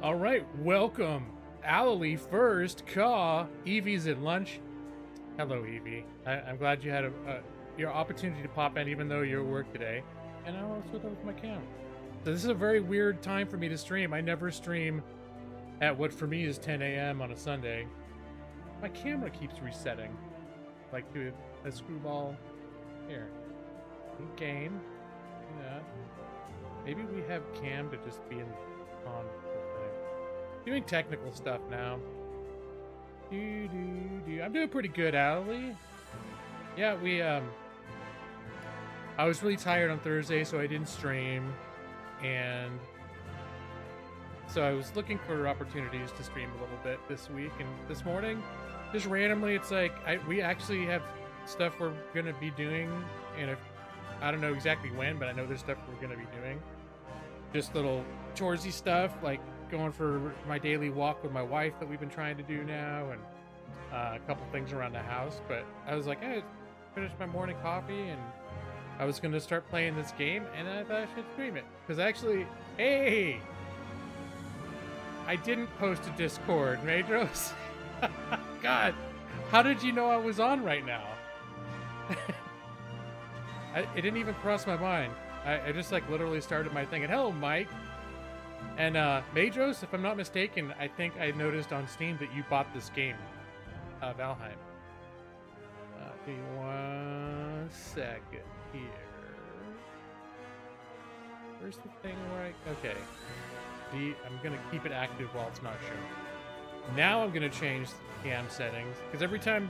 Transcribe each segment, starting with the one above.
All right, welcome. Alley first, Caw. Evie's at lunch. Hello, Evie. I'm glad you had your opportunity to pop in, even though you're at work today. And I'll also with my cam. So this is a very weird time for me to stream. I never stream at what for me is 10 a.m. on a Sunday. My camera keeps resetting, like to a screwball. Here, new game. Yeah. Maybe we have Cam to just be on. Doing technical stuff now. I'm doing pretty good, Allie. Yeah, I was really tired on Thursday, so I didn't stream. And so I was looking for opportunities to stream a little bit this week. And this morning, just randomly, it's like, we actually have stuff we're going to be doing. And I don't know exactly when, but I know there's stuff we're going to be doing. Just little choresy stuff, like going for my daily walk with my wife that we've been trying to do now, and a couple things around the house. But I was like, hey, I finished my morning coffee, and I was going to start playing this game, and I thought I should stream it. Because actually, hey, I didn't post to Discord, Madros. God, how did you know I was on right now? It didn't even cross my mind. I just like literally started my thing, and hello, Mike. And Madros, if I'm not mistaken, I think I noticed on Steam that you bought this game, Valheim. Give me 1 second here. Where's the thing where okay. I'm gonna keep it active while it's not showing. Now I'm gonna change the cam settings, because every time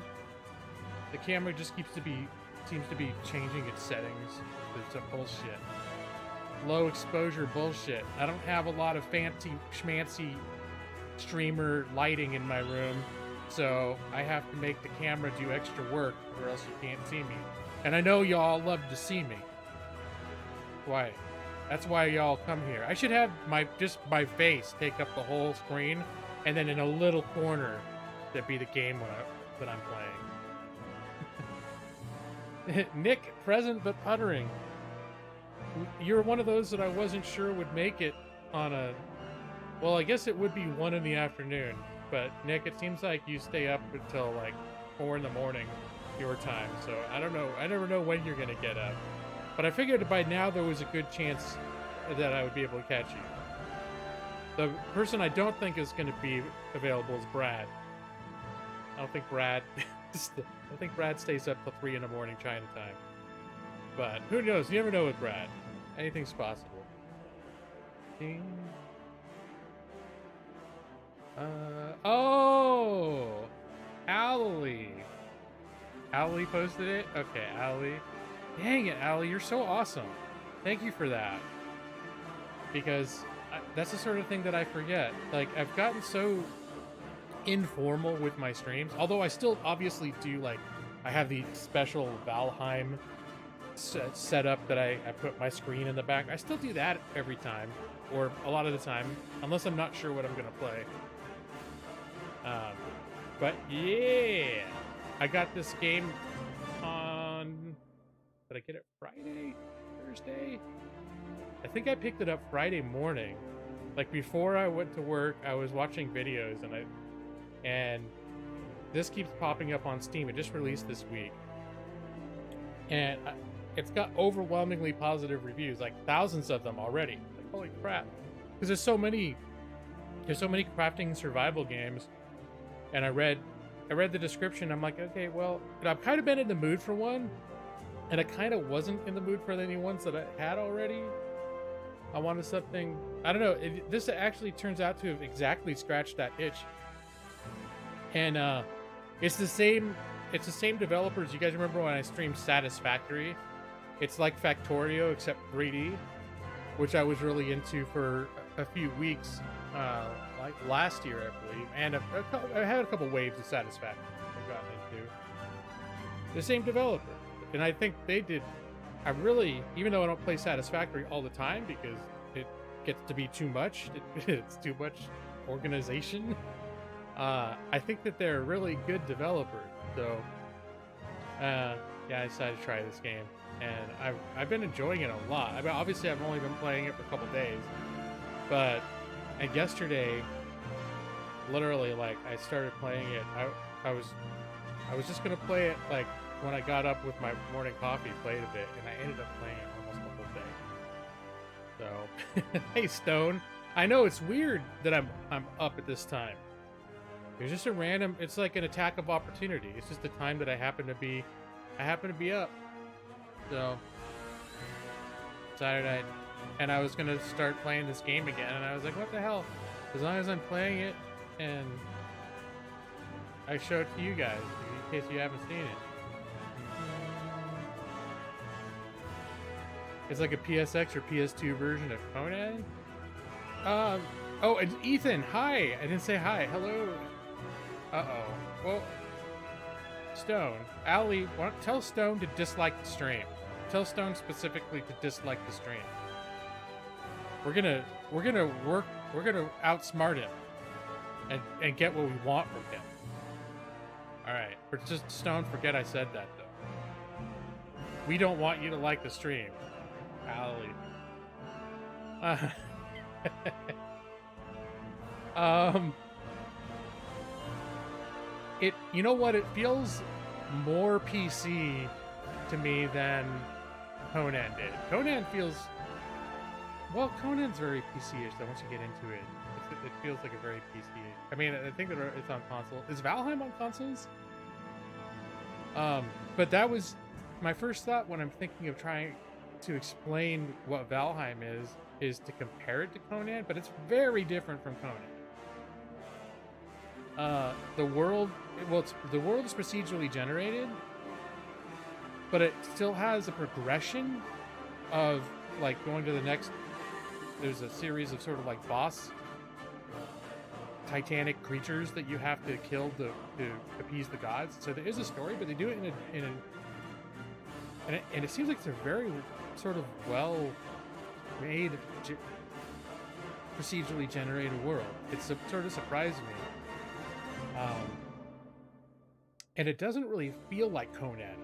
the camera just seems to be changing its settings. It's a bullshit. Low exposure bullshit. I don't have a lot of fancy schmancy streamer lighting in my room, so I have to make the camera do extra work or else you can't see me. And I know y'all love to see me. Why? That's why y'all come here. I should have my face take up the whole screen, and then in a little corner that'd be the game that I'm playing. Nick, present but puttering. You're one of those that I wasn't sure would make it on a... Well, I guess it would be 1 in the afternoon. But, Nick, it seems like you stay up until, like, 4 in the morning, your time. So, I don't know. I never know when you're going to get up. But I figured by now there was a good chance that I would be able to catch you. The person I don't think is going to be available is Brad. I don't think Brad... I think Brad stays up till 3 in the morning China time. But who knows? You never know with Brad. Anything's possible. Ding. Oh! Allie. Allie posted it? Okay, Allie. Dang it, Allie. You're so awesome. Thank you for that. Because that's the sort of thing that I forget. Like, I've gotten so informal with my streams. Although I still obviously do, like, I have the special Valheim set up that I put my screen in the back. I still do that every time, or a lot of the time, unless I'm not sure what I'm gonna play. But yeah, I got this game on... Did I get it Friday? Thursday? I think I picked it up Friday morning. Like before I went to work, I was watching videos, and this keeps popping up on Steam. It just released this week, and it's got overwhelmingly positive reviews, like thousands of them already. Like, holy crap! Because there's so many crafting survival games, and I read the description. I'm like, okay, well, I've kind of been in the mood for one, and I kind of wasn't in the mood for any ones that I had already. I wanted something, I don't know. This actually turns out to have exactly scratched that itch, and it's the same developers. You guys remember when I streamed Satisfactory? It's like Factorio except 3D, which I was really into for a few weeks, like last year, I believe. And I had a couple waves of Satisfactory I've gotten into. The same developer, and I think they did. I really, even though I don't play Satisfactory all the time because it gets to be too much, it's too much organization. I think that they're a really good developer. So, yeah, I decided to try this game, and I've been enjoying it a lot. I mean, obviously, I've only been playing it for a couple days, but And yesterday, literally, like, I started playing it. I was just gonna play it like when I got up with my morning coffee, played a bit, and I ended up playing it almost the whole day. So, hey Stone, I know it's weird that I'm up at this time. It's just a random. It's like an attack of opportunity. It's just the time that I happen to be up. So Saturday night, and I was gonna start playing this game again, and I was like, what the hell? As long as I'm playing it, and I show it to you guys in case you haven't seen it. It's like a PSX or PS2 version of Conan. Oh, and Ethan, hi. I didn't say hi. Hello. Uh-oh. Well, Stone, Allie, tell Stone to dislike the stream. Tell Stone specifically to dislike the stream. We're gonna outsmart him and get what we want from him. All right, for just Stone, forget I said that though. We don't want you to like the stream, Allie. You know what? It feels more PC to me than Conan did. Conan feels, well, Conan's very PC-ish though. Once you get into it, it feels like a very PC-ish. I mean, I think that it's on console. Is Valheim on consoles? But that was my first thought when I'm thinking of trying to explain what Valheim is to compare it to Conan, but it's very different from Conan. The world is procedurally generated, but it still has a progression of like going to the next. There's a series of sort of like boss titanic creatures that you have to kill to appease the gods. So there is a story, but they do it and it seems like it's a very sort of well made procedurally generated world. It's sort of surprised me. And it doesn't really feel like Conan.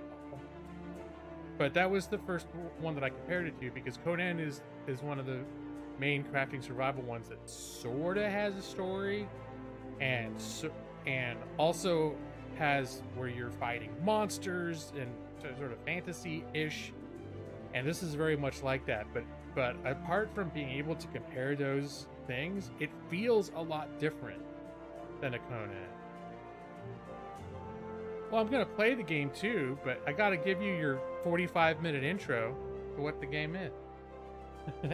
But that was the first one that I compared it to, because Conan is one of the main crafting survival ones that sort of has a story, and also has where you're fighting monsters and sort of fantasy-ish. And this is very much like that. But apart from being able to compare those things, it feels a lot different than a Conan. Well, I'm going to play the game too, but I got to give you your 45-minute intro to what the game is.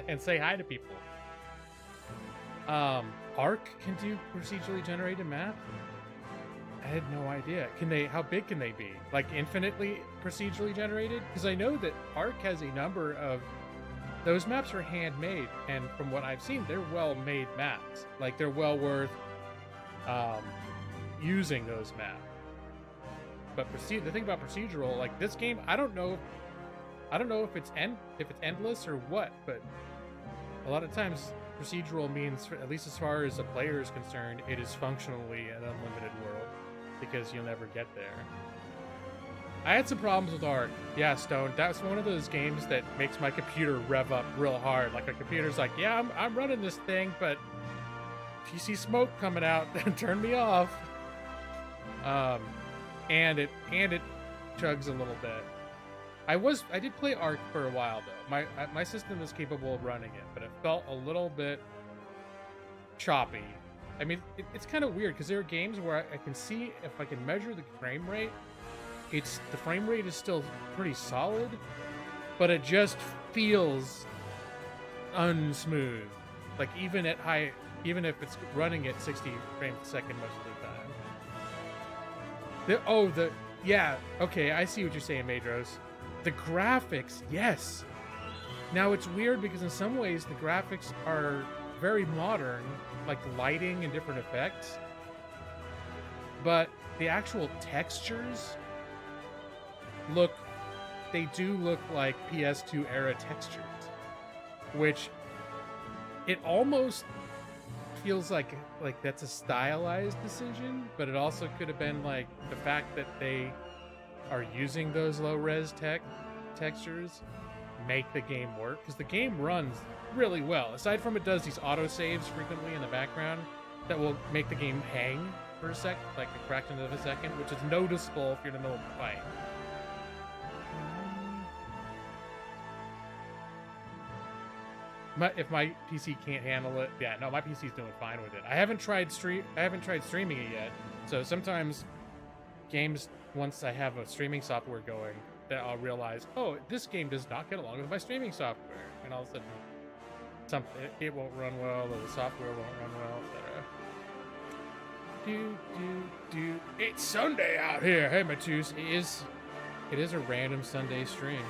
And say hi to people. Ark can do procedurally generated map? I had no idea. How big can they be? Like infinitely procedurally generated? Because I know that Ark has a number of... Those maps are handmade, and from what I've seen, they're well-made maps. Like, they're well worth using those maps. But the thing about procedural, like this game, I don't know if it's endless or what, but a lot of times procedural means, at least as far as a player is concerned, it is functionally an unlimited world, because you'll never get there. I had some problems with Ark. Yeah, Stone, that's one of those games that makes my computer rev up real hard. Like, my computer's like, yeah, I'm running this thing, but if you see smoke coming out, then turn me off. And it chugs a little bit. I did play Ark for a while though. My system is capable of running it, but it felt a little bit choppy. I mean, it's kind of weird because there are games where I can see if I can measure the frame rate. The frame rate is still pretty solid, but it just feels unsmooth. Like even if it's running at 60 frames a second most of the time. Yeah, okay, I see what you're saying, Madros. The graphics, yes. Now, it's weird because in some ways the graphics are very modern, like lighting and different effects. But the actual textures do look like PS2 era textures. Which, it almost feels like that's a stylized decision, but it also could have been like the fact that they are using those low-res textures make the game work, because the game runs really well. Aside from it does these auto saves frequently in the background that will make the game hang for a sec, like a fraction of a second, which is noticeable if you're in the middle of a fight. If my PC can't handle it, yeah, no, my PC's doing fine with it. I haven't tried streaming it yet. So sometimes games, once I have a streaming software going, that I'll realize, oh, this game does not get along with my streaming software, and all of a sudden, it won't run well, or the software won't run well, etc. It's Sunday out here. Hey, Matus, it is a random Sunday stream.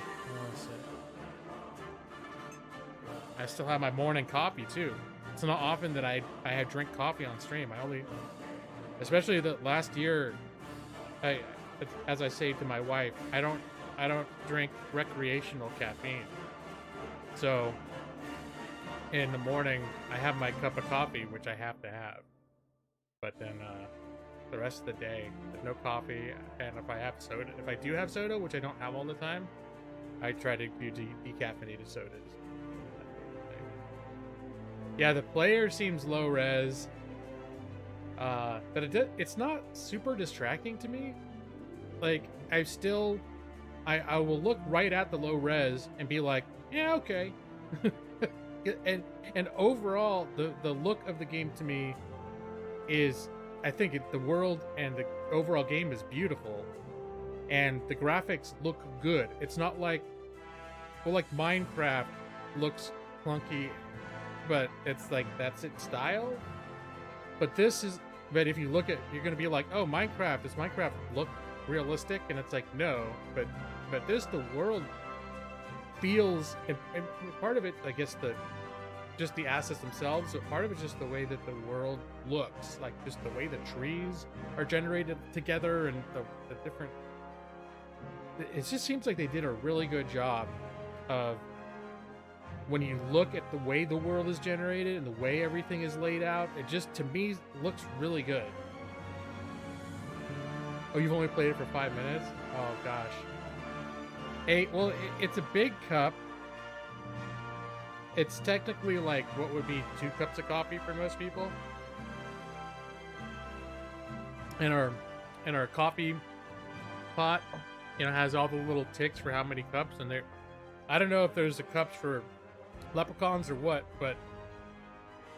I still have my morning coffee too. It's not often that I drink coffee on stream. I only, especially the last year, as I say to my wife, I don't drink recreational caffeine. So in the morning, I have my cup of coffee, which I have to have. But then the rest of the day, there's no coffee. And if I have soda, if I do have soda, which I don't have all the time, I try to do decaffeinated sodas. Yeah, the player seems low res. But it's not super distracting to me. Like, I will look right at the low res and be like, yeah, okay. and overall, the look of the game to me is, I think the world and the overall game is beautiful, and the graphics look good. It's not like, well, like Minecraft looks clunky, but it's like, that's its style. But but if you look at, you're gonna be like, oh, does Minecraft look realistic? And it's like, no, but the world feels, and part of it, I guess, just the assets themselves, but part of it's just the way that the world looks, like just the way the trees are generated together, and the different, it just seems like they did a really good job of, when you look at the way the world is generated and the way everything is laid out, it just, to me, looks really good. Oh, you've only played it for 5 minutes? Oh, gosh. Well, it's a big cup. It's technically like what would be 2 cups of coffee for most people. And our coffee pot, has all the little ticks for how many cups, and I don't know if there's a cups for leprechauns or what, but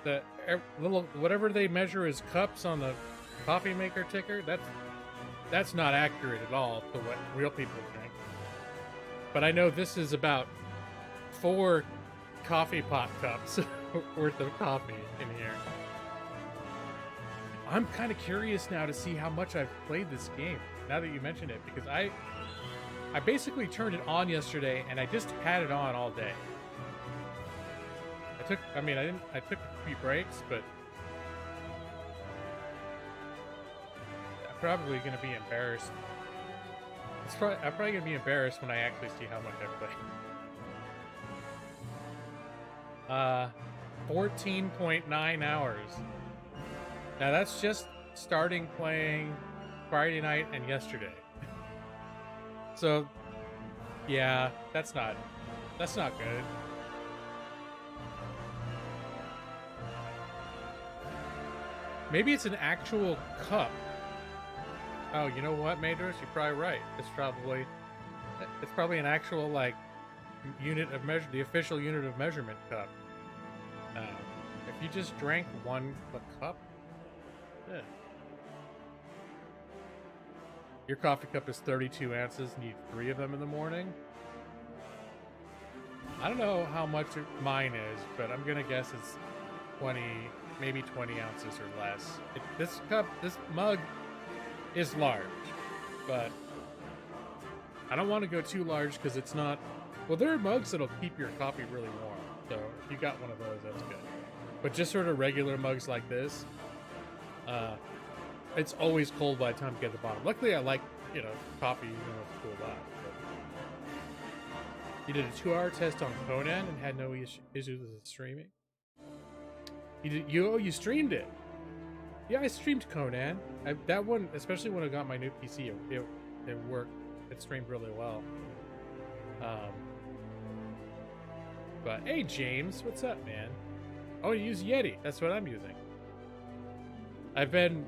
the little, whatever they measure as cups on the coffee maker ticker, that's not accurate at all to what real people drink. But I know this is about 4 coffee pot cups worth of coffee in here. I'm kind of curious now to see how much I've played this game, now that you mention it, because I basically turned it on yesterday and I just had it on all day. I took a few breaks, but I'm probably going to be embarrassed. I'm probably going to be embarrassed when I actually see how much I played. 14.9 hours. Now that's just starting playing Friday night and yesterday. So, yeah, that's not good. Maybe it's an actual cup. Oh, you know what, Madros? You're probably right. It's probably an actual, like, unit of measure, the official unit of measurement cup. If you just drank a cup, yeah. Your coffee cup is 32 ounces. Need 3 of them in the morning. I don't know how much mine is, but I'm gonna guess it's 20, maybe 20 ounces or less. This mug is large, but I don't want to go too large because it's not. Well, there are mugs that'll keep your coffee really warm, so if you got one of those, that's good. But just sort of regular mugs like this, it's always cold by the time you get to the bottom. Luckily, I like, coffee even when it's cooled off. But you did a 2-hour test on Conan and had no issues with streaming. You streamed it. Yeah, I streamed Conan. That one, especially when I got my new PC, it worked. It streamed really well. But hey, James, what's up, man? Oh, you use Yeti. That's what I'm using. I've been,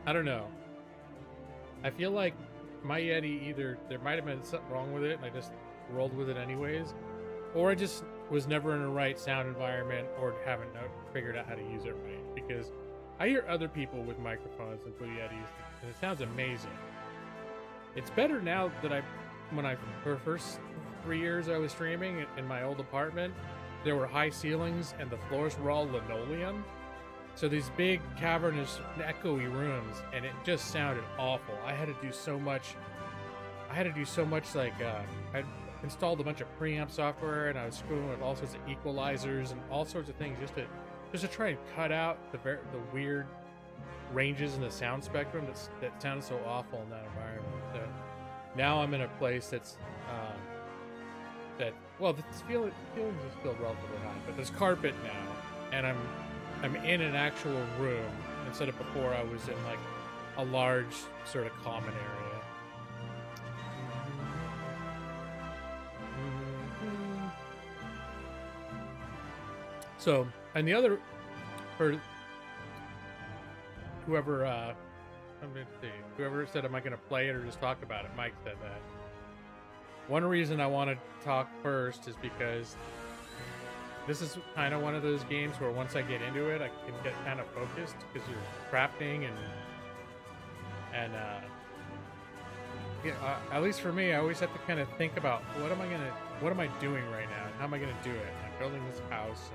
I don't know. I feel like my Yeti, either there might have been something wrong with it and I just rolled with it anyways, or I just was never in a right sound environment or haven't figured out how to use it right. Because I hear other people with microphones and Blue Yetis, and it sounds amazing. It's better now that for the first 3 years I was streaming in my old apartment, there were high ceilings and the floors were all linoleum. So these big cavernous echoey rooms, and it just sounded awful. I had to do so much like, I installed a bunch of preamp software and I was screwing with all sorts of equalizers and all sorts of things just to try and cut out the weird ranges in the sound spectrum that sounded so awful in that environment. So now I'm in a place that's the feelings are still relatively high, but there's carpet now, and I'm in an actual room instead of before I was in like a large sort of common area. So, and the other, for whoever, I'm going to see, whoever said, am I going to play it or just talk about it? Mike said that. One reason I want to talk first is because this is kind of one of those games where once I get into it, I can get kind of focused because you're crafting and at least for me, I always have to kind of think about what am I doing right now? And how am I going to do it? I'm building this house,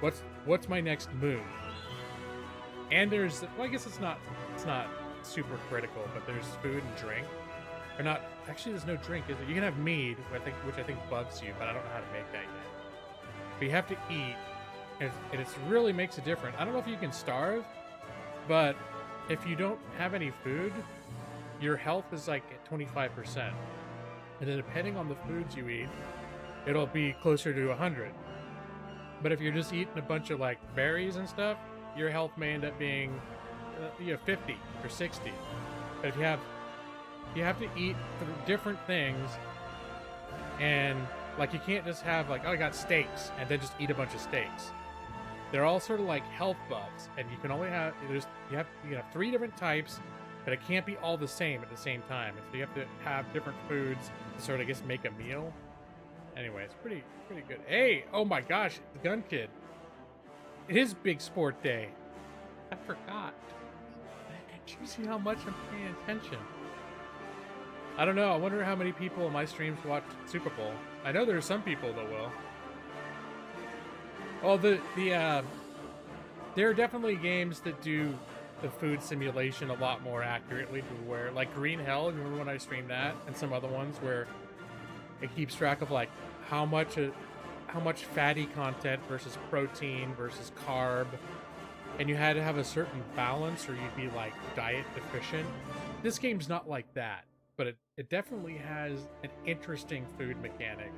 and what's my next move? And there's, well, I guess it's not super critical, but there's food and drink. Or not, actually there's no drink, is it? You can have mead, which I think bugs you, but I don't know how to make that yet. But you have to eat, and it really makes a difference. I don't know if you can starve, but if you don't have any food, your health is like at 25%. And then depending on the foods you eat, it'll be closer to 100. But if you're just eating a bunch of like berries and stuff, your health may end up being 50 or 60. But if you have to eat different things, and like you can't just have like, oh, I got steaks, and then just eat a bunch of steaks. They're all sort of like health buffs, and you can only have you can have 3 different types, but it can't be all the same at the same time. So you have to have different foods to sort of just make a meal. Anyway, it's pretty good. Hey, oh my gosh, the Gun Kid. It is Big Sport Day. I forgot. Did you see how much I'm paying attention? I don't know. I wonder how many people in my streams watch Super Bowl. I know there are some people that will. Oh, there are definitely games that do the food simulation a lot more accurately, to where, like Green Hell, you remember when I streamed that, and some other ones where it keeps track of like how much fatty content versus protein versus carb, and you had to have a certain balance or you'd be like diet deficient. This game's not like that, but it definitely has an interesting food mechanic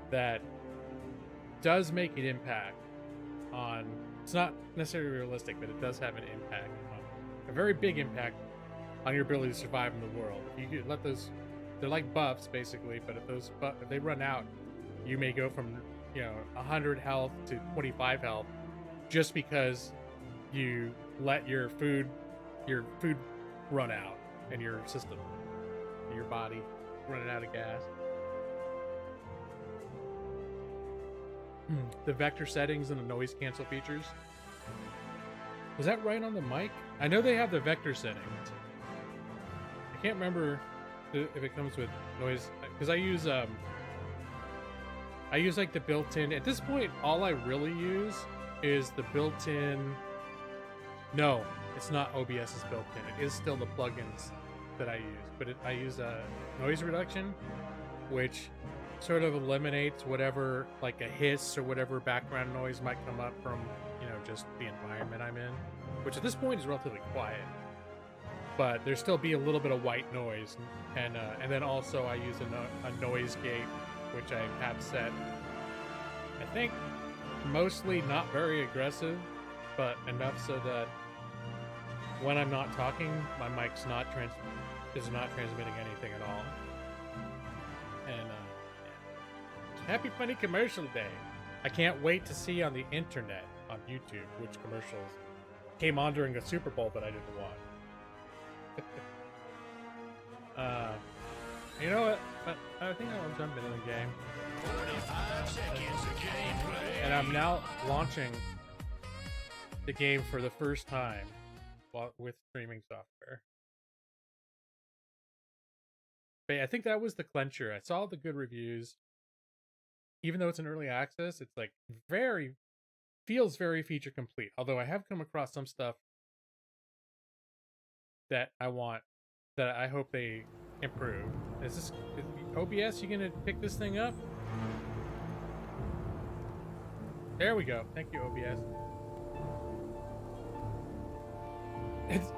that does make an impact on, it's not necessarily realistic, but it does have an impact, a very big impact on your ability to survive in the world. If you let those, they're like buffs basically, but if they run out, you may go from 100 health to 25 health just because you let your food run out in your system, your body running out of gas. The vector settings and the noise cancel features. Was that right on the mic? I know they have the vector settings. I can't remember if it comes with noise, because I use like the built-in. At this point, all I really use is the built-in. No, it's not OBS's built-in. It is still the plugins that I use, but I use a noise reduction, which sort of eliminates whatever, like a hiss or whatever background noise might come up from, just the environment I'm in, which at this point is relatively quiet. But there still be a little bit of white noise, and then also I use a noise gate, which I have set, I think, mostly not very aggressive, but enough so that when I'm not talking, my mic's is not transmitting anything at all. And yeah. Happy Funny Commercial Day. I can't wait to see on the internet, on YouTube, which commercials came on during a Super Bowl that I didn't watch. You know what? I think I'll jump into the game. 45 seconds of gameplay. And I'm now launching the game for the first time with streaming software. But yeah, I think that was the clincher. I saw the good reviews. Even though it's an early access, it's like feels very feature complete. Although I have come across some stuff that I hope they improve. Is OBS? You gonna pick this thing up? There we go. Thank you, OBS.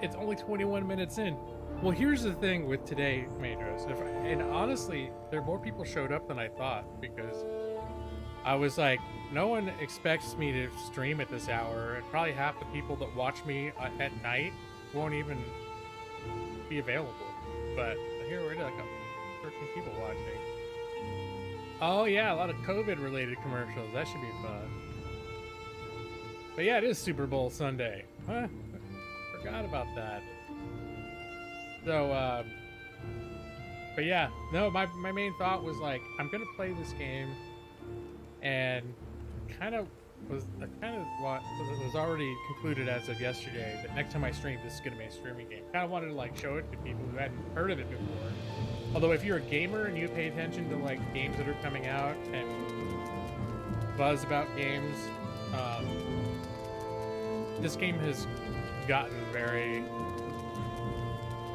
It's only 21 minutes in. Well, here's the thing with today, Madros. And honestly, more people showed up than I thought, because I was like, no one expects me to stream at this hour, and probably half the people that watch me at night won't even be available. But here we're like 13 people watching. Oh yeah, a lot of COVID-related commercials. That should be fun. But yeah, it is Super Bowl Sunday. Huh? Forgot about that. So, but yeah, no, my main thought was like, I'm gonna play this game, and was already concluded as of yesterday that next time I stream, this is gonna be a streaming game. Kind of wanted to like show it to people who hadn't heard of it before. Although if you're a gamer and you pay attention to like games that are coming out and buzz about games, this game has gotten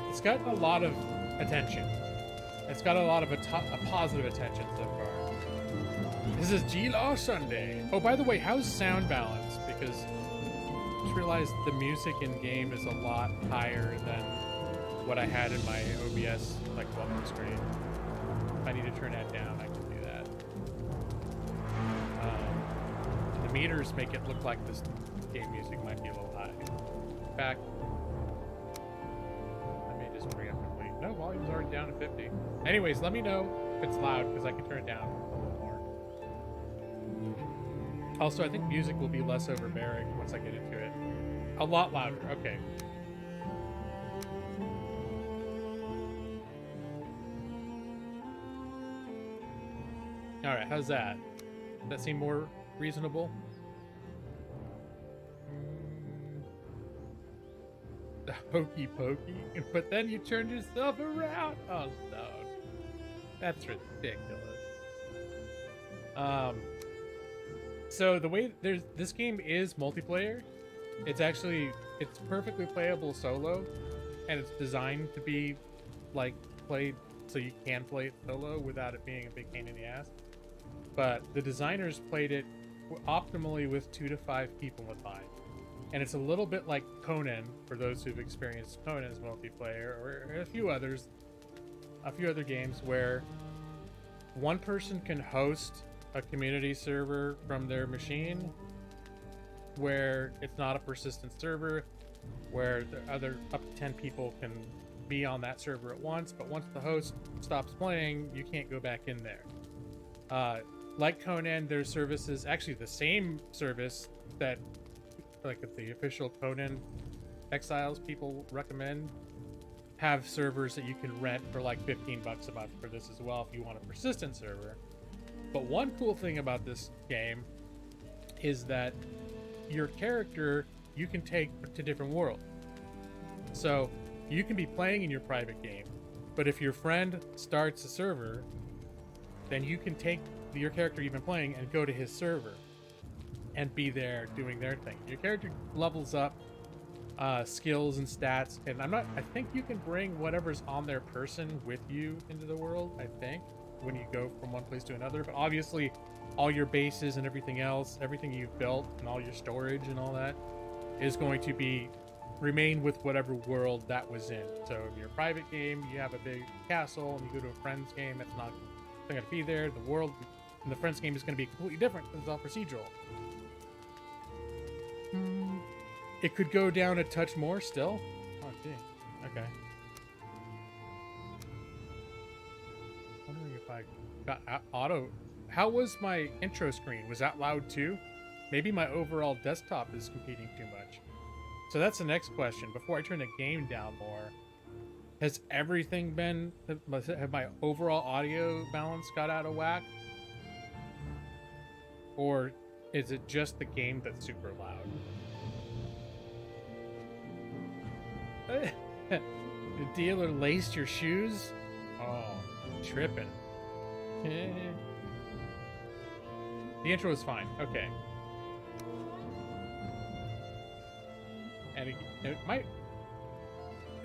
it's gotten a lot of attention. It's got a lot of a positive attention so far. This is G-Law Sunday. Oh, by the way, how's sound balance? Because I just realized the music in game is a lot higher than what I had in my OBS like welcome screen. If I need to turn that down, I can do that. The meters make it look like this game music might be a little high. In fact, let me just bring up complete. No, volume's already down to 50. Anyways, let me know if it's loud, because I can turn it down a little more. Also, I think music will be less overbearing once I get into it. A lot louder. Okay. All right, how's that? Does that seem more reasonable? Hokey pokey, but then you turned yourself around. Oh no, that's ridiculous. So the way this game is multiplayer, it's perfectly playable solo, and it's designed to be like played so you can play it solo without it being a big pain in the ass. But the designers played it optimally with 2 to 5 people in mind. And it's a little bit like Conan, for those who've experienced Conan's multiplayer, or a few other games where one person can host a community server from their machine, where it's not a persistent server, where the other up to 10 people can be on that server at once, but once the host stops playing, you can't go back in there. Like Conan, there's services, actually the same service that like the official Conan Exiles people recommend, have servers that you can rent for like $15 a month for this as well if you want a persistent server. But one cool thing about this game is that your character you can take to different worlds. So you can be playing in your private game, but if your friend starts a server, then you can take your character you've been playing and go to his server and be there doing their thing. Your character levels up skills and stats, and I think you can bring whatever's on their person with you into the world, I think, when you go from one place to another. But obviously all your bases and everything else, everything you've built and all your storage and all that is going to remain with whatever world that was in. So in your private game, you have a big castle, and you go to a friend's game, it's not going to be there. The world in the friend's game is going to be completely different because it's all procedural. It could go down a touch more still. Oh, gee. Okay. Wondering if if I got auto. How was my intro screen? Was that loud too? Maybe my overall desktop is competing too much. So that's the next question. Before I turn the game down more, has everything been... Have my overall audio balance got out of whack? Or is it just the game that's super loud? The dealer laced your shoes? Oh, tripping. The intro is fine. Okay. And it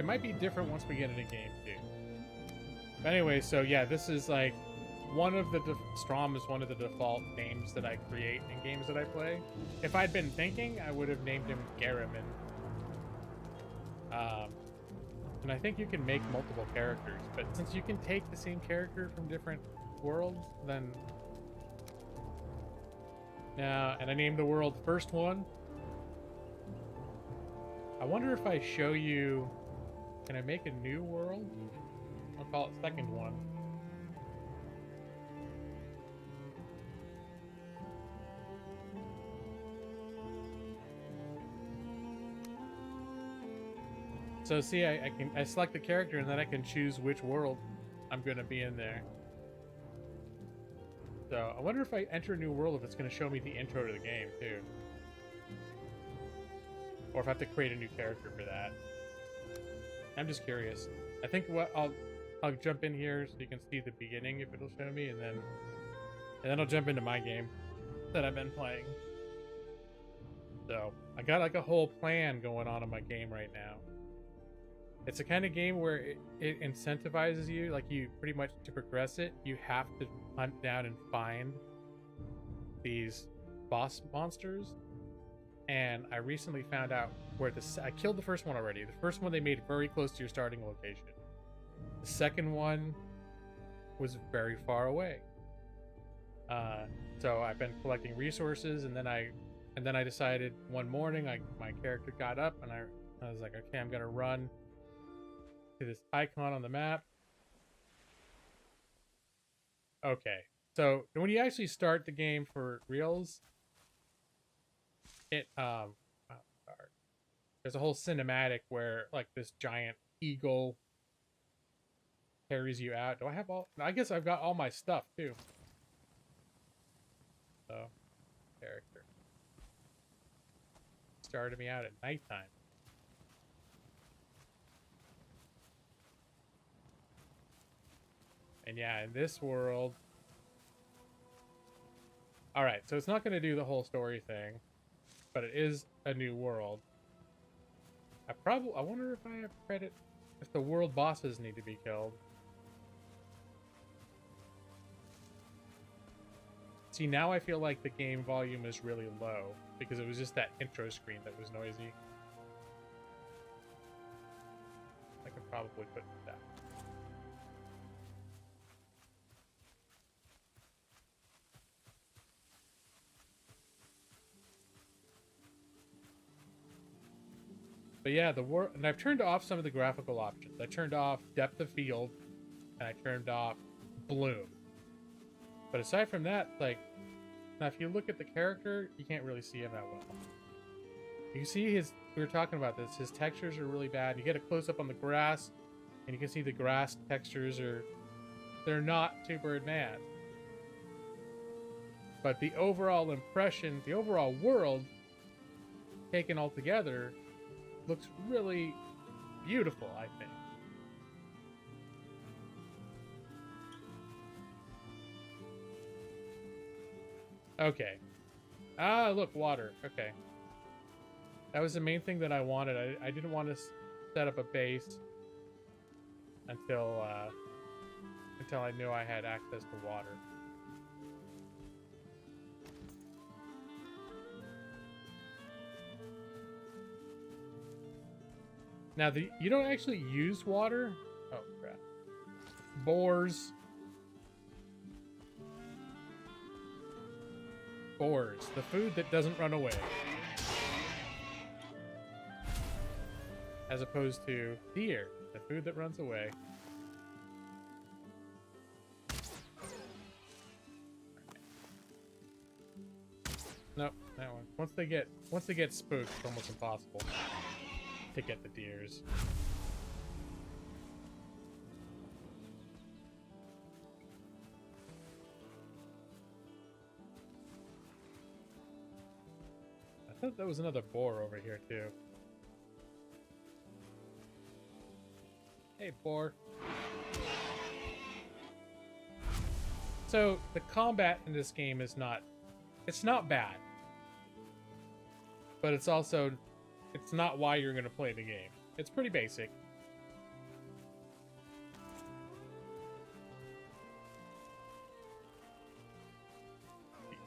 might be different once we get in a game too. But anyway, so yeah, this is like one of the Strom is one of the default names that I create in games that I play. If I'd been thinking, I would have named him Garaman. And I think you can make multiple characters, but since you can take the same character from different worlds, then now, and I named the world first one. I wonder if I show you, can I make a new world? I'll call it second one. So see, I select the character and then I can choose which world I'm gonna be in there. So I wonder if I enter a new world if it's gonna show me the intro to the game too. Or if I have to create a new character for that. I'm just curious. I think what I'll jump in here so you can see the beginning if it'll show me, and then I'll jump into my game that I've been playing. So I got like a whole plan going on in my game right now. It's the kind of game where it incentivizes you, like you pretty much to progress it, you have to hunt down and find these boss monsters. And I recently found out where I killed the first one already. The first one they made very close to your starting location. The second one was very far away. So I've been collecting resources, and then I decided one morning my character got up and I was like, okay, I'm gonna run to this icon on the map. Okay, so when you actually start the game for reals, there's a whole cinematic where like this giant eagle carries you out. Do I have all? I guess I've got all my stuff too. So, character started me out at nighttime. And yeah, in this world... Alright, so it's not going to do the whole story thing, but it is a new world. I wonder if I have credit, if the world bosses need to be killed. See, now I feel like the game volume is really low, because it was just that intro screen that was noisy. I could probably put it down. But yeah, and I've turned off some of the graphical options. I turned off depth of field, and I turned off bloom. But aside from that, like, now if you look at the character, you can't really see him that well. You see we were talking about this, his textures are really bad. You get a close-up on the grass, and you can see the grass textures they're not super advanced. But the overall impression, the overall world, taken all together, looks really beautiful, I think. Okay. Ah, look, water. Okay. That was the main thing that I wanted. I didn't want to set up a base until I knew I had access to water. Now, you don't actually use water. Oh, crap. Boars. Boars. The food that doesn't run away. As opposed to deer. The food that runs away. Nope, that one. Once they get spooked, it's almost impossible to get the deers. I thought there was another boar over here too. Hey, boar. So the combat in this game is it's not bad. But it's not why you're going to play the game. It's pretty basic.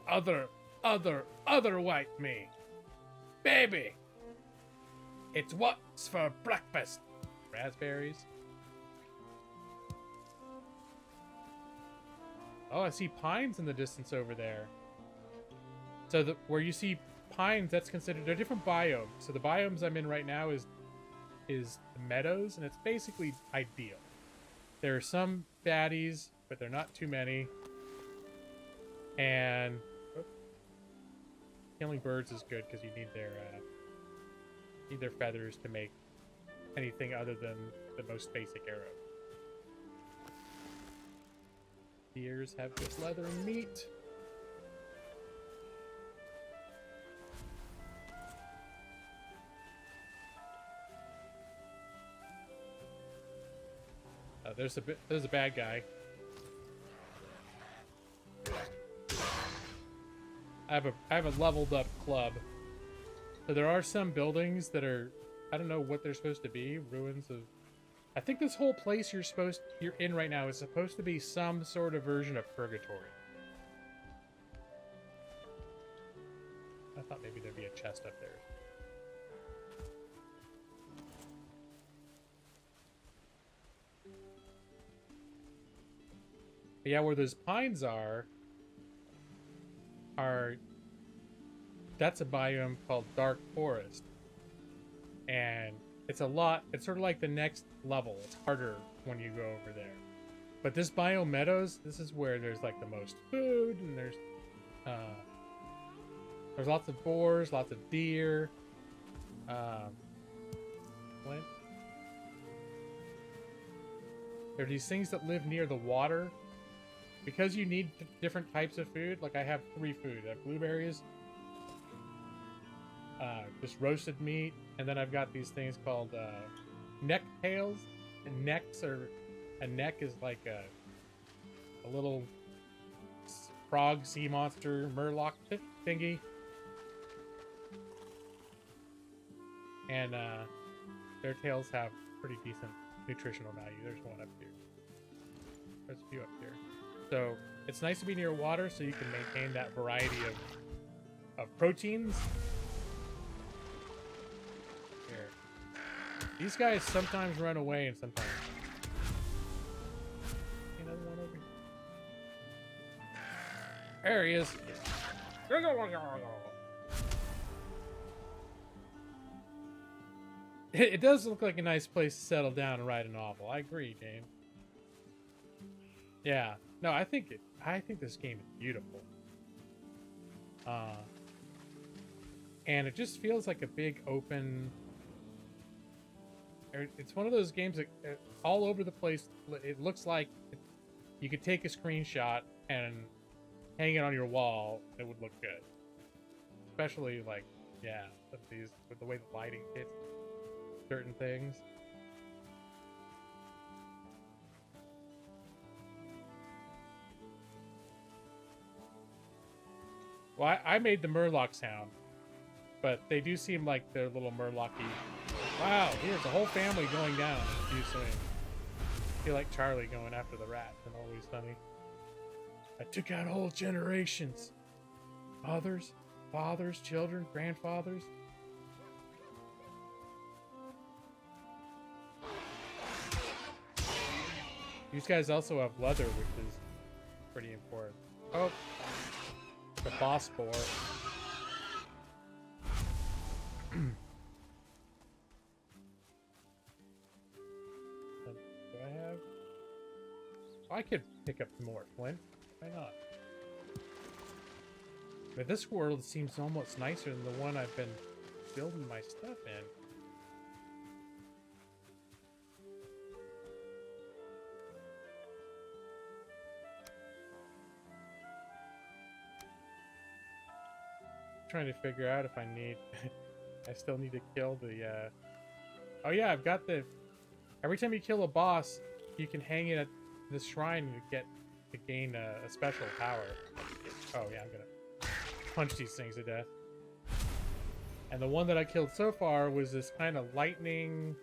The other white me. Baby! It's what's for breakfast? Raspberries. Oh, I see pines in the distance over there. So where you see pines, that's considered a different biome. So the biomes I'm in right now is the meadows, and it's basically ideal. There are some baddies, but they're not too many. And killing birds is good because you need their feathers to make anything other than the most basic arrow. Deers have just leather and meat. There's a bad guy. I have a leveled up club. So there are some buildings that are, I don't know what they're supposed to be, ruins of. I think this whole place you're in right now is supposed to be some sort of version of purgatory. I thought maybe there'd be a chest up there. But yeah, where those pines are that's a biome called Dark Forest. And it's sort of like the next level. It's harder when you go over there. But this biome meadows, this is where there's like the most food, and there's lots of boars, lots of deer. Flint. There are these things that live near the water. Because you need different types of food, like I have 3 food. I have blueberries, just roasted meat, and then I've got these things called neck tails. And a neck is like a little frog sea monster murloc thingy. And their tails have pretty decent nutritional value. There's one up here. There's a few up here. So it's nice to be near water so you can maintain that variety of proteins. Here. These guys sometimes run away and sometimes. Another one over here. There he is. It does look like a nice place to settle down and write a novel. I agree, Dane. Yeah. No, I think this game is beautiful. And it just feels like a big open. It's one of those games that all over the place. It looks like you could take a screenshot and hang it on your wall. It would look good, especially like with the way the lighting hits certain things. Well, I made the murloc sound, but they do seem like they're little murloc-y. Wow, here's a whole family going down. You swing. I feel like Charlie going after the rat and Always Sunny. I took out whole generations. Fathers, children, grandfathers. These guys also have leather, which is pretty important. Oh. The boss boar. Do I have? Oh, I could pick up more flint. Why not? But this world seems almost nicer than the one I've been building my stuff in. Trying to figure out if I need I still need to kill the oh yeah, I've got the every time you kill a boss you can hang it at the shrine to gain a special power. Oh yeah, I'm gonna punch these things to death. And the one that I killed so far was this kind of lightning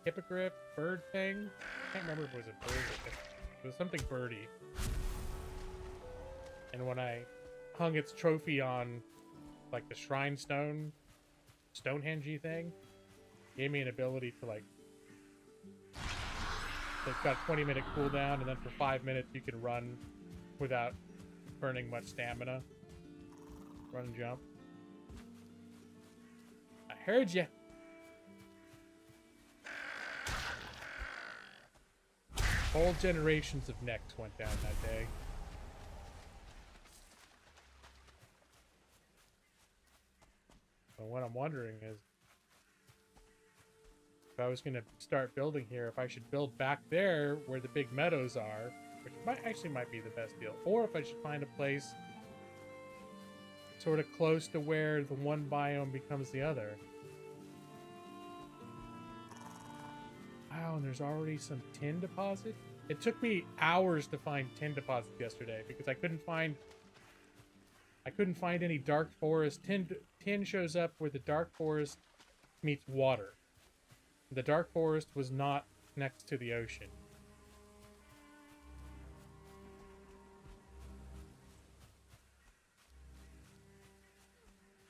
hippogriff bird thing. I can't remember if it was a bird or it was something birdy. And when I hung its trophy on like the shrine stone, Stonehenge-y thing, gave me an ability to like, it's got a 20-minute cooldown, and then for 5 minutes you can run without burning much stamina. Run and jump. I heard ya. Whole generations of necks went down that day. But what I'm wondering is, if I was going to start building here, if I should build back there where the big meadows are, which might be the best deal, or if I should find a place sort of close to where the one biome becomes the other. Wow, and there's already some tin deposit? It took me hours to find tin deposits yesterday because I couldn't find any dark forest. Tin shows up where the dark forest meets water. The dark forest was not next to the ocean.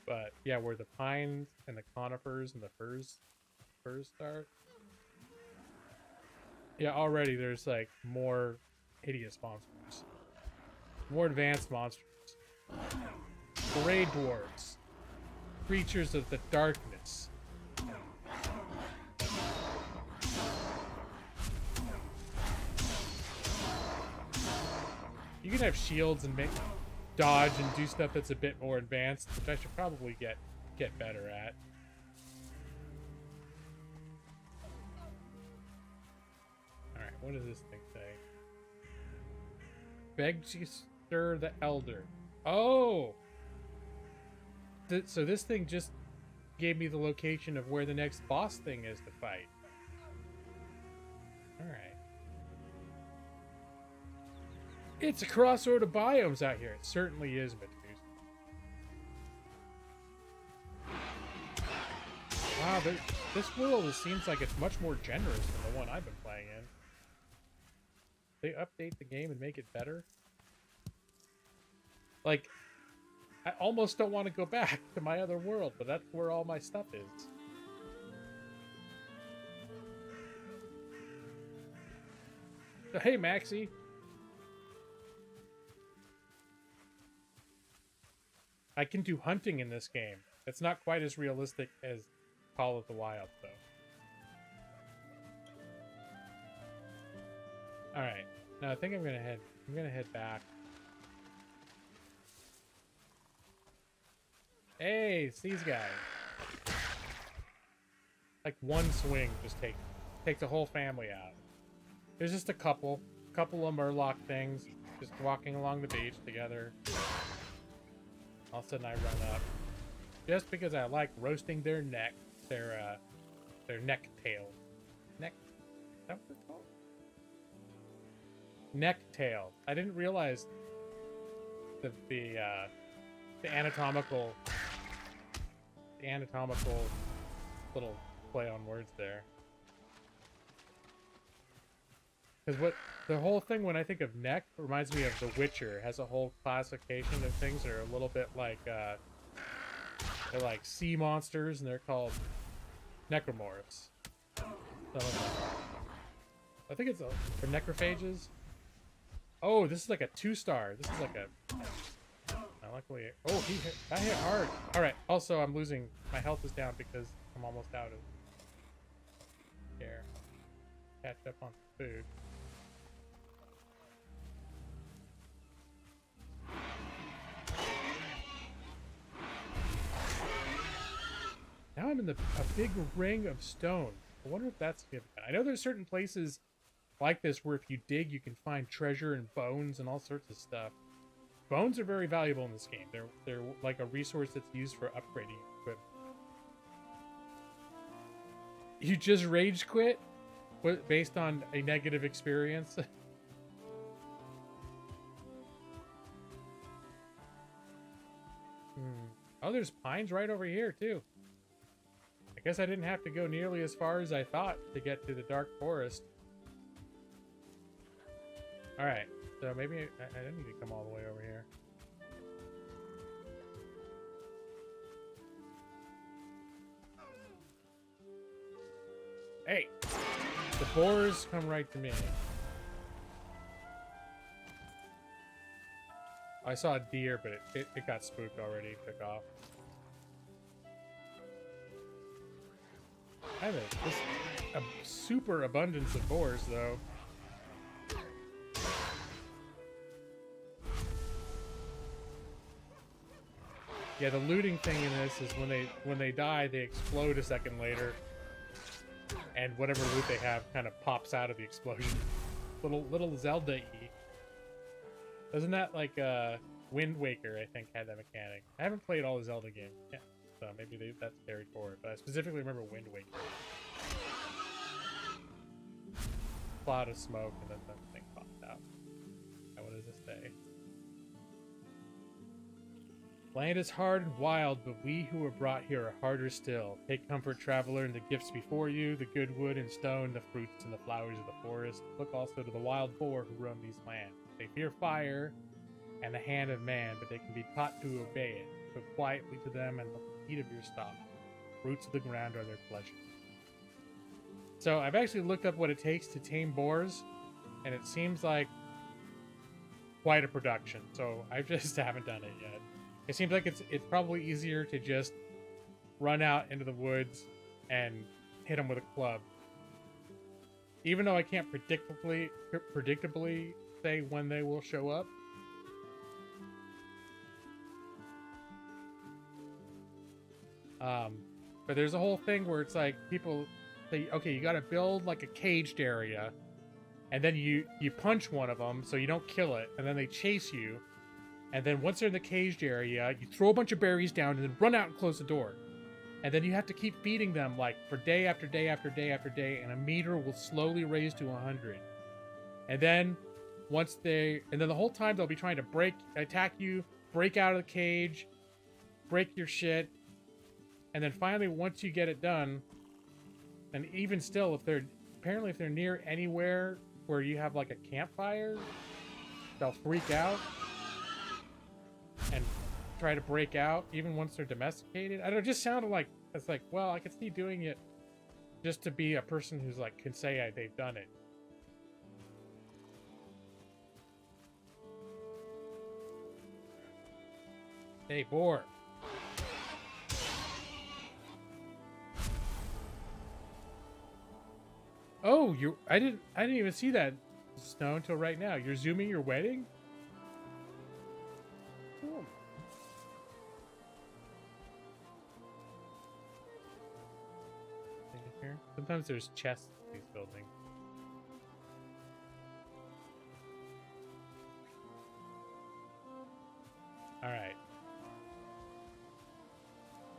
But yeah, where the pines and the conifers and the firs start. Yeah, already there's like more hideous monsters. More advanced monsters. Gray dwarves. Creatures of the darkness. You can have shields and make dodge and do stuff that's a bit more advanced, which I should probably get better at. Alright, what does this thing say? Beg to stir the elder. Oh! So this thing just gave me the location of where the next boss thing is to fight. Alright. It's a crossroad of biomes out here. It certainly is, Matus. Wow, this world seems like it's much more generous than the one I've been playing in. They update the game and make it better. Like, I almost don't want to go back to my other world, but that's where all my stuff is. So, hey, Maxie. I can do hunting in this game. It's not quite as realistic as Call of the Wild, though. Alright. Now I think I'm gonna head back. Hey, it's these guys. Like one swing just takes a whole family out. There's just a couple of Murloc things just walking along the beach together. All of a sudden I run up. Just because I like roasting their neck, their neck tail. Neck, is that what it's called? Neck tail. I didn't realize that the anatomical little play on words there. Because what the whole thing when I think of neck reminds me of The Witcher. It has a whole classification of things that are a little bit like they're like sea monsters and they're called necromorphs. So, I think it's for necrophages. Oh, this is like a 2-star. This is like a. Luckily, oh, I hit hard. All right. Also, I'm losing. My health is down because I'm almost out of air. Catch up on food. found in a big ring of stone. I wonder if that's significant. I know there's certain places like this where if you dig, you can find treasure and bones and all sorts of stuff. Bones are very valuable in this game. They're like a resource that's used for upgrading equipment. You just rage quit? What, based on a negative experience? Oh, there's pines right over here, too. I guess I didn't have to go nearly as far as I thought to get to the dark forest. Alright, so maybe I don't need to come all the way over here. Hey! The boars come right to me. I saw a deer, but it got spooked already. Took off. I have a super abundance of boars, though. Yeah, the looting thing in this is when they die, they explode a second later, and whatever loot they have kind of pops out of the explosion. Little Zelda-y. Isn't that like Wind Waker? I think had that mechanic. I haven't played all the Zelda games, yeah, so maybe that's carried forward. But I specifically remember Wind Waker. Cloud of smoke, and then that thing popped out. Now, what does this say? Land is hard and wild, but we who are brought here are harder still. Take comfort, traveler, in the gifts before you, the good wood and stone, the fruits and the flowers of the forest. Look also to the wild boar who roam these lands. They fear fire and the hand of man, but they can be taught to obey it. Go quietly to them and look at the heat of your stalk. Roots of the ground are their pleasure. So I've actually looked up what it takes to tame boars, and it seems like quite a production. So I just haven't done it yet. It seems like it's probably easier to just run out into the woods and hit them with a club. Even though I can't predictably say when they will show up. But there's a whole thing where it's like people say, okay, you got to build like a caged area, and then you punch one of them so you don't kill it, and then they chase you. And then once they're in the caged area, you throw a bunch of berries down and then run out and close the door. And then you have to keep feeding them like for day after day after day after day, and a meter will slowly raise to 100. And then the whole time they'll be trying to attack you, break out of the cage, break your shit. And then finally, once you get it done, and even still, if they're near anywhere where you have like a campfire, they'll freak out and try to break out even once they're domesticated. I don't know, it just sounded like it's like, well, I could see doing it just to be a person who's like can say they've done it. Hey, boar. Oh, I didn't even see that snow until right now. You're zooming your wedding? Cool. Here. Sometimes there's chests in these buildings. Alright.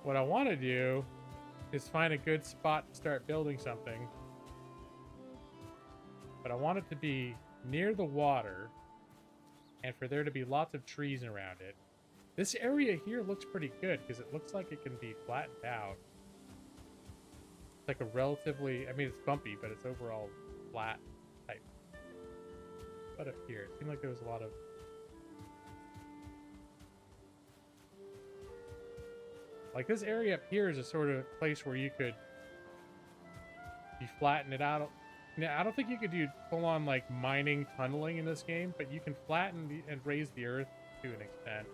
What I want to do is find a good spot to start building something. But I want it to be near the water and for there to be lots of trees around it. This area here looks pretty good because it looks like it can be flattened out. It's like a relatively, I mean, it's bumpy, but it's overall flat type. But up here, it seemed like there was a lot of... Like this area up here is a sort of place where you could flatten it out. Now, I don't think you could do full-on like mining, tunneling in this game, but you can flatten and raise the earth to an extent.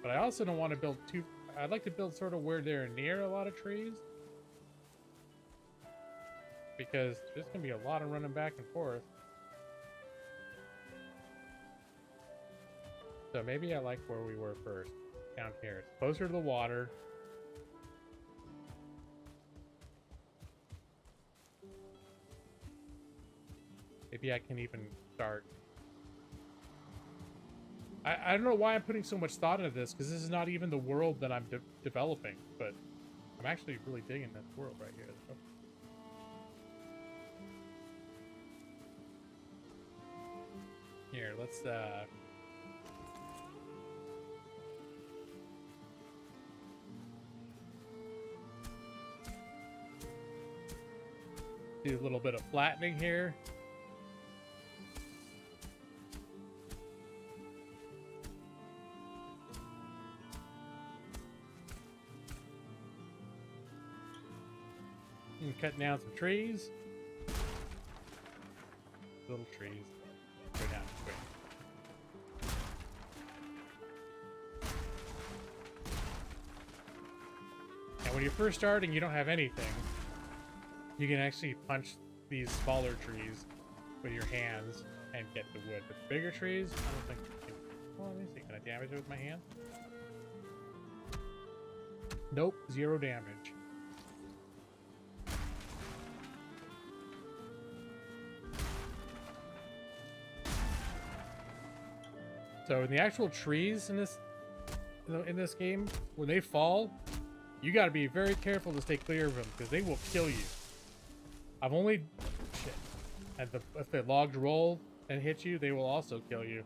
But I also don't want to build too... I'd like to build sort of where they're near a lot of trees. Because there's going to be a lot of running back and forth. So maybe I like where we were first. Down here. It's closer to the water. Maybe I can even start. I don't know why I'm putting so much thought into this, because this is not even the world that I'm developing, but I'm actually really digging this world right here. So. Here, let's do a little bit of flattening here. And cutting down some trees. Little trees. Go down quick. And when you're first starting, you don't have anything. You can actually punch these smaller trees with your hands and get the wood. But the bigger trees, I don't think you can. Well, let me see. Can I damage it with my hand? Nope, 0 damage. So in the actual trees in this game, when they fall, you got to be very careful to stay clear of them because they will kill you. I've only shit. And if the logs roll and hit you, they will also kill you.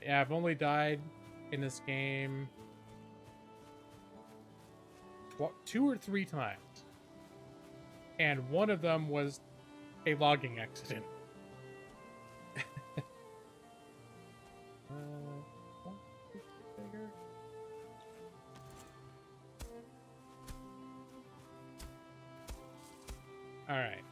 Yeah, I've only died in this game 2 or 3 times. And one of them was a logging accident. Bigger. All right.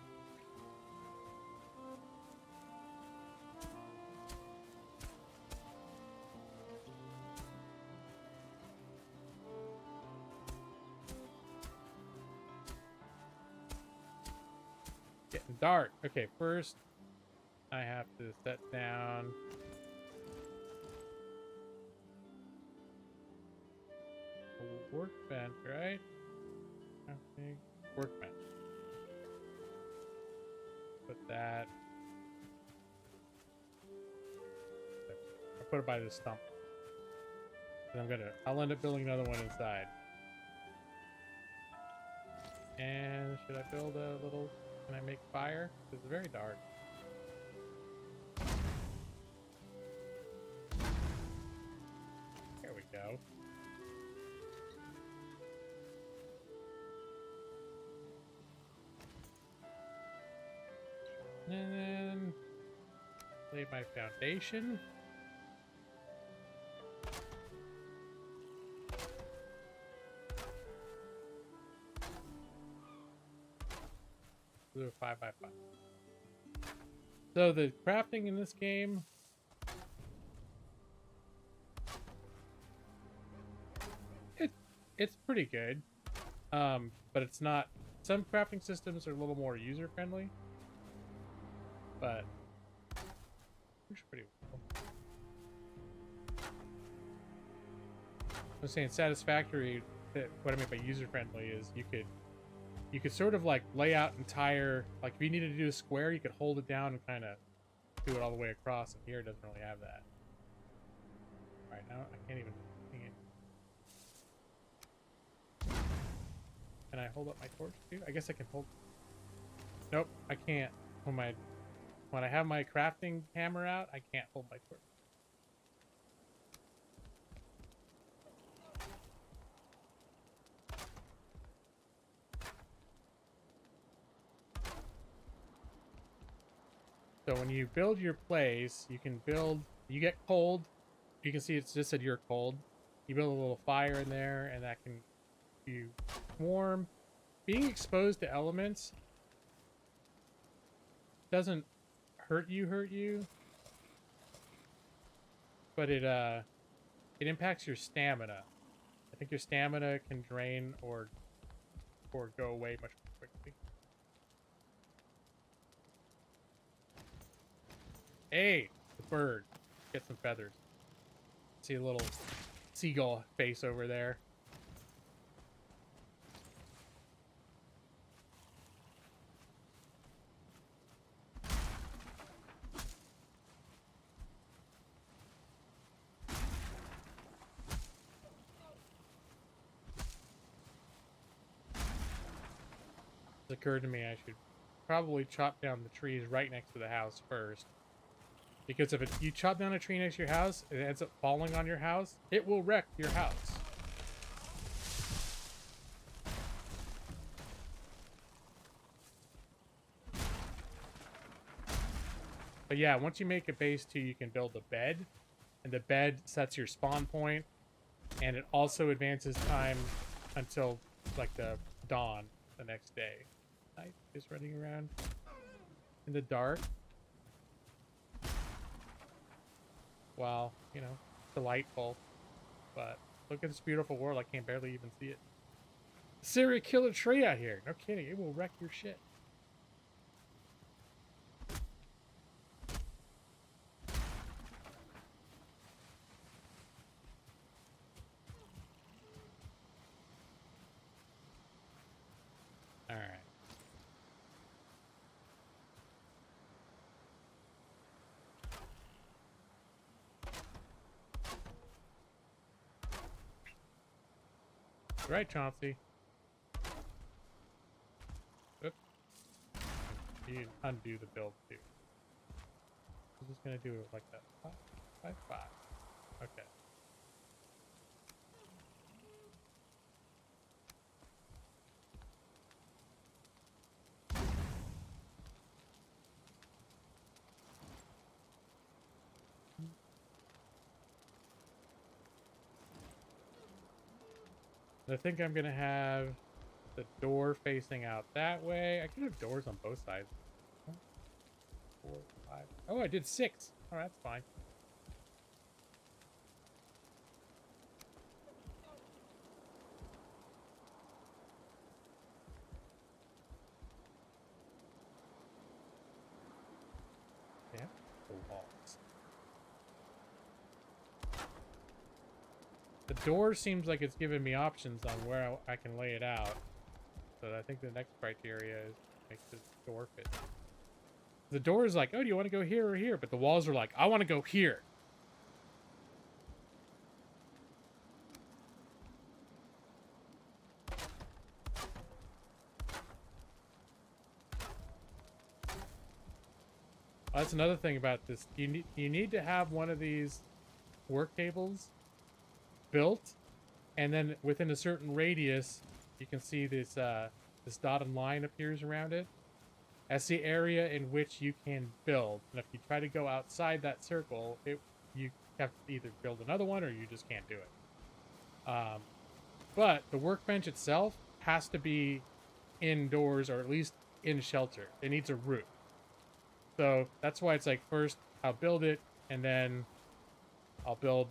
Getting dark. Okay, first I have to set down a workbench, right? I think workbench. Put that. I'll put it by the stump. And I'll end up building another one inside. And should I build a little? Can I make fire? It's very dark. There we go. And then lay my foundation. Do a 5x5. So the crafting in this game, it's pretty good, but it's not. Some crafting systems are a little more user friendly, but it's pretty well. I'm saying satisfactory. What I mean by user friendly is you could sort of like lay out entire, like if you needed to do a square, you could hold it down and kind of do it all the way across, and here it doesn't really have that. All right, now I can't even hang it. Can I hold up my torch too? I guess I can hold. Nope, I can't. When I have my crafting hammer out, I can't hold my torch. So when you build your place, you get cold. You can see it's just said you're cold. You build a little fire in there, and that can you warm. Being exposed to elements doesn't hurt you, but it impacts your stamina. I think your stamina can drain or go away much more quickly. Hey, the bird. Get some feathers. See a little seagull face over there. It occurred to me I should probably chop down the trees right next to the house first. Because if you chop down a tree next to your house and it ends up falling on your house, it will wreck your house. But yeah, once you make a base 2, you can build a bed. And the bed sets your spawn point. And it also advances time until, like, the dawn the next day. Night is running around in the dark. Wow, you know, delightful. But look at this beautiful world. I can barely even see it. Serial killer tree out here. No kidding. It will wreck your shit. All right. Right, Chauncey. Oops. You undo the build too. I'm just gonna do it like that. 5, 5, 5. Okay. I think I'm gonna have the door facing out that way. I can have doors on both sides. 4, 5. Oh, I did 6. Oh, that's fine. Yeah, the walls. The door seems like it's giving me options on where I can lay it out. So I think the next criteria is make the door fit. The door is like, oh, do you want to go here or here? But the walls are like, I want to go here. Oh, that's another thing about this. You need to have one of these work tables built, and then within a certain radius, you can see this this dotted line appears around it. That's the area in which you can build. And if you try to go outside that circle, you have to either build another one or you just can't do it. But the workbench itself has to be indoors or at least in shelter. It needs a roof. So that's why it's like first I'll build it and then I'll build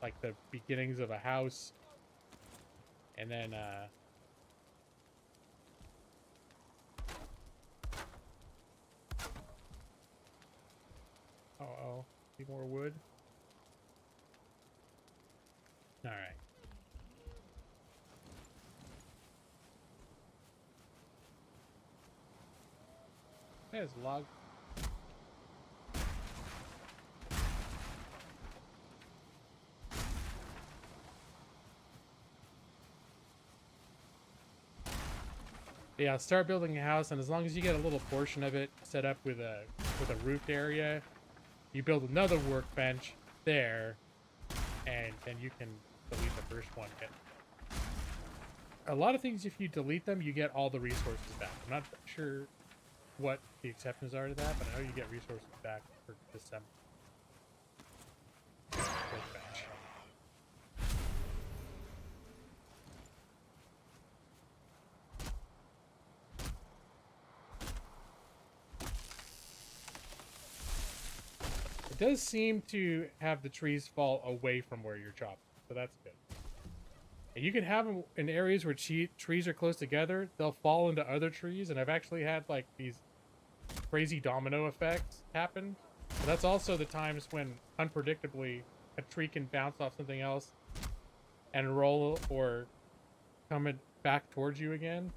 like the beginnings of a house and then uh-oh, need more wood. All right. There's a log. Yeah, start building a house, and as long as you get a little portion of it set up with a roofed area, you build another workbench there, and then you can delete the first one. A lot of things, if you delete them, you get all the resources back. I'm not sure what the exceptions are to that, but I know you get resources back for December. Workbench. It does seem to have the trees fall away from where you're chopping, so that's good. And you can have them in areas where trees are close together. They'll fall into other trees, and I've actually had like these crazy domino effects happen. But that's also the times when unpredictably a tree can bounce off something else and roll or come back towards you again.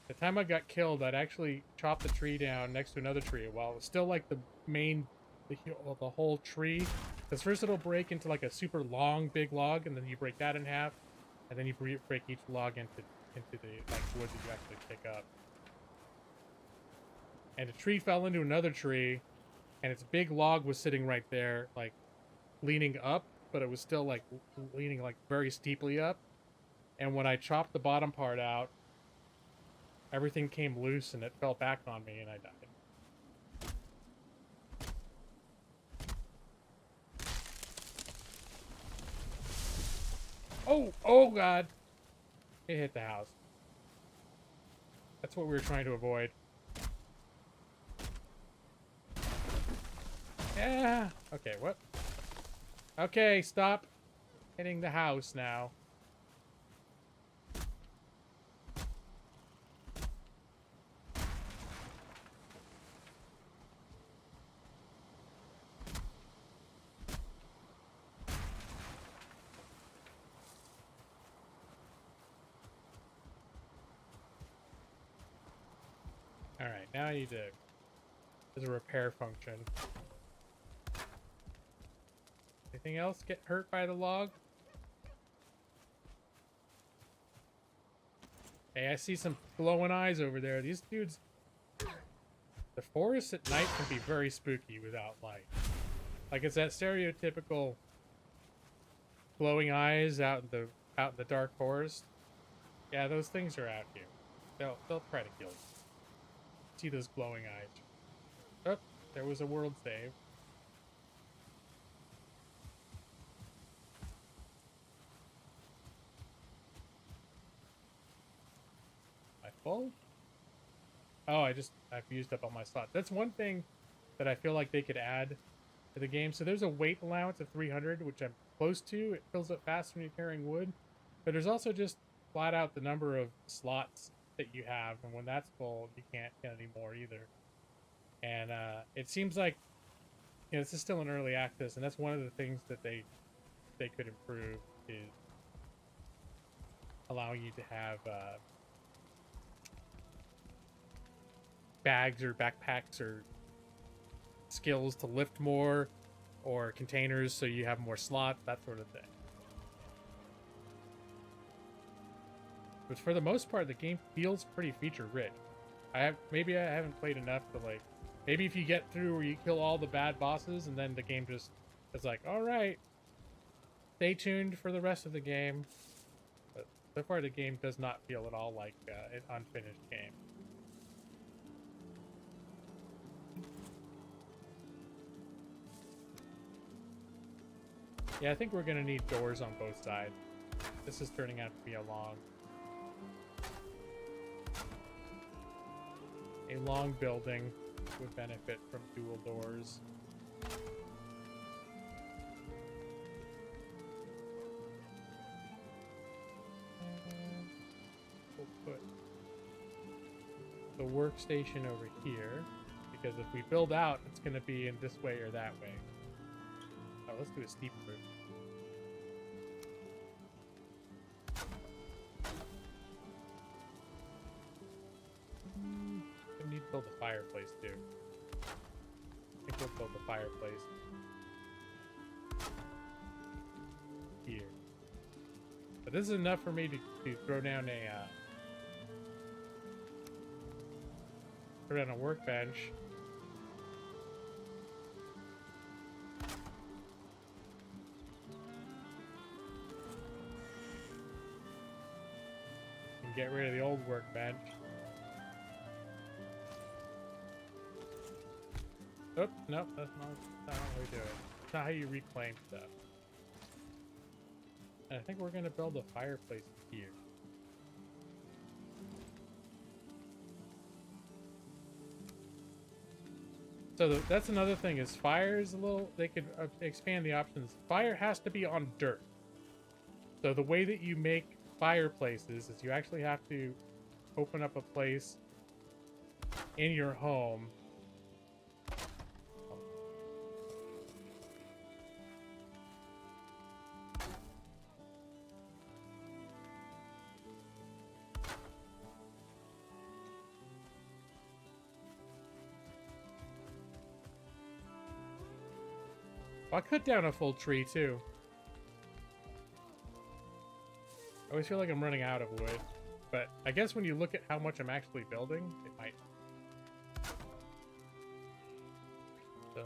The time I got killed, I'd actually chopped the tree down next to another tree while it was still like the whole tree. Because first it'll break into like a super long big log, and then you break that in half, and then you break each log into the like wood that you actually pick up. And a tree fell into another tree, and its big log was sitting right there, like leaning up, but it was still like leaning like very steeply up. And when I chopped the bottom part out, everything came loose and it fell back on me and I died. Oh God. It hit the house. That's what we were trying to avoid. Yeah. Okay, what? Okay, stop hitting the house now. Alright, now I need to... There's a repair function. Anything else get hurt by the log? Hey, I see some glowing eyes over there. These dudes... The forest at night can be very spooky without light. Like, it's that stereotypical glowing eyes out in the dark forest. Yeah, those things are out here. They'll try to kill you. See those glowing eyes. Oh, there was a world save. Am I full? Oh, I've used up all my slots. That's one thing that I feel like they could add to the game. So there's a weight allowance of 300, which I'm close to. It fills up fast when you're carrying wood. But there's also just flat out the number of slots that you have, and when that's full, you can't get any more either. And it seems like, you know, this is still in early access, and that's one of the things that they could improve is allowing you to have bags or backpacks or skills to lift more, or containers so you have more slots, that sort of thing. But for the most part, the game feels pretty feature rich. Maybe I haven't played enough to like. Maybe if you get through where you kill all the bad bosses, and then the game just is like, all right, stay tuned for the rest of the game. But so far, the game does not feel at all like an unfinished game. Yeah, I think we're gonna need doors on both sides. This is turning out to be a long building would benefit from dual doors. We'll put the workstation over here, because if we build out, it's going to be in this way or that way. Oh, let's do a steep roof. We need to build a fireplace too. I think we'll build a fireplace here. But this is enough for me to throw down a workbench. And get rid of the old workbench. Oh, nope, that's not how we do it. It's not how you reclaim stuff. And I think we're gonna build a fireplace here. So that's another thing is fire is a little, they could expand the options. Fire has to be on dirt. So the way that you make fireplaces is you actually have to open up a place in your home. I cut down a full tree too. I always feel like I'm running out of wood, but I guess when you look at how much I'm actually building, it might. So,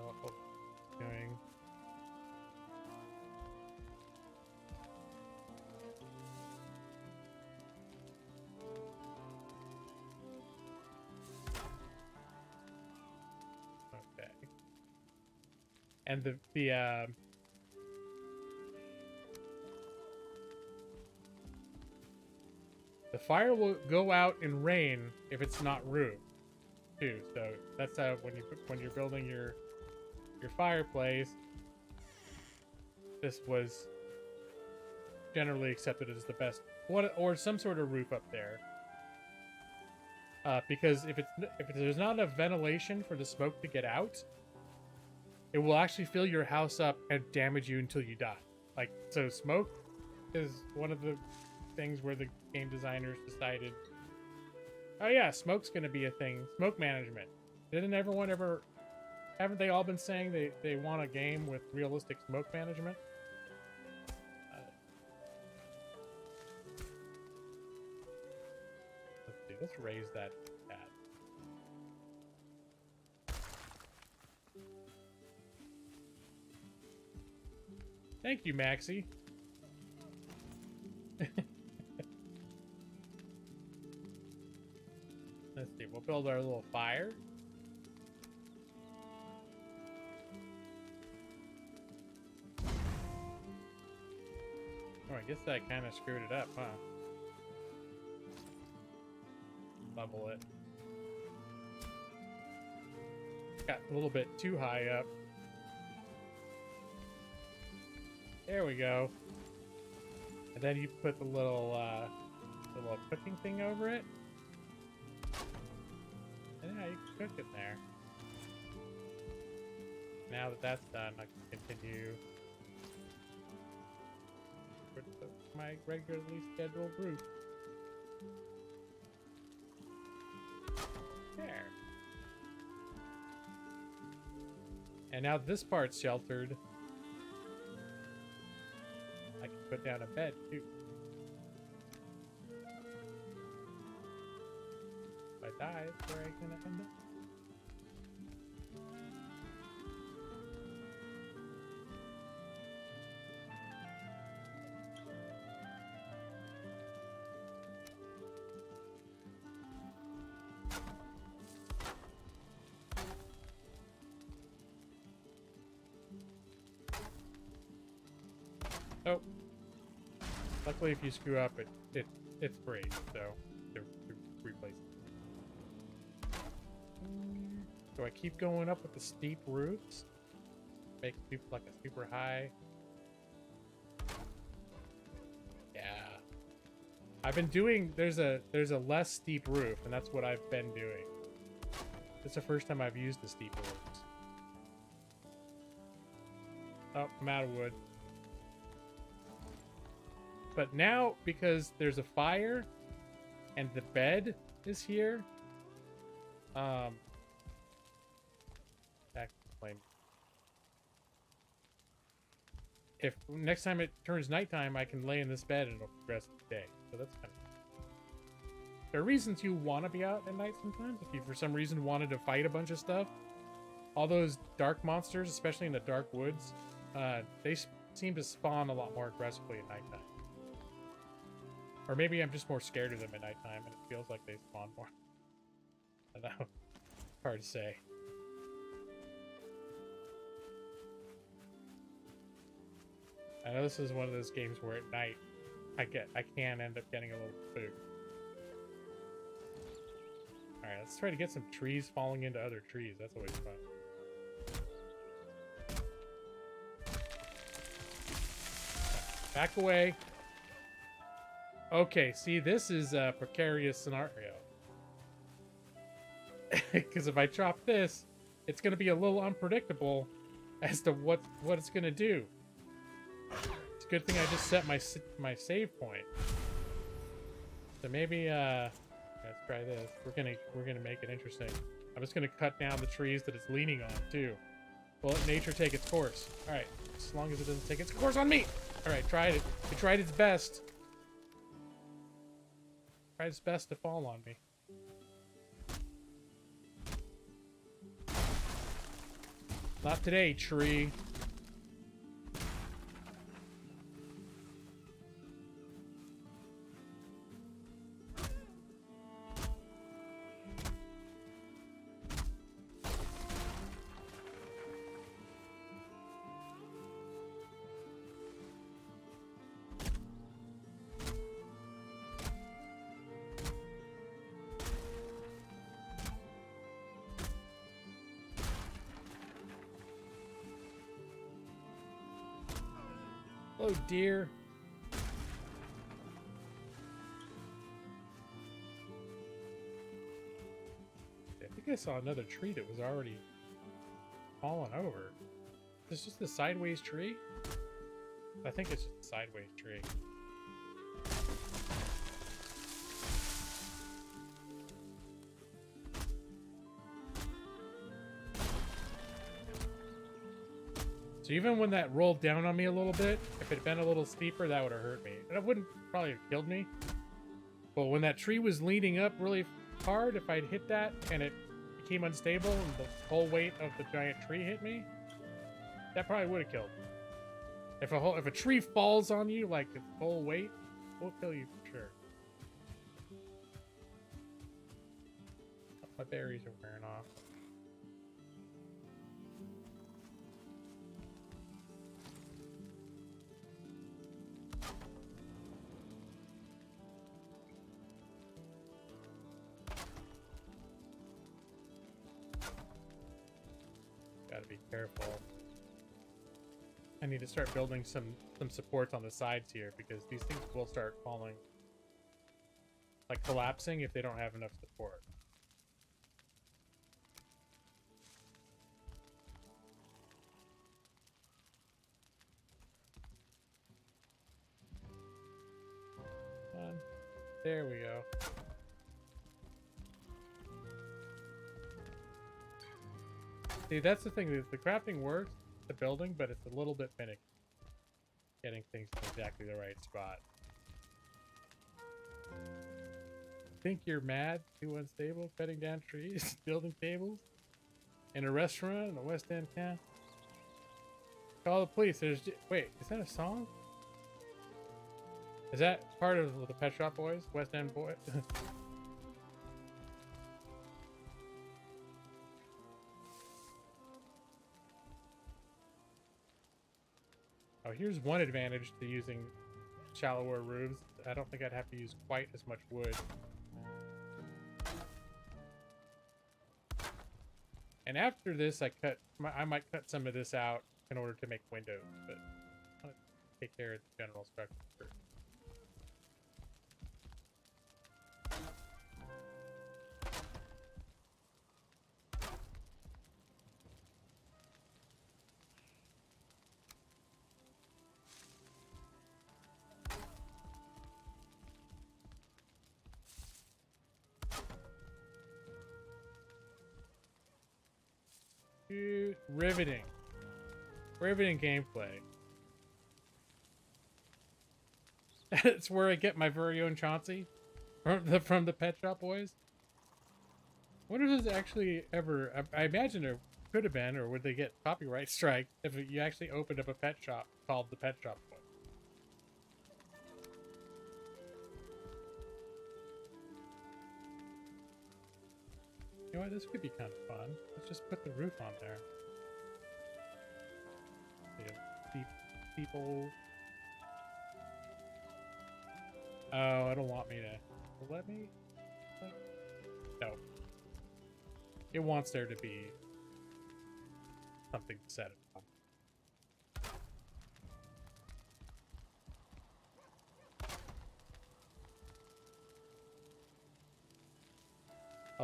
doing. Okay. And the fire will go out in rain if it's not roofed, too. So that's how when you're building your fireplace, this was generally accepted as the best one, or some sort of roof up there. Because if there's not enough ventilation for the smoke to get out, it will actually fill your house up and damage you until you die. Like, so smoke is one of the things where the game designers decided, oh yeah, smoke's gonna be a thing. Smoke management. Haven't they all been saying they want a game with realistic smoke management? Let's see, let's raise that cat. Thank you, Maxie. Let's see, we'll build our little fire. Oh, I guess that kind of screwed it up, huh? Level it. Got a little bit too high up. There we go. And then you put the little cooking thing over it. And yeah, you can cook it there. Now that that's done, I can continue with my regularly scheduled route. There. And now this part's sheltered. I can put down a bed too. If I die, that's where I'm gonna end up. Oh. Luckily, if you screw up, it's free, so to replace it. Do I keep going up with the steep roofs? Make it like a super high. Yeah. I've been doing. There's a less steep roof, and that's what I've been doing. It's the first time I've used the steep roofs. Oh, I'm out of wood. But now, because there's a fire and the bed is here, back to flame. If next time it turns nighttime, I can lay in this bed and it'll progress the day. So that's kind of. There are reasons you want to be out at night sometimes. If you, for some reason, wanted to fight a bunch of stuff, all those dark monsters, especially in the dark woods, they seem to spawn a lot more aggressively at nighttime. Or maybe I'm just more scared of them at nighttime and it feels like they spawn more. I don't know. Hard to say. I know this is one of those games where at night I can end up getting a little spooked. Alright, let's try to get some trees falling into other trees. That's always fun. Back away. Okay, see, this is a precarious scenario. Because if I chop this, it's going to be a little unpredictable as to what it's going to do. It's a good thing I just set my save point. So maybe let's try this. We're gonna make it interesting. I'm just gonna cut down the trees that it's leaning on too. We'll let nature take its course. All right, as long as it doesn't take its course on me. All right, tried it. It tried its best. Tried its best to fall on me. Not today, tree. Oh dear. I think I saw another tree that was already fallen over. Is this just a sideways tree? I think it's just a sideways tree. So even when that rolled down on me a little bit, if it had been a little steeper, that would have hurt me. And it wouldn't probably have killed me. But when that tree was leaning up really hard, if I'd hit that and it became unstable and the whole weight of the giant tree hit me, that probably would have killed me. If a tree falls on you like its whole weight, it will kill you for sure. My berries are wearing off. Gotta be careful. I need to start building some supports on the sides here because these things will start falling, like collapsing if they don't have enough support. There we go. See, that's the thing. The crafting works, the building, but it's a little bit finicky. Getting things to exactly the right spot. Think you're mad? Too unstable? Cutting down trees? Building tables? In a restaurant in the West End town? Call the police. Wait, is that a song? Is that part of the Pet Shop Boys? West End Boys? Oh, here's one advantage to using shallower roofs. I don't think I'd have to use quite as much wood. And after this, I might cut some of this out in order to make windows, but I want to take care of the general structure first. Dude, riveting gameplay. It's where I get my very own Chauncey from the Pet Shop Boys. I wonder if this actually ever. I imagine there could have been, or would they get copyright strike if you actually opened up a pet shop called the Pet Shop Boys? You know what? This could be kind of fun. Let's just put the roof on there. People. Oh, I don't want me to. Let me. No. It wants there to be something to set it on.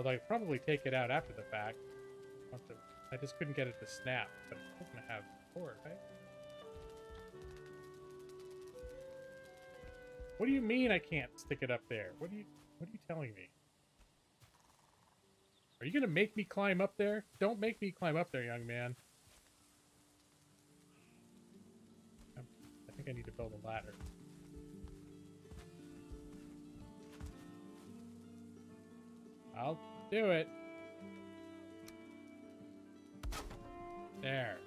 Although I'd probably take it out after the fact. I just couldn't get it to snap, but it's still gonna have support, right? What do you mean I can't stick it up there? What are you telling me? Are you gonna make me climb up there? Don't make me climb up there, young man. I think I need to build a ladder. I'll do it. There.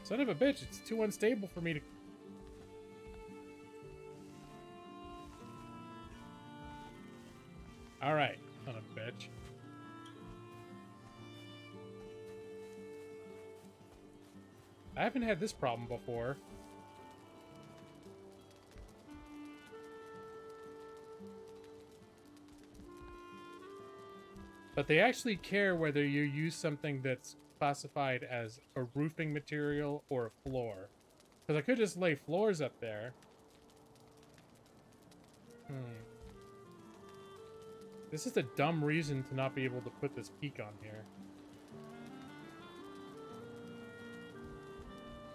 Son of a bitch, it's too unstable for me to... Alright, son of a bitch. I haven't had this problem before. But they actually care whether you use something that's classified as a roofing material or a floor. Because I could just lay floors up there. This is a dumb reason to not be able to put this peak on here.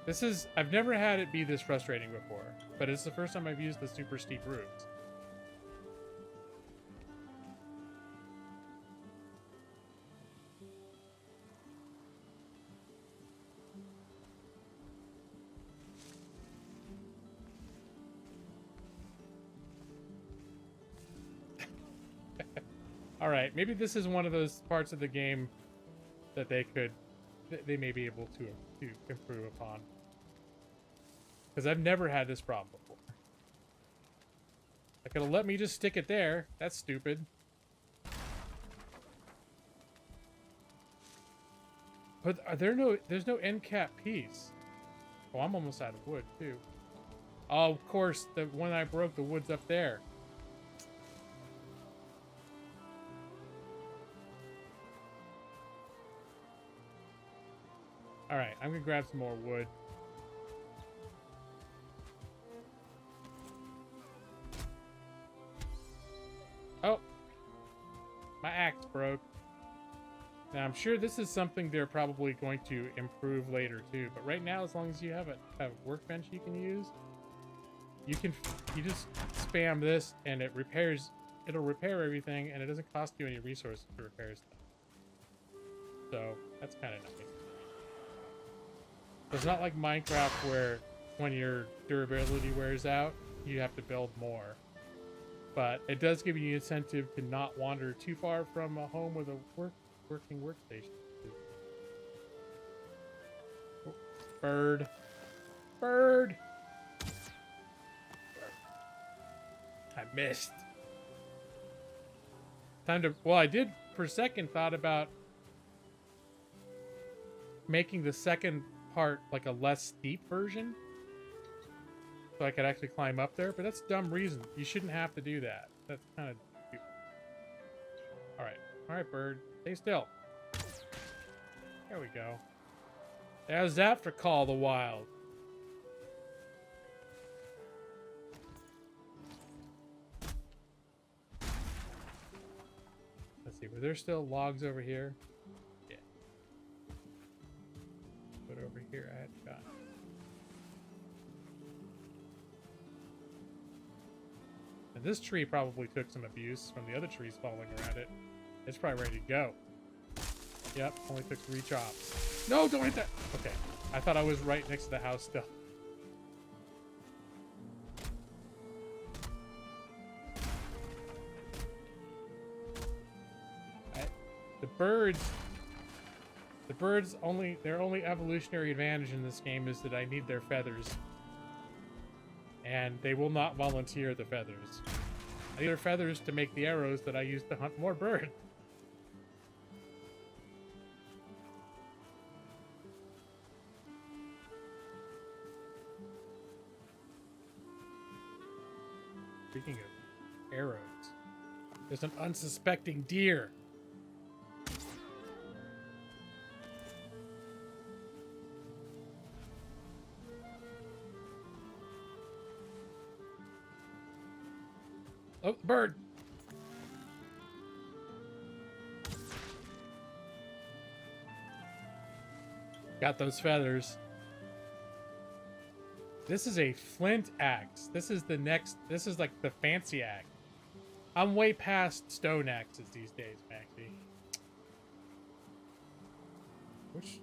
This is... I've never had it be this frustrating before, but it's the first time I've used the super steep roofs. Alright, maybe this is one of those parts of the game that they may be able to improve upon. Because I've never had this problem before. They could have let me just stick it there. That's stupid. But there's no end cap piece. Oh, I'm almost out of wood too. Oh, of course, the one I broke, the wood's up there. Alright, I'm gonna grab some more wood. Oh! My axe broke. Now, I'm sure this is something they're probably going to improve later, too. But right now, as long as you have a workbench you can use, you just spam this, and it'll repair everything, and it doesn't cost you any resources to repair stuff. So, that's kind of nice. It's not like Minecraft where when your durability wears out, you have to build more. But it does give you an incentive to not wander too far from a home with a working workstation. Oh, bird. Bird! I missed. Time to... Well, I did for a second thought about making the second part like a less steep version, so I could actually climb up there, but that's a dumb reason. You shouldn't have to do that. That's kind of stupid. Alright, bird. Stay still. There we go. How's that for Call the Wild? Let's see, were there still logs over here? Yeah. Put over here, I had got. And this tree probably took some abuse from the other trees falling around it. It's probably ready to go. Yep, only took 3 chops. No, don't hit that! Okay, I thought I was right next to the house still. The birds their only evolutionary advantage in this game is that I need their feathers. And they will not volunteer the feathers. I need their feathers to make the arrows that I use to hunt more birds. Speaking of arrows, there's an unsuspecting deer. Oh, bird. Got those feathers. This is a flint axe. This is the next. This is like the fancy axe. I'm way past stone axes these days, Maxie. Which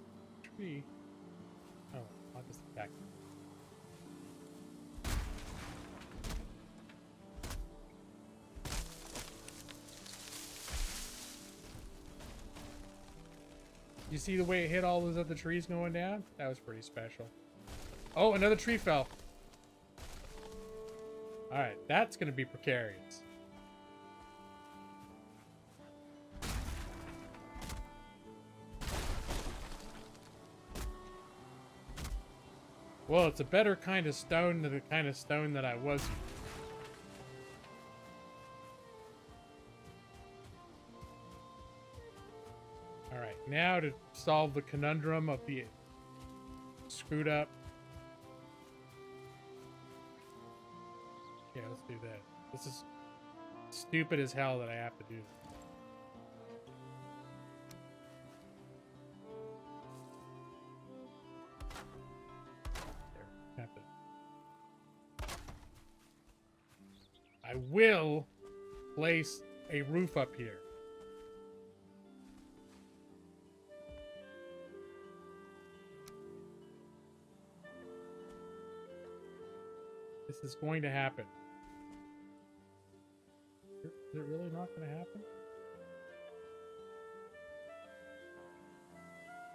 tree? Oh, I'll just back. You see the way it hit all those other trees going down? That was pretty special. Oh, another tree fell. All right, that's going to be precarious. Well, it's a better kind of stone than the kind of stone that I was using. All right, now to solve the conundrum of the screwed up. Yeah, let's do that. This is stupid as hell that I have to do this. There, have to. I will place a roof up here. This is going to happen. Is it really not going to happen?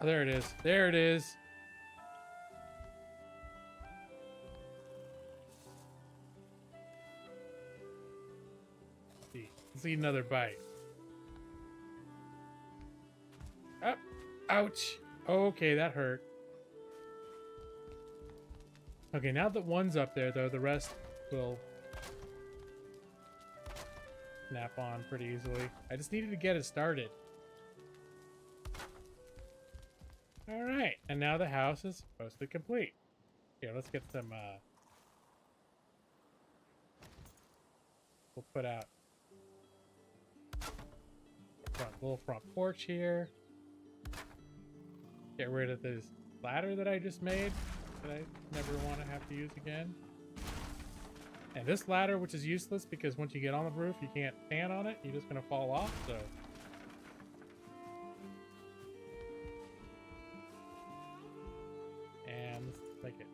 Oh, there it is. There it is. Let's eat another bite. Oh, ouch. Okay, that hurt. Okay, now that one's up there, though, the rest will snap on pretty easily. I just needed to get it started. All right, and now the house is mostly complete. Here, let's get some, we'll put out a little front porch here. Get rid of this ladder that I just made that I never want to have to use again. And this ladder, which is useless because once you get on the roof, you can't stand on it. You're just going to fall off, so. And let's make it.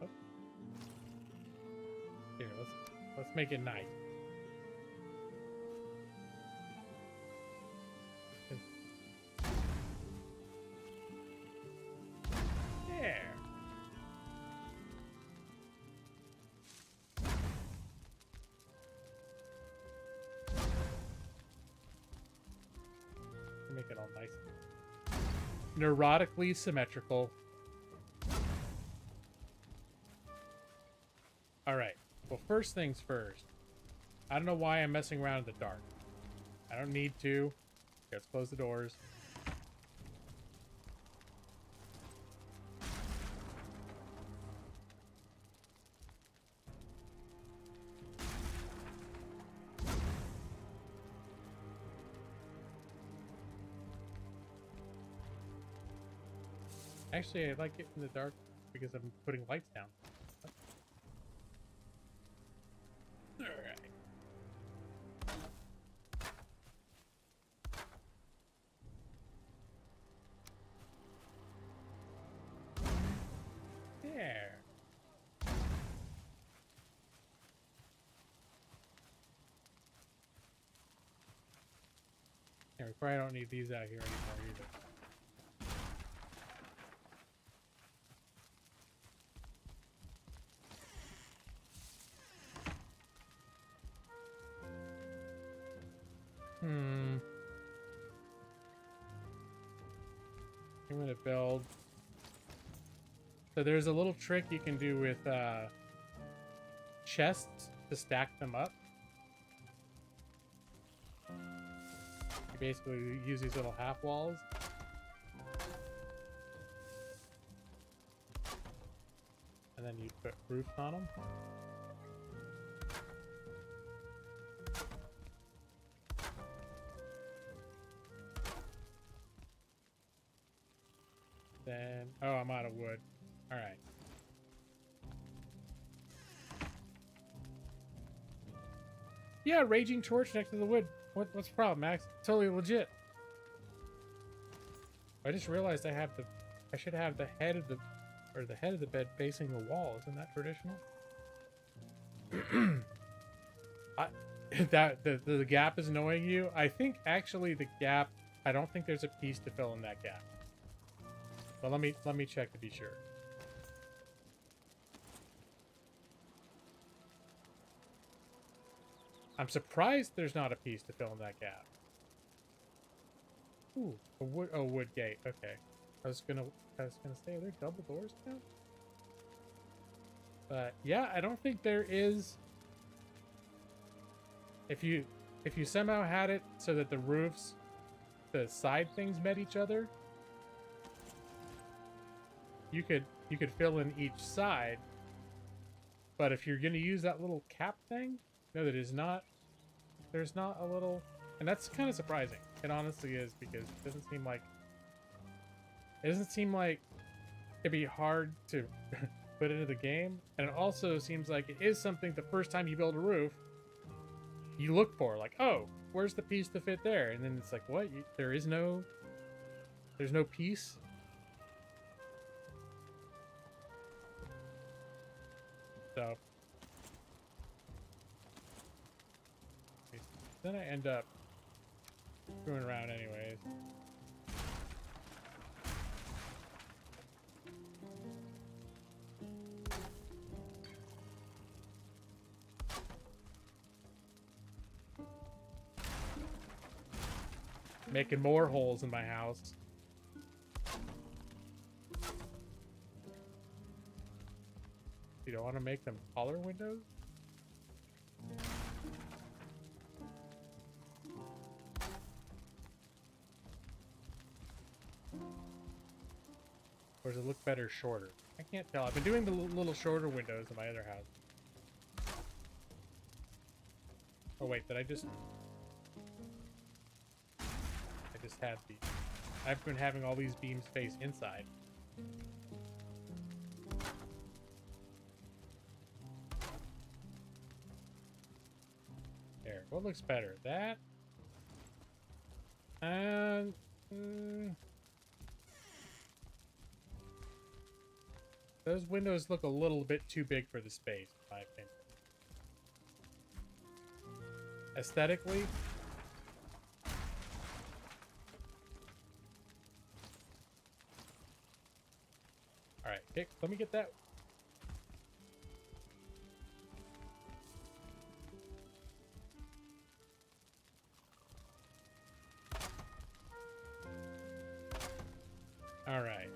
Oh. Here, let's make it nice. There. Make it all nice. Neurotically symmetrical. Alright. Well, first things first. I don't know why I'm messing around in the dark. I don't need to. Let's close the doors. Actually, I like it in the dark because I'm putting lights down. Alright. There. Yeah, we probably don't need these out here anymore either. I'm gonna build. So there's a little trick you can do with chests to stack them up. You basically use these little half walls. And then you put roofs on them. And oh, I'm out of wood. All right. Yeah, raging torch next to the wood. What's the problem, Max? Totally legit. I just realized I should have the head of the bed facing the wall. Isn't that traditional? The gap is annoying you. I think actually the gap. I don't think there's a piece to fill in that gap. But let me check to be sure. I'm surprised there's not a piece to fill in that gap. Ooh, a wood gate. Okay, I was gonna say, are there double doors now? But yeah, I don't think there is. If you somehow had it so that the roofs, the side things met each other, you could fill in each side. But if you're gonna use that little cap thing, no, that is not. There's not a little, and that's kind of surprising. It honestly is, because it doesn't seem like it'd be hard to put into the game, and it also seems like it is something the first time you build a roof, you look for, like, oh, where's the piece to fit there? And then it's like, what? There's no piece. So then I end up screwing around anyways. Making more holes in my house. You don't want to make them taller windows? Or does it look better shorter? I can't tell. I've been doing the little shorter windows in my other house. Oh wait, did I just had the... I've been having all these beams face inside. There. What looks better? That? And... those windows look a little bit too big for the space, in my opinion. Aesthetically... Alright, okay, let me get that. Alright.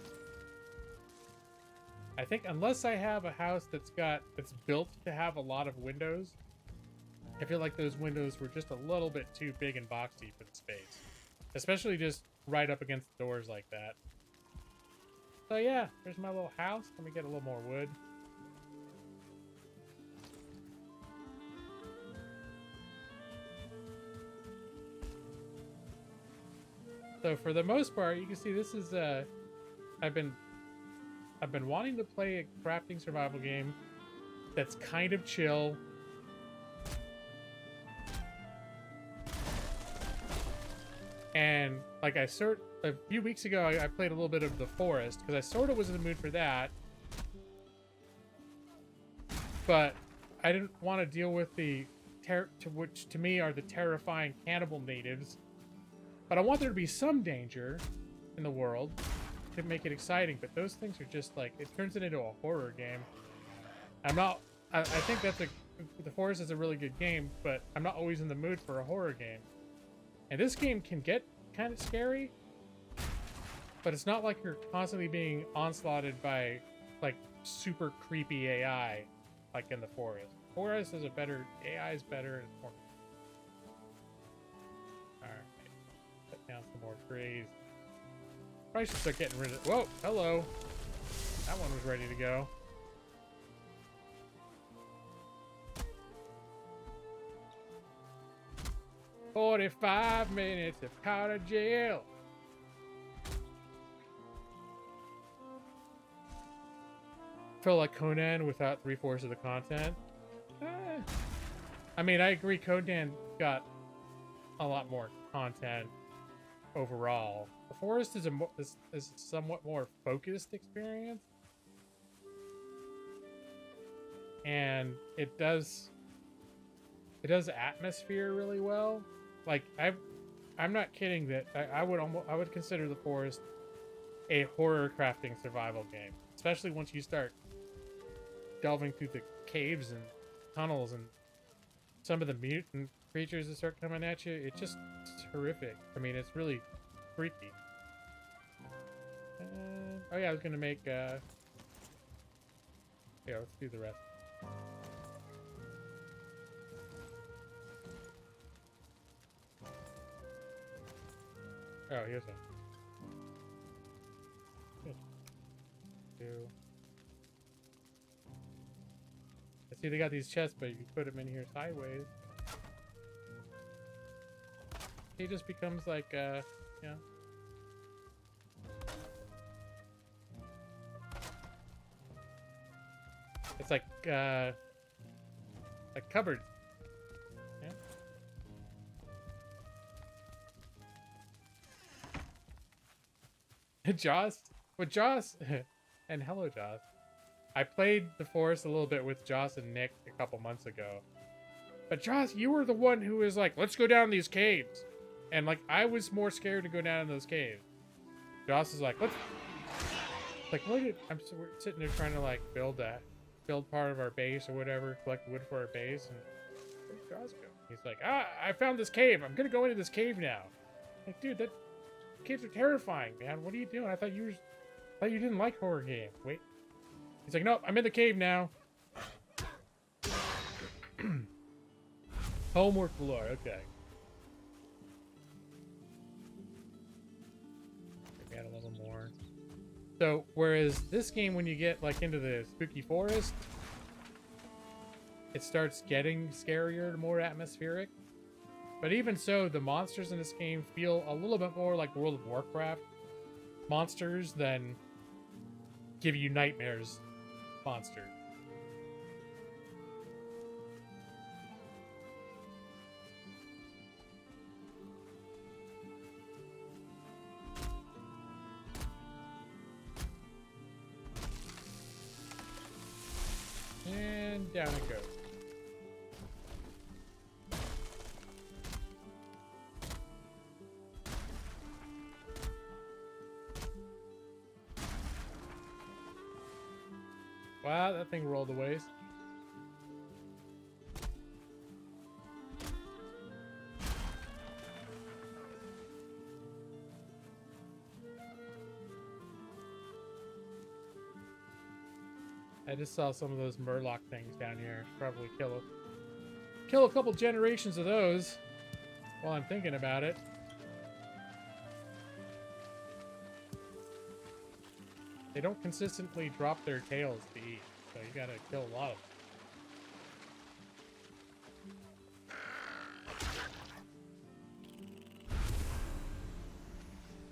I think unless I have a house that's built to have a lot of windows, I feel like those windows were just a little bit too big and boxy for the space. Especially just right up against the doors like that. So yeah, there's my little house. Let me get a little more wood. So for the most part, you can see this is I've been wanting to play a crafting survival game that's kind of chill. And like a few weeks ago, I played a little bit of The Forest because I sort of was in the mood for that. But I didn't want to deal with which to me are the terrifying cannibal natives. But I want there to be some danger in the world to make it exciting. But those things are just like, it turns it into a horror game. I think The Forest is a really good game, but I'm not always in the mood for a horror game. And this game can get kind of scary, but it's not like you're constantly being onslaughted by like super creepy AI like in The Forest. Forest is AI is better and more. Alright. Cut down some more trees. Probably should start getting rid of... Whoa, hello. That one was ready to go. "45 minutes of out of jail." felt like Conan without 3/4 of the content. I mean, I agree. Conan got a lot more content overall. The Forest is a somewhat more focused experience, and it does atmosphere really well. Like I'm not kidding that I would consider The Forest a horror crafting survival game, especially once you start delving through the caves and tunnels and some of the mutant creatures that start coming at you. It's just horrific. I mean, it's really freaky. Oh yeah, I was gonna make yeah, let's do the rest. Oh, here's one. Two. I see they got these chests, but you put them in here sideways. He just becomes like, yeah. It's like cupboards. Yeah. Joss? With Joss? And hello, Joss. I played The Forest a little bit with Joss and Nick a couple months ago. But Joss, you were the one who was like, let's go down these caves. And like, I was more scared to go down in those caves. Joss is like, let's... Like, what did... we're sitting there trying to like build part of our base or whatever, collect wood for our base, and where'd Joss go? He's like, I found this cave. I'm gonna go into this cave now. Like, dude, that caves are terrifying, man. What are you doing? I thought you didn't like horror games. Wait. He's like, nope, I'm in the cave now. Homework galore, okay. Maybe add a little more. So, whereas this game, when you get like into the spooky forest, it starts getting scarier, more atmospheric. But even so, the monsters in this game feel a little bit more like World of Warcraft monsters than give you nightmares monsters. And down it goes. Wow, that thing rolled a ways. I just saw some of those Murloc things down here. Probably kill a couple generations of those while I'm thinking about it. They don't consistently drop their tails to eat, so you gotta kill a lot of them.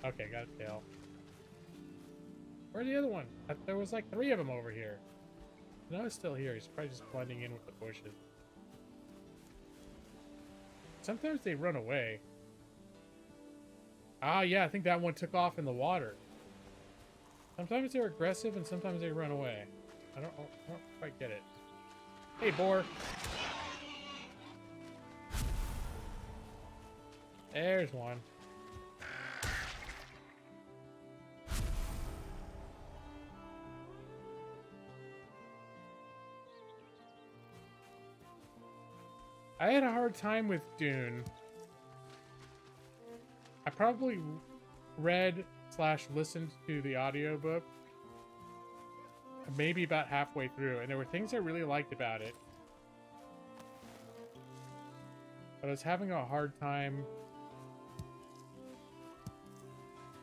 Okay, got a tail. Where's the other one? There was like 3 of them over here. No, he's still here. He's probably just blending in with the bushes. Sometimes they run away. Ah, yeah, I think that one took off in the water. Sometimes they're aggressive and sometimes they run away. I don't quite get it. Hey, boar. There's one. I had a hard time with Dune. I probably read/listened to the audiobook maybe about halfway through, and there were things I really liked about it. But I was having a hard time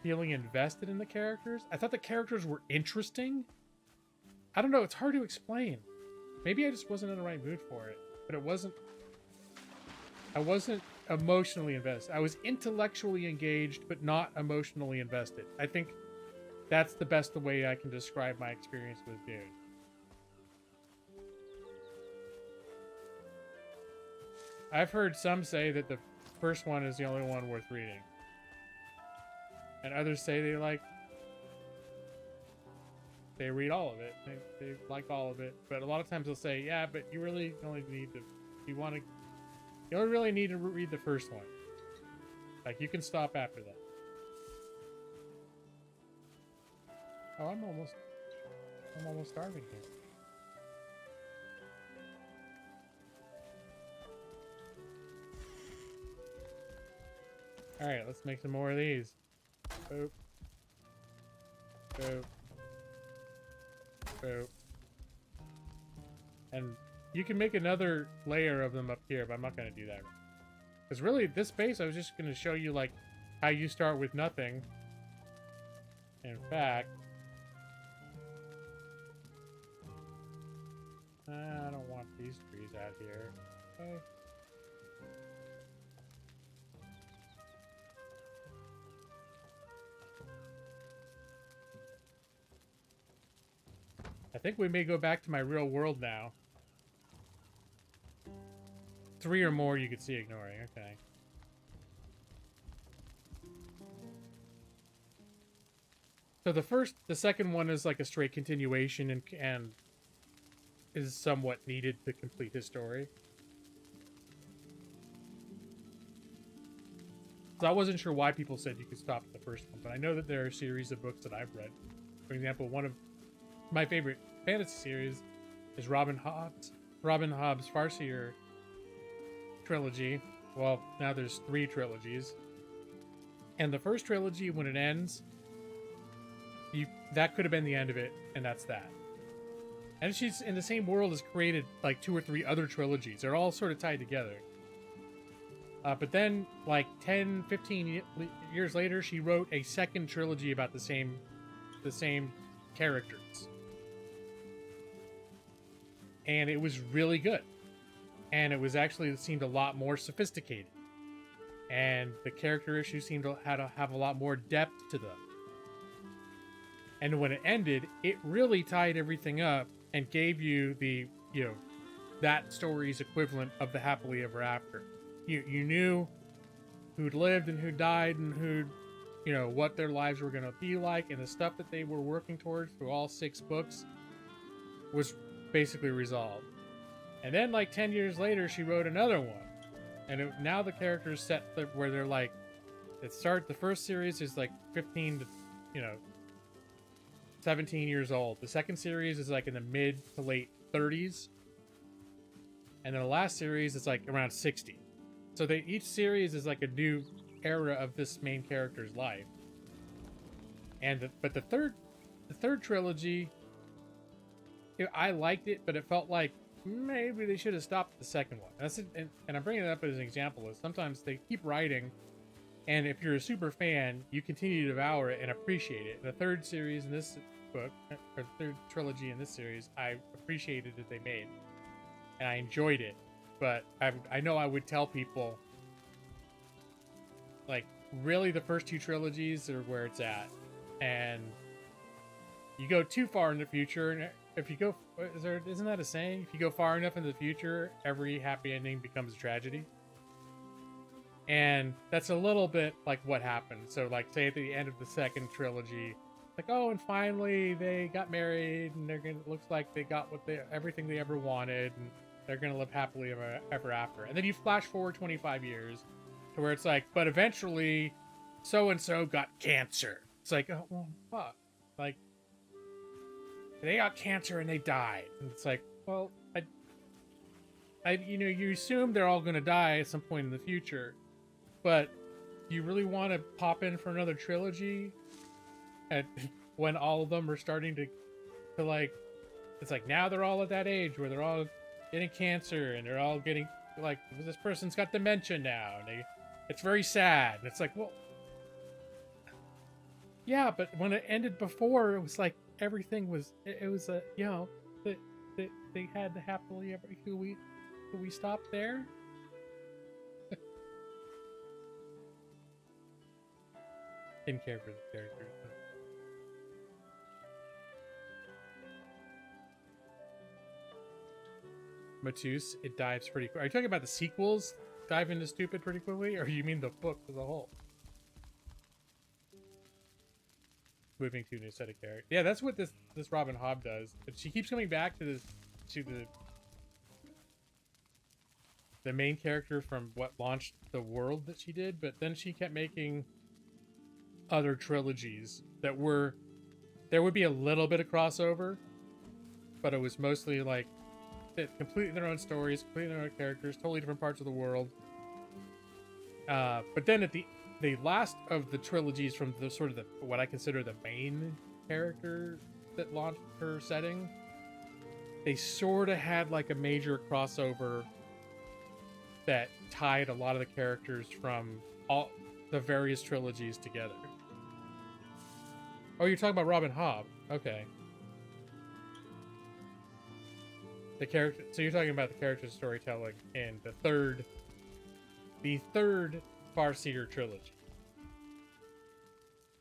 feeling invested in the characters. I thought the characters were interesting. I don't know, it's hard to explain. Maybe I just wasn't in the right mood for it, but I wasn't emotionally invested. I was intellectually engaged, but not emotionally invested. I think that's the best way I can describe my experience with Dune. I've heard some say that the first one is the only one worth reading. And others say they read all of it. They like all of it. But a lot of times they'll say, yeah, but you really only need to, you don't really need to read the first one. Like, you can stop after that. Oh, I'm almost starving here. Alright, let's make some more of these. Boop. Boop. Boop. And you can make another layer of them up here, but I'm not going to do that. Because really, this base, I was just going to show you, like, how you start with nothing. In fact... I don't want these trees out here. Okay. I think we may go back to my real world now. 3 or more you could see ignoring. Okay. So the second one is like a straight continuation and is somewhat needed to complete his story. So I wasn't sure why people said you could stop at the first one, but I know that there are a series of books that I've read. For example, one of my favorite fantasy series is Robin Hobb's Farseer trilogy. Well, now there's 3 trilogies. And the first trilogy, when it ends, that could have been the end of it, and that's that. And she's in the same world as created like 2 or 3 other trilogies. They're all sort of tied together. But then, like 10, 15 years later, she wrote a second trilogy about the same characters. And it was really good. And it seemed a lot more sophisticated. And the character issues seemed to have a lot more depth to them. And when it ended, it really tied everything up and gave you that story's equivalent of the happily ever after. You knew who'd lived and who died and what their lives were going to be like, and the stuff that they were working towards through all 6 books was basically resolved. And then, like 10 years later, she wrote another one, and now the characters set where they're like, the first series is like 15 to 17 years old. The second series is like in the mid to late 30s, and then the last series is like around 60. So each series is like a new era of this main character's life. But the third trilogy, I liked it, but it felt like maybe they should have stopped the second one. And I'm bringing it up as an example. Is sometimes they keep writing, and if you're a super fan, you continue to devour it and appreciate it. The third series in this book, or the third trilogy in this series, I appreciated that they made, and I enjoyed it. But I know I would tell people, like, really the first 2 trilogies are where it's at. And you go too far in the future, and if you go, isn't that a saying? If you go far enough into the future, every happy ending becomes a tragedy. And that's a little bit like what happened. So, like, say at the end of the second trilogy, like, oh, and finally they got married, and looks like they got everything they ever wanted, and they're gonna live happily ever after. And then you flash forward 25 years to where it's like, but eventually so and so got cancer. It's like, oh, well, fuck. Like, they got cancer and they died. And it's like, well, you assume they're all gonna die at some point in the future, but you really want to pop in for another trilogy when all of them are starting to like, it's like now they're all at that age where they're all getting cancer, and they're all getting, like, this person's got dementia now, and it's very sad. And it's like, well, yeah, but when it ended before, it was like everything was, it was a, they had the happily ever. Could we stop there? Didn't care for the characters. Matus, it dives pretty quick. Are you talking about the sequels dive into stupid pretty quickly, or you mean the book as a whole? Moving to a new set of characters. Yeah, that's what this Robin Hobb does. But she keeps coming back to the main character from what launched the world that she did, but then she kept making other trilogies that were, there would be a little bit of crossover, but it was mostly like completely their own stories, completely their own characters, totally different parts of the world. But then at the last of the trilogies from the sort of the what I consider the main character that launched her setting, they sort of had like a major crossover that tied a lot of the characters from all the various trilogies together. Oh, you're talking about Robin Hobb. Okay. The character. So you're talking about the character storytelling in the third Farseer trilogy.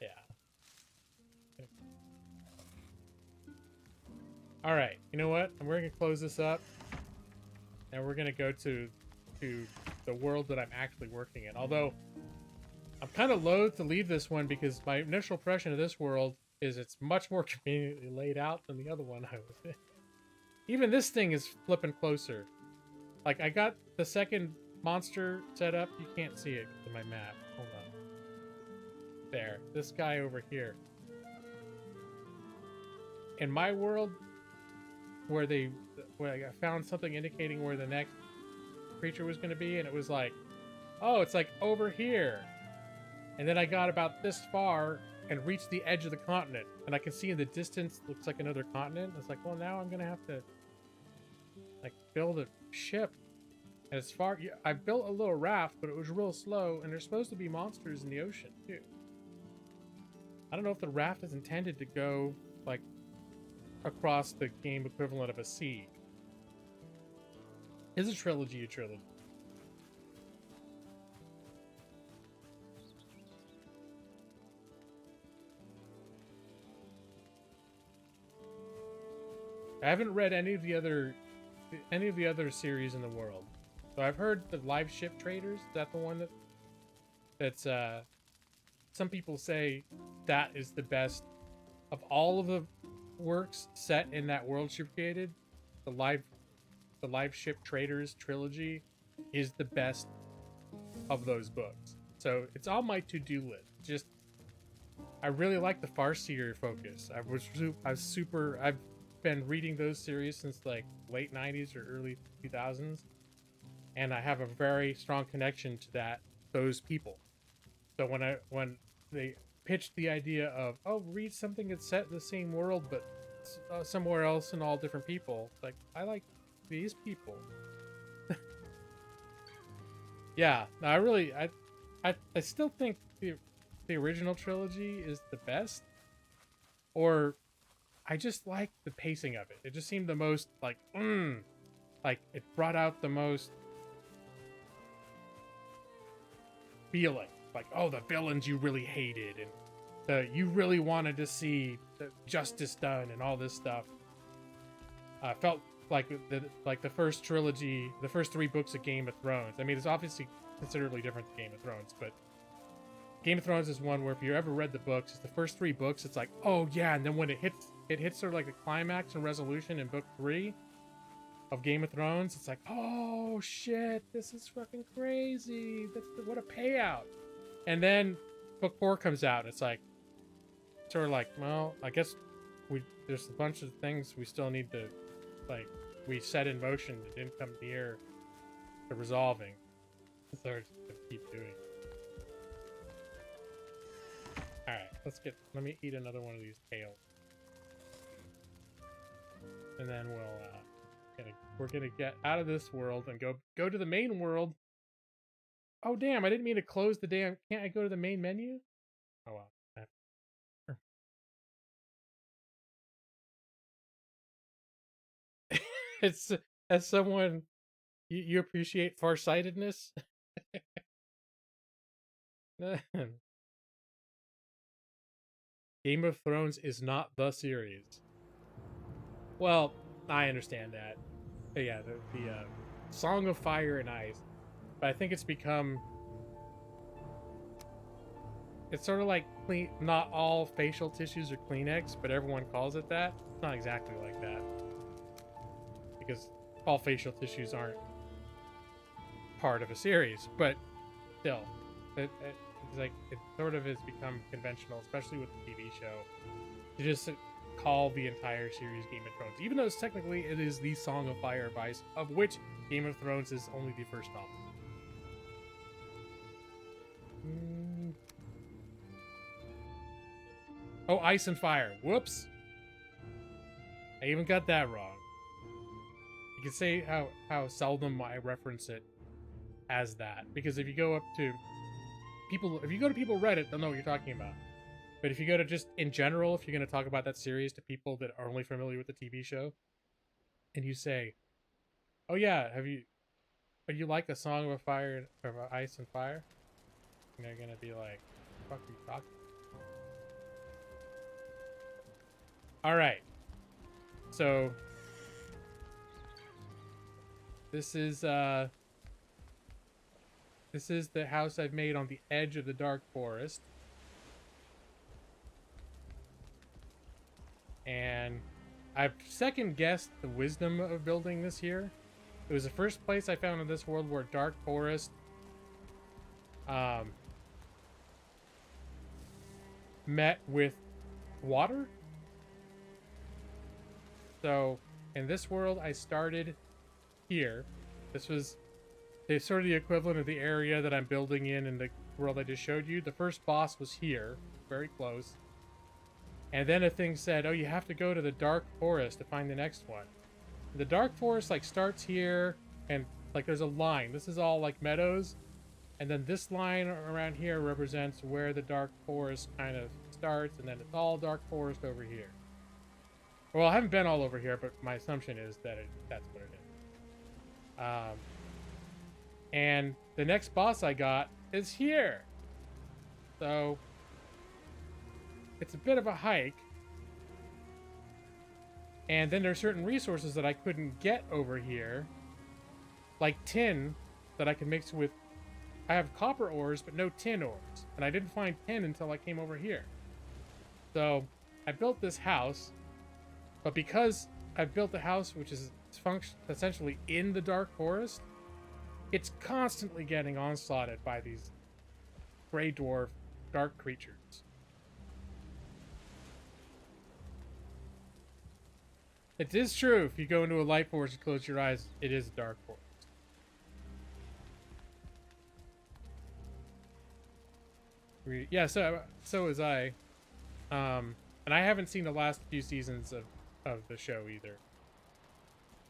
Yeah. All right. You know what? We're gonna close this up, and we're gonna go to the world that I'm actually working in. Although I'm kind of loath to leave this one because my initial impression of this world is it's much more conveniently laid out than the other one I was in. Even this thing is flipping closer. Like, I got the second monster set up. You can't see it in my map. Hold on. There. This guy over here. In my world, where I found something indicating where the next creature was going to be, and it was like, oh, it's like over here. And then I got about this far and reached the edge of the continent, and I can see in the distance looks like another continent. It's like, well, now I'm gonna have to like build a ship. And as far, I built a little raft, but it was real slow, and there's supposed to be monsters in the ocean too. I don't know if the raft is intended to go like across the game equivalent of a sea. Is a trilogy a trilogy? I haven't read any of the other series in the world. So I've heard the Live Ship Traders. Is that the one that's some people say that is the best of all of the works set in that world she created. The Live Ship Traders trilogy is the best of those books. So it's on my to-do list. Just I really like the Farseer focus. I've been reading those series since like late 90s or early 2000s, and I have a very strong connection to those people. So when they pitched the idea of, oh, read something that's set in the same world but somewhere else and all different people, like, I like these people. Yeah, no, I still think the original trilogy is the best, or I just like the pacing of it. It just seemed the most like it brought out the most feeling. Like, oh, the villains you really hated, and you really wanted to see the justice done, and all this stuff. Felt like the first trilogy, the first 3 books of Game of Thrones. I mean, it's obviously considerably different than Game of Thrones, but Game of Thrones is one where if you ever read the books, it's the first 3 books. It's like, oh yeah, and then when it hits sort of like a climax and resolution in book 3 of Game of Thrones, it's like, oh shit, this is fucking crazy. What a payout. And then book 4 comes out, and it's like, sort of like, well, I guess there's a bunch of things we still need to, like, we set in motion that didn't come near to resolving. So we're just gonna keep doing. Alright, let me eat another one of these tails. And then we're gonna get out of this world and go to the main world. Oh damn, I didn't mean to close the damn, can't I go to the main menu? Oh well. It's, as someone, you appreciate farsightedness? Game of Thrones is not the series. Well, I understand that. yeah, the Song of Fire and Ice. But I think it's become, it's sort of like clean. Not all facial tissues are Kleenex, but everyone calls it that. It's not exactly like that because all facial tissues aren't part of a series, but still, it's like it sort of has become conventional, especially with the TV show, to just call the entire series Game of Thrones, even though it's technically it is the Song of Fire and Ice, of which Game of Thrones is only the first novel. Oh, Ice and Fire. Whoops. I even got that wrong. You can say how seldom I reference it as that, because if you go up to people, if you go to people Reddit, they'll know what you're talking about. But if you go to just in general, if you're going to talk about that series to people that are only familiar with the TV show, and you say, "Oh yeah, but you like a Song of Fire of Ice and Fire?" And they're gonna be like, "What the fuck are you talking about?" All right, so this is the house I've made on the edge of the dark forest. And I've second guessed the wisdom of building this here. It was the first place I found in this world where dark forest met with water. So in this world I started here. This was sort of the equivalent of the area that I'm building in the world I just showed you. The first boss was here, very close. And then a thing said, "Oh, you have to go to the dark forest to find the next one." The dark forest like starts here, and like there's a line. This is all like meadows, and then this line around here represents where the dark forest kind of starts, and then it's all dark forest over here. Well, I haven't been all over here, but my assumption is that that's what it is. And the next boss I got is here. So it's a bit of a hike. And then there's certain resources that I couldn't get over here. Like tin that I can mix with. I have copper ores, but no tin ores. And I didn't find tin until I came over here. So I built this house. But because I've built a house which is essentially in the dark forest, it's constantly getting onslaughted by these gray dwarf dark creatures. It is true, if you go into a light forest and close your eyes, it is a dark forest. Yeah, so was I. And I haven't seen the last few seasons of the show either.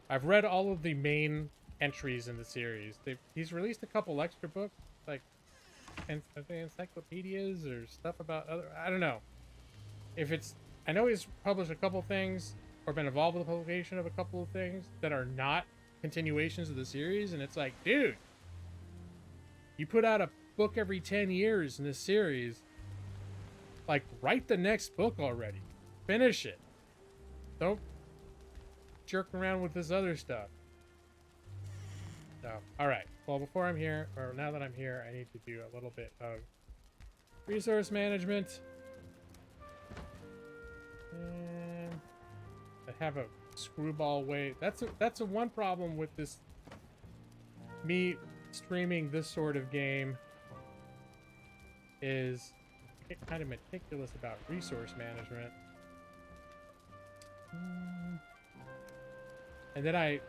I've read all of the main entries in the series. He's released a couple extra books, like encyclopedias or stuff about other. I don't know. I know he's published a couple things or been involved with the publication of a couple of things that are not continuations of the series, and it's like, dude, you put out a book every 10 years in this series. Like, write the next book already. Finish it. Don't jerk around with this other stuff. So, alright. Well, before I'm here, or now that I'm here, I need to do a little bit of resource management. And I have a screwball way. That's a one problem with this, me streaming this sort of game, is I get kind of meticulous about resource management. And then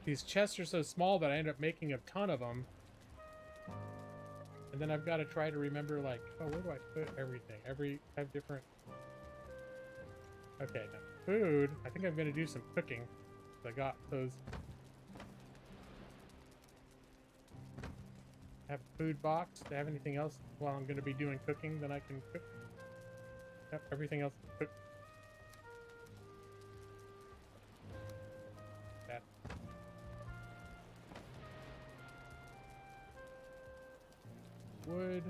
these chests are so small that I end up making a ton of them. And then I've got to try to remember, like, oh, where do I put everything? I have different... Okay, now food. I think I'm going to do some cooking. I got those... I have a food box. Do I have anything else while I'm going to be doing cooking that I can cook? Yep, everything else is cooked. That. Wood.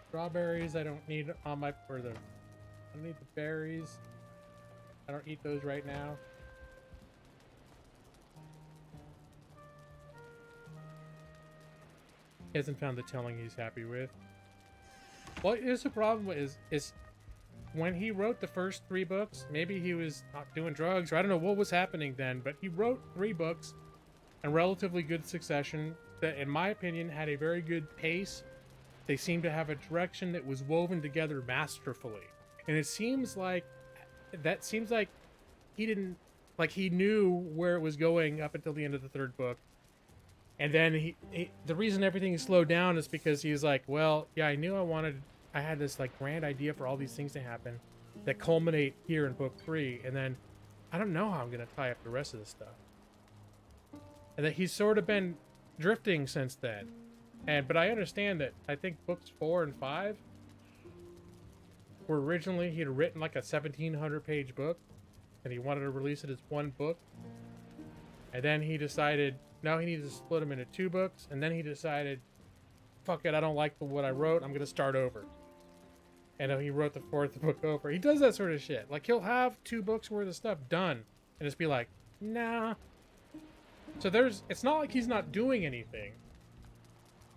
Strawberries I don't need on my... I don't need the berries. I don't eat those right now. He hasn't found the telling he's happy with. What is the problem is when he wrote the first 3 books, maybe he was not doing drugs, or I don't know what was happening then, but he wrote 3 books in relatively good succession that, in my opinion, had a very good pace. They seemed to have a direction that was woven together masterfully. And it seems like he didn't, like, he knew where it was going up until the end of the 3rd book. And then the reason everything is slowed down is because he's like, well, yeah, I had this like grand idea for all these things to happen that culminate here in book 3. And then I don't know how I'm going to tie up the rest of this stuff. And that he's sort of been drifting since then. But I understand that I think books 4 and 5 were originally, he had written like a 1,700 page book and he wanted to release it as 1 book. And then he decided, no, he needed to split them into 2 books. And then he decided, fuck it, I don't like what I wrote. I'm going to start over. And he wrote the 4th book over. He does that sort of shit. Like, he'll have 2 books worth of stuff done and just be like, nah. So it's not like he's not doing anything.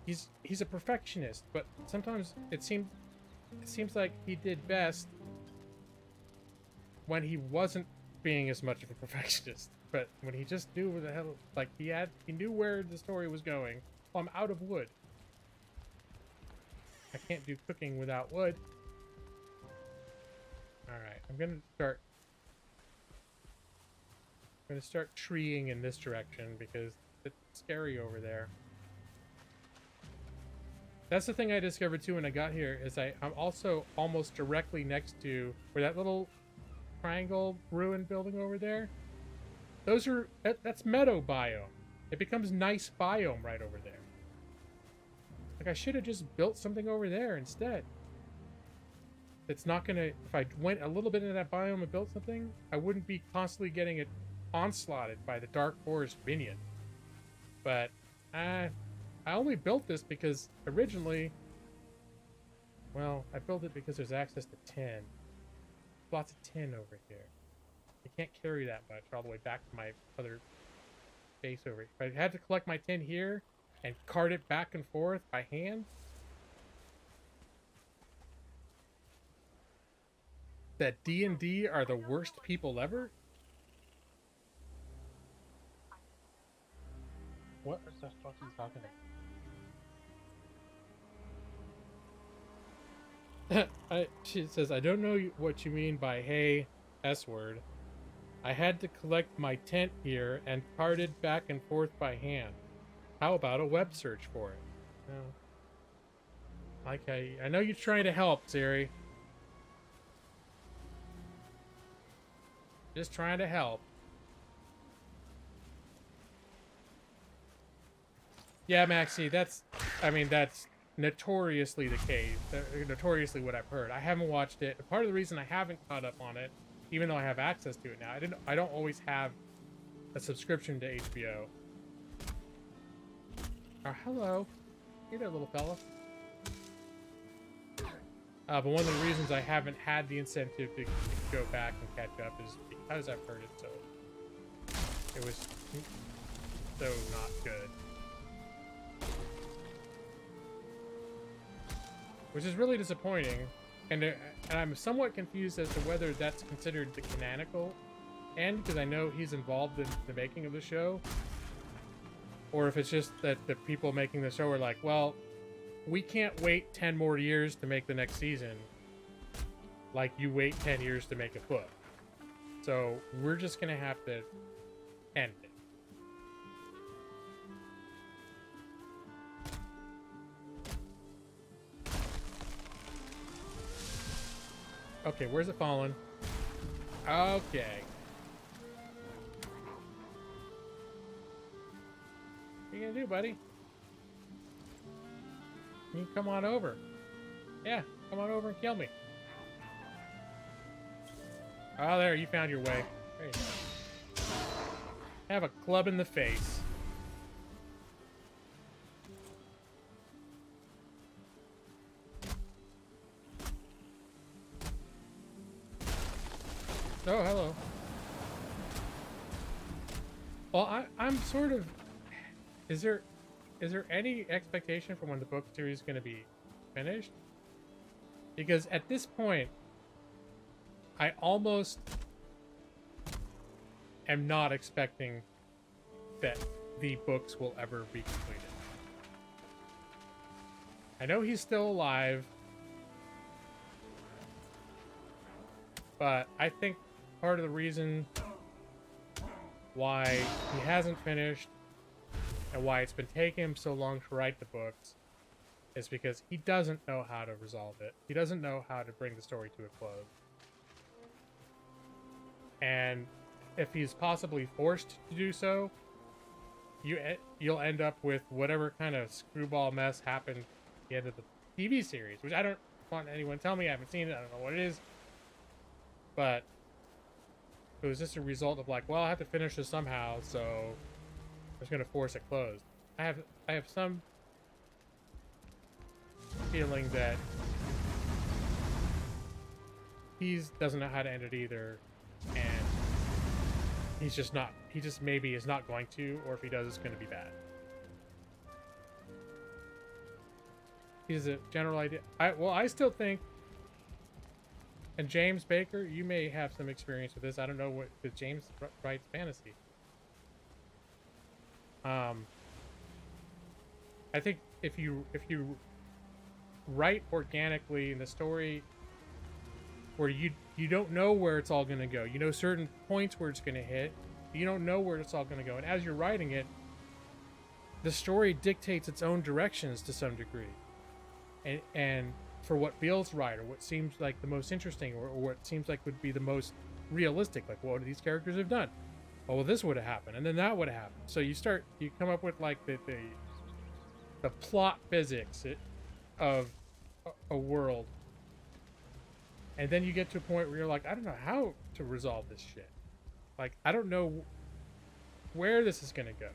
He's a perfectionist, but sometimes it seems like he did best when he wasn't being as much of a perfectionist. But when he just knew where the hell, like, he knew where the story was going. Oh, I'm out of wood. I can't do cooking without wood. Alright, I'm gonna start treeing in this direction because it's scary over there. That's the thing I discovered too when I got here, is I'm also almost directly next to where that little triangle ruin building over there. That's meadow biome. It becomes nice biome right over there. Like, I should have just built something over there instead. It's not gonna, if I went a little bit into that biome and built something, I wouldn't be constantly getting it onslaughted by the Dark Forest minion. But I only built this because originally, well, I built it because there's access to tin. Lots of tin over here. I can't carry that much all the way back to my other base over here. If I had to collect my tin here and cart it back and forth by hand, that D&D are the worst people ever? What the fuck are you talking about? She says, I don't know what you mean by hey, S word. I had to collect my tent here and cart it back and forth by hand. How about a web search for it? No. Like, I know you're trying to help, Siri. Just trying to help. Yeah, Maxie, that's notoriously the case. Notoriously what I've heard. I haven't watched it. Part of the reason I haven't caught up on it, even though I have access to it now, I don't always have a subscription to HBO. Oh, hello. Hey there, little fella. But one of the reasons I haven't had the incentive to go back and catch up is because I've heard it it was so not good. Which is really disappointing, and I'm somewhat confused as to whether that's considered the canonical end, because I know he's involved in the making of the show, or if it's just that the people making the show are like, well, we can't wait 10 more years to make the next season like you wait 10 years to make a book. So we're just gonna have to end it. Okay, where's it falling? Okay. What are you gonna do, buddy? You come on over. Yeah, come on over and kill me. Oh, there, you found your way. There you go. Have a club in the face. Oh, hello. Well, I'm sort of. Is there any expectation for when the book series is going to be finished? Because at this point, I almost am not expecting that the books will ever be completed. I know he's still alive, but I think part of the reason why he hasn't finished and why it's been taking him so long to write the books is because he doesn't know how to resolve it. He doesn't know how to bring the story to a close. And if he's possibly forced to do so, you'll end up with whatever kind of screwball mess happened at the end of the TV series, which I don't want anyone to tell me. I haven't seen it. I don't know what it is. But it was just a result of like, well, I have to finish this somehow, so I'm just gonna force it closed. I have some feeling that he doesn't know how to end it either, and he just maybe is not going to, or if he does, it's going to be bad. He's a general idea. I still think, and James Baker, you may have some experience with this. I don't know what, because James writes fantasy. I think if you write organically in the story where you don't know where it's all going to go, you know certain points where it's going to hit, you don't know where it's all going to go, and as you're writing it, the story dictates its own directions to some degree, and for what feels right, or what seems like the most interesting, or what seems like would be the most realistic, like what these characters have done. Oh, well, this would have happened, and then that would have happened. So you come up with like the plot physics of a world, and then you get to a point where you're like, I don't know how to resolve this shit. Like, I don't know where this is gonna go.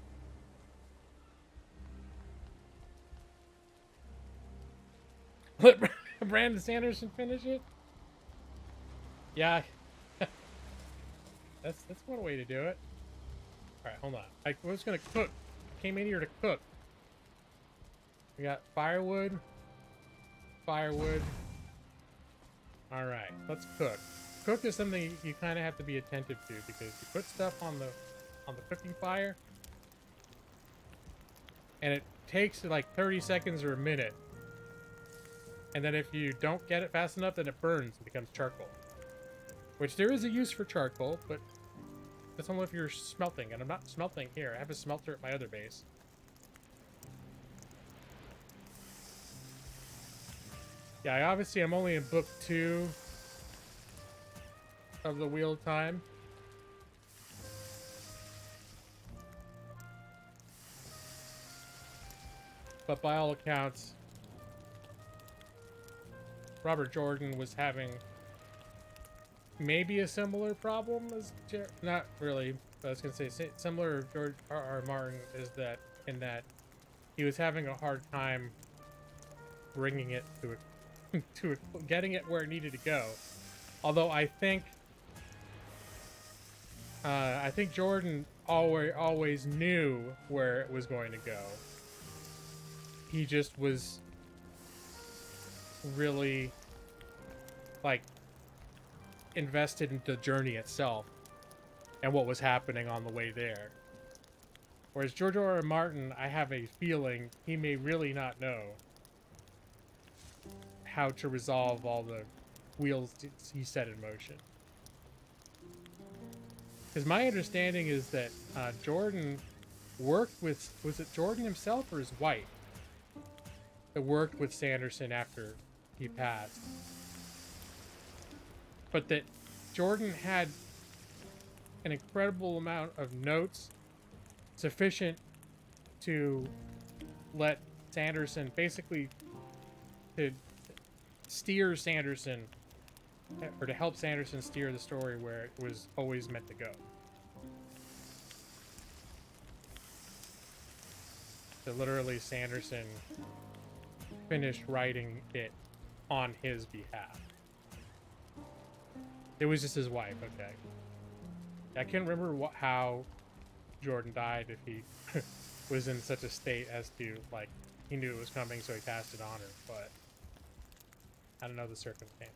Let Brandon Sanderson finish it? Yeah. That's one way to do it. Alright, hold on. I was gonna cook. I came in here to cook. We got firewood. Firewood. Alright, let's cook. Cook is something you kind of have to be attentive to, because you put stuff on the cooking fire, and it takes like 30 seconds or a minute. And then if you don't get it fast enough, then it burns and becomes charcoal. Which there is a use for charcoal, but that's only if you're smelting, and I'm not smelting here. I have a smelter at my other base. Yeah, obviously I'm only in book 2 of the Wheel of Time. But by all accounts, Robert Jordan was having maybe a similar problem as not really. I was gonna say similar to George R.R. Martin is that in that he was having a hard time bringing it to getting it where it needed to go. Although I think Jordan always knew where it was going to go. He just was really like invested in the journey itself and what was happening on the way there. Whereas George R.R. Martin, I have a feeling he may really not know how to resolve all the wheels he set in motion. Because my understanding is that Jordan worked with, was it Jordan himself or his wife that worked with Sanderson after he passed? But that Jordan had an incredible amount of notes sufficient to let Sanderson basically to steer Sanderson, or to help Sanderson steer the story where it was always meant to go. So literally Sanderson finished writing it on his behalf. It was just his wife, okay. I can't remember how Jordan died if he was in such a state as to, like, he knew it was coming, so he passed it on her, but I don't know the circumstance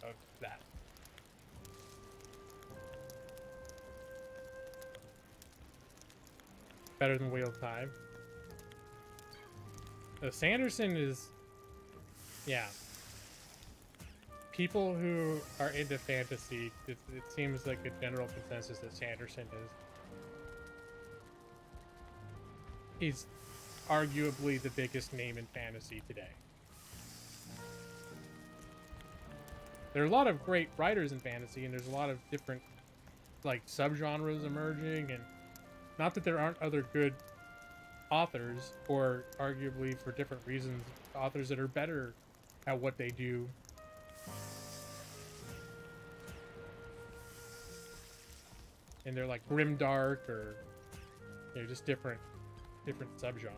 of that. Better than Wheel of Time. Sanderson is, yeah. People who are into fantasy, it seems like a general consensus that Sanderson is. He's arguably the biggest name in fantasy today. There are a lot of great writers in fantasy, and there's a lot of different, like, subgenres emerging, and not that there aren't other good authors, or arguably for different reasons, authors that are better at what they do. And they're like grimdark, or, you know, just different subgenres.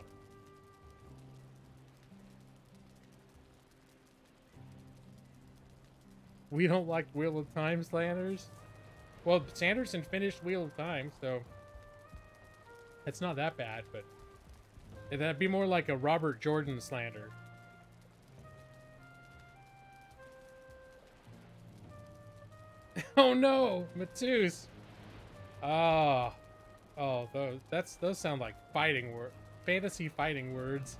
We don't like Wheel of Time slanders. Well, Sanderson finished Wheel of Time, so it's not that bad, but that'd be more like a Robert Jordan slander. Oh no, Matus. Ah, oh, those sound like fantasy fighting words.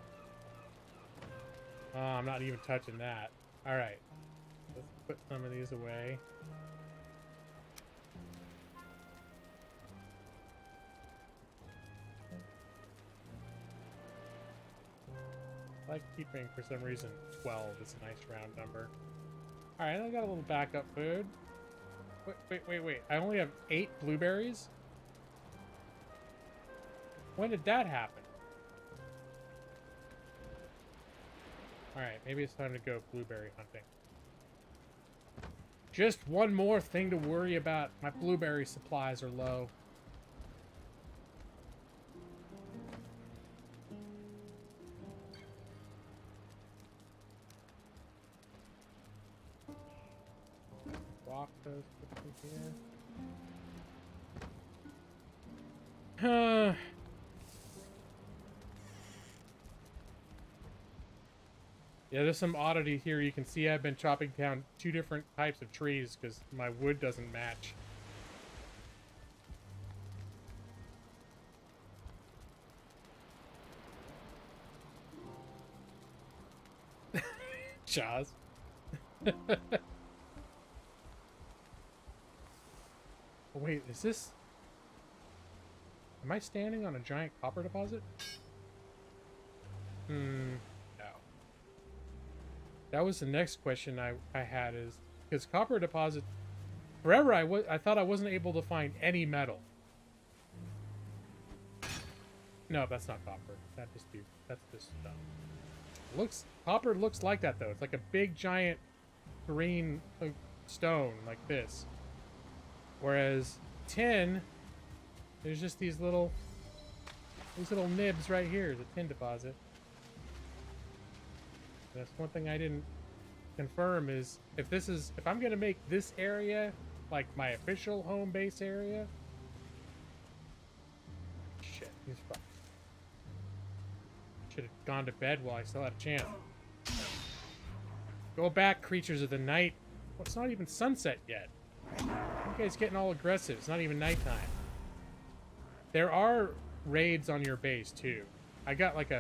Oh, I'm not even touching that. All right, let's put some of these away. I like keeping, for some reason, 12 is a nice round number. All right, I got a little backup food. Wait. I only have 8 blueberries? When did that happen? Alright, maybe it's time to go blueberry hunting. Just one more thing to worry about. My blueberry supplies are low. Walk those here. Yeah, there's some oddity here. You can see I've been chopping down 2 different types of trees because my wood doesn't match. Jaws. Oh, wait, is this... Am I standing on a giant copper deposit? No. That was the next question I had, is... Because copper deposit... Forever I thought I wasn't able to find any metal. No, that's not copper. That's just stone. Copper looks like that, though. It's like a big, giant green stone, like this. Whereas tin, there's just these little nibs right here, the tin deposit. That's one thing I didn't confirm, is if I'm gonna make this area like my official home base area. Shit, he's fucked. Should have gone to bed while I still had a chance. Go back, creatures of the night. Well, it's not even sunset yet. You guys getting all aggressive. It's not even nighttime. There are raids on your base too. I got like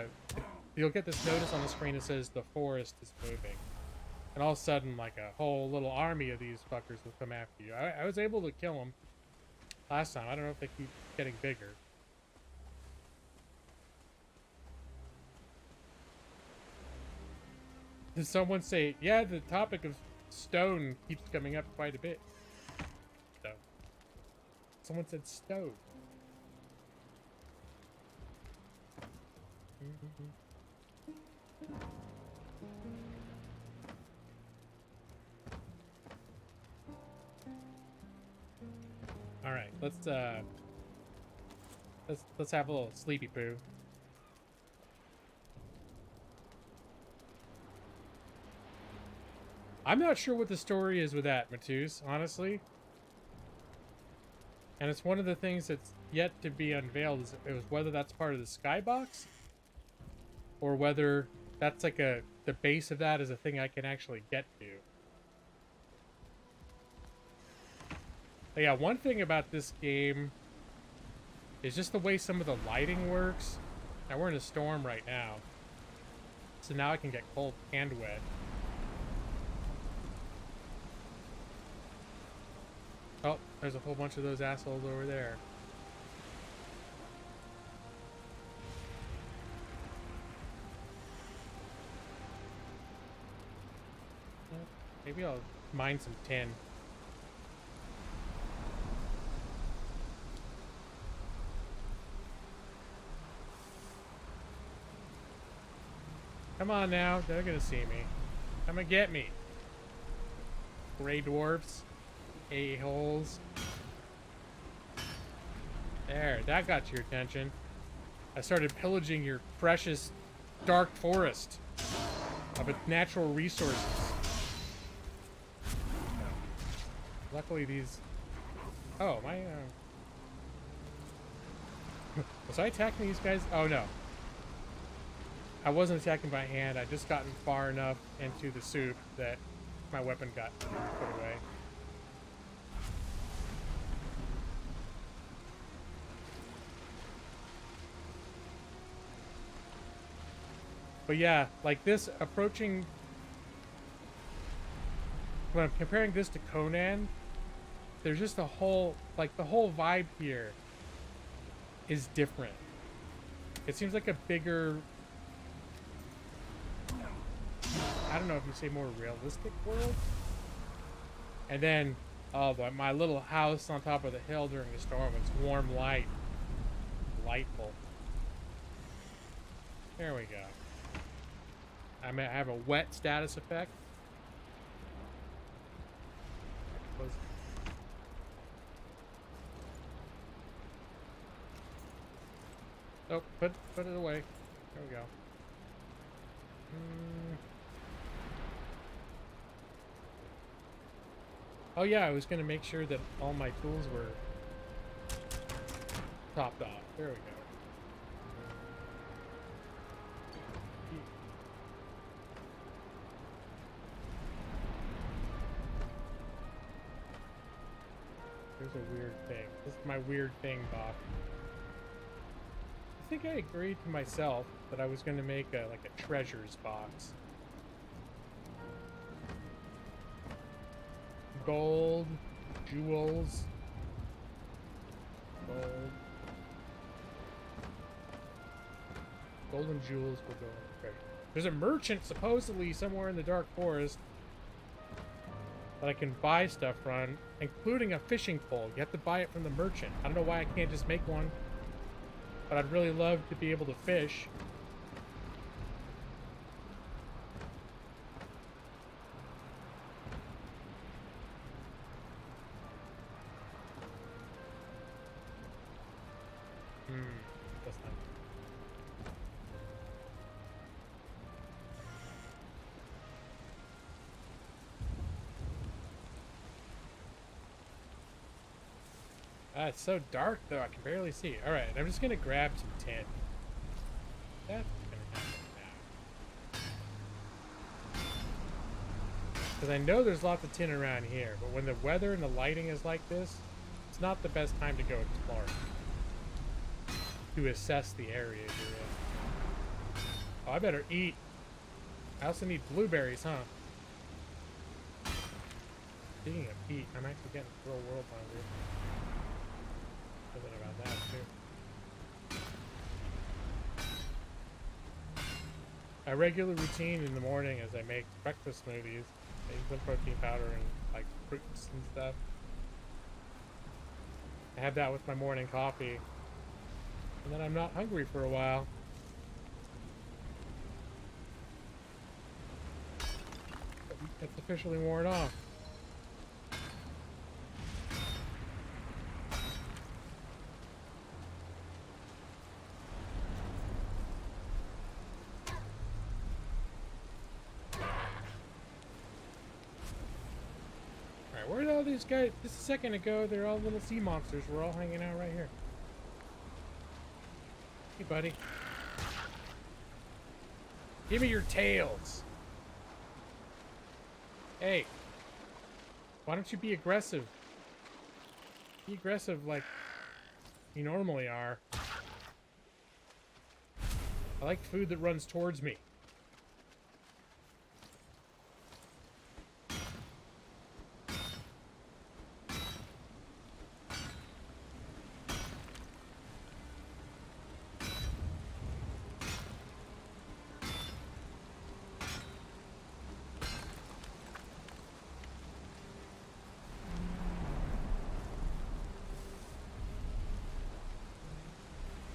you'll get this notice on the screen that says the forest is moving. And all of a sudden, like, a whole little army of these fuckers will come after you. I was able to kill them last time. I don't know if they keep getting bigger. Did someone say, yeah, the topic of stone keeps coming up quite a bit. So, someone said stone. All right, let's have a little sleepy poo. I'm not sure what the story is with that, Matus, honestly. And it's one of the things that's yet to be unveiled is whether that's part of the skybox or whether that's like the base of that is a thing I can actually get to. But yeah, one thing about this game is just the way some of the lighting works. Now we're in a storm right now, so now I can get cold and wet. Oh, there's a whole bunch of those assholes over there. Maybe I'll mine some tin. Come on now, they're gonna see me. Come and get me. Gray dwarfs. A-holes. There, that got your attention. I started pillaging your precious dark forest of its natural resources. Luckily these... Oh, my... Was I attacking these guys? Oh, no. I wasn't attacking by hand. I just gotten far enough into the soup that my weapon got put away. But yeah, like this approaching... When I'm comparing this to Conan, there's just a whole... Like, the whole vibe here is different. It seems like a bigger... I don't know if you say more realistic world. And then, oh, my little house on top of the hill during the storm was warm light. Delightful. There we go. I have a wet status effect. Oh, put it away. There we go. Oh yeah, I was gonna make sure that all my tools were topped off. There we go. There's a weird thing. This is my weird thing box. I think I agreed to myself that I was going to make like a treasures box. Gold, jewels, gold and jewels will go in the treasure. There's a merchant supposedly somewhere in the dark forest that I can buy stuff from, including a fishing pole. You have to buy it from the merchant. I don't know why I can't just make one, but I'd really love to be able to fish. That's not. It's so dark though, I can barely see. Alright, I'm just gonna grab some tin. That's gonna happen now. Because I know there's lots of tin around here, but when the weather and the lighting is like this, it's not the best time to go explore. To assess the area you're in. Oh, I better eat. I also need blueberries, huh? Speaking of eat, I'm actually getting real world hungry. Something about that too. My regular routine in the morning is I make breakfast smoothies. I use some protein powder and like fruits and stuff. I have that with my morning coffee. And then I'm not hungry for a while. It's officially worn off. Alright, where did all these guys... Just a second ago, they're all little sea monsters. We're all hanging out right here. Hey, buddy. Give me your tails. Hey. Why don't you be aggressive? Be aggressive like you normally are. I like food that runs towards me.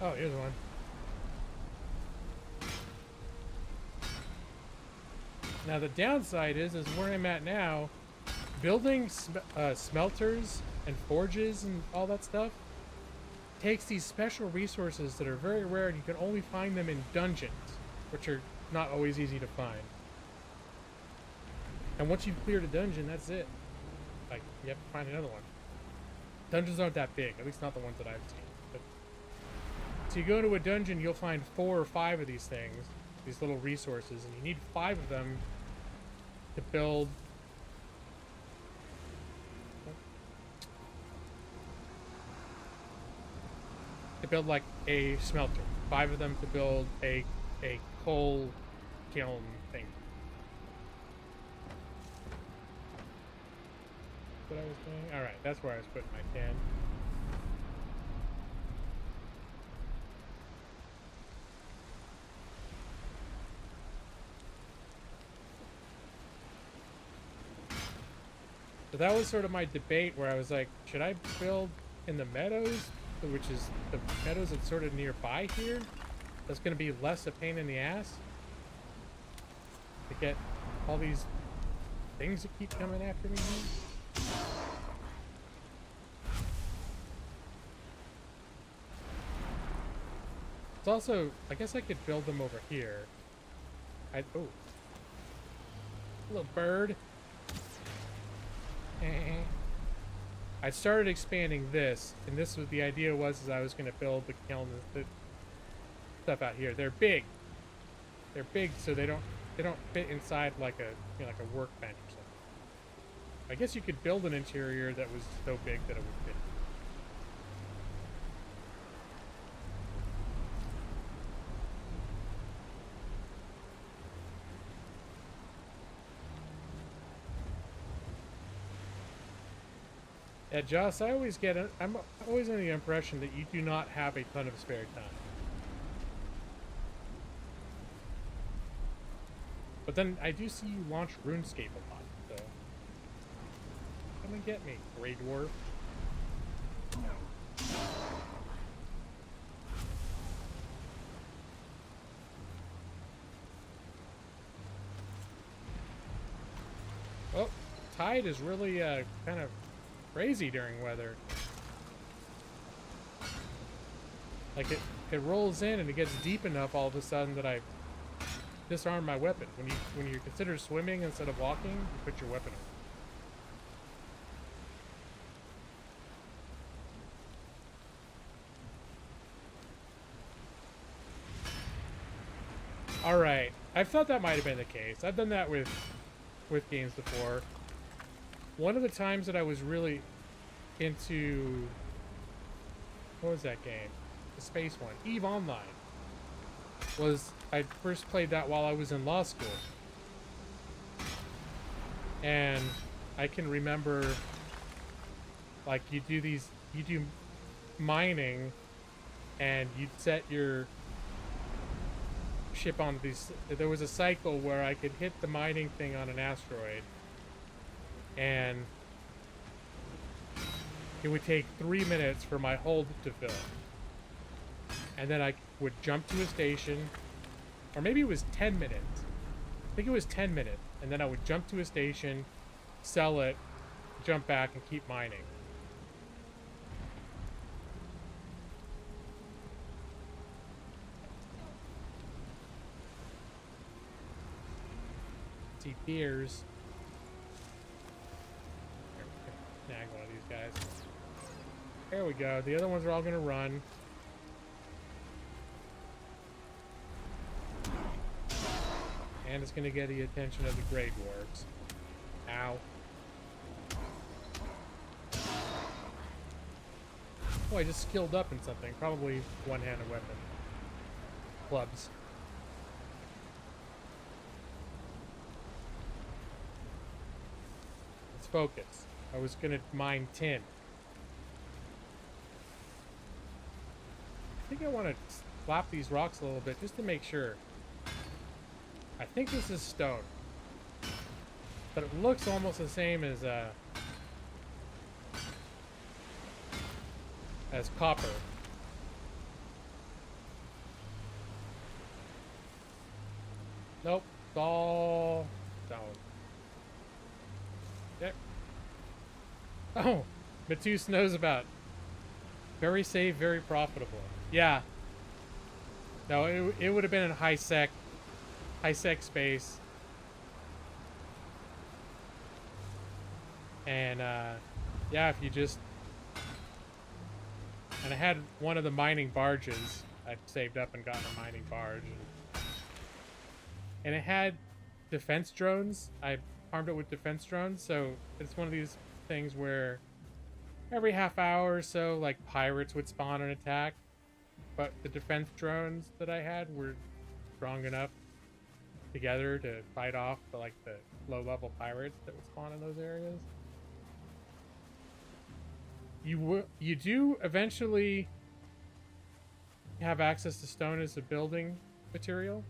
Oh, here's one. Now the downside is where I'm at now, building smelters and forges and all that stuff takes these special resources that are very rare, and you can only find them in dungeons, which are not always easy to find. And once you've cleared a dungeon, that's it. Like, you have to find another one. Dungeons aren't that big, at least not the ones that I've seen. But, so you go into a dungeon, you'll find 4 or 5 of these things, these little resources, and you need 5 of them to build like a smelter. 5 of them to build a coal kiln thing. That's what I was doing. All right, that's where I was putting my can. So that was sort of my debate where I was like, should I build in the meadows, which is the meadows that's sort of nearby here? That's going to be less a pain in the ass to get all these things that keep coming after me. It's also, I guess I could build them over here. Oh, little bird. I started expanding this, and this was the idea was I was going to build the kiln, the stuff out here. They're big. They're big, so they don't fit inside like a like a workbench or something. I guess you could build an interior that was so big that it would fit. Yeah, Joss, I'm always under the impression that you do not have a ton of spare time. But then I do see you launch RuneScape a lot, so come and get me, Grey Dwarf. Oh, tide is really kind of crazy during weather. Like it rolls in and it gets deep enough all of a sudden that I disarm my weapon. When you consider swimming instead of walking, you put your weapon on. All right, I thought that might have been the case. I've done that with games before. One of the times that I was really into, what was that game? The space one, EVE Online, was I first played that while I was in law school. And I can remember, like, you do mining, and you'd set your ship on these. There was a cycle where I could hit the mining thing on an asteroid, and it would take 3 minutes for my hold to fill. And then I would jump to a station, or maybe it was 10 minutes. I think it was 10 minutes. And then I would jump to a station, sell it, jump back, and keep mining. See deers. Snag one of these guys. There we go. The other ones are all gonna run. And it's going to get the attention of the Grey Dwarves. Ow. Oh, I just skilled up in something. Probably one-handed weapon. Clubs. Let's focus. I was going to mine tin. I think I want to slap these rocks a little bit just to make sure. I think this is stone. But it looks almost the same as copper. Nope, it's all stone. Yep. Oh, Matus knows about. Very safe, very profitable. Yeah. No, it would have been in high sec space. And yeah, if you just, and I had one of the mining barges. I'd saved up and gotten a mining barge, and it had defense drones. I armed it with defense drones, so it's one of these things where every half hour or so, like, pirates would spawn and attack, but the defense drones that I had were strong enough together to fight off the low-level pirates that would spawn in those areas. You do eventually have access to stone as a building material.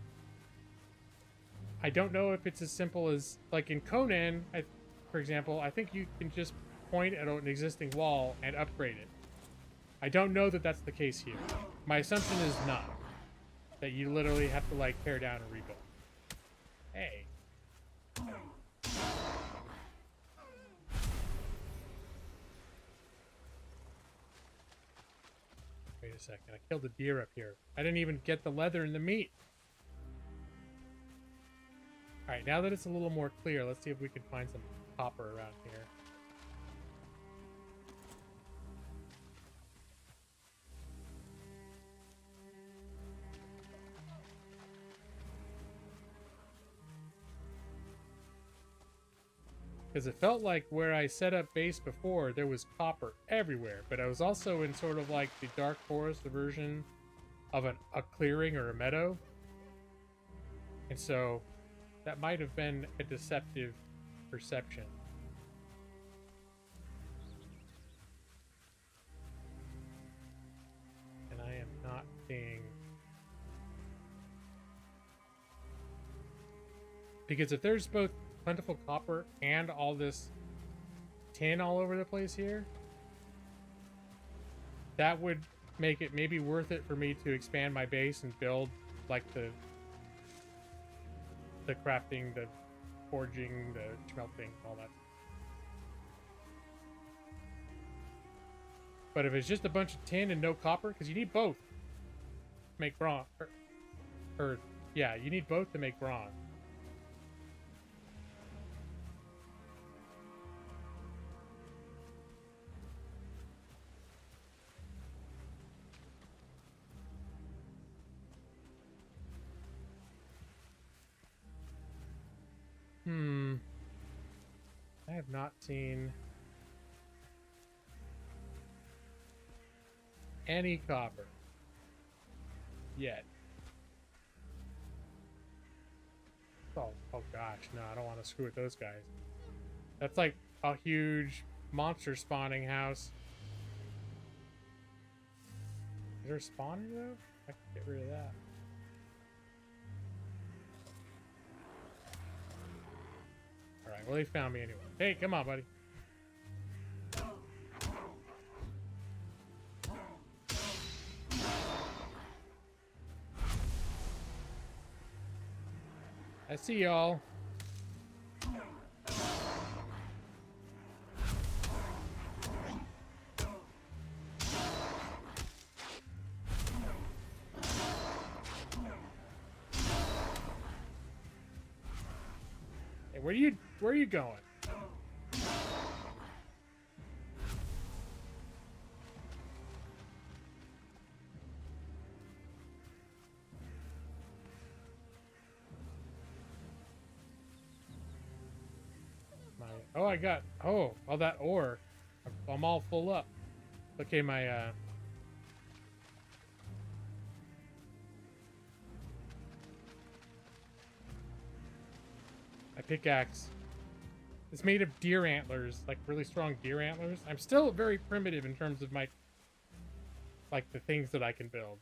I don't know if it's as simple as, like in Conan, for example, I think you can just point at an existing wall and upgrade it. I don't know that that's the case here. My assumption is not. That you literally have to, like, tear down and rebuild. Hey. Wait a second. I killed a deer up here. I didn't even get the leather and the meat. Alright, now that it's a little more clear, let's see if we can find some copper around here. Because it felt like where I set up base before, there was copper everywhere. But I was also in sort of like the Dark Forest version of a clearing or a meadow. And so that might have been a deceptive perception. And I am not seeing... Because if there's both plentiful copper and all this tin all over the place here, that would make it maybe worth it for me to expand my base and build like the crafting, the forging, the smelting, all that. But if it's just a bunch of tin and no copper, because you need both to make bronze, or yeah, you need both to make bronze. I have not seen any copper yet. Oh gosh, no, I don't want to screw with those guys. That's like a huge monster spawning house. Is there a spawner though? I can get rid of that. Alright, well, they found me anyway. Hey, come on, buddy. I see y'all. Hey, where are you going? Oh, I got, oh, all that ore. I'm all full up. Okay, my pickaxe. It's made of deer antlers, like really strong deer antlers. I'm still very primitive in terms of my, like, the things that I can build.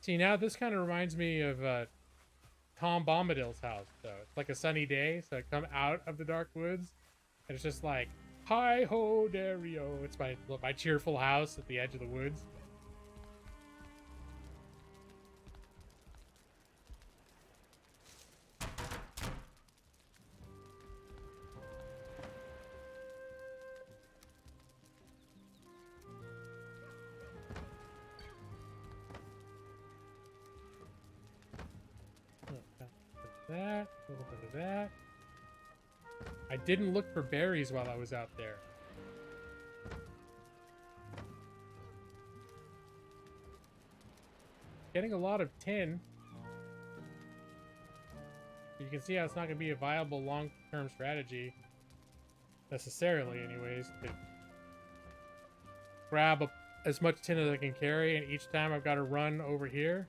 See, now this kind of reminds me of Tom Bombadil's house, though. It's like a sunny day, so I come out of the dark woods, and it's just like, hi ho, Dario. It's my cheerful house at the edge of the woods. That, a little bit of that. I didn't look for berries while I was out there. Getting a lot of tin. You can see how it's not going to be a viable long-term strategy. Necessarily, anyways. To grab as much tin as I can carry, and each time I've got to run over here.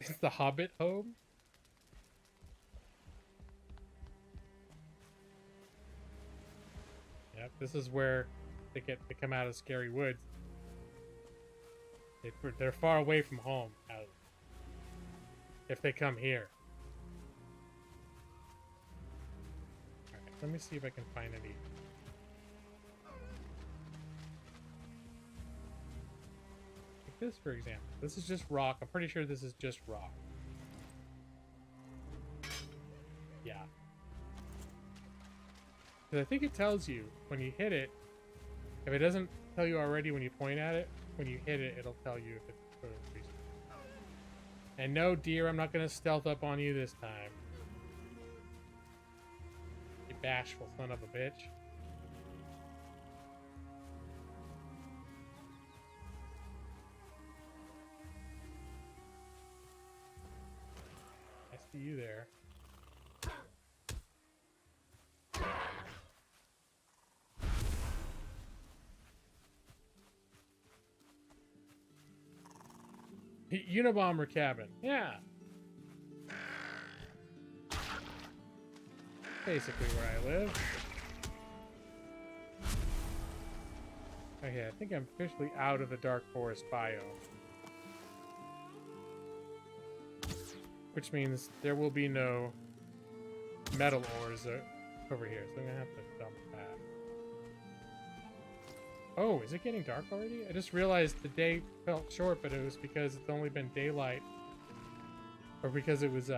It's the Hobbit home. Yep, this is where they come out of Scary Woods. They're far away from home. If they come here. Alright, let me see if I can find any. Like this, for example. This is just rock. I'm pretty sure this is just rock. Yeah. Because I think it tells you when you hit it. If it doesn't tell you already when you point at it, when you hit it, it'll tell you if it's sort of recent. And no, dear, I'm not going to stealth up on you this time. You bashful son of a bitch. I see you there. Unabomber cabin. Yeah. Basically where I live. Okay, I think I'm officially out of the dark forest biome. Which means there will be no metal ores over here, so I'm gonna have to dump that. Oh, is it getting dark already? I just realized the day felt short, but it was because it's only been daylight. Or because it was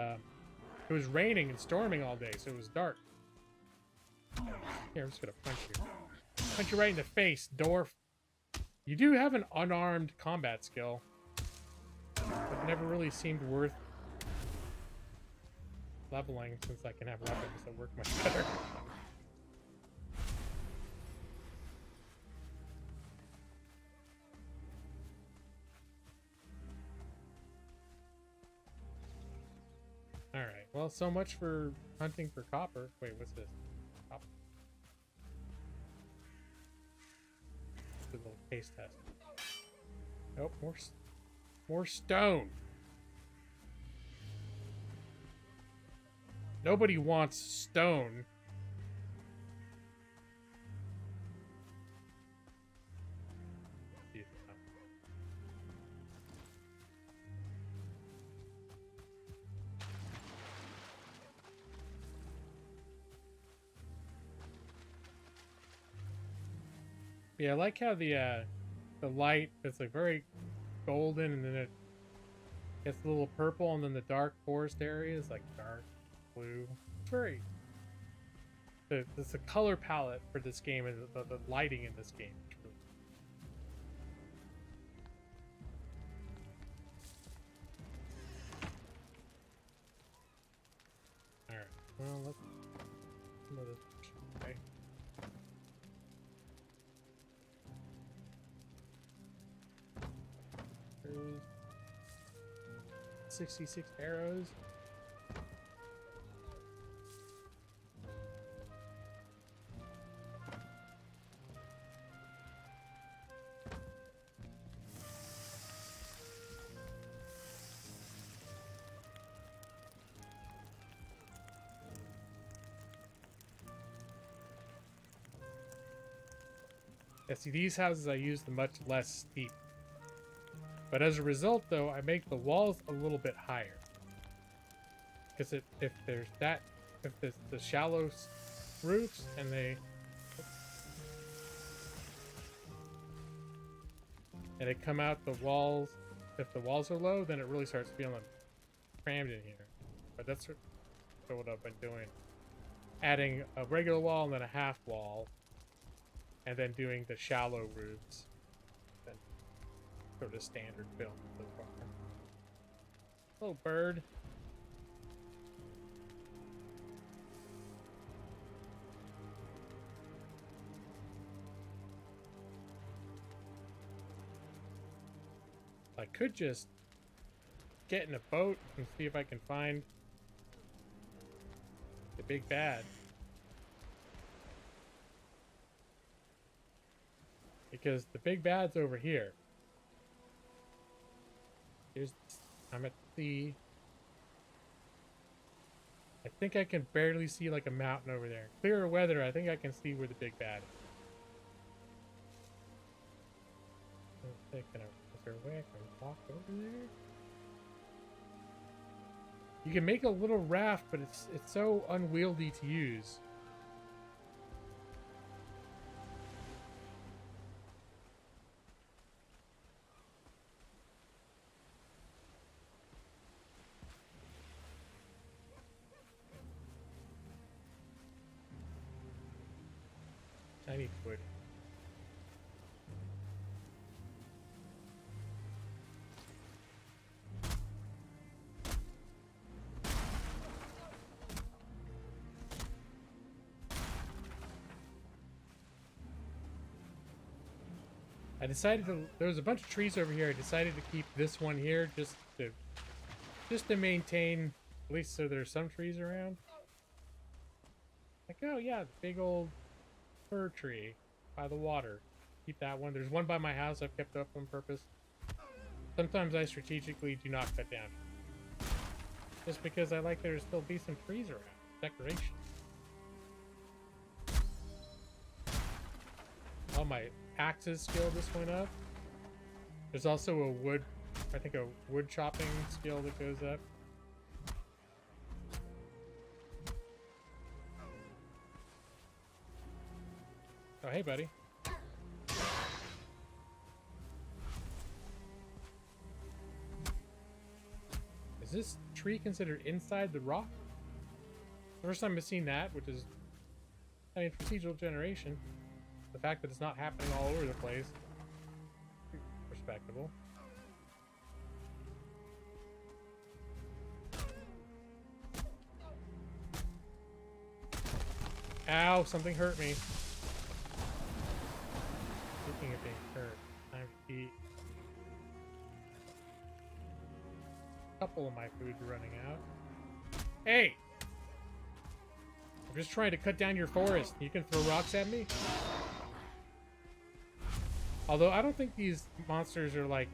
raining and storming all day, so it was dark. Here, I'm just gonna punch you. Punch you right in the face, dwarf. You do have an unarmed combat skill. But never really seemed worth leveling since I can have weapons that work much better. Alright, well, so much for hunting for copper. Wait, what's this? Copper. A little case test. Nope, more stone. Nobody wants stone. Yeah, I like how the light is like very golden, and then it gets a little purple, and then the dark forest area is like dark blue. Very the color palette for this game and the lighting in this game. All right, well, let's some of this. Okay. 66 arrows. Yeah, see, these houses I use the much less steep. But as a result, though, I make the walls a little bit higher. Because if there's the shallow roofs and they come out the walls, if the walls are low, then it really starts feeling crammed in here. But that's what I've been doing. Adding a regular wall and then a half wall. And then doing the shallow roofs. Then sort of standard build so far. Little bird. I could just get in a boat and see if I can find the big bad. Because the big bad's over here. I'm at sea. I think I can barely see like a mountain over there. Clearer weather, I think I can see where the big bad is. Is there a way I can walk over there? You can make a little raft, but it's so unwieldy to use. I need wood. There was a bunch of trees over here. I decided to keep this one here just to maintain, at least so there's some trees around. Like, oh yeah, the big old fir tree by the water. Keep that one. There's one by my house I've kept up on purpose. Sometimes I strategically do not cut down. Just because I like there to still be some trees around. Decoration. Oh, my axes skill just went up. There's also a wood chopping skill that goes up. Oh, hey, buddy. Is this tree considered inside the rock? First time I've seen that, which is, I mean, procedural generation. The fact that it's not happening all over the place. Respectable. Ow, something hurt me. Speaking of being hurt, time to eat. A couple of my food's running out. Hey! I'm just trying to cut down your forest. You can throw rocks at me? Although I don't think these monsters are like...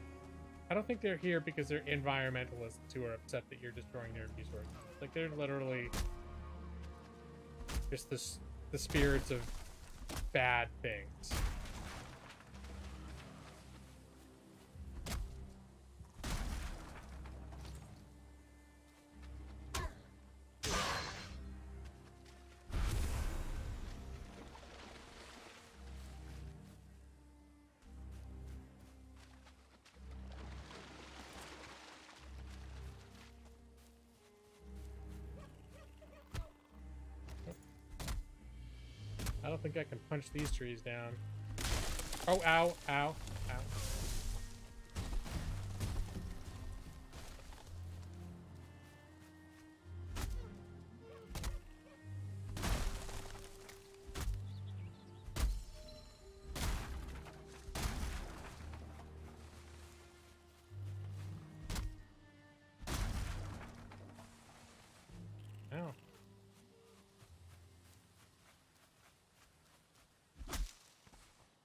I don't think they're here because they're environmentalists who are upset that you're destroying their resources. Like, they're literally just the spirits of bad things. I don't think I can punch these trees down. Oh, ow, ow, ow.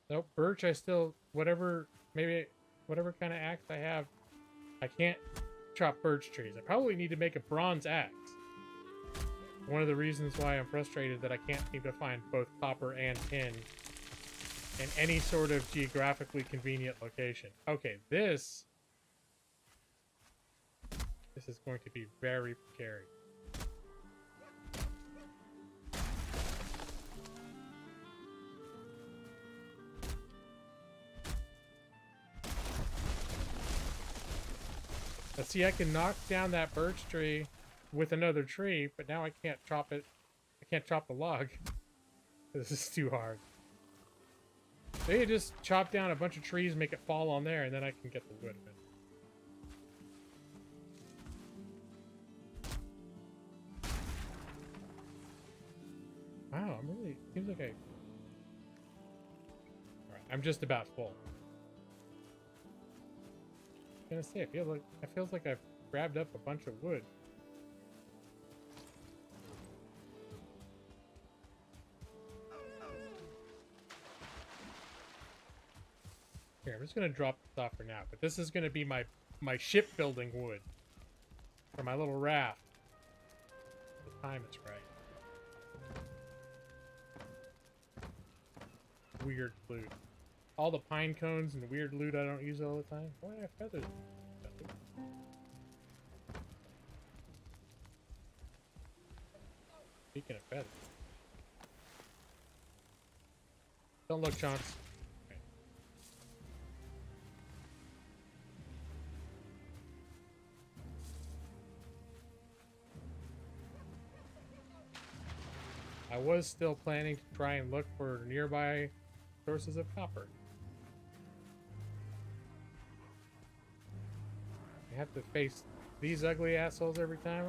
Nope, birch I still, whatever, maybe, whatever kind of axe I have, I can't chop birch trees. I probably need to make a bronze axe. One of the reasons why I'm frustrated that I can't seem to find both copper and tin in any sort of geographically convenient location. Okay, this is going to be very precarious. Let's see, I can knock down that birch tree with another tree, but now I can't chop it. I can't chop the log. This is too hard. They just chop down a bunch of trees, make it fall on there, and then I can get the wood. Wow, I'm really, seems like alright, I'm just about full. I was gonna say, it feels like I've grabbed up a bunch of wood. Here, I'm just gonna drop this off for now, but this is gonna be my shipbuilding wood for my little raft. The time is right. Weird loot. All the pine cones and weird loot I don't use all the time. Why do I have feathers? Speaking of feathers. Don't look, Chunks. Okay. I was still planning to try and look for nearby sources of copper. I have to face these ugly assholes every time.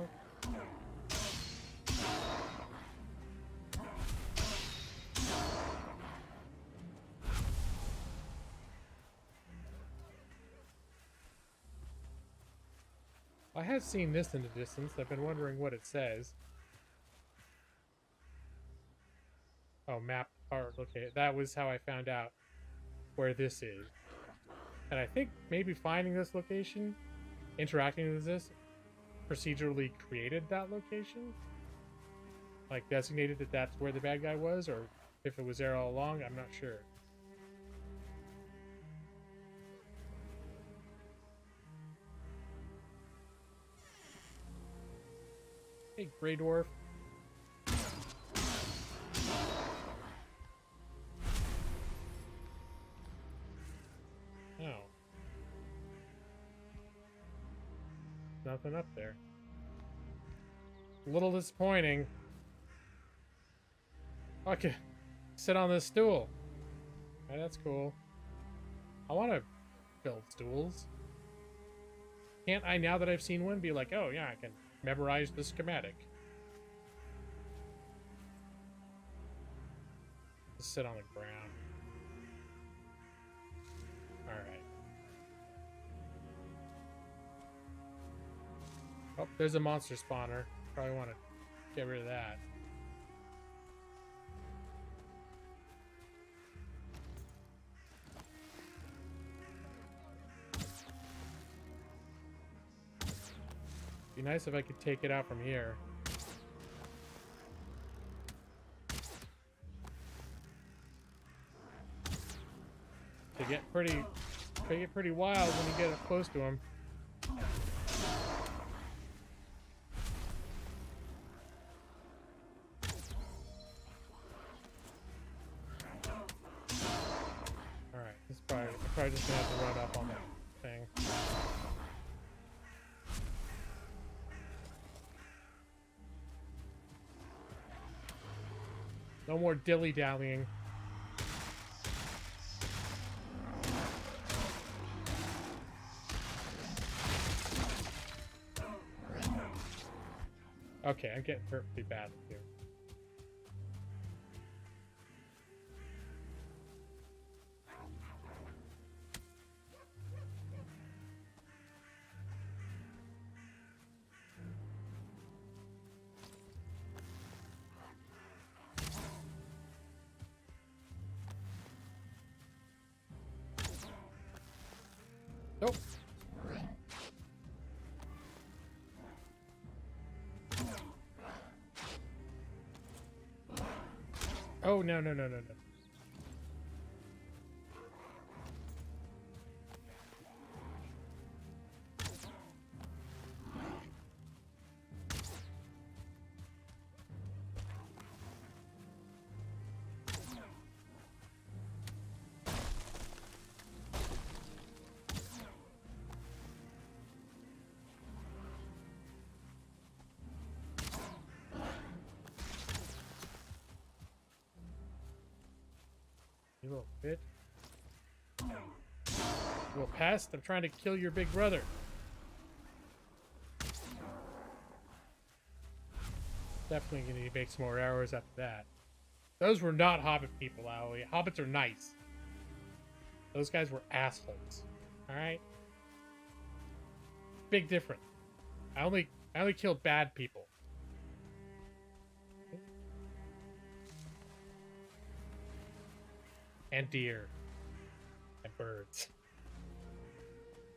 I have seen this in the distance. I've been wondering what it says. Oh, map art. Okay, that was how I found out where this is. And I think maybe finding this location, interacting with this, procedurally created that location. Like designated that that's where the bad guy was, or if it was there all along, I'm not sure. Hey, Grey Dwarf. Oh. Nothing up there. A little disappointing. Okay. Sit on this stool. Okay, that's cool. I want to build stools. Can't I, now that I've seen one, be like, oh yeah, I can memorize the schematic. Just sit on the ground. Alright. Oh, there's a monster spawner. Probably want to get rid of that. Be nice if I could take it out from here. They get pretty wild when you get up close to them. Alright, this is probably, I'm probably just gonna have to run up on that thing. No more dilly-dallying. Okay, I'm getting hurt pretty badly here. Nope. Oh, no, no, no, no, no. You little bitch. You little pest. I'm trying to kill your big brother. Definitely gonna need to make some more arrows after that. Those were not Hobbit people, Owly. Hobbits are nice. Those guys were assholes. Alright? Big difference. I only killed bad people. And deer. And birds.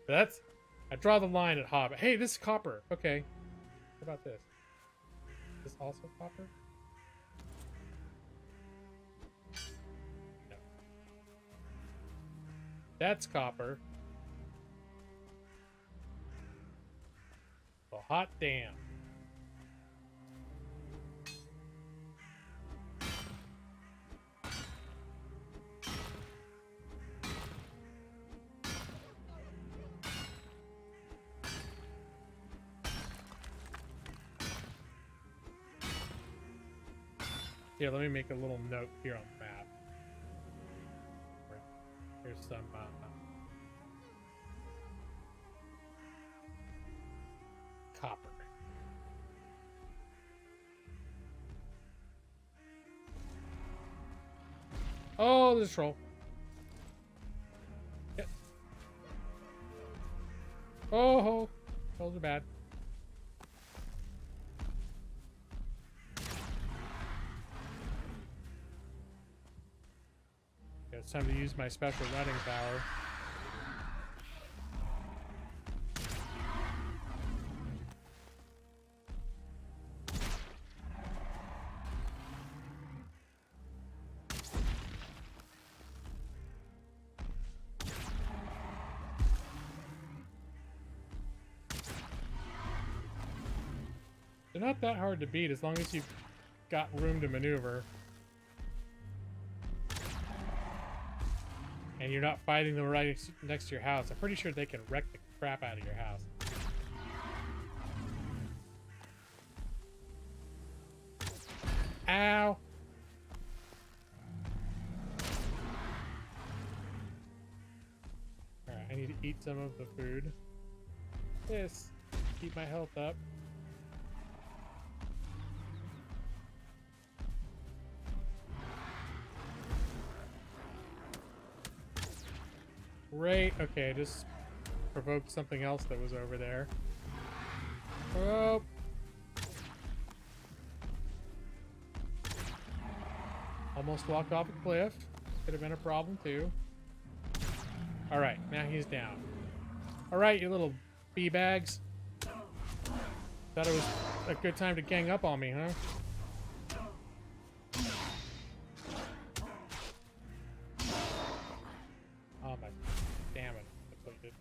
But that's... I draw the line at Hobbit. Hey, this is copper. Okay. What about this? Is this also copper? No. That's copper. Well, hot damn. Here, let me make a little note here on the map. Here's some copper. Oh, there's a troll. Yep. Oh, trolls are bad. It's time to use my special running power. They're not that hard to beat as long as you've got room to maneuver. And you're not fighting them right next to your house. I'm pretty sure they can wreck the crap out of your house. Ow! Alright, I need to eat some of the food. Yes, keep my health up. Great. Okay, I just provoked something else that was over there. Oh. Almost walked off a cliff. Could have been a problem too. Alright, now he's down. Alright, you little bee bags. Thought it was a good time to gang up on me, huh? Oh my damn it. Depleted.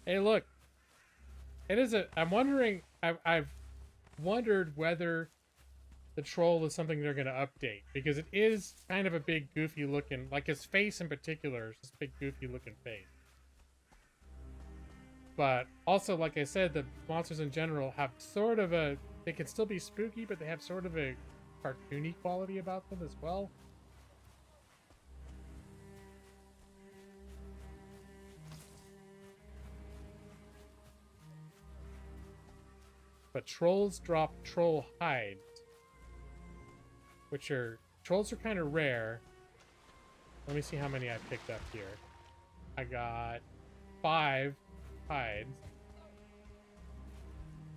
Hey look. It is a I'm wondering I've wondered whether the troll is something they're gonna update, because it is kind of a big goofy looking, like his face in particular is this big goofy looking face. But also, like I said, the monsters in general have sort of a, they can still be spooky, but they have sort of a cartoony quality about them as well. But trolls drop troll hides, which are, trolls are kind of rare. Let me see how many I picked up here. I got 5 hides.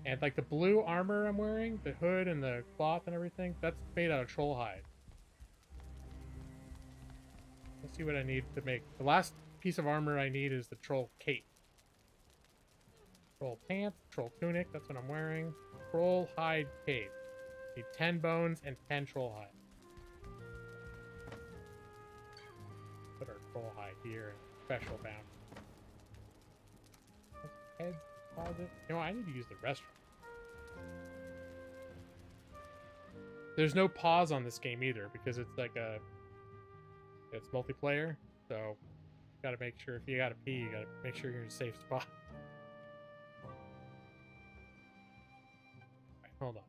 And like the blue armor I'm wearing, the hood and the cloth and everything, that's made out of troll hide. Let's see what I need to make. The last piece of armor I need is the troll cape. Troll pants, troll tunic, that's what I'm wearing. Troll hide cape. Need 10 bones and 10 troll hide. Put our troll hide here in special bound. Head closet. You know, I need to use the restroom. There's no pause on this game either because it's like it's multiplayer, so gotta make sure if you gotta pee, you gotta make sure you're in a safe spot. Alright, hold on.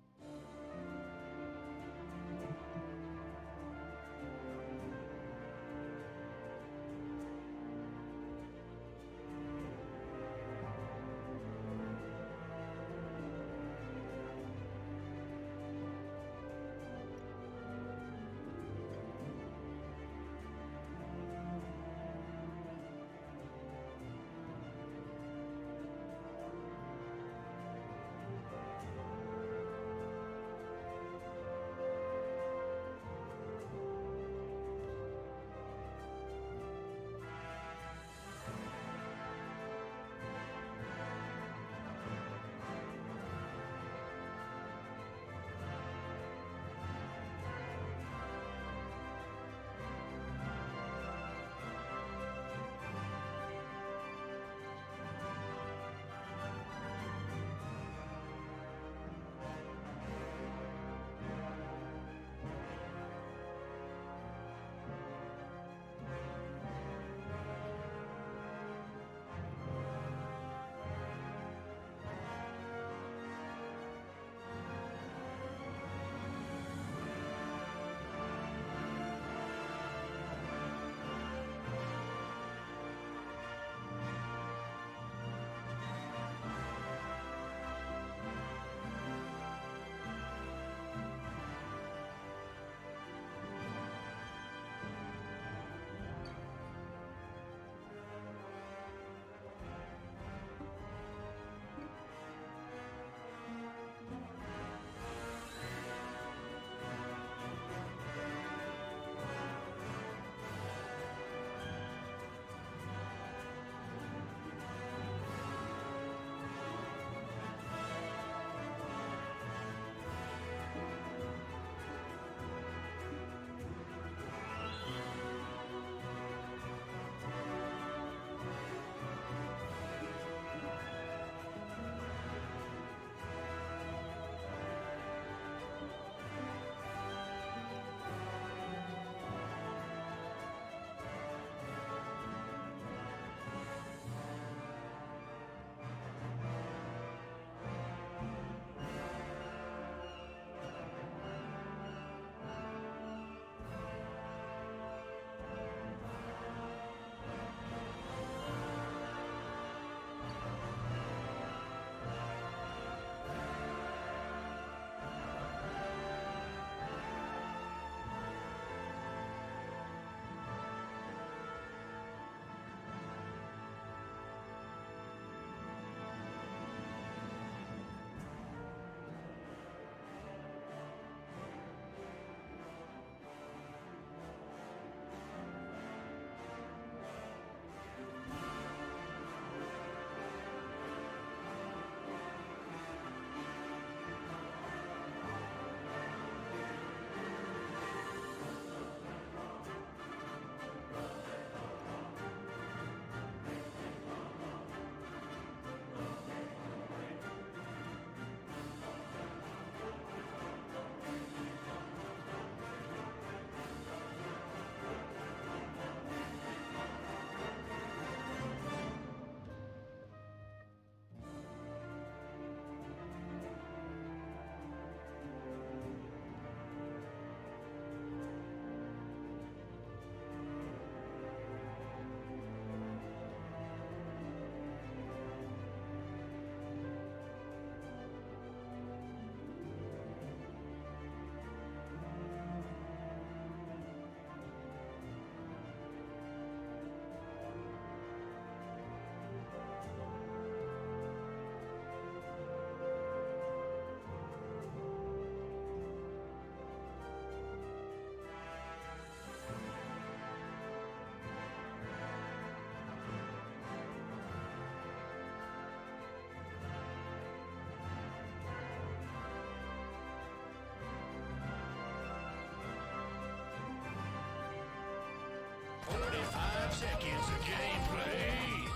seconds of gameplay.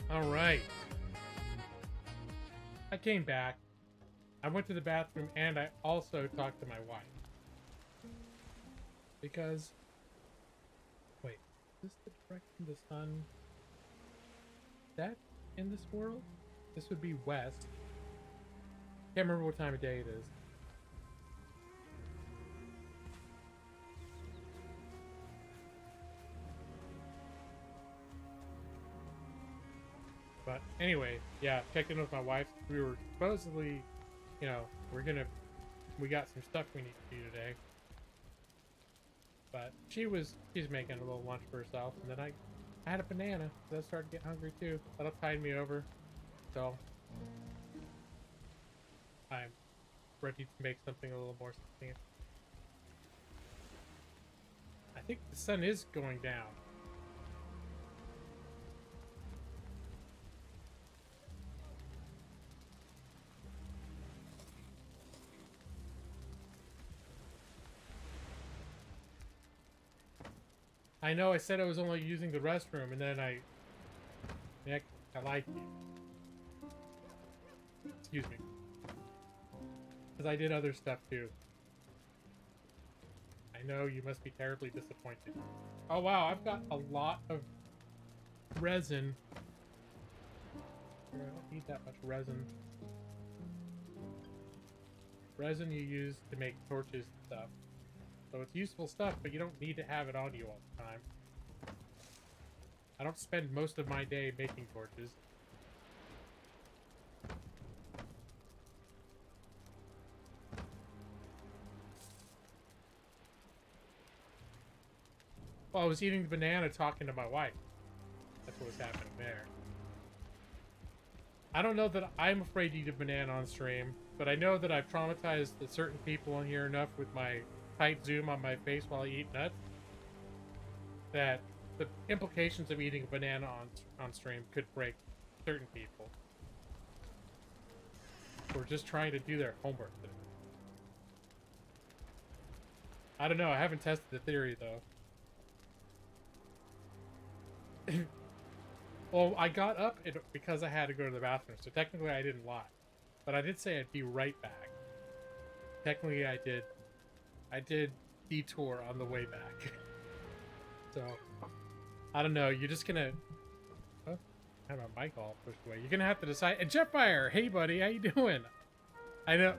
All right. I came back. I went to the bathroom and I also talked to my wife. Because, wait, is this the direction the sun set in this world? This would be west. Can't remember what time of day it is. But anyway, yeah, checked in with my wife. We were supposedly, you know, we got some stuff we need to do today. But she's making a little lunch for herself, and then I had a banana, so I started to get hungry too. That'll tide me over. So I'm ready to make something a little more substantial. I think the sun is going down. I know I said I was only using the restroom, and then I lied to you. Excuse me. Because I did other stuff too. I know you must be terribly disappointed. Oh wow, I've got a lot of resin. I don't need that much resin. Resin you use to make torches and stuff. So it's useful stuff, but you don't need to have it on you all the time. I don't spend most of my day making torches. Well, I was eating the banana talking to my wife. That's what was happening there. I don't know that I'm afraid to eat a banana on stream, but I know that I've traumatized certain people in here enough with my tight zoom on my face while I eat nuts that the implications of eating a banana on stream could break certain people who are just trying to do their homework. I don't know. I haven't tested the theory though. Well, I got up because I had to go to the bathroom, so technically I didn't lie. But I did say I'd be right back. Technically I did detour on the way back. So, I don't know, you're just gonna... Oh, I have my mic all pushed away. You're gonna have to decide... And Jetfire! Hey buddy, how you doing? I know...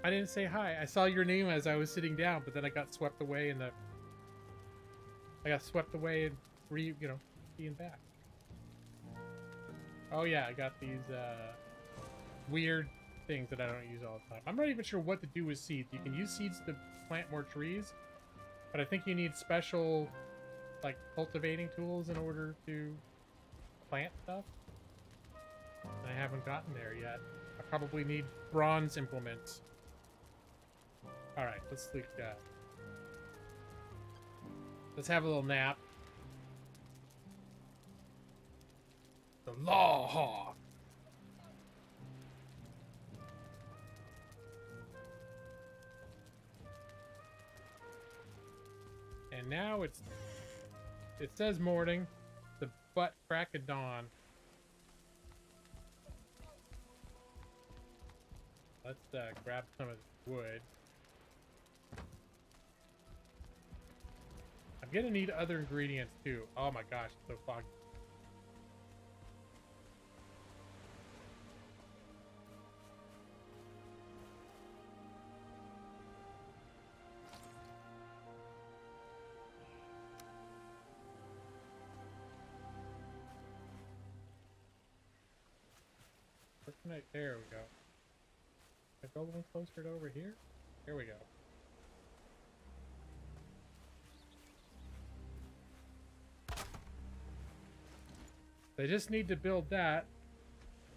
I didn't say hi. I saw your name as I was sitting down, but then I got swept away in the... I got swept away and being back. Oh yeah, I got these weird things that I don't use all the time. I'm not even sure what to do with seeds. You can use seeds to plant more trees, but I think you need special like cultivating tools in order to plant stuff. And I haven't gotten there yet. I probably need bronze implements. All right, let's sleep. Let's have a little nap. The Law Hawk. And now it says morning, the butt crack of dawn. Let's grab some of the wood. I'm gonna need other ingredients too. Oh my gosh, it's so foggy. There we go. Can I go a little closer to over here? Here we go. They just need to build that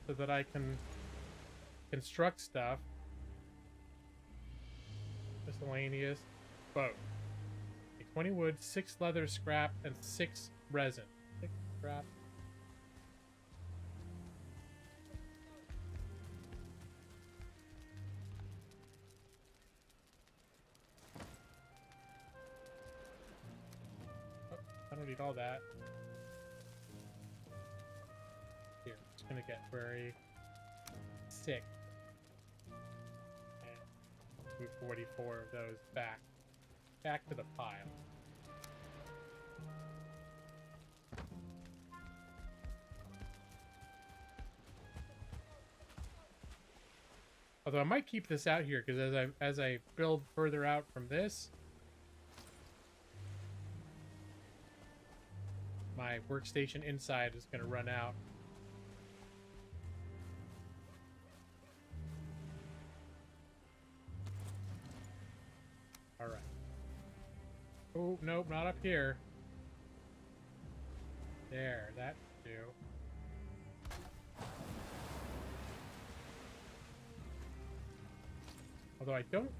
so that I can construct stuff. Miscellaneous boat. 20 wood, 6 leather scrap, and 6 resin. 6 scrap. I don't need need all that. Here, it's gonna get very sick. And move 44 of those back to the pile. Although I might keep this out here because as I build further out from this, my workstation inside is going to run out. All right. Oh, nope, not up here. There, that should do. Although I don't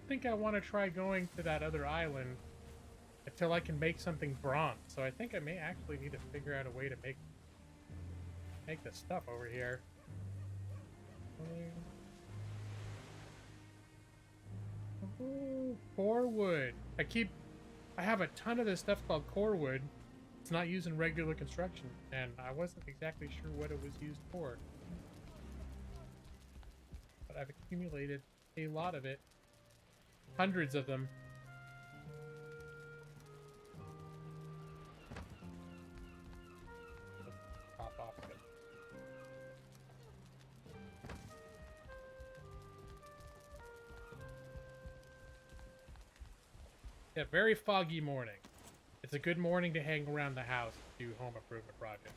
think I want to try going to that other island until I can make something bronze. So I think I may actually need to figure out a way to make the stuff over here. Oh, core wood. I have a ton of this stuff called core wood. It's not used in regular construction, and I wasn't exactly sure what it was used for. But I've accumulated a lot of it. Hundreds of them. Pop off of it. Yeah, very foggy morning. It's a good morning to hang around the house and do home improvement projects.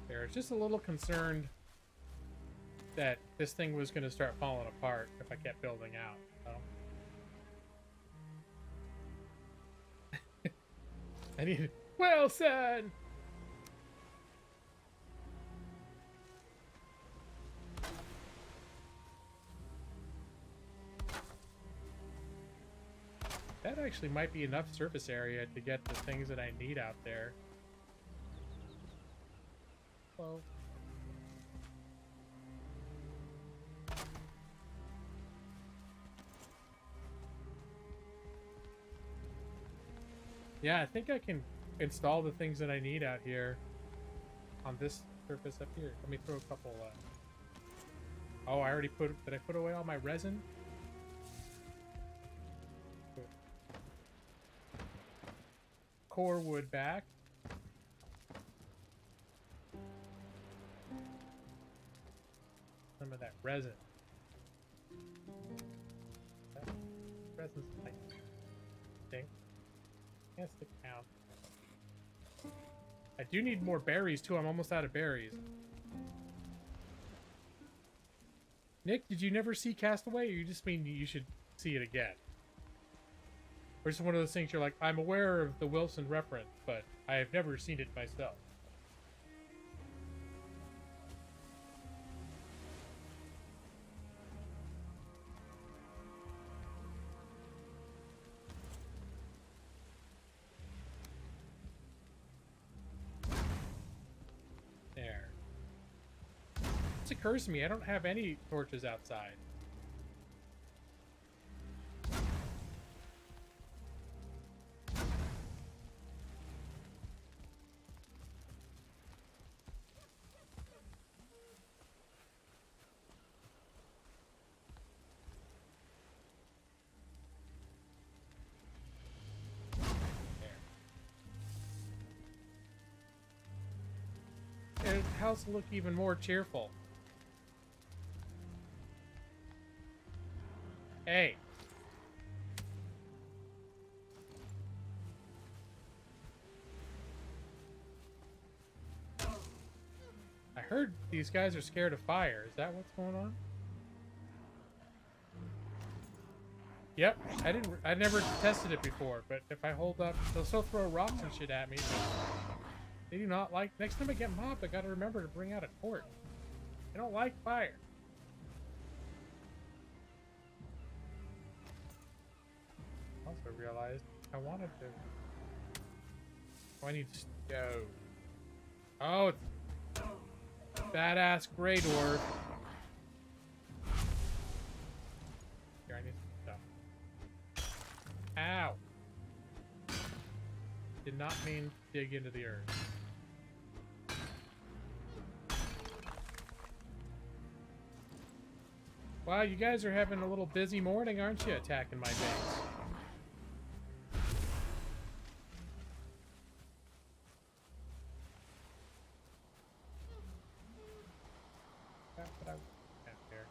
There, just a little concerned that this thing was going to start falling apart if I kept building out. So. I need... Well, son! That actually might be enough surface area to get the things that I need out there. Well... Yeah, I think I can install the things that I need out here on this surface up here. Let me throw a couple, Oh, I already did I put away all my resin? Core wood back. Some of that resin. That resin's nice. Thing. Yes, the count. I do need more berries too. I'm almost out of berries. Nick, did you never see Castaway, or you just mean you should see it again? Or is it one of those things you're like, I'm aware of the Wilson reference, but I have never seen it myself? There. This occurs to me, I don't have any torches outside. And the house will look even more cheerful. Hey. I heard these guys are scared of fire. Is that what's going on? Yep, I never tested it before, but if I hold up, they'll still throw rocks and shit at me. They do not like... Next time I get mobbed, I gotta remember to bring out a torch. I don't like fire. Also realized I wanted to. Oh, I need stove. Oh, it's badass Grey Dwarf. Here, I need some stuff. Ow! Did not mean to dig into the earth. Wow, you guys are having a little busy morning, aren't you, attacking my base? That's what I have here.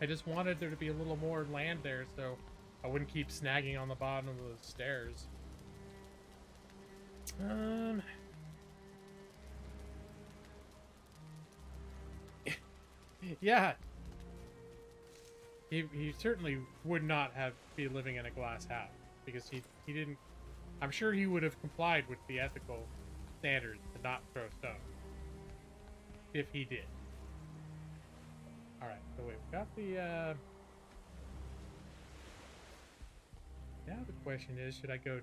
I just wanted there to be a little more land there, so I wouldn't keep snagging on the bottom of the stairs. Yeah. He certainly would not have be living in a glass house because he didn't. I'm sure he would have complied with the ethical standards to not throw stone if he did. All right, so we've got the. Now the question is, should I go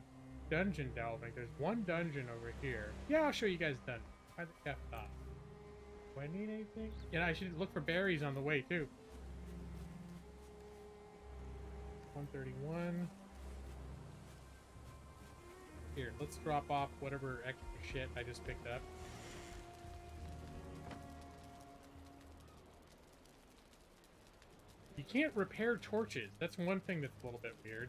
dungeon delving? There's one dungeon over here. Yeah, I'll show you guys dungeon. Why the F not? Do I need anything? Yeah, I should look for berries on the way too. 131. Here, let's drop off whatever extra shit I just picked up. You can't repair torches. That's one thing that's a little bit weird.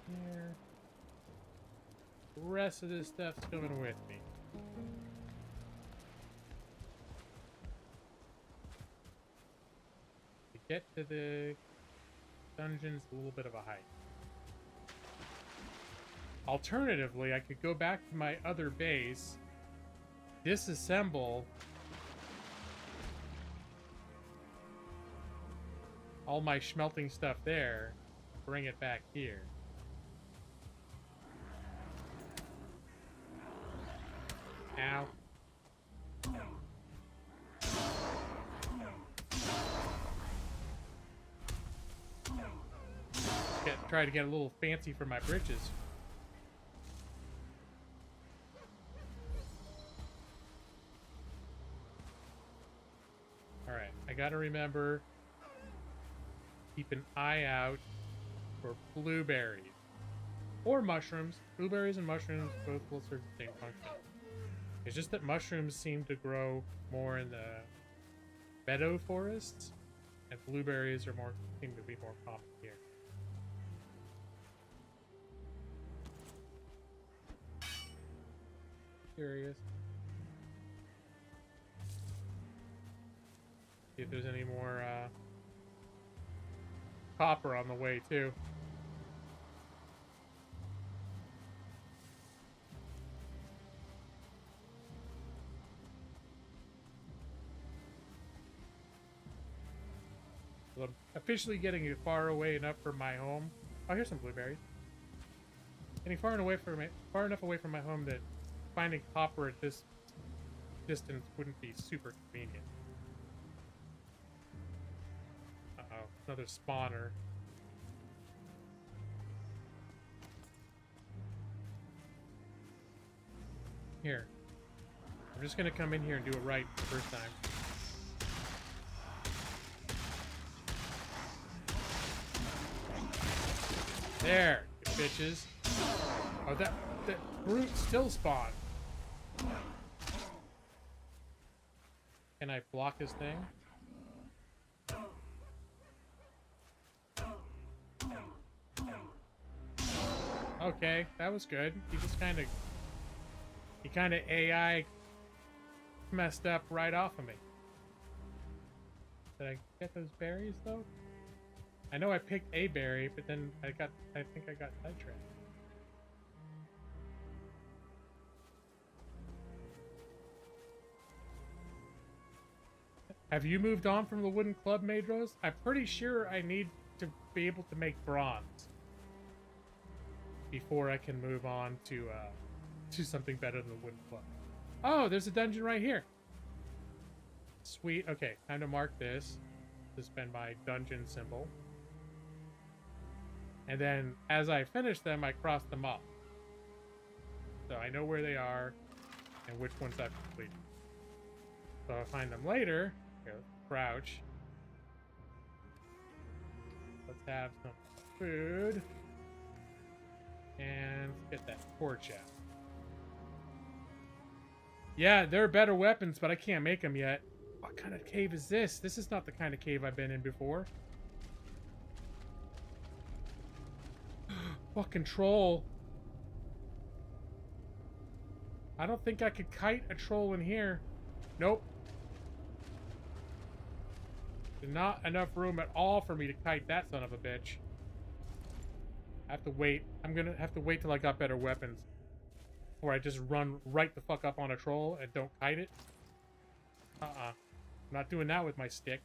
Here. The rest of this stuff's coming with me. To get to the dungeon's a little bit of a hike. Alternatively, I could go back to my other base, disassemble all my smelting stuff there, bring it back here. Ow. Try to get a little fancy for my britches. Alright, I gotta remember, keep an eye out for blueberries. Or mushrooms. Blueberries and mushrooms both will serve the same function. It's just that mushrooms seem to grow more in the meadow forests, and blueberries seem to be more common here. Curious. See if there's any more copper on the way too. Well, I'm officially getting far away enough from my home. Oh, here's some blueberries. Getting far enough away from my home that finding copper at this distance wouldn't be super convenient. Uh-oh, another spawner. Here. I'm just gonna come in here and do it right the first time. There, you bitches. Oh, that brute still spawned. Can I block his thing? Okay, that was good. He just kind of AI messed up right off of me. Did I get those berries though? I know I picked a berry, but then I think I got sidetracked. Have you moved on from the wooden club, Maedros? I'm pretty sure I need to be able to make bronze before I can move on to something better than the wooden club. Oh, there's a dungeon right here. Sweet. Okay, time to mark this. To spend my dungeon symbol. And then as I finish them, I cross them off. So I know where they are and which ones I've completed. So if I find them later, here, crouch. Let's have some food. And get that torch out. Yeah, there are better weapons, but I can't make them yet. What kind of cave is this? This is not the kind of cave I've been in before. Fucking troll. I don't think I could kite a troll in here. Nope. There's not enough room at all for me to kite that son of a bitch. I have to wait. I'm gonna have to wait till I got better weapons. Or I just run right the fuck up on a troll and don't kite it. I'm not doing that with my stick.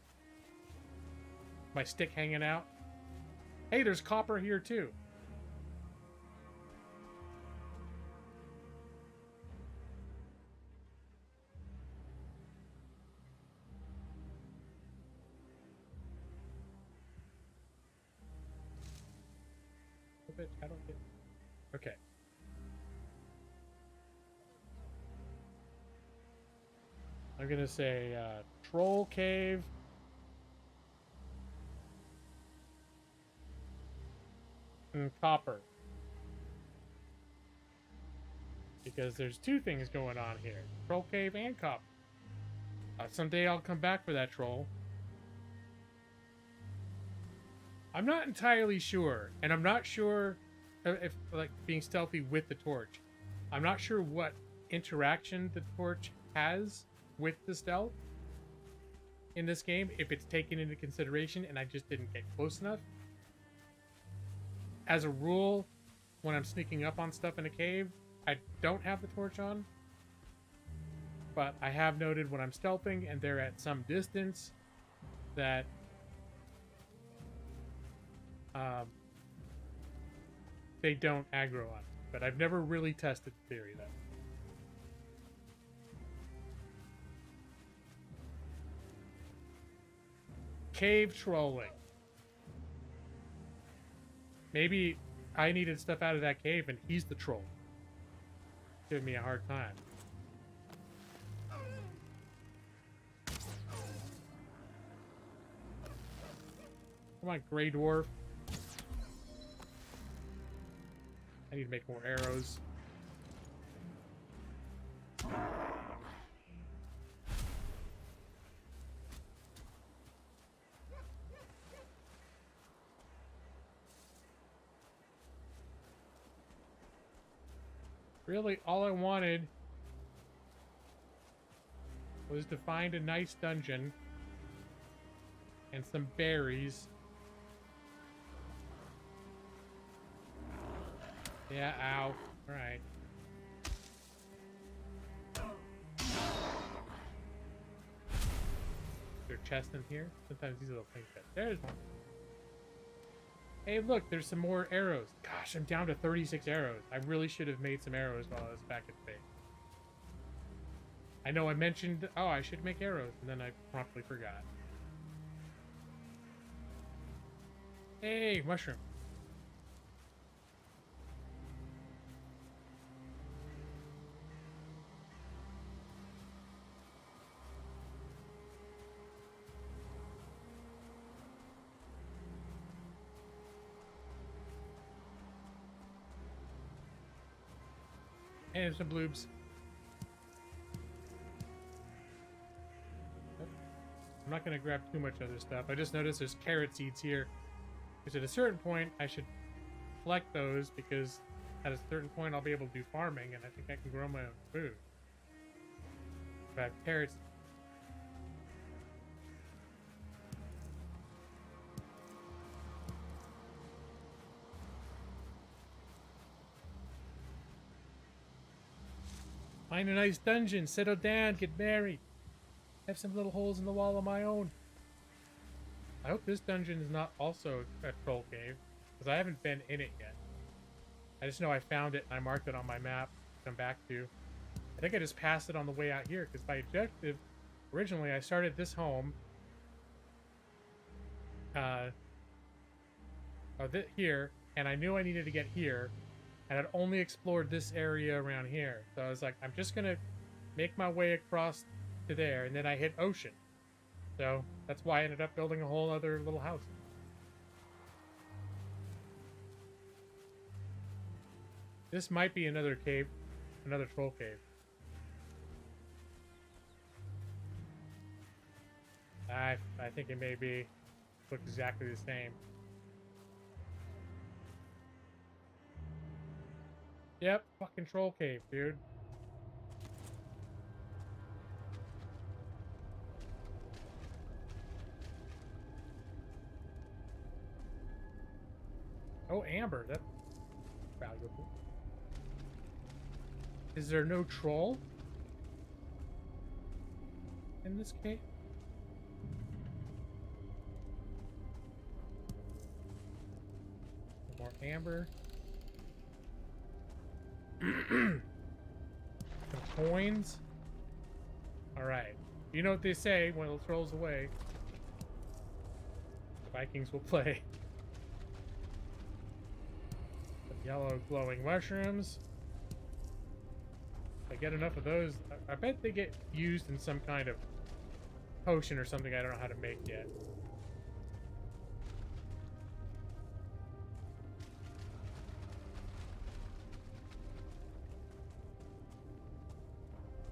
My stick hanging out. Hey, there's copper here too. I don't get... Okay. I'm gonna say troll cave. And copper. Because there's two things going on here. Troll cave and copper. Someday I'll come back for that troll. I'm not entirely sure, and I'm not sure if, like, being stealthy with the torch. I'm not sure what interaction the torch has with the stealth in this game, if it's taken into consideration and I just didn't get close enough. As a rule, when I'm sneaking up on stuff in a cave, I don't have the torch on. But I have noted when I'm stealthing and they're at some distance that they don't aggro on it. But I've never really tested the theory, though. Cave trolling. Maybe I needed stuff out of that cave and he's the troll. Giving me a hard time. Come on, Grey Dwarf. I need to make more arrows. Really, all I wanted was to find a nice dungeon and some berries. Yeah, ow. Alright. Is there a chest in here? Sometimes these little things fit. There's one. Hey, look, there's some more arrows. Gosh, I'm down to 36 arrows. I really should have made some arrows while I was back at the base. I know I mentioned, oh, I should make arrows, and then I promptly forgot. Hey, mushroom. And some bloobs. I'm not going to grab too much other stuff. I just noticed there's carrot seeds here. Because at a certain point, I should collect those, because at a certain point, I'll be able to do farming, and I think I can grow my own food. If I have carrots. Find a nice dungeon, settle down, get married. have some little holes in the wall of my own. I hope this dungeon is not also a troll cave, because I haven't been in it yet. I just know I found it and I marked it on my map to come back to. I think I just passed it on the way out here, because my objective, originally I started this home, here, and I knew I needed to get here, and I'd only explored this area around here. So I was like, I'm just gonna make my way across to there, and then I hit ocean. So that's why I ended up building a whole other little house. This might be another cave, another troll cave. I think it may be. Looks exactly the same. Yep, fucking troll cave, dude. Oh, amber, that's valuable. Is there no troll in this cave? More amber. Some coins. Alright. You know what they say, when it trolls away, the Vikings will play. Some yellow glowing mushrooms. If I get enough of those, I bet they get used in some kind of potion or something I don't know how to make yet.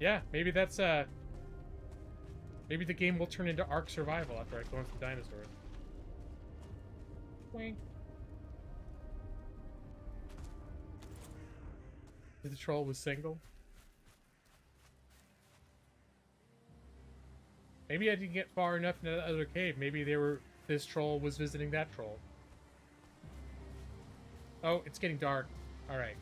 Yeah, maybe that's maybe the game will turn into Ark Survival after I clone some dinosaurs. Wink. The troll was single. Maybe I didn't get far enough into the other cave. Maybe this troll was visiting that troll. Oh, it's getting dark. Alright.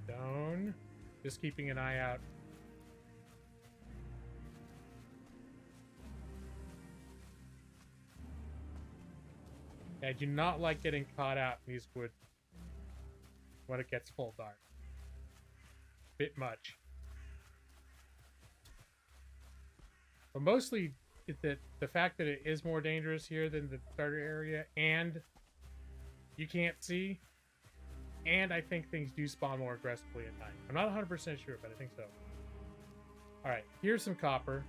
Stone. Just keeping an eye out. I do not like getting caught out in these woods when it gets full dark. Bit much. But mostly the fact that it is more dangerous here than the starter area, and you can't see, and I think things do spawn more aggressively at night. I'm not 100% sure, but I think so. Alright, here's some copper.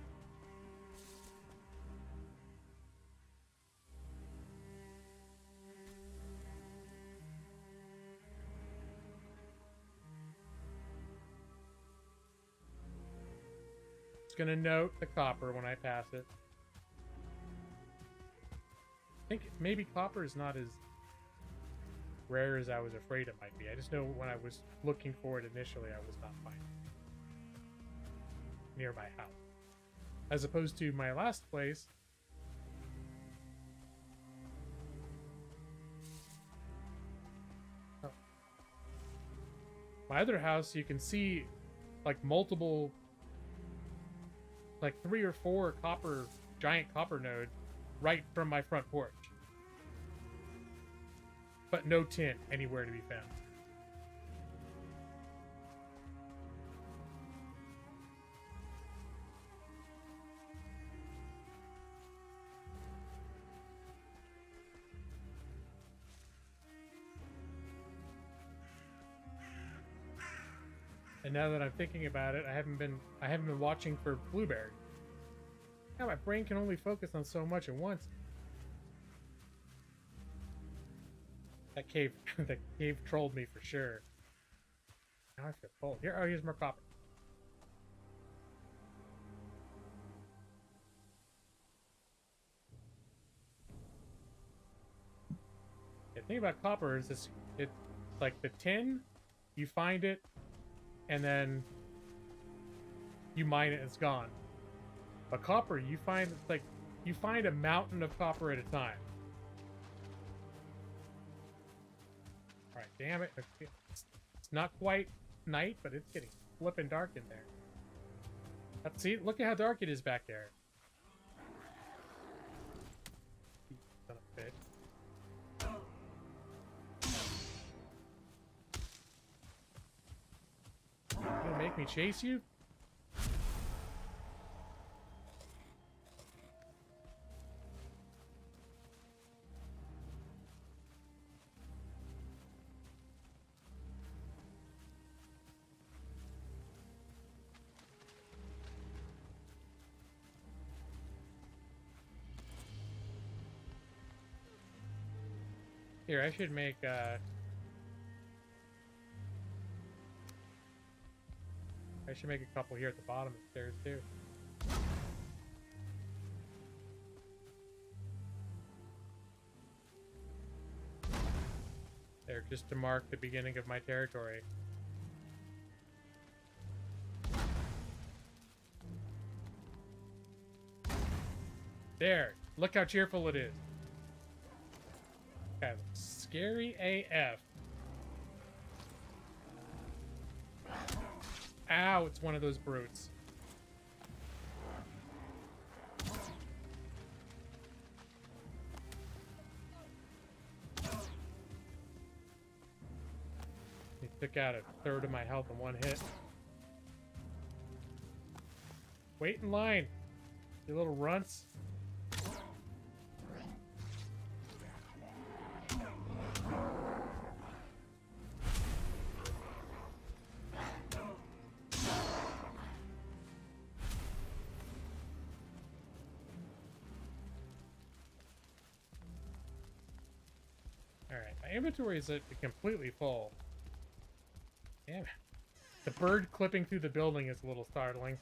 Gonna note the copper when I pass it. I think maybe copper is not as rare as I was afraid it might be. I just know when I was looking for it initially, I was not finding it near my house. As opposed to my last place. Oh. My other house, you can see like multiple, like 3 or 4 giant copper nodes right from my front porch. But no tin anywhere to be found. And now that I'm thinking about it, I haven't been watching for blueberry. Now my brain can only focus on so much at once. That cave trolled me for sure. Now I feel cold. Here's more copper. The thing about copper is it's like the tin, you find it, and then you mine it, it's gone. But copper, you find it's like you find a mountain of copper at a time. All right, damn it! It's not quite night, but it's getting flipping dark in there. Let's see. Look at how dark it is back there. Son of a bitch. You gonna make me chase you? Here, I should make I should make a couple here at the bottom of the stairs too. There, just to mark the beginning of my territory. There, look how cheerful it is. God, scary AF. Ow, it's one of those brutes. He took out a third of my health in one hit. Wait in line, you little runts. My inventory is completely full. Damn it. The bird clipping through the building is a little startling.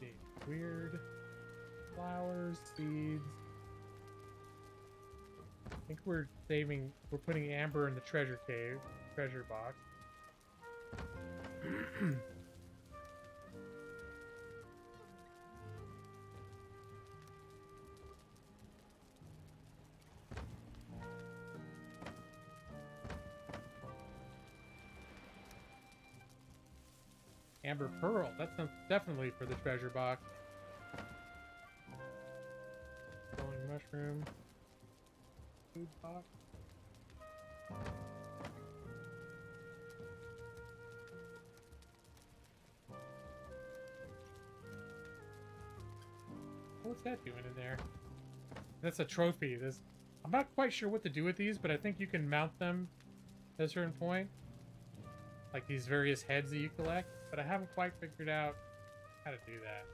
See, weird flowers, seeds. I think we're putting amber in the treasure cave, treasure box. Amber pearl. That's definitely for the treasure box. Glowing mushroom. Food box. What's that doing in there? That's a trophy. I'm not quite sure what to do with these, but I think you can mount them at a certain point. Like these various heads that you collect, but I haven't quite figured out how to do that.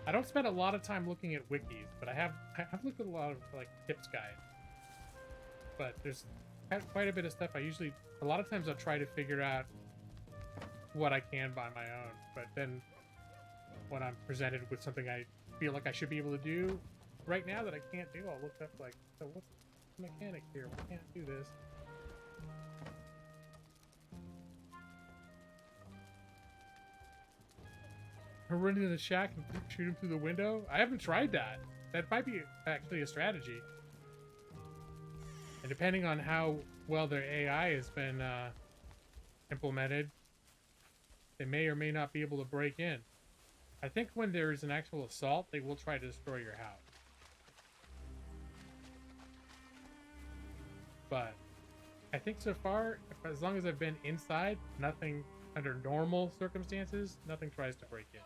I don't spend a lot of time looking at wikis, but I have looked at a lot of like tips guides. But there's quite a bit of stuff. A lot of times I'll try to figure out what I can by my own, but then when I'm presented with something I feel like I should be able to do right now that I can't do, I'll look up like, so what's the mechanic here? Why can't I do this? Run into the shack and shoot him through the window? I haven't tried that. That might be actually a strategy. And depending on how well their AI has been implemented, they may or may not be able to break in. I think when there is an actual assault, they will try to destroy your house. But I think so far, as long as I've been inside, nothing under normal circumstances, nothing tries to break in.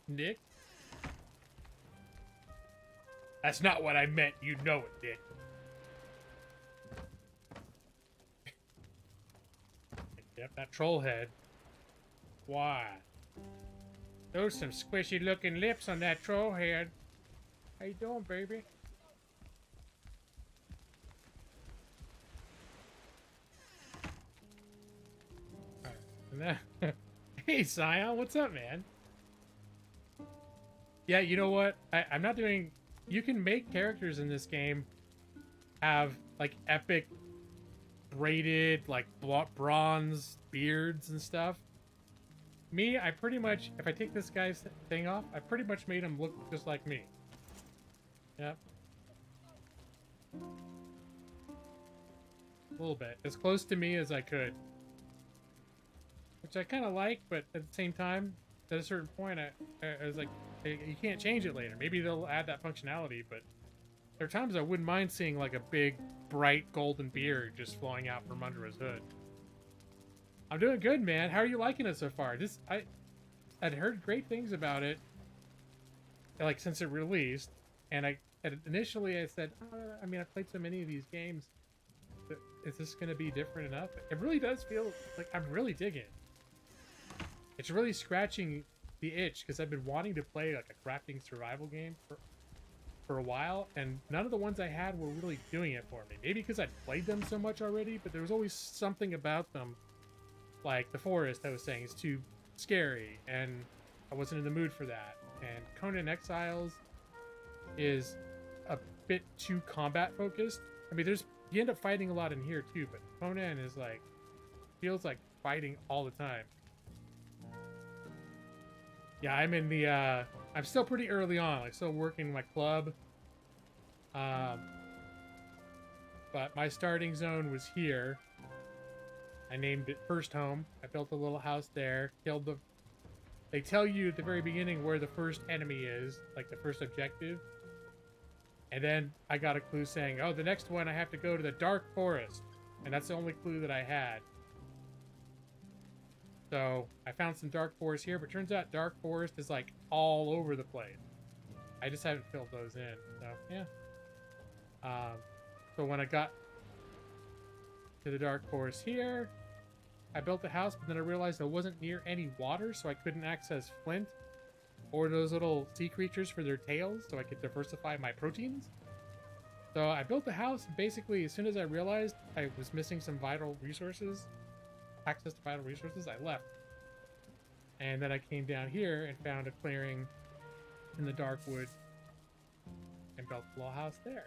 Nick? That's not what I meant. You know it, Nick. Yep, that troll head. Why? Those some squishy looking lips on that troll head. How you doing, baby? Alright, and then Hey, Scion, what's up, man? Yeah, you know what? I'm not doing... You can make characters in this game have, like, epic braided, like, bronze beards and stuff. Me, I pretty much... If I take this guy's thing off, I pretty much made him look just like me. Yep. A little bit. As close to me as I could. Which I kind of like, but at the same time, at a certain point, I was like, you can't change it later. Maybe they'll add that functionality, but there are times I wouldn't mind seeing like a big, bright golden beard just flowing out from under his hood. I'm doing good, man. How are you liking it so far? I'd heard great things about it, like since it released, and initially I said, I mean, I've played so many of these games. Is this going to be different enough? It really does feel like I'm really digging it. It's really scratching the itch because I've been wanting to play like a crafting survival game for a while, and none of the ones I had were really doing it for me. Maybe because I'd played them so much already, but there was always something about them, like the forest I was saying is too scary, and I wasn't in the mood for that. And Conan Exiles is a bit too combat focused. I mean, you end up fighting a lot in here too, but Conan is like, feels like fighting all the time. Yeah, I'm in the, I'm still pretty early on, like still working my club. But my starting zone was here. I named it First Home. I built a little house there, they tell you at the very beginning where the first enemy is, like the first objective. And then I got a clue saying, oh, the next one I have to go to the Dark Forest. And that's the only clue that I had. So I found some Dark Forest here, but turns out Dark Forest is like all over the place. I just haven't filled those in. So yeah. So when I got to the Dark Forest here, I built the house, but then I realized I wasn't near any water, so I couldn't access flint or those little sea creatures for their tails, so I could diversify my proteins. So I built the house, and basically as soon as I realized I was missing some vital resources, access to vital resources, I left. And then I came down here and found a clearing in the dark wood and built a little house there.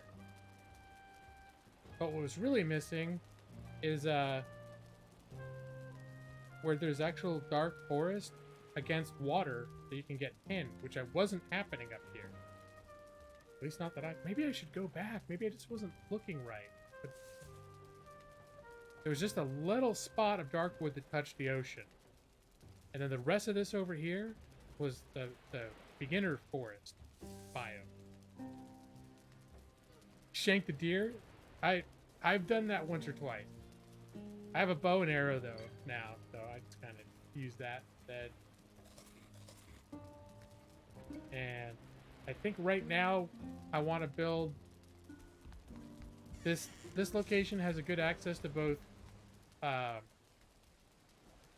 But what was really missing is where there's actual dark forest against water that you can get tin, which wasn't happening up here. At least not that maybe I should go back. Maybe I just wasn't looking right. But there was just a little spot of dark wood that touched the ocean. And then the rest of this over here was the beginner forest biome. Shank the deer. I've done that once or twice. I have a bow and arrow though now, so I just kind of use that instead. And I think right now I want to build this location has a good access to both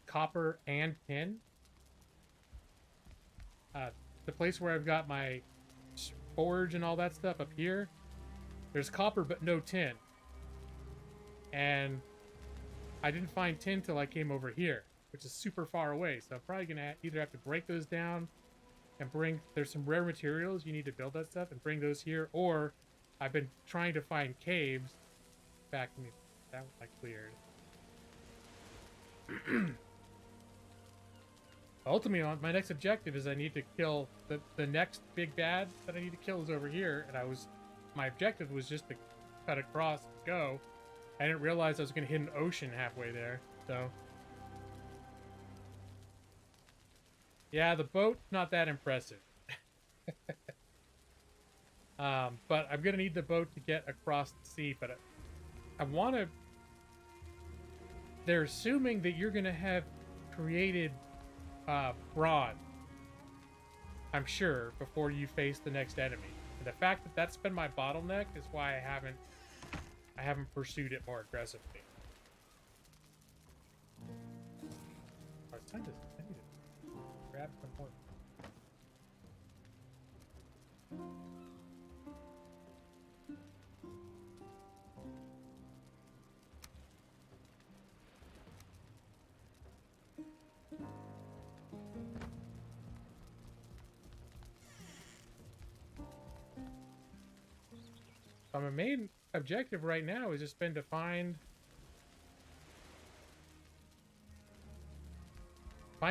copper and tin. The place where I've got my forge and all that stuff up here, there's copper but no tin. And I didn't find tin till I came over here, which is super far away. So I'm probably gonna either have to break those down and there's some rare materials you need to build that stuff and bring those here, or I've been trying to find caves. Back to me, that one I cleared. Ultimately, my next objective is I need to kill the next big bad that I need to kill is over here, and my objective was just to cut across and go. I didn't realize I was going to hit an ocean halfway there, so. Yeah, the boat's not that impressive. But I'm going to need the boat to get across the sea, but I want to... They're assuming that you're going to have created brawn, I'm sure, before you face the next enemy. And the fact that that's been my bottleneck is why I haven't pursued it more aggressively. Oh, it's time to grab some more. So my main objective right now has just been to find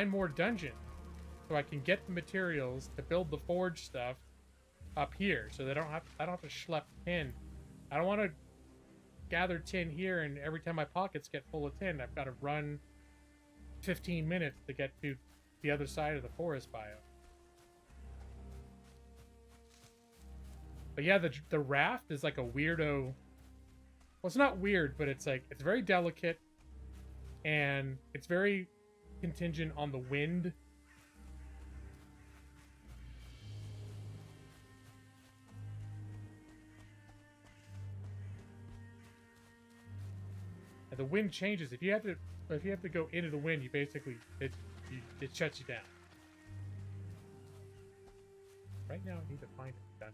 more dungeons so I can get the materials to build the forge stuff up here, so I don't have to schlep tin. I don't want to gather tin here, and every time my pockets get full of tin, I've got to run 15 minutes to get to the other side of the forest biome. But yeah, the raft is like a weirdo. Well, it's not weird, but it's like, it's very delicate, and it's very contingent on the wind. And the wind changes. If you have to go into the wind, you basically it shuts you down. Right now, I need to find it done.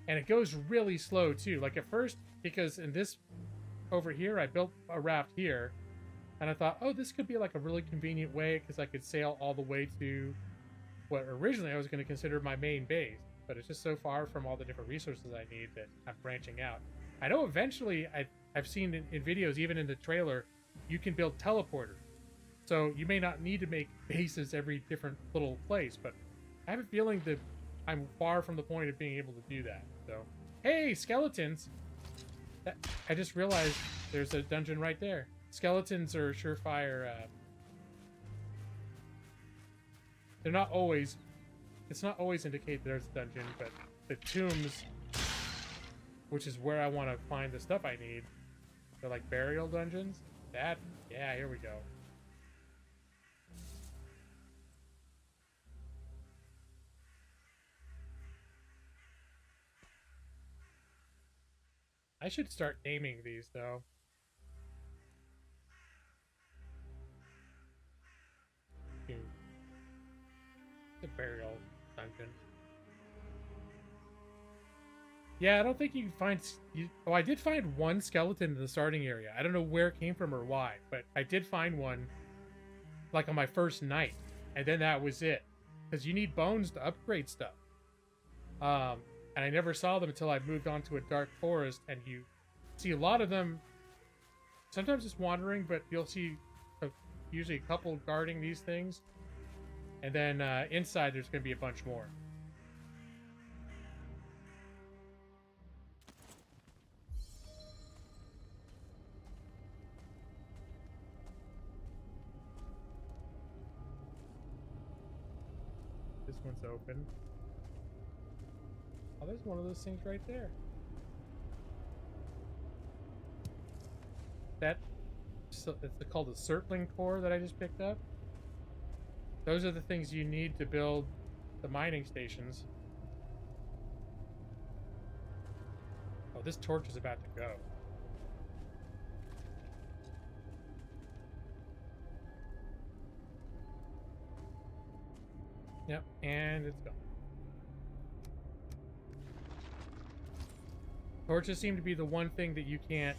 And it goes really slow too. Like at first, because in this over here, I built a raft here, and I thought, oh, this could be like a really convenient way because I could sail all the way to what originally I was going to consider my main base. But it's just so far from all the different resources I need that I'm branching out. I know eventually, I've seen in videos, even in the trailer, you can build teleporters. So you may not need to make bases every different little place, but I have a feeling that I'm far from the point of being able to do that. So, hey, skeletons! I just realized there's a dungeon right there. Skeletons are surefire. They're not always... It's not always indicate there's a dungeon, but the tombs, which is where I want to find the stuff I need, they're like burial dungeons. Yeah, here we go. I should start naming these, though. The burial dungeon. Yeah, I don't think you can find... Oh, I did find one skeleton in the starting area. I don't know where it came from or why, but I did find one, like, on my first night. And then that was it. Because you need bones to upgrade stuff. And I never saw them until I moved on to a dark forest, and you see a lot of them, sometimes just wandering, but you'll see usually a couple guarding these things. And then inside there's going to be a bunch more. This one's open. Oh, there's one of those things right there. It's called a circling core that I just picked up. Those are the things you need to build the mining stations. Oh, this torch is about to go. Yep, and it's gone. Torches seem to be the one thing that you can't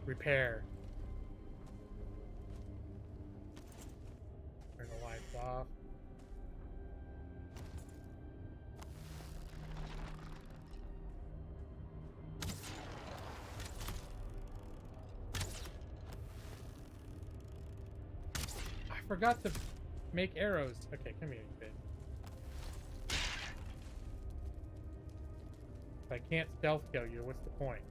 repair. Turn the lights off. I forgot to make arrows. Okay, come here, you bitch. If I can't stealth kill you, what's the point?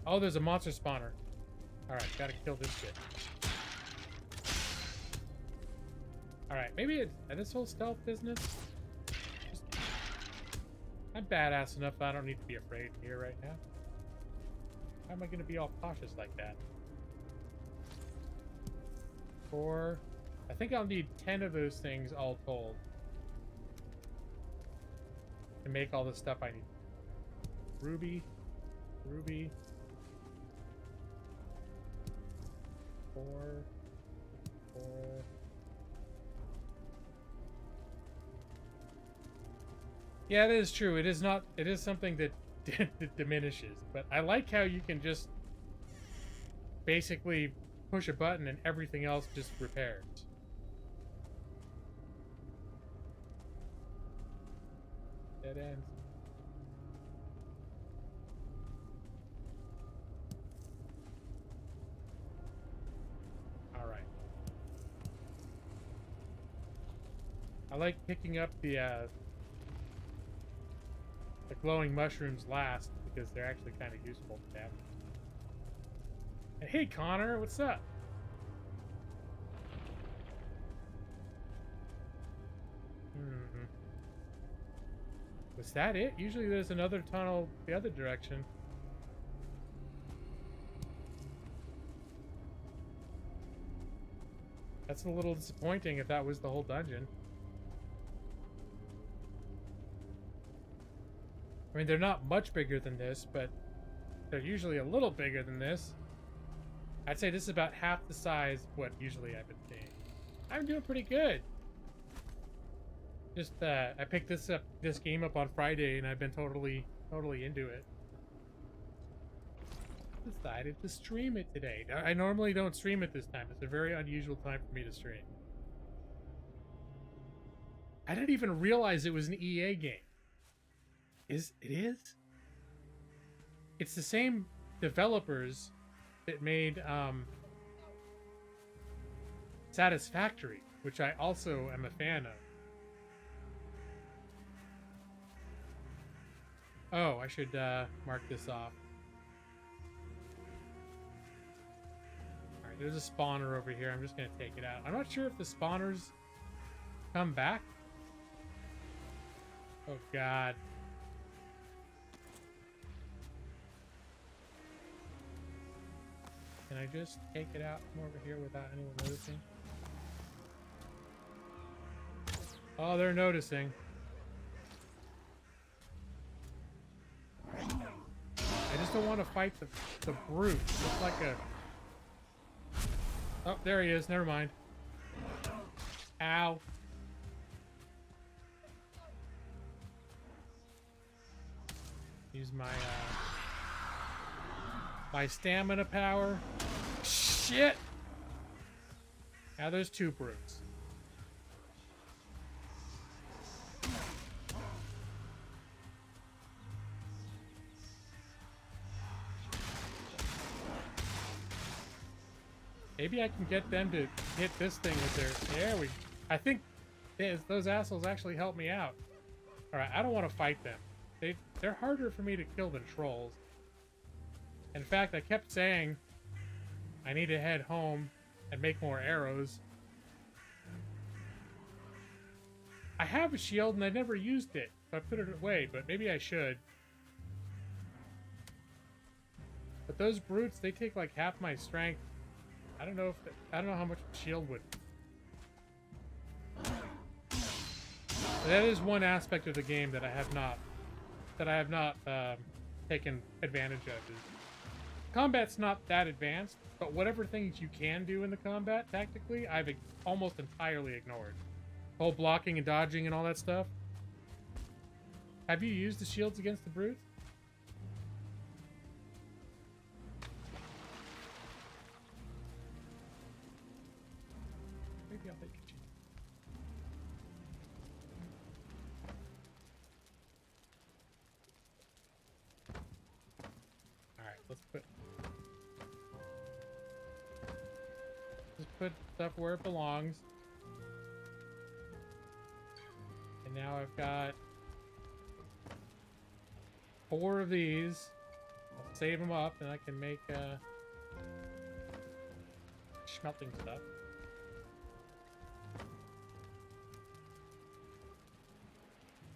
Oh, there's a monster spawner. Alright, gotta kill this shit. Alright, maybe this whole stealth business... I'm badass enough that I don't need to be afraid here right now. How am I gonna be all cautious like that? 4... I think I'll need 10 of those things all told to make all the stuff I need. Ruby. 4. Yeah, that is true. It is something that diminishes, but I like how you can just basically push a button and everything else just repairs. Dead ends. All right. I like picking up the glowing mushrooms last because they're actually kind of useful to have. And hey, Connor, what's up? Was that it? Usually there's another tunnel the other direction. That's a little disappointing if that was the whole dungeon. I mean, they're not much bigger than this, but they're usually a little bigger than this. I'd say this is about half the size of what usually I've been seeing. I'm doing pretty good. Just, I picked this game up on Friday, and I've been totally into it. Decided to stream it today. I normally don't stream it this time. It's a very unusual time for me to stream. I didn't even realize it was an EA game. It is? It's the same developers that made Satisfactory, which I also am a fan of. Oh, I should mark this off. Alright, there's a spawner over here. I'm just going to take it out. I'm not sure if the spawners come back. Oh, God. Can I just take it out from over here without anyone noticing? Oh, they're noticing. I just don't want to fight the brute. It's like a... Oh, there he is. Never mind. Ow. Use my my stamina power. Shit! Now there's two brutes. Maybe I can get them to hit this thing with their... There we... I think those assholes actually helped me out. Alright, I don't want to fight them. They're harder for me to kill than trolls. In fact, I kept saying I need to head home and make more arrows. I have a shield and I never used it, so I put it away, but maybe I should. But those brutes, they take like half my strength. I don't know how much a shield would. That is one aspect of the game that I have not taken advantage of. Is combat's not that advanced, but whatever things you can do in the combat tactically, I've almost entirely ignored. Whole blocking and dodging and all that stuff. Have you used the shields against the brutes? Maybe I'll take a chance. Alright, let's put stuff where it belongs. And now I've got 4 of these. I'll save them up and I can make smelting stuff.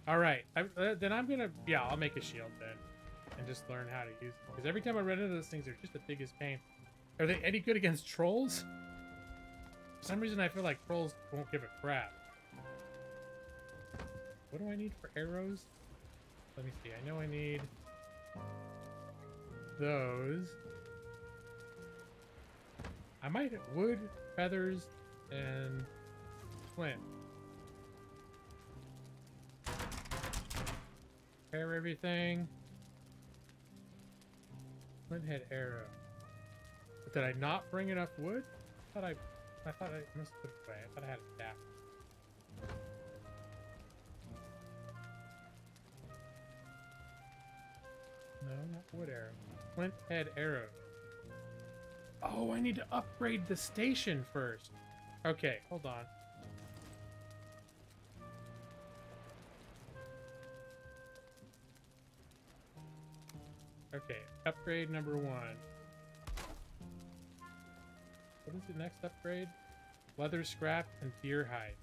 Alright, then I'm gonna... Yeah, I'll make a shield then. And just learn how to use it. Because every time I run into those things, they're just the biggest pain. Are they any good against trolls? For some reason, I feel like trolls won't give a crap. What do I need for arrows? Let me see. I know I need those. I might have wood, feathers, and flint. Repair everything. Flint head arrow. Did I not bring enough wood? I thought I must put it away. I thought I had a staff. No, not wood arrow. Flint head arrow. Oh, I need to upgrade the station first. Okay, hold on. Okay, upgrade number 1. What is the next upgrade? Leather scrap and deer hide.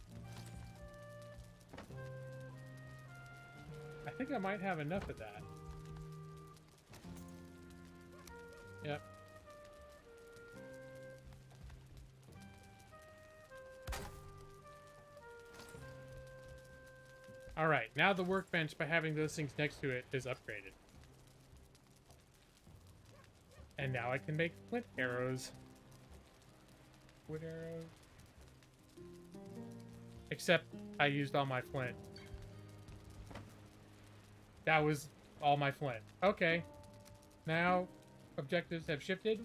I think I might have enough of that. Yep. Alright, now the workbench, by having those things next to it, is upgraded. And now I can make flint arrows. Wood arrows. Except I used all my flint. That was all my flint. Okay. Now objectives have shifted.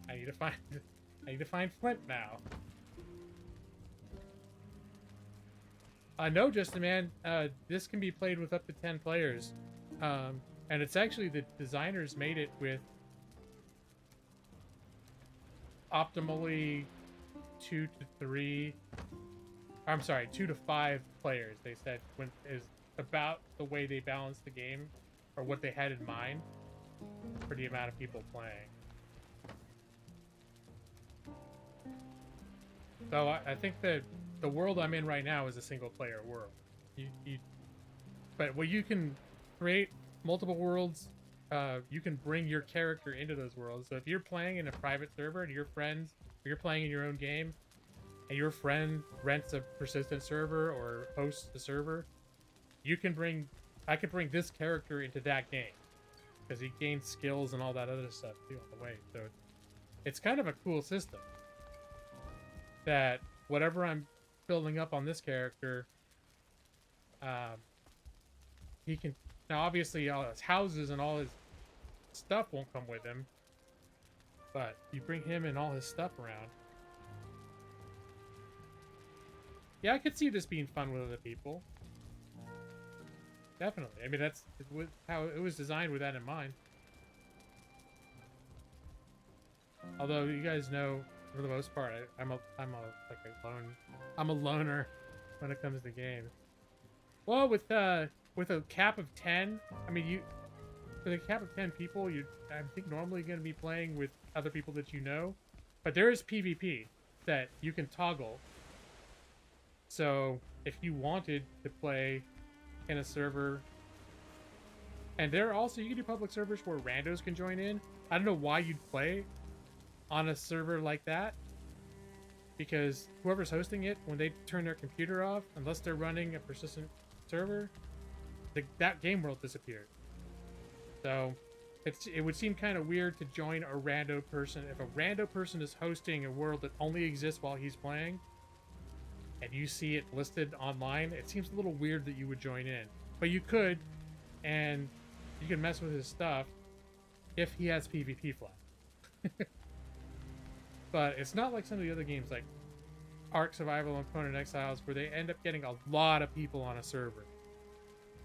I need to find flint now. No, Justin, man. This can be played with up to 10 players. And it's actually the designers made it with optimally 2 to 5 players. They said when is about the way they balanced the game, or what they had in mind for the amount of people playing. So I think that the world I'm in right now is a single player world. But well, you can create multiple worlds. You can bring your character into those worlds. So if you're playing in a private server and your friends, or you're playing in your own game, and your friend rents a persistent server or hosts a server, I could bring this character into that game because he gains skills and all that other stuff too on the way. So it's kind of a cool system that whatever I'm building up on this character, he can. Now, obviously, all his houses and all his stuff won't come with him, but you bring him and all his stuff around. Yeah, I could see this being fun with other people. Definitely. I mean, that's how it was designed with that in mind. Although you guys know, for the most part, I'm a loner when it comes to games. Well, with a cap of 10, I mean, with a cap of 10 people, I think normally going to be playing with other people that you know, but there is PvP that you can toggle. So if you wanted to play in a server, and there also, you can do public servers where randos can join in. I don't know why you'd play on a server like that, because whoever's hosting it, when they turn their computer off, unless they're running a persistent server, that game world disappeared. So it would seem kind of weird to join a rando person. If a rando person is hosting a world that only exists while he's playing, and you see it listed online, it seems a little weird that you would join in. But you could, and you can mess with his stuff if he has PvP flag. But it's not like some of the other games like Ark Survival and Conan Exiles, where they end up getting a lot of people on a server.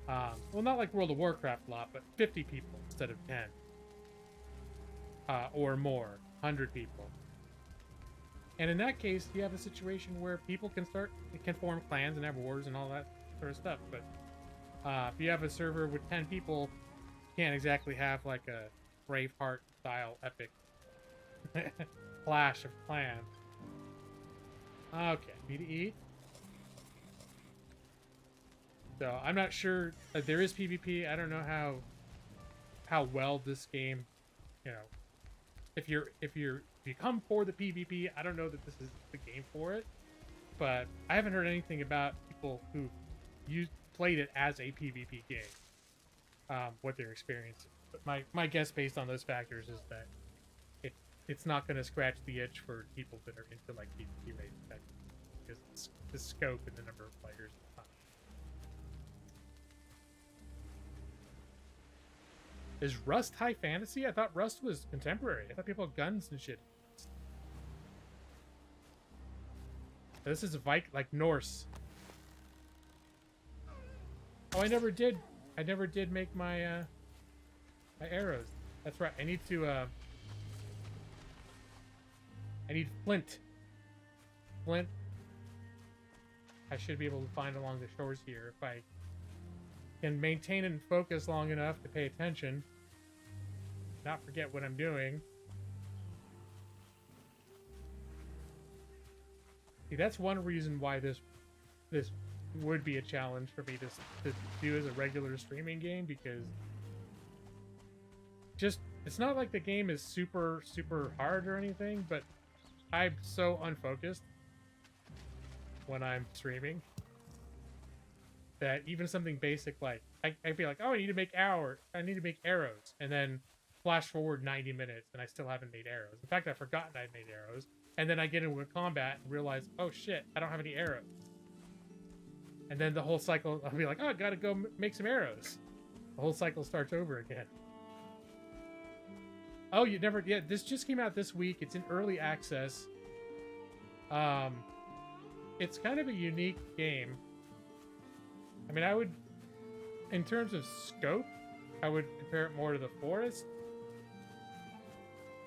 Well, not like World of Warcraft a lot, but 50 people instead of 10. Or more, 100 people. And in that case, you have a situation where people can form clans and have wars and all that sort of stuff. But if you have a server with 10 people, you can't exactly have like a Braveheart style epic clash of clans. Okay, need to eat. So I'm not sure. There is PvP. I don't know how well this game, you know, if you come for the PvP, I don't know that this is the game for it. But I haven't heard anything about people who played it as a PvP game, what their experience is. But my guess based on those factors is that it's not going to scratch the itch for people that are into like PvP rated tech, because it's the scope and the number of players. Is Rust high fantasy? I thought Rust was contemporary. I thought people had guns and shit. This is like Norse. Oh, I never did make my my arrows. That's right. I need flint. Flint. I should be able to find along the shores here if I can maintain and focus long enough to pay attention. Not forget what I'm doing. See, that's one reason why this would be a challenge for me to do as a regular streaming game, because just it's not like the game is super hard or anything, but I'm so unfocused when I'm streaming that even something basic like I feel like, oh, I need to make arrows, and then flash forward 90 minutes and I still haven't made arrows. In fact, I've forgotten I'd made arrows, and then I get into a combat and realize, oh shit, I don't have any arrows. And then the whole cycle, I'll be like, oh, I gotta go make some arrows. The whole cycle starts over again. Oh, yeah, this just came out this week. It's in early access. It's kind of a unique game. I mean, I would, in terms of scope, I would compare it more to The Forest.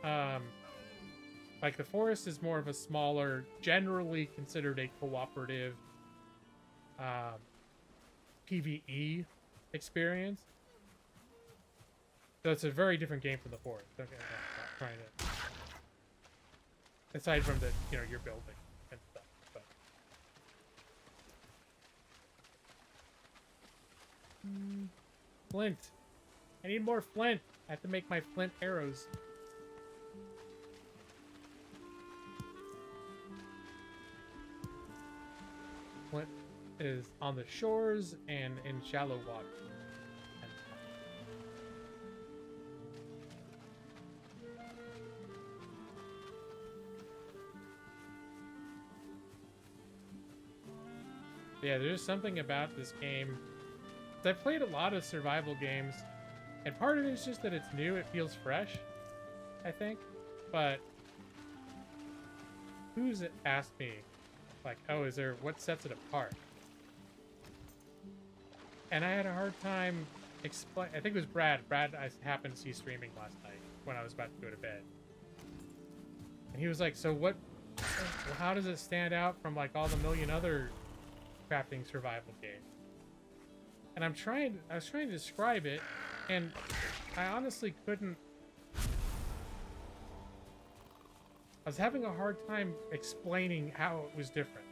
Like The Forest is more of a smaller, generally considered a cooperative PvE experience. So it's a very different game from The Forest. Okay, I'm not trying to, aside from the, you're building and stuff. But flint. I need more flint. I have to make my flint arrows. Flint is on the shores and in shallow water. Yeah, there's something about this game. I've played a lot of survival games, and part of it is just that it's new, it feels fresh, I think. But who's asked me, like, oh, what sets it apart? And I had a hard time explain. I think it was Brad. I happened to see streaming last night when I was about to go to bed, and he was like, "So what? How does it stand out from like all the million other crafting survival games?" And I was trying to describe it, and I honestly couldn't. I was having a hard time explaining how it was different.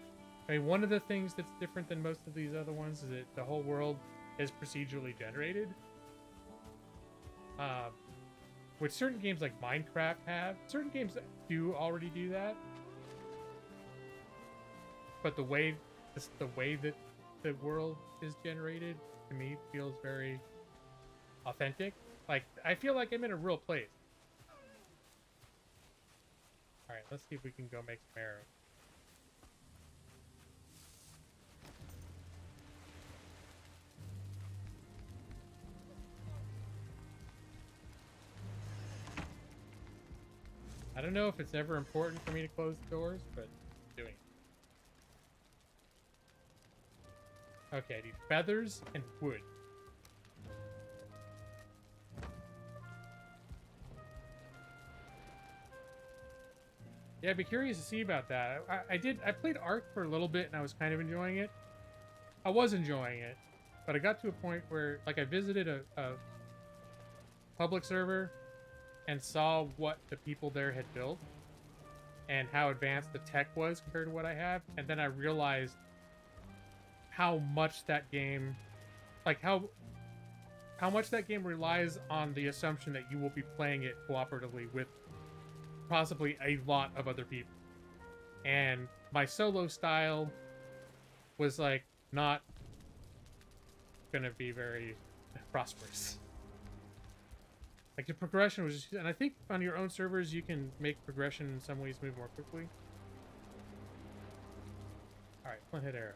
I mean, one of the things that's different than most of these other ones is that the whole world is procedurally generated. Which certain games like Minecraft have. Certain games do already do that. But the way that the world is generated, to me, feels very authentic. Like, I feel like I'm in a real place. Alright, let's see if we can go make some arrows. I don't know if it's ever important for me to close the doors, but I'm doing it. Okay, I need feathers and wood. Yeah, I'd be curious to see about that. I played Ark for a little bit and I was kind of enjoying it. I was enjoying it, but I got to a point where, like, I visited a public server and saw what the people there had built and how advanced the tech was compared to what I have, and then I realized how much that game, like how much that game relies on the assumption that you will be playing it cooperatively with possibly a lot of other people. And my solo style was like not gonna be very prosperous. Like, the progression was just, and I think on your own servers you can make progression in some ways move more quickly. Alright, flint hit arrow.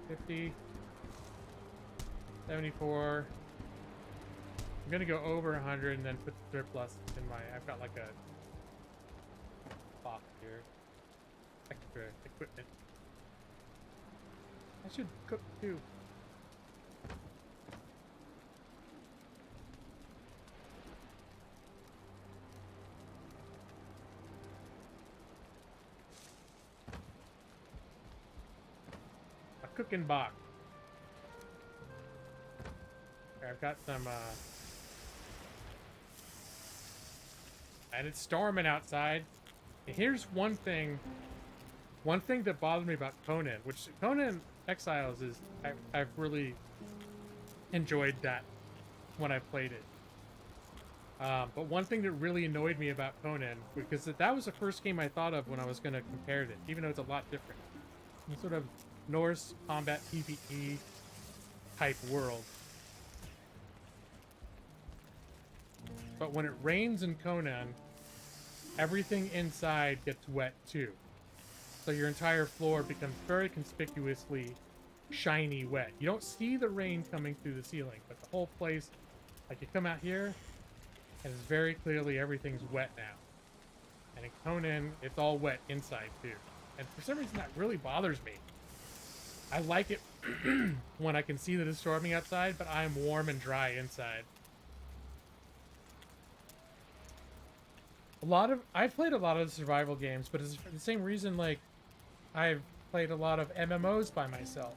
50. 74. I'm gonna go over 100 and then put the surplus in my. I've got like a box here. Extra equipment. I should cook too. A cooking box. I've got some, and it's storming outside. And here's one thing that bothered me about Conan, which Conan Exiles is, I've really enjoyed that when I played it. But one thing that really annoyed me about Conan, because that was the first game I thought of when I was going to compare it, even though it's a lot different. It's sort of Norse combat PvE type world. But when it rains in Conan, everything inside gets wet too. So your entire floor becomes very conspicuously shiny wet. You don't see the rain coming through the ceiling, but the whole place, like you come out here, and it's very clearly everything's wet now. And in Conan, it's all wet inside too. And for some reason that really bothers me. I like it when I can see that it's storming outside, but I'm warm and dry inside. I've played a lot of survival games, but it's for the same reason, like, I've played a lot of MMOs by myself.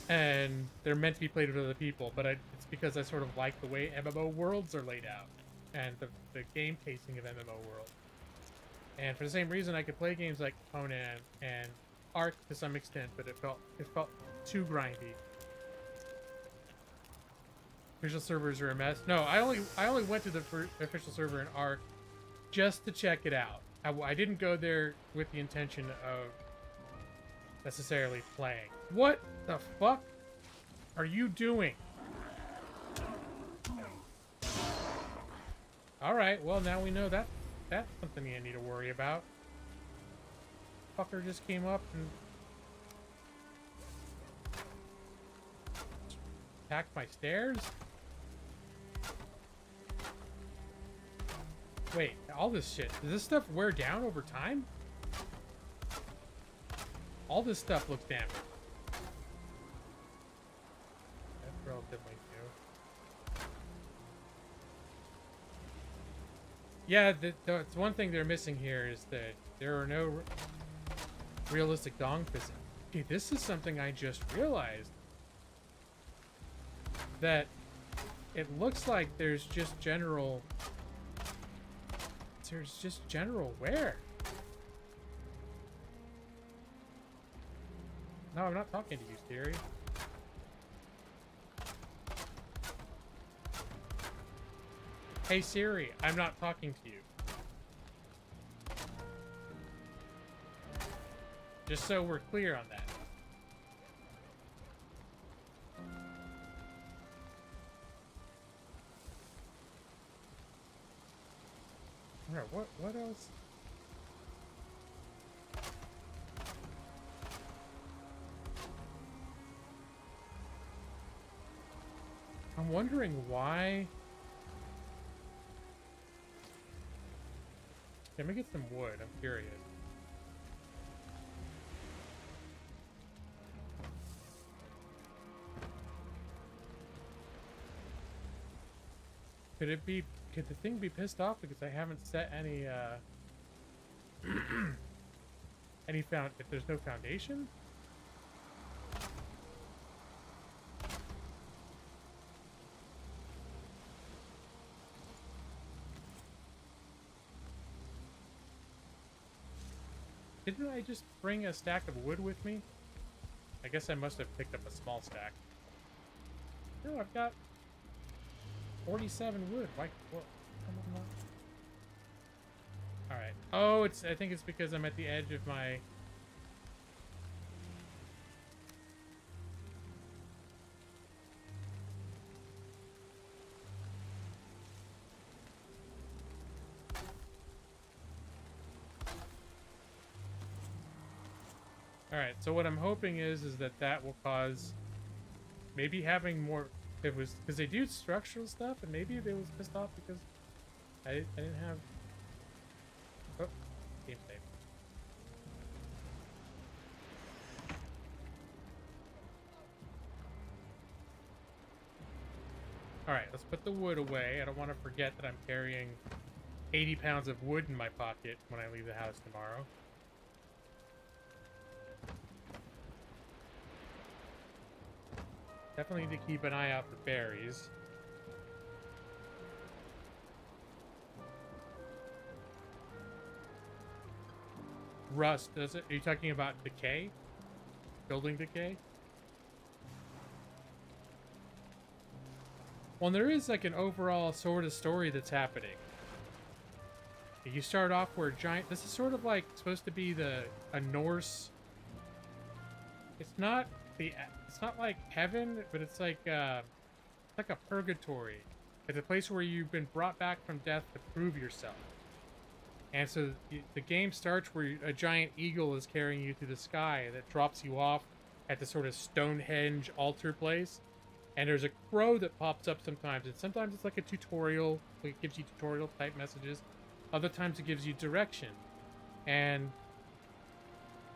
And they're meant to be played with other people, but it's because I sort of like the way MMO worlds are laid out, and the game pacing of MMO worlds. And for the same reason, I could play games like Conan and Ark to some extent, but it felt too grindy. Official servers are a mess. No, I only went to the official server in Ark just to check it out. I didn't go there with the intention of necessarily playing. What the fuck are you doing? Alright, well now we know that's something you need to worry about. Fucker just came up and attacked my stairs? Wait, all this shit. Does this stuff wear down over time? All this stuff looks damaged. That's relatively new. Yeah, it's one thing they're missing here is that there are no realistic dong physics. Okay, this is something I just realized. That it looks like there's just general wear. No, I'm not talking to you, Siri. Hey Siri, I'm not talking to you. Just so we're clear on that. Alright, what else? I'm wondering why. Let me get some wood, I'm curious. Could the thing be pissed off because I haven't set any if there's no foundation? Didn't I just bring a stack of wood with me? I guess I must have picked up a small stack. No, I've got 47 wood. Why? What? Alright. Oh, I think it's because I'm at the edge of my... Alright, so what I'm hoping is that will cause maybe having more, it was because they do structural stuff, and maybe they was pissed off because I didn't have. Oh, game save. All right, let's put the wood away. I don't want to forget that I'm carrying 80 pounds of wood in my pocket when I leave the house tomorrow. Definitely need to keep an eye out for berries. Rust, does it? Are you talking about decay? Building decay? Well, there is like an overall sort of story that's happening. You start off where giant. This is sort of like supposed to be a Norse. It's not like heaven, but it's like a purgatory. It's a place where you've been brought back from death to prove yourself. And so the game starts where a giant eagle is carrying you through the sky that drops you off at the sort of Stonehenge altar place. And there's a crow that pops up sometimes, and sometimes it's like a tutorial, like it gives you tutorial type messages. Other times it gives you direction. And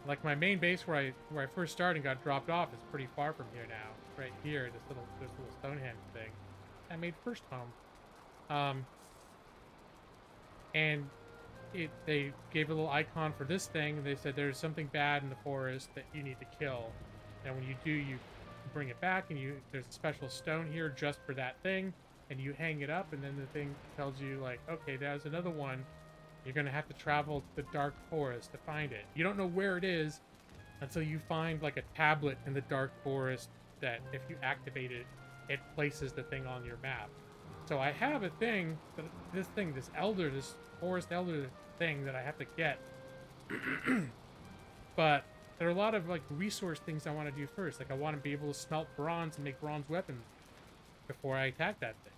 like my main base where I first started and got dropped off is pretty far from here now. Right here, this little Stonehenge thing. I made first home. And they gave a little icon for this thing, and they said there's something bad in the forest that you need to kill. And when you do, you bring it back, and there's a special stone here just for that thing, and you hang it up, and then the thing tells you, like, okay, there's another one. You're gonna have to travel to the dark forest to find it. You don't know where it is until you find like a tablet in the dark forest that if you activate it, it places the thing on your map. So I have a thing, this forest elder thing that I have to get. But there are a lot of like resource things I want to do first. Like I want to be able to smelt bronze and make bronze weapons before I attack that thing.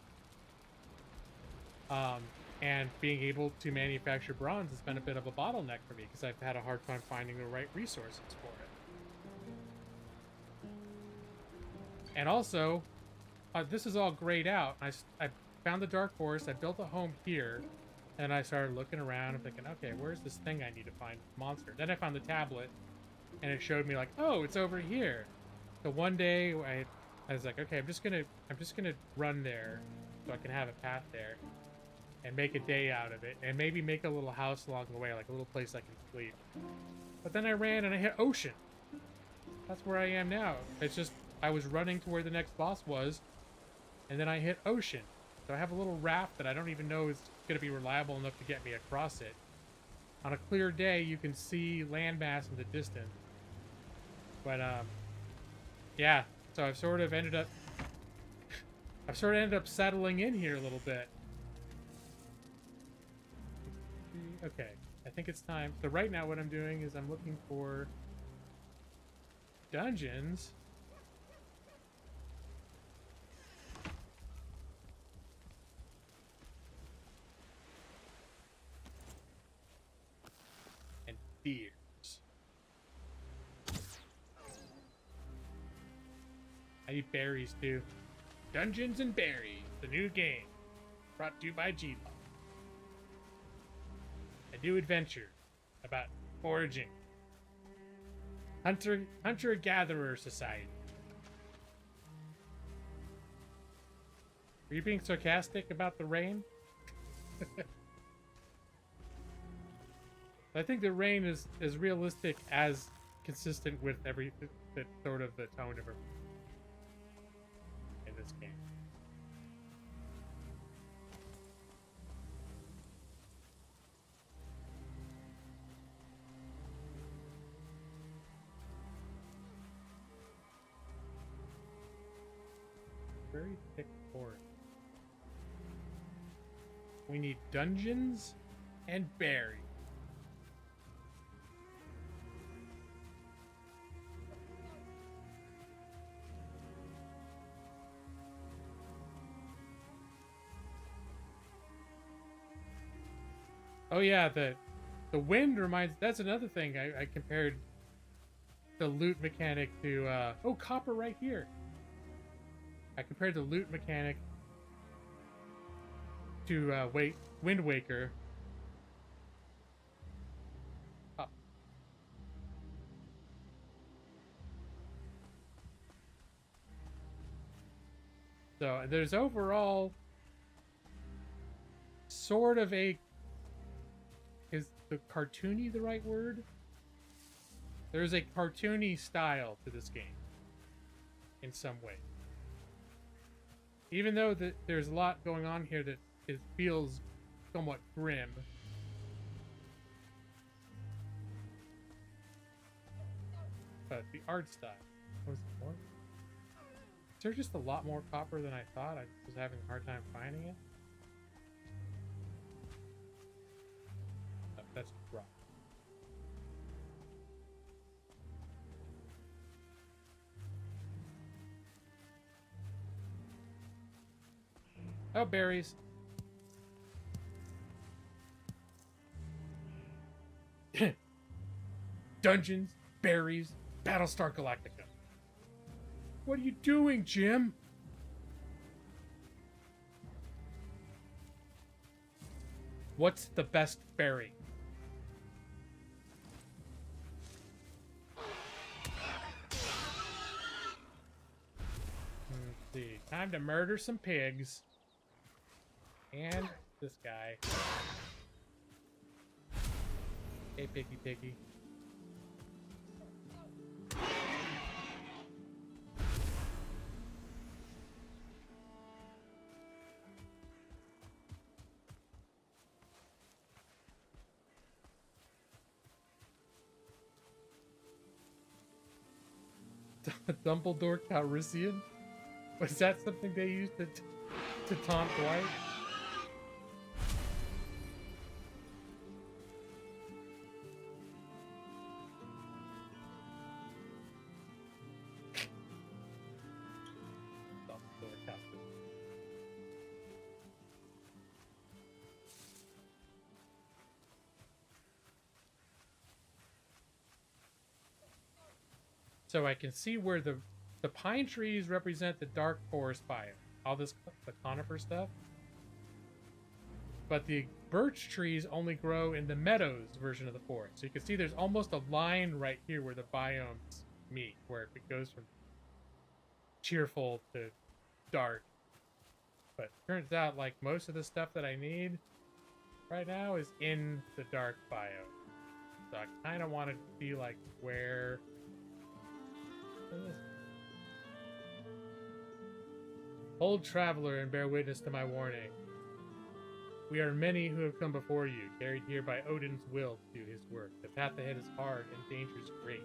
And being able to manufacture bronze has been a bit of a bottleneck for me because I've had a hard time finding the right resources for it. And also, this is all grayed out. I found the dark forest. I built a home here, and I started looking around and thinking, okay, where's this thing I need to find? Monster. Then I found the tablet, and it showed me like, oh, it's over here. So one day I was like, okay, I'm just gonna run there so I can have a path there and make a day out of it, and maybe make a little house along the way, like a little place I can sleep. But then I ran and I hit ocean. That's where I am now. It's just I was running to where the next boss was, and then I hit ocean. So I have a little raft that I don't even know is going to be reliable enough to get me across it. On a clear day, you can see landmass in the distance. But yeah. So I've sort of ended up settling in here a little bit. Okay, I think it's time. So right now what I'm doing is I'm looking for dungeons. And deers. I eat berries too. Dungeons and Berries, the new game. Brought to you by G-Law. I do adventure about foraging. Hunter-gatherer society. Are you being sarcastic about the rain? I think the rain is as realistic as consistent with every sort of the tone of her in this game. Very thick forest. We need dungeons and berries. Oh yeah, the wind reminds. That's another thing I compared the loot mechanic to. Oh, copper right here. I compared the loot mechanic to Wind Waker. Oh. So there's overall sort of a... Is the cartoony the right word? There's a cartoony style to this game in some way. Even though there's a lot going on here that it feels somewhat grim. But the art style was more. Is there just a lot more copper than I thought? I was having a hard time finding it. Oh, that's rough. Oh, berries. Dungeons, berries, Battlestar Galactica. What are you doing, Jim? What's the best berry? Let's see. Time to murder some pigs. And this guy. Hey, piggy, piggy. Dumbledore Calrissian? Was that something they used to taunt Dwight? Dumbledore Calrissian. So I can see where the pine trees represent the dark forest biome. All this, the conifer stuff. But the birch trees only grow in the meadows version of the forest. So you can see there's almost a line right here where the biomes meet, where it goes from cheerful to dark. But turns out, like, most of the stuff that I need right now is in the dark biome. So I kind of want to be like where... Old traveler, and bear witness to my warning. We are many who have come before you, carried here by Odin's will to do his work. The path ahead is hard and dangers great.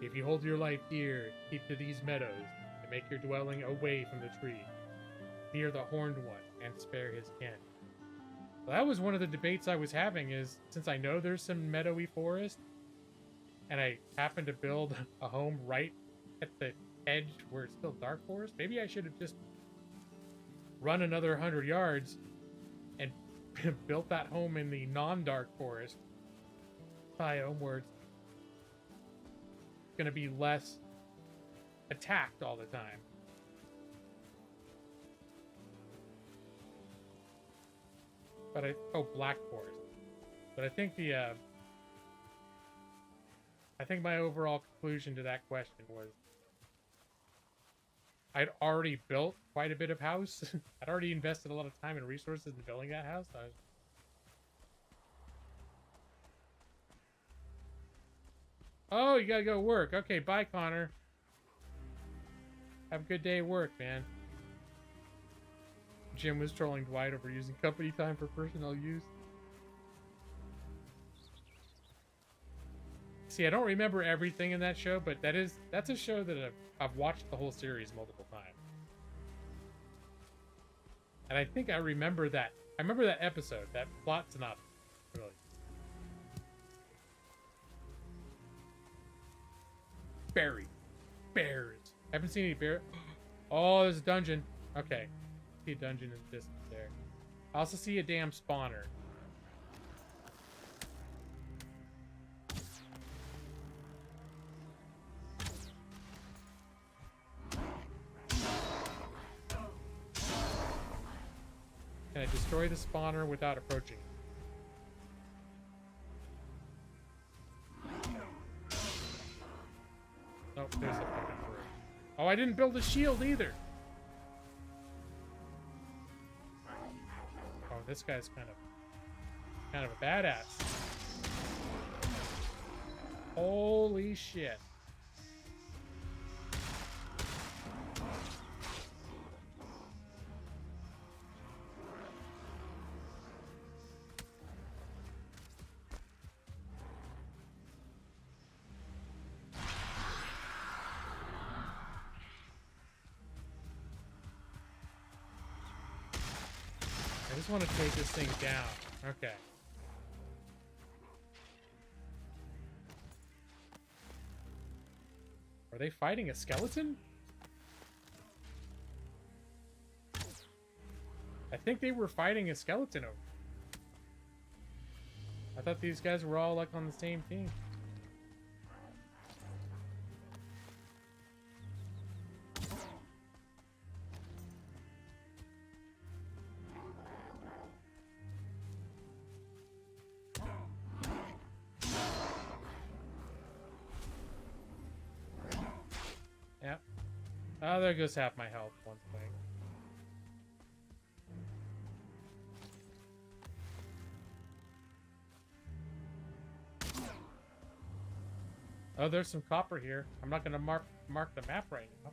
If you hold your life dear, keep to these meadows, and make your dwelling away from the tree. Fear the horned one, and spare his kin. Well, that was one of the debates I was having, is since I know there's some meadowy forest, and I happen to build a home right at the edge where it's still dark forest, maybe I should have just run another 100 yards and built that home in the non-dark forest biome where it's going to be less attacked all the time. But black forest. But I think I think my overall conclusion to that question was I'd already built quite a bit of house. I'd already invested a lot of time and resources in building that house. Oh, you gotta go work. Okay, bye, Connor. Have a good day at work, man. Jim was trolling Dwight over using company time for personal use. See, I don't remember everything in that show, but that's a show that I've watched the whole series multiple times. And I think I remember that. I remember that episode, that plot synopsis. Really. Berry. Bears. Haven't seen any bear. Oh, there's a dungeon. Okay. See a dungeon in the distance there. I also see a damn spawner. destroy the spawner without approaching it. Oh, there's a fucking bird. Oh, I didn't build a shield either. Oh, this guy's kind of a badass. Holy shit. I just want to take this thing down. Okay. Are they fighting a skeleton? I think they were fighting a skeleton over. I thought these guys were all like on the same team. Yep. Oh, there goes half my health. One thing. Oh, there's some copper here. I'm not gonna mark the map right now.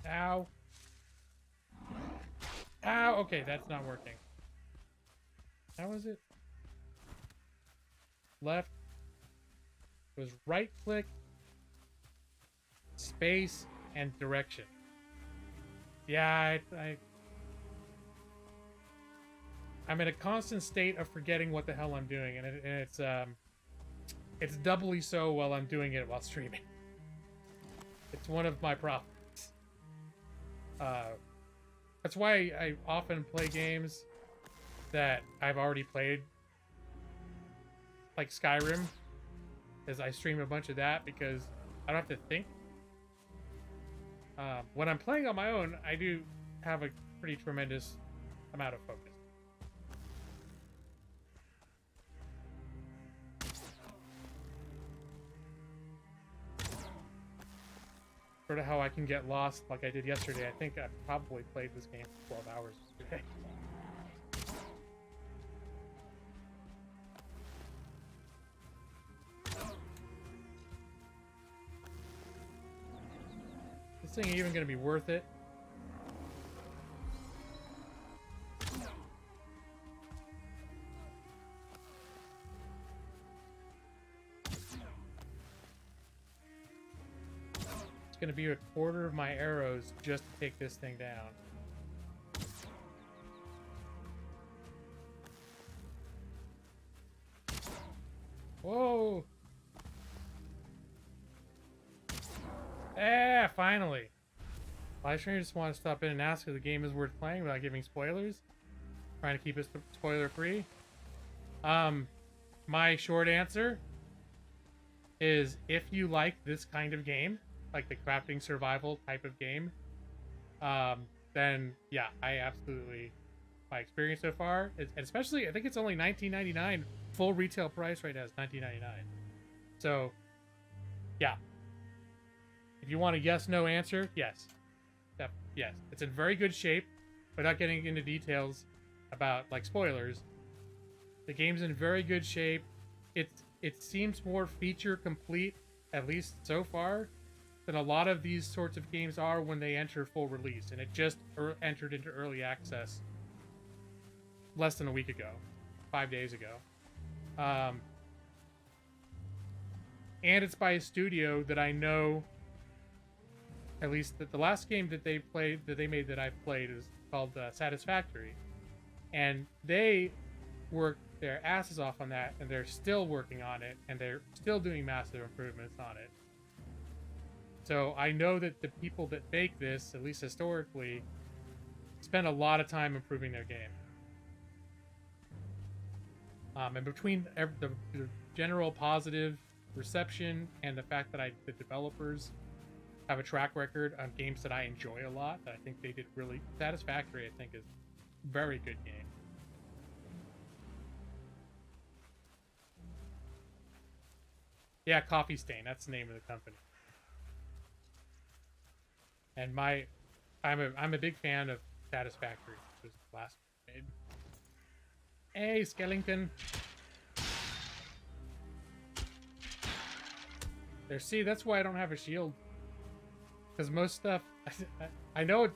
Ow. Ow. Okay, that's not working. How is it? Left. It was right click, space, and direction. Yeah, I'm in a constant state of forgetting what the hell I'm doing, and it's doubly so while I'm doing it while streaming. It's one of my problems. That's why I often play games that I've already played, like Skyrim, as I stream a bunch of that because I don't have to think. When I'm playing on my own, I do have a pretty tremendous amount of focus. Sort of how I can get lost like I did yesterday. I think I probably played this game for 12 hours yesterday. This thing ain't even gonna be worth it. It's gonna be a quarter of my arrows just to take this thing down. Whoa! Ah, finally! Live streamers just want to stop in and ask if the game is worth playing without giving spoilers. Trying to keep it spoiler free. My short answer is if you like this kind of game, like the crafting survival type of game, then yeah, I absolutely, my experience so far, and especially I think it's only $19.99 full retail price right now is $19.99. So yeah, if you want a yes/no answer, yes, yes, it's in very good shape. Without getting into details about like spoilers, the game's in very good shape. It seems more feature complete, at least so far, than a lot of these sorts of games are when they enter full release, and it just entered into early access less than a week ago, 5 days ago. And it's by a studio that I know, at least that the last game that they made that I've played is called Satisfactory. And they worked their asses off on that, and they're still working on it, and they're still doing massive improvements on it. So I know that the people that make this, at least historically, spend a lot of time improving their game. And between the general positive reception and the fact that the developers have a track record on games that I enjoy a lot, that I think they did really Satisfactory, I think is a very good game. Yeah, Coffee Stain, that's the name of the company. And I'm a big fan of Satisfactory, which was the last one made. Hey, Skellington. There, see, that's why I don't have a shield. Because most stuff, I know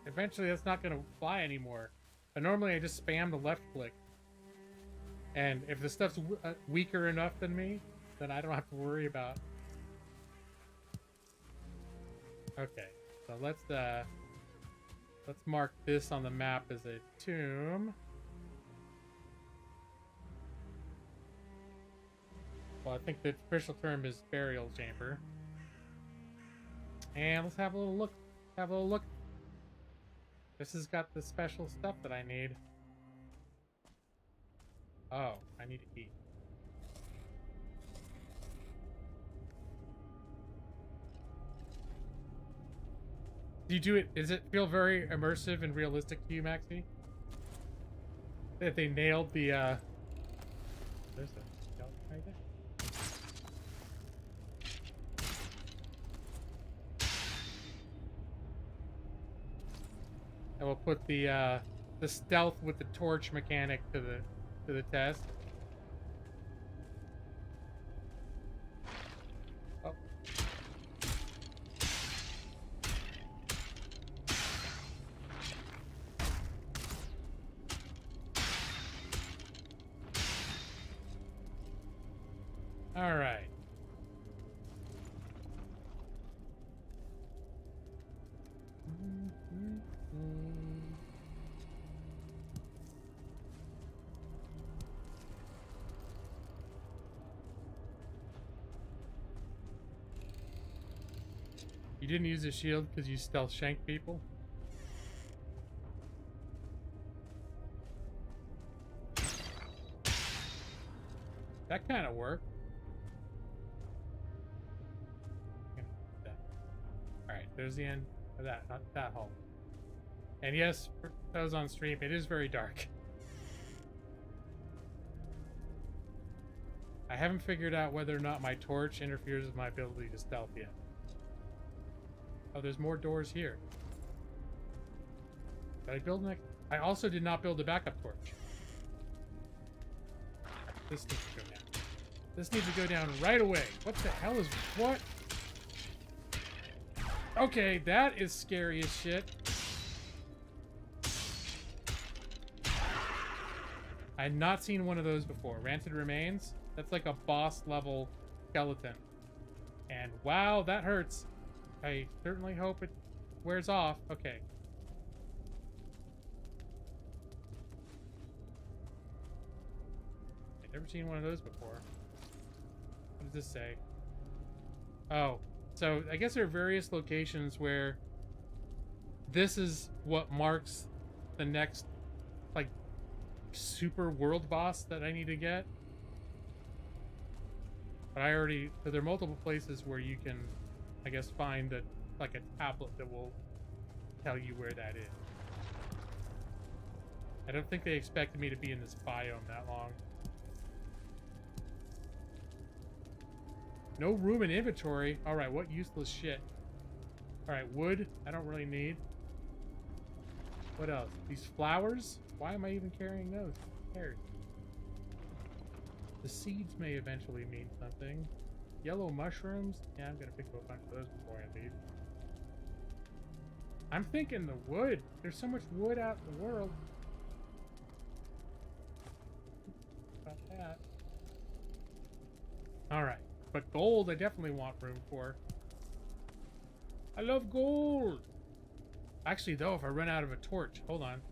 eventually that's not going to fly anymore. But normally I just spam the left click. And if the stuff's weaker enough than me, then I don't have to worry about. Okay, so let's mark this on the map as a tomb. Well, I think the official term is burial chamber. And let's have a little look. Have a little look. This has got the special stuff that I need. Oh, I need to eat. Do you do it? Does it feel very immersive and realistic to you, Maxie? That they nailed the there's a skeleton right there. And we'll put the stealth with the torch mechanic to the test. Oh. All right. You didn't use a shield because you stealth shank people? That kind of worked. Alright, there's the end of that, not that hole. And yes, for those on stream, it is very dark. I haven't figured out whether or not my torch interferes with my ability to stealth yet. Oh, there's more doors here. Did I build next? I also did not build a backup torch. This needs to go down. This needs to go down right away. What the hell is... What? Okay, that is scary as shit. I had not seen one of those before. Ranted Remains? That's like a boss level skeleton. And wow, that hurts. I certainly hope it wears off. Okay. I've never seen one of those before. What does this say? Oh, so I guess there are various locations where this is what marks the next, like, super world boss that I need to get. But I already... So there are multiple places where you can, I guess, find a, like, a tablet that will tell you where that is. I don't think they expected me to be in this biome that long. No room in inventory. Alright, what useless shit. Alright, wood. I don't really need. What else? These flowers? Why am I even carrying those? Who cares? The seeds may eventually mean something. Yellow mushrooms? Yeah, I'm gonna pick up a bunch of those before I leave. I'm thinking the wood. There's so much wood out in the world. About that. Alright. but gold I definitely want room for. I love gold. Actually, though, if I run out of a torch, hold on.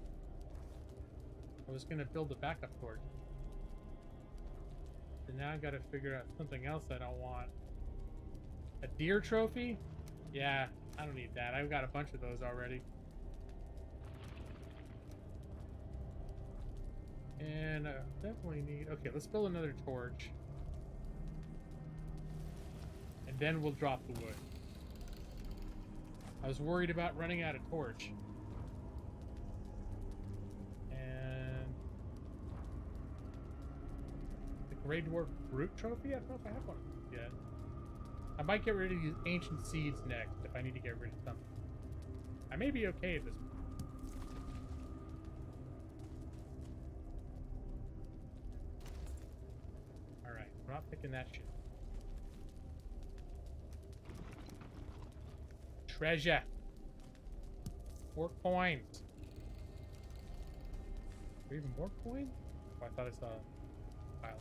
I was gonna build a backup torch. So now I gotta figure out something else I don't want. A deer trophy? Yeah, I don't need that. I've got a bunch of those already. And I definitely need... Okay, let's build another torch. And then we'll drop the wood. I was worried about running out of torch. And... the Grey Dwarf Brute Trophy? I don't know if I have one yet. I might get rid of these ancient seeds next if I need to get rid of something. I may be okay at this point. Alright, I'm not picking that shit. Treasure. 4 coins. Are there even more coins? Oh, I thought I saw a pile.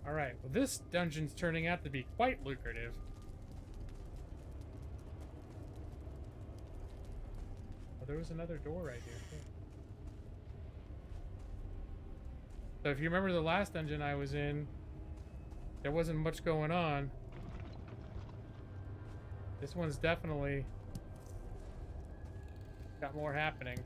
Alright, well this dungeon's turning out to be quite lucrative. Oh, there was another door right here, too. So if you remember the last dungeon I was in, there wasn't much going on. This one's definitely got more happening.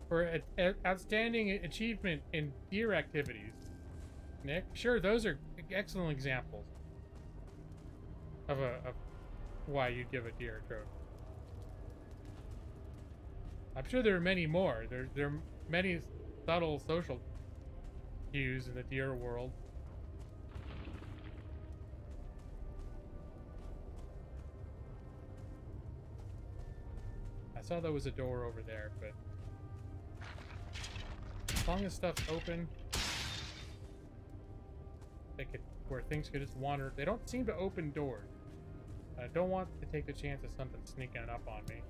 For an outstanding achievement in deer activities, Nick. Sure, those are excellent examples of why you'd give a deer a trophy. I'm sure there are many more. There are many subtle social cues in the deer world. I saw there was a door over there, but as long as stuff's open, where things could just wander. They don't seem to open doors. I don't want to take the chance of something sneaking up on me.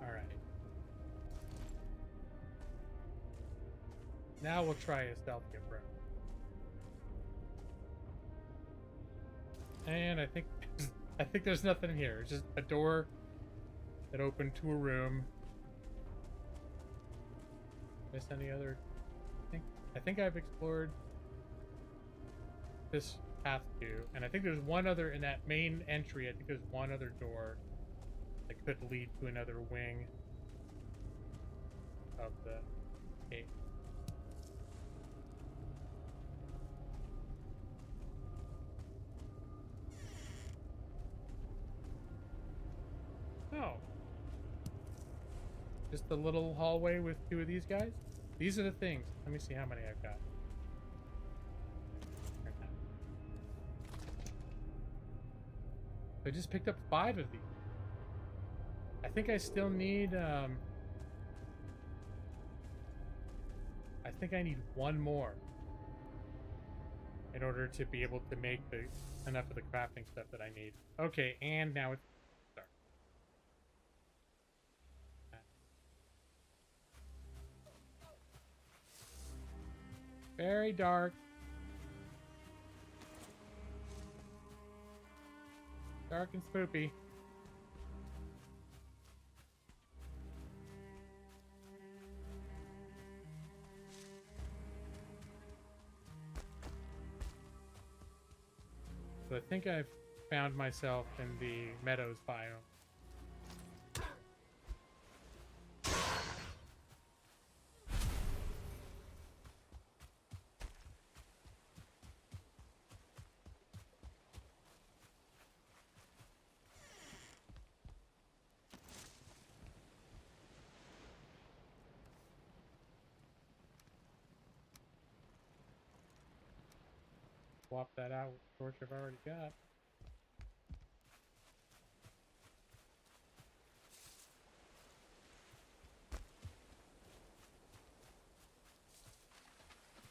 All right. Now we'll try a stealthy approach. And I think there's nothing in here. It's just a door that opened to a room. Miss any other? I think I've explored this path too, and I think there's one other in that main entry. I think there's one other door that could lead to another wing of the cave. Oh. Just a little hallway with 2 of these guys? These are the things. Let me see how many I've got. I just picked up 5 of these. I think I still need, I think I need 1 more in order to be able to make enough of the crafting stuff that I need. Okay, and now it's dark. Very dark. Dark and spoopy. So I think I've found myself in the meadows biome. Swap that out with the torch I've already got.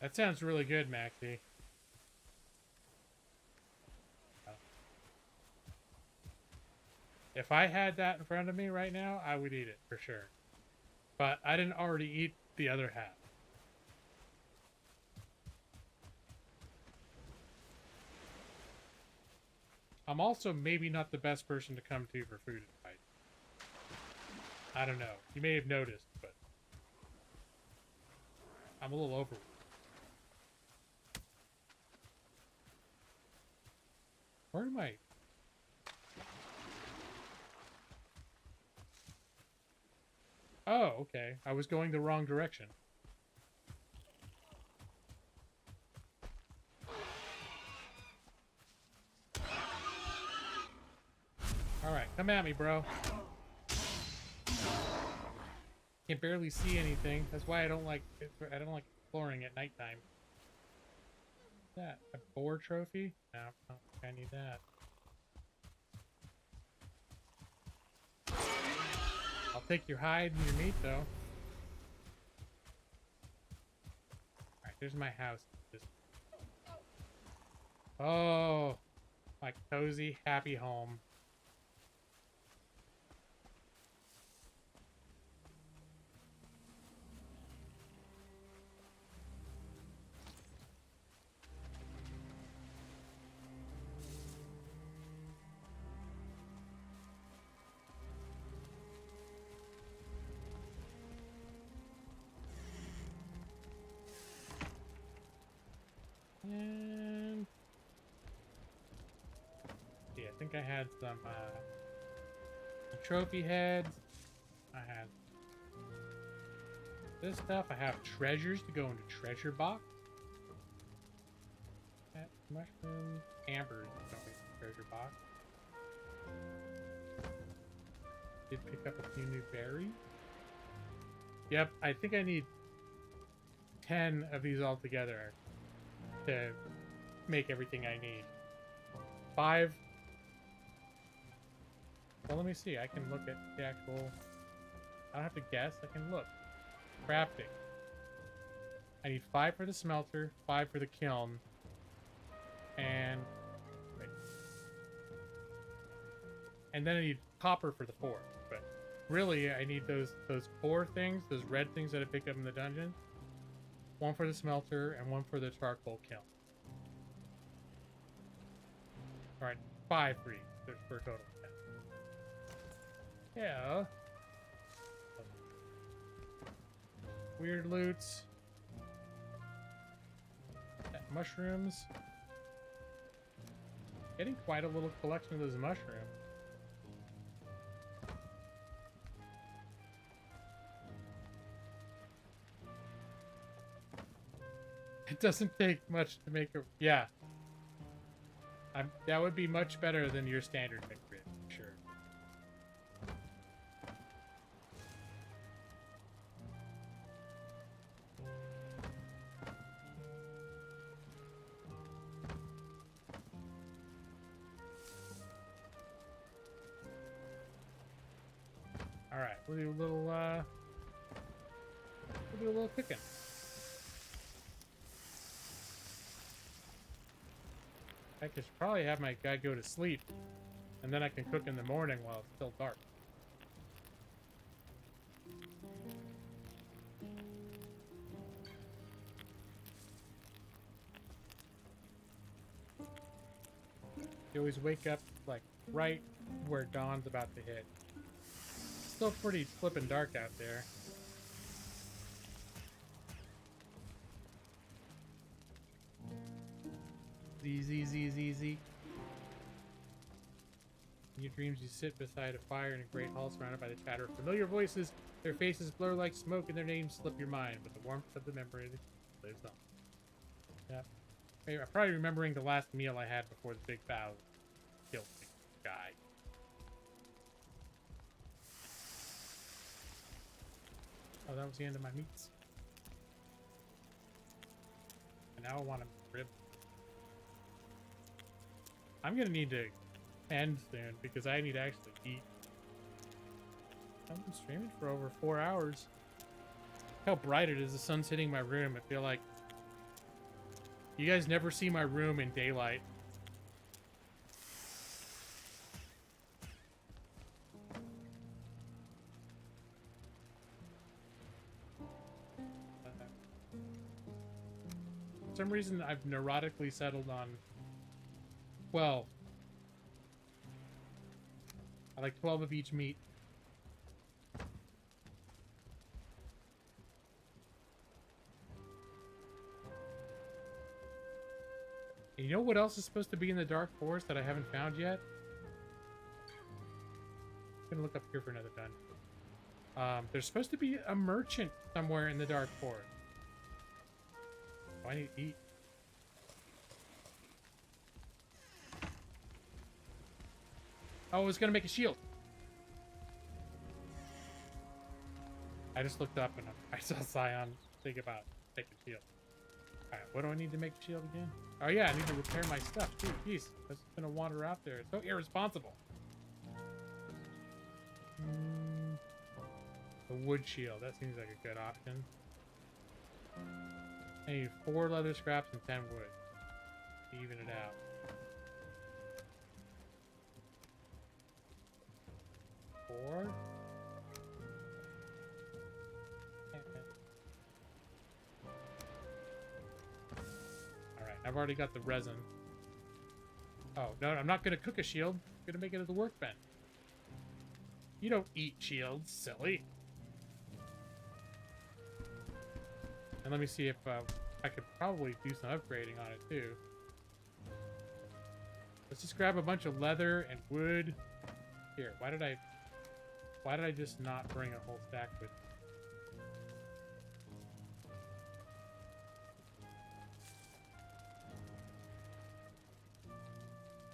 That sounds really good, Maxie. If I had that in front of me right now, I would eat it for sure. But I didn't already eat the other half. I'm also maybe not the best person to come to for food advice. I don't know. You may have noticed, but I'm a little overwhelmed. Where am I? Oh, okay. I was going the wrong direction. Alright, come at me, bro. Can barely see anything. That's why I don't like exploring at nighttime. What's that? A boar trophy? No, I don't think I need that. I'll take your hide and your meat, though. Alright, there's my house. Oh, my cozy, happy home. And yeah, I think I had some trophy heads. I had this stuff. I have treasures to go into treasure box. Mushrooms, ambers to go into treasure box. Did pick up a few new berries. Yep, I think I need 10 of these all together to make everything I need. 5. Well, let me see. I can look at the actual... I don't have to guess. I can look. Crafting. I need 5 for the smelter, 5 for the kiln, and... wait. And then I need copper for the 4. But really, I need those 4 things, those red things that I picked up in the dungeon. 1 for the smelter, and 1 for the charcoal kiln. Alright, 5 for each. There's for a total of 10. Yeah. Weird loots. Mushrooms. Getting quite a little collection of those mushrooms. It doesn't take much to make a... yeah. That would be much better than your standard McRib, for sure. Alright, we'll do a little cooking. I could probably have my guy go to sleep, and then I can cook in the morning while it's still dark. You always wake up, like, right where dawn's about to hit. Still pretty flippin' dark out there. Z. In your dreams, you sit beside a fire in a great hall surrounded by the chatter of familiar voices. Their faces blur like smoke and their names slip your mind, but the warmth of the memory lives on. Yep. I'm probably remembering the last meal I had before the big battle killed the guy. Oh, that was the end of my meats. And now I want a rib. I'm gonna need to end soon because I need to actually eat. I've been streaming for over 4 hours. Look how bright it is. The sun's hitting my room. I feel like You guys never see my room in daylight. For some reason, I've neurotically settled on 12. I like 12 of each meat. You know what else is supposed to be in the Dark Forest that I haven't found yet? I'm gonna look up here for another dungeon. There's supposed to be a merchant somewhere in the Dark Forest. Oh, I need to eat. Oh, I was gonna make a shield. I just looked up and I saw Scion think about making a shield. Alright, what do I need to make a shield again? Oh yeah, I need to repair my stuff. Dude, jeez, I'm just gonna wander out there. It's so irresponsible. A wood shield, that seems like a good option. I need 4 leather scraps and 10 wood to even it out. Four. Alright, I've already got the resin. Oh, no, I'm not gonna cook a shield. I'm gonna make it as a workbench. You don't eat shields, silly. And let me see if I could probably do some upgrading on it too. Let's just grab a bunch of leather and wood. Here, why did I just not bring a whole stack with me?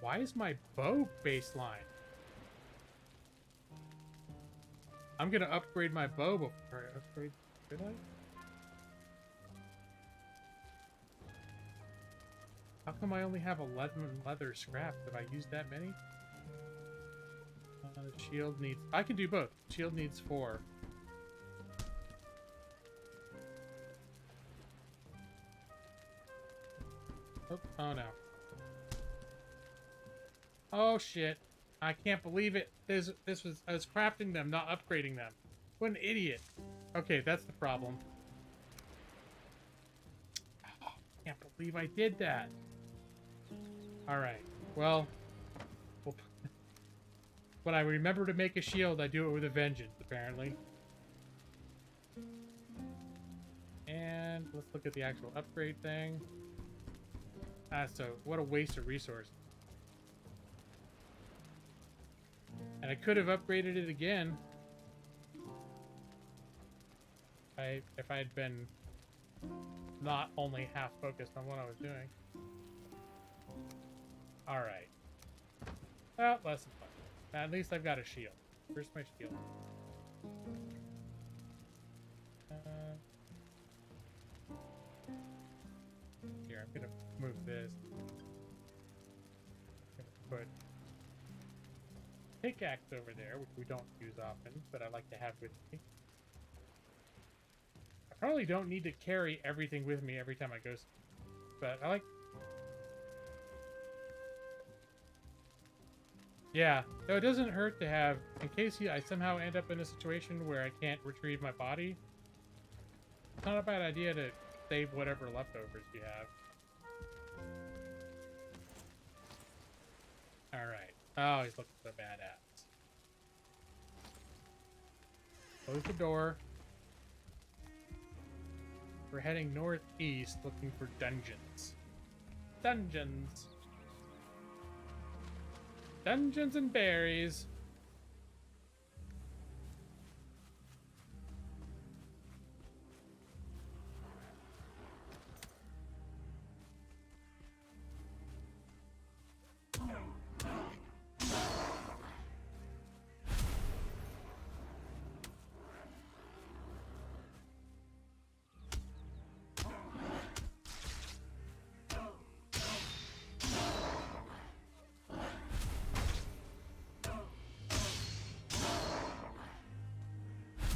Why is my bow baseline? I'm gonna upgrade my bow before I upgrade. Did I? How come I only have 11 leather scraps? Have I used that many? The shield needs... I can do both. Shield needs 4. Oh, oh no. Oh shit. I can't believe it. I was crafting them, not upgrading them. What an idiot. Okay, that's the problem. Oh, I can't believe I did that. Alright. Well, when I remember to make a shield, I do it with a vengeance, apparently. And let's look at the actual upgrade thing. So what a waste of resources. And I could have upgraded it again. If I had been not only half focused on what I was doing. Alright. Well, less than fun. At least I've got a shield. Where's my shield? Here, I'm gonna move this. I'm gonna put pickaxe over there, which we don't use often, but I like to have with me. I probably don't need to carry everything with me every time I go, but I like... Yeah, though it doesn't hurt to have, in case I somehow end up in a situation where I can't retrieve my body, it's not a bad idea to save whatever leftovers you have. Alright. Oh, he's looking so badass. Close the door. We're heading northeast looking for dungeons. Dungeons! Dungeons and berries.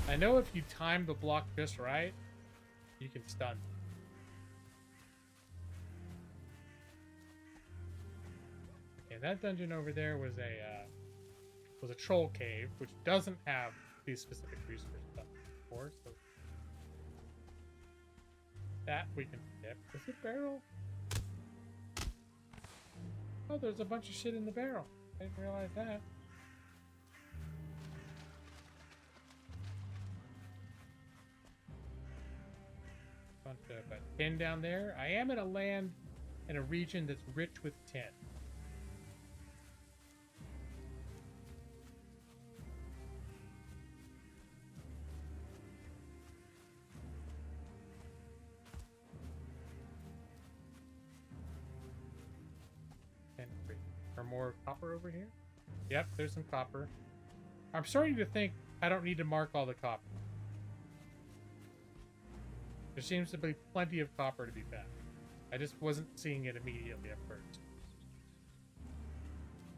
I know if you time the block just right, you can stun. that dungeon over there was a troll cave, which doesn't have these specific resource stuff before, so that we can skip. Is it barrel? Oh, there's a bunch of shit in the barrel. I didn't realize that. Bunch of tin down there. I am in a land in a region that's rich with tin. Or more copper over here? Yep, there's some copper. I'm starting to think I don't need to mark all the copper. There seems to be plenty of copper to be found. I just wasn't seeing it immediately at first.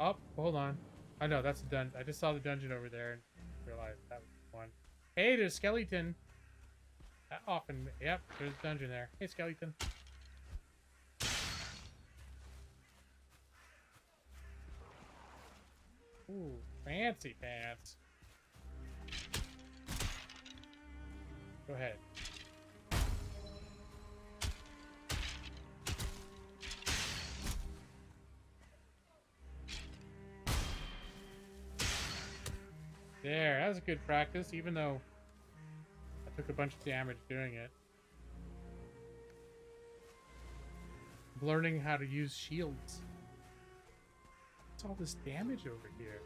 Oh, hold on. I know that's a dungeon. I just saw the dungeon over there and realized that was one. Hey, there's skeleton. That often, yep, there's a dungeon there. Hey, skeleton. Ooh, fancy pants. Go ahead. There, that was a good practice, even though I took a bunch of damage doing it. Learning how to use shields. What's all this damage over here?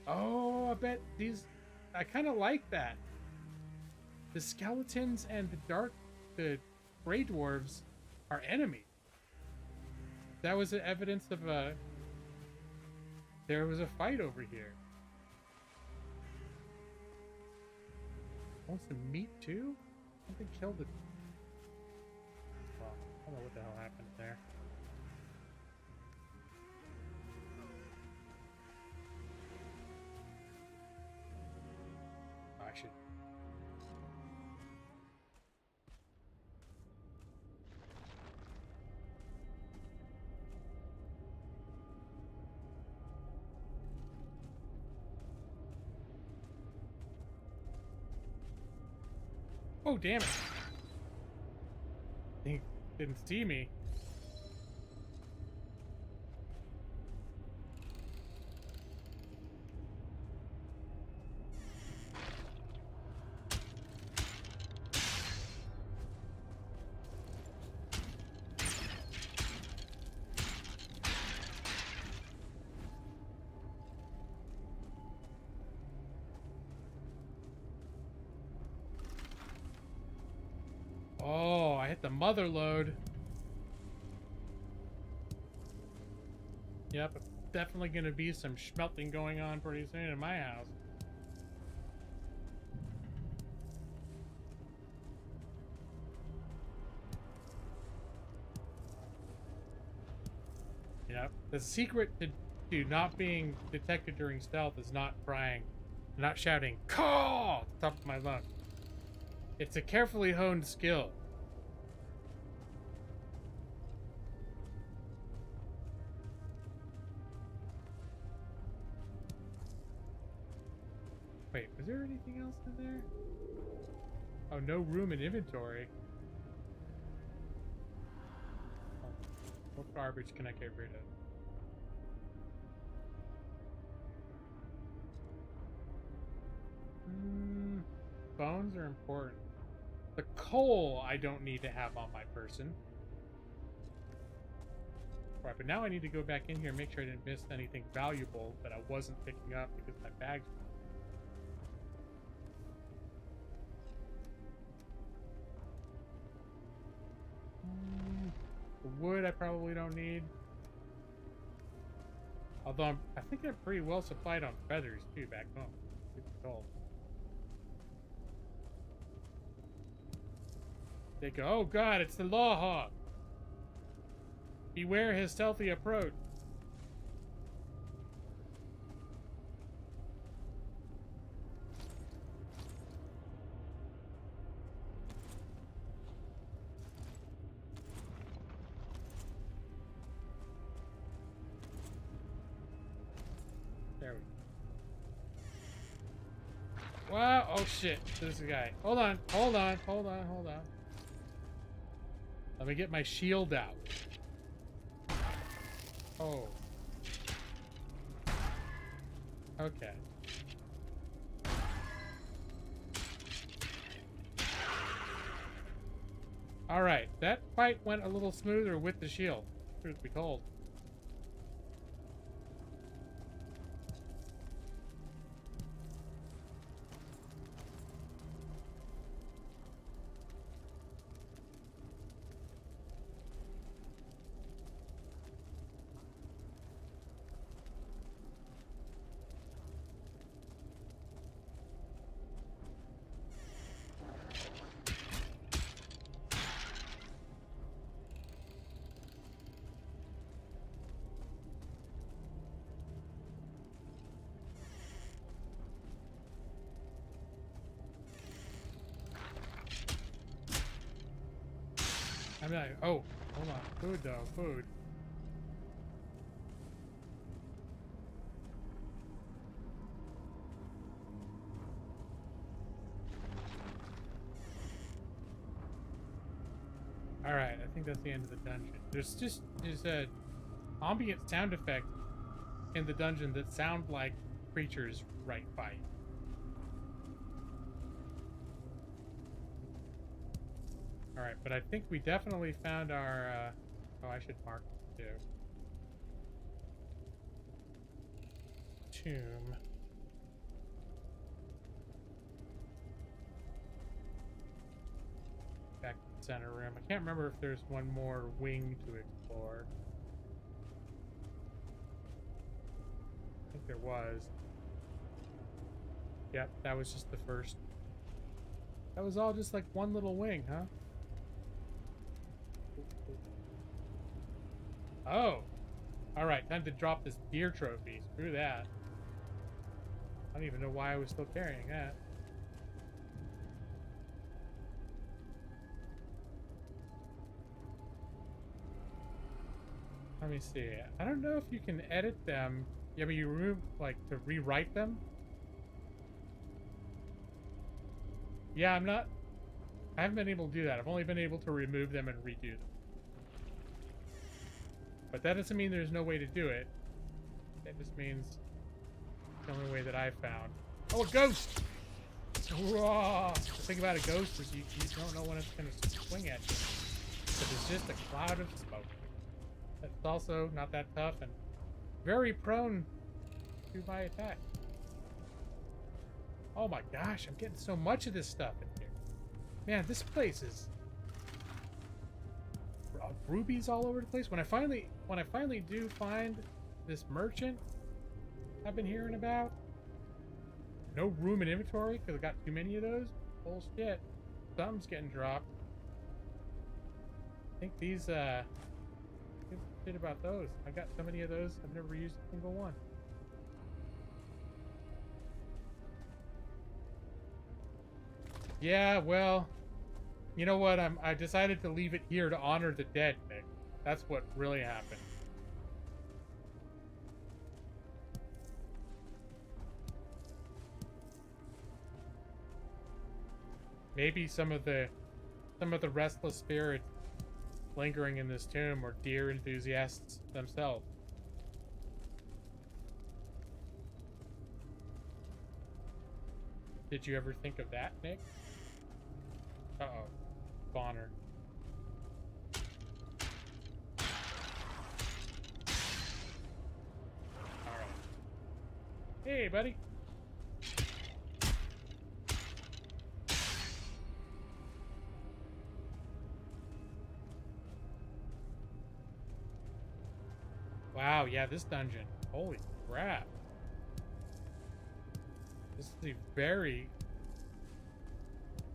Oh, I bet these... I kind of like that. The skeletons and the Grey Dwarves are enemies. That was evidence of a... There was a fight over here. Want some meat too? Something killed it. Well, I don't know what the hell happened there. Oh, I should. Oh, damn it. He didn't see me. Oh, I hit the mother load. Yep, definitely gonna be some schmelting going on pretty soon in my house. Yep, the secret to not being detected during stealth is not crying, not shouting, "Call!" at the top of my lungs. It's a carefully honed skill. Wait, was there anything else in there? Oh, no room in inventory. Oh, what garbage can I get rid of? Bones are important. The coal I don't need to have on my person. Right, but now I need to go back in here and make sure I didn't miss anything valuable that I wasn't picking up because my bags were... The wood I probably don't need. Although I think I'm pretty well supplied on feathers too back home. It's cold. They go, oh god, it's the law hawk. Beware his stealthy approach. Wow, oh shit, this guy. Hold on, hold on, hold on, hold on. Let me get my shield out. Oh. Okay. Alright, that fight went a little smoother with the shield, truth be told. I'm like, oh, hold on. Food though, food. Alright, I think that's the end of the dungeon. There's a ambient sound effect in the dungeon that sound like creatures right by you. Alright, but I think we definitely found our, oh, I should mark it too. Tomb. Back to the center room. I can't remember if there's one more wing to explore. I think there was. Yep, that was just the first. That was all just like one little wing, huh? Oh! Alright, time to drop this deer trophy. Screw that. I don't even know why I was still carrying that. Let me see. I don't know if you can edit them. Yeah, but you remove, like, to rewrite them? Yeah, I haven't been able to do that. I've only been able to remove them and redo them. But that doesn't mean there's no way to do it. That just means it's the only way that I've found. Oh, a ghost! Whoa. The thing about a ghost is you don't know when it's going to swing at you. Because it's just a cloud of smoke. It's also not that tough and very prone to my attack. Oh my gosh, I'm getting so much of this stuff in here. Man, this place is rubies all over the place. When I finally do find this merchant I've been hearing about, no room in inventory because I got too many of those. Bullshit. Something's getting dropped. I think these give a shit about those. I got so many of those. I've never used a single one. Yeah, well, you know what? I decided to leave it here to honor the dead, Nick. That's what really happened. Maybe some of the restless spirits lingering in this tomb are deer enthusiasts themselves. Did you ever think of that, Nick? Uh-oh. Spawner. Alright. Hey, buddy. Wow, yeah, this dungeon. Holy crap. This is a very...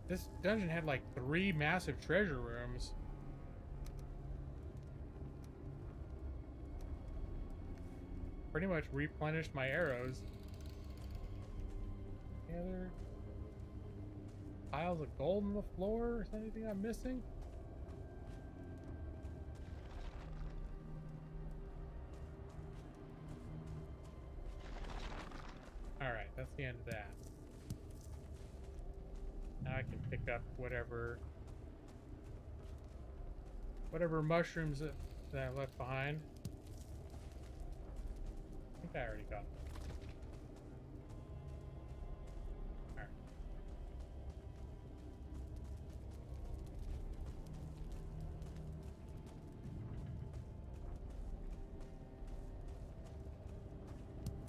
This dungeon had like 3 massive treasure rooms. Pretty much replenished my arrows. Any other piles of gold on the floor? Is there anything I'm missing? Alright, that's the end of that. Now I can pick up whatever mushrooms that I left behind. I think I already got them. Alright.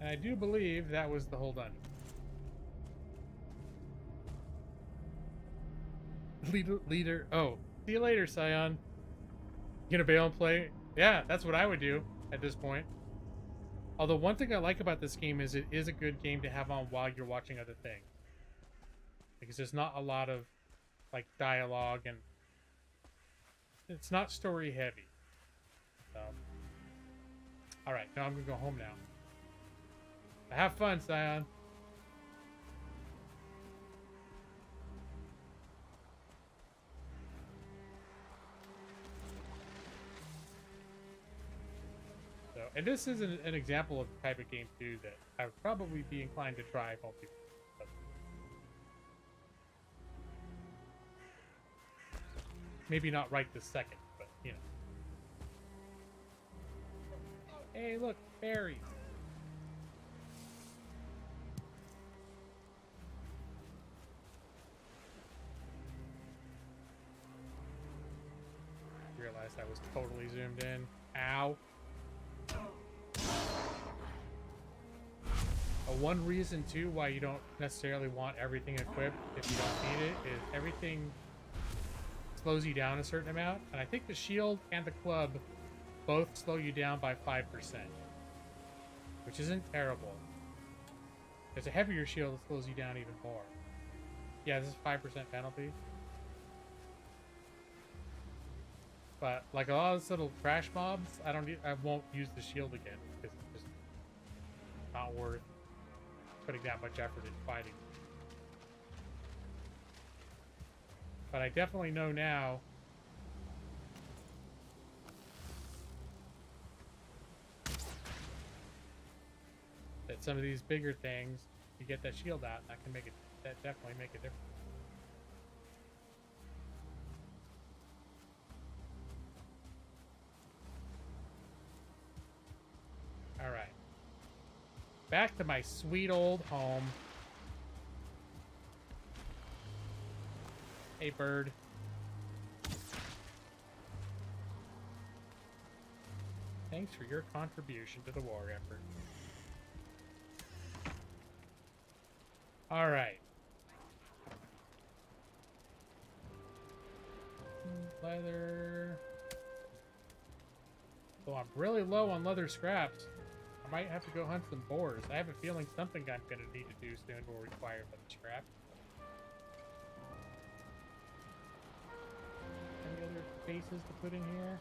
And I do believe that was the whole dungeon. Leader. Oh, see you later, Scion. You gonna bail and play? Yeah, that's what I would do at this point. Although one thing I like about this game is it is a good game to have on while you're watching other things. Because there's not a lot of like dialogue and it's not story heavy. So alright, now I'm gonna go home now. Have fun, Scion. So, and this is an example of the type of game too that I would probably be inclined to try multiplayer. Maybe not right this second, but you know. Hey, look, berries. Realized I was totally zoomed in. Ow. One reason too why you don't necessarily want everything equipped if you don't need it is everything slows you down a certain amount, and I think the shield and the club both slow you down by 5%, which isn't terrible. There's a heavier shield that slows you down even more. Yeah, this is 5% penalty. But like a lot of those little trash mobs, I won't use the shield again because it's just not worth putting that much effort in fighting. But I definitely know now that some of these bigger things, you get that shield out, and that can make it. That definitely make a difference. All right, back to my sweet old home. Hey, bird. Thanks for your contribution to the war effort. All right. Leather. So I'm really low on leather scraps. I might have to go hunt some boars. I have a feeling something I'm going to need to do soon will require leather scrap. Any other faces to put in here?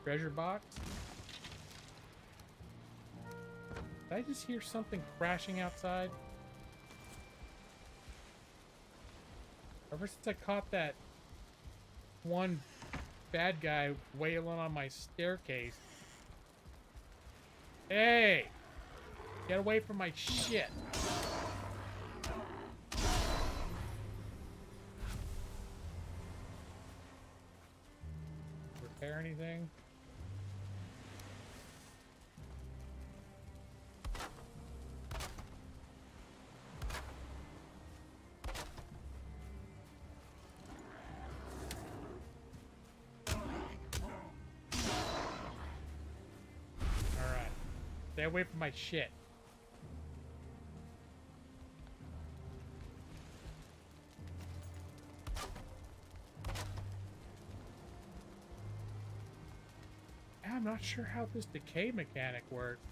Treasure box. Did I just hear something crashing outside? Ever since I caught that one bad guy wailing on my staircase. Hey! Get away from my shit! Repair anything? Stay away from my shit. I'm not sure how this decay mechanic works.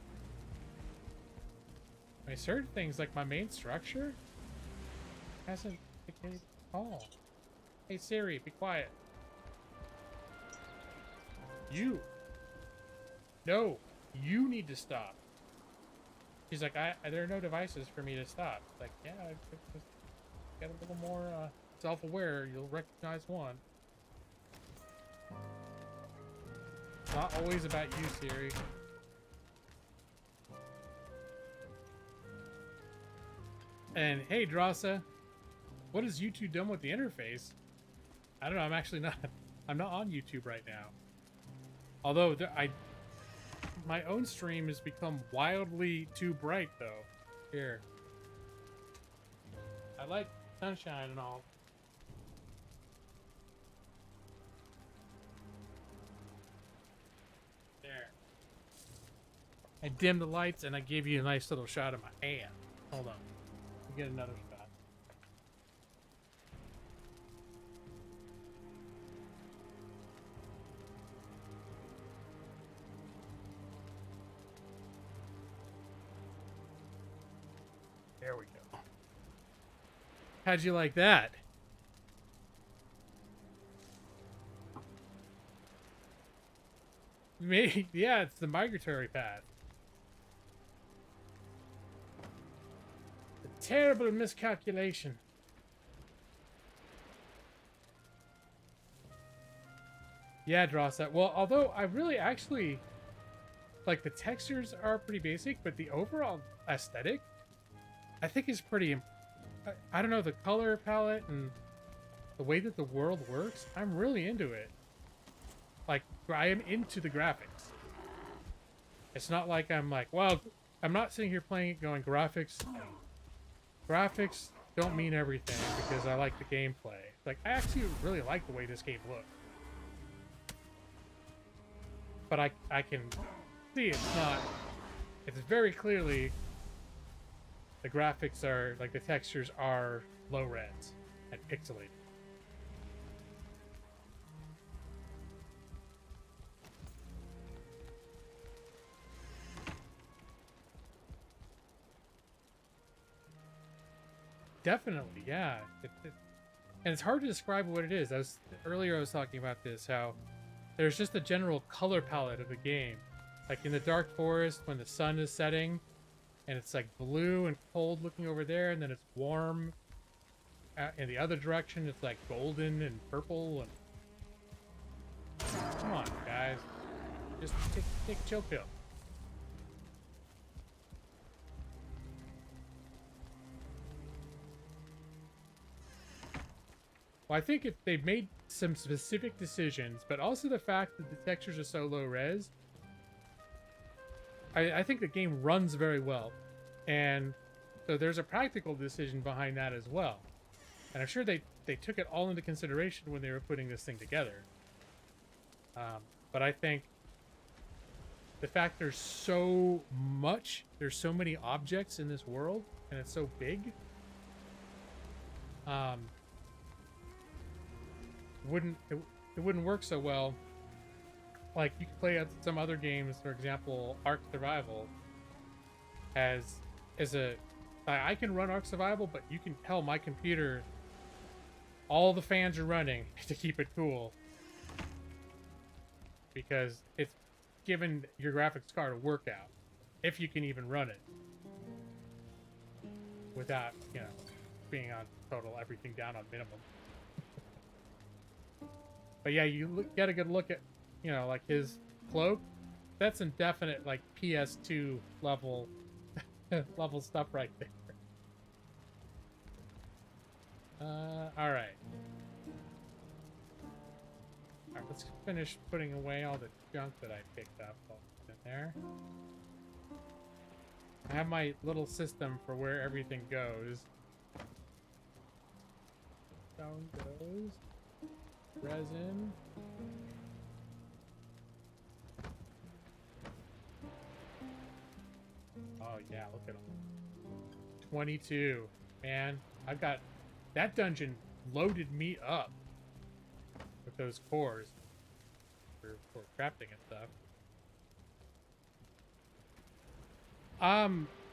I mean, certain things, like my main structure, hasn't decayed at all. Hey Siri, be quiet. You. No. You need to stop. She's like, there are no devices for me to stop. It's like, yeah, just get a little more self-aware. You'll recognize one. It's not always about you, Siri. And hey, Drasa, what has YouTube done with the interface? I don't know. I'm actually not. I'm not on YouTube right now. Although my own stream has become wildly too bright, though. Here, I like sunshine and all. There. I dimmed the lights and I gave you a nice little shot of my hand. Hold on. Let me get another shot. There we go. How'd you like that? Me? Yeah, it's the migratory path. A terrible miscalculation. Yeah, Dross. Well, although I really actually like the textures are pretty basic, but the overall aesthetic I think is pretty. I don't know, the color palette and the way that the world works. I'm really into it. Like, I am into the graphics. It's not like I'm like, well, I'm not sitting here playing it going graphics. Graphics don't mean everything because I like the gameplay. Like, I actually really like the way this game looks. But I can see it's not. It's very clearly the graphics are like the textures are low res and pixelated. Definitely, yeah. And it's hard to describe what it is. Earlier I was talking about this, how there's just a general color palette of the game. Like in the Dark Forest, when the sun is setting, and it's like blue and cold looking over there, and then it's warm. In the other direction, it's like golden and purple. And come on, guys, just take a chill pill. Well, I think if they've made some specific decisions, but also the fact that the textures are so low res, I think the game runs very well. And so there's a practical decision behind that as well. And I'm sure they took it all into consideration when they were putting this thing together. But I think the fact there's so many objects in this world, and it's so big, it wouldn't work so well. Like, you could play some other games, for example, Ark Survival I can run Ark Survival, but you can tell my computer all the fans are running to keep it cool, because it's given your graphics card a workout, if you can even run it without, being on total everything down on minimum. But yeah, you get a good look at, like his cloak. That's indefinite, like PS2 level level stuff right there. All right. Let's finish putting away all the junk that I picked up in there. I have my little system for where everything goes. Stone goes. Resin. Oh yeah, look at them. 22. Man, I've got that dungeon loaded me up with those cores for crafting and stuff.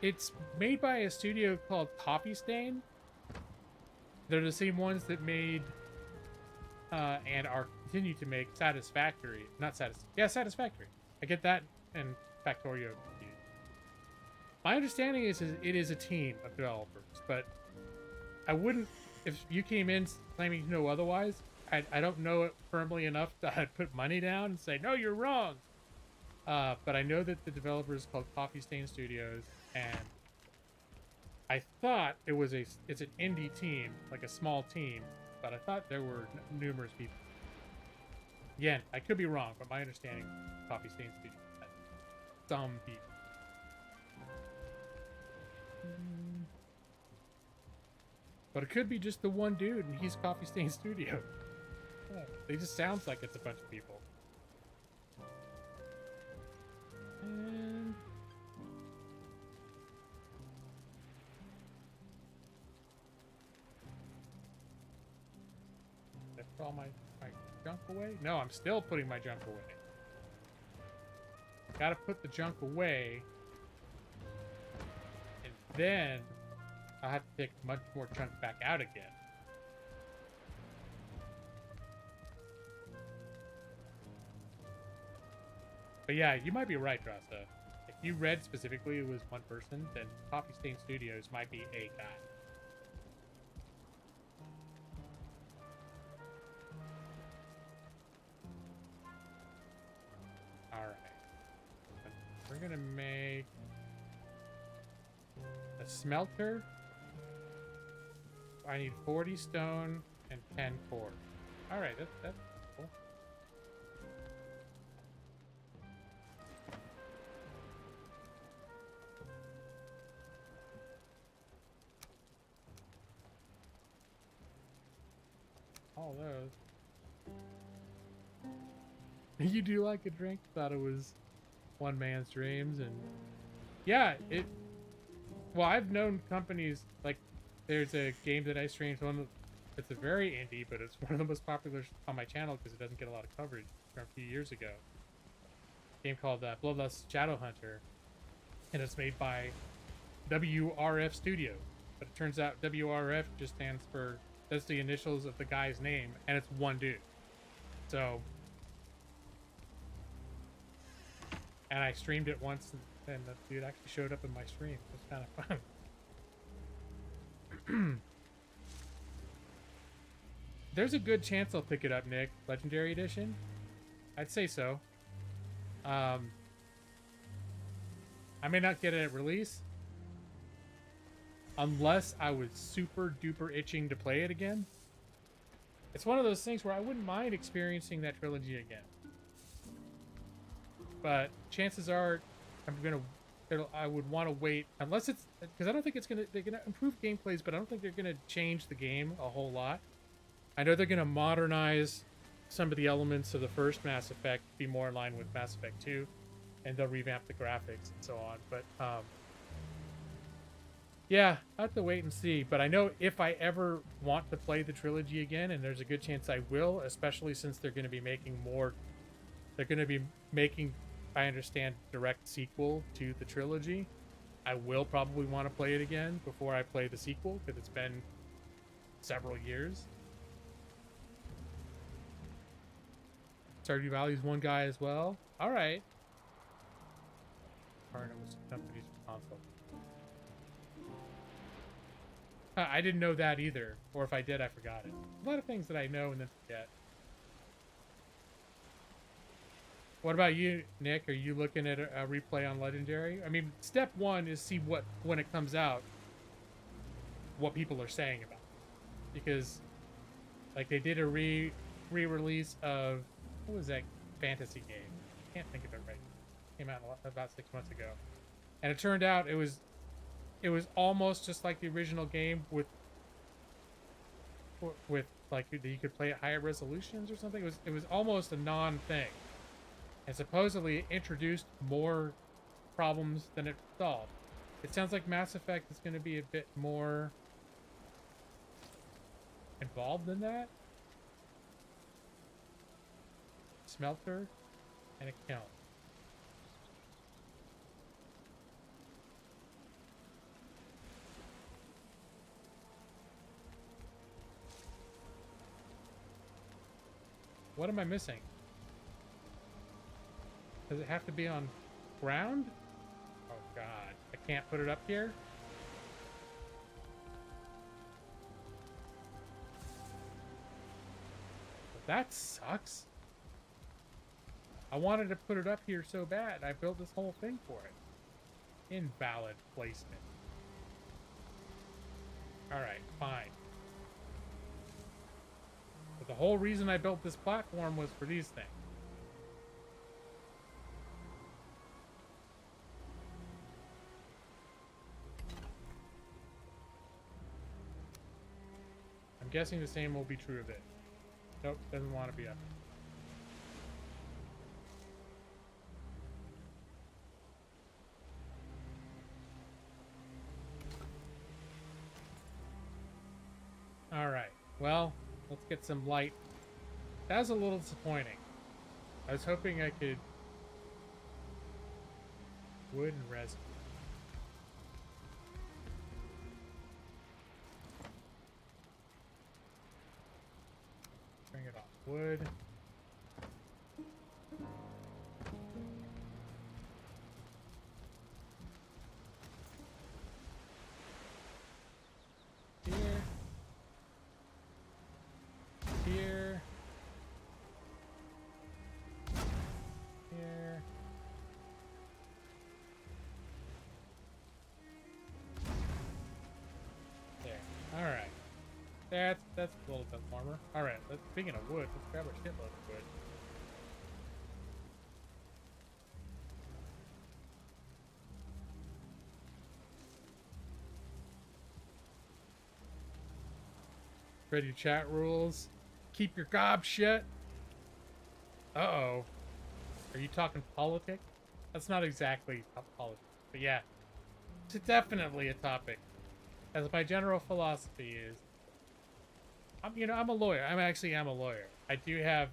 It's made by a studio called Coffee Stain. They're the same ones that made and are continue to make Satisfactory. Satisfactory. I get that and Factorio confused. My understanding is it is a team of developers, but I wouldn't, if you came in claiming to know otherwise, I don't know it firmly enough that I'd put money down and say, no, you're wrong. But I know that the developer is called Coffee Stain Studios, and I thought it's an indie team, like a small team, but I thought there were numerous people. Again, I could be wrong, but my understanding, Coffee Stain Studios had some people. But it could be just the one dude, and he's Coffee Stain Studio. Yeah, it just sounds like it's a bunch of people. And did I put all my junk away? No, I'm still putting my junk away. Gotta put the junk away. And then I have to take much more junk back out again. But yeah, you might be right, Rasa. If you read specifically it was one person, then Coffee Stain Studios might be a guy. Alright. We're gonna make a smelter. I need 40 stone and 10 core. Alright, that's cool. All those. You do like a drink? Thought it was one man's dreams, and yeah, well, I've known companies like there's a game that I streamed it's a very indie, but it's one of the most popular on my channel because it doesn't get a lot of coverage from a few years ago. A game called Bloodlust Shadowhunter, and it's made by WRF Studio, but it turns out WRF just stands for that's the initials of the guy's name, and it's one dude. So, and I streamed it once, and the dude actually showed up in my stream. It was kind of fun. There's a good chance I'll pick it up, Nick. Legendary Edition? I'd say so. I may not get it at release, unless I was super duper itching to play it again. It's one of those things where I wouldn't mind experiencing that trilogy again. But chances are I would want to wait, unless it's, because I don't think they're gonna improve gameplays, but I don't think they're gonna change the game a whole lot. I know they're gonna modernize some of the elements of the first Mass Effect, be more in line with Mass Effect 2, and they'll revamp the graphics and so on, but yeah, I have to wait and see. But I know if I ever want to play the trilogy again, and there's a good chance I will, especially since they're going to be making more. They're going to be making, I understand, direct sequel to the trilogy. I will probably want to play it again before I play the sequel, because it's been several years. Stardew Valley's one guy as well. All right. Partner with some companies for console. I didn't know that either, or if I did, I forgot it. A lot of things that I know and then forget. What about you, Nick? Are you looking at a replay on Legendary? I mean, step one is see when it comes out, what people are saying about it. Because, like, they did a re-release of, what was that fantasy game? I can't think of it right. It came out about 6 months ago. And it turned out it was almost just like the original game with like you could play at higher resolutions or something. It was almost a non-thing, and supposedly it introduced more problems than it solved. It sounds like Mass Effect is going to be a bit more involved than that. Smelter and a kiln. What am I missing? Does it have to be on ground? Oh god, I can't put it up here? That sucks. I wanted to put it up here so bad. I built this whole thing for it. Invalid placement. Alright, fine. But the whole reason I built this platform was for these things. I'm guessing the same will be true of it. Nope, doesn't want to be up. Alright, well, let's get some light. That was a little disappointing. I was hoping I could... Wood and resin. Bring it off. Wood. Here. Here. Here. There. Alright. That's a little bit warmer. Alright, speaking of wood, let's grab a shitload of wood. Read your chat rules. Keep your gob shut. Uh-oh. Are you talking politics? That's not exactly politics, but yeah. It's definitely a topic. As my general philosophy is, I'm a lawyer. I'm a lawyer. I do have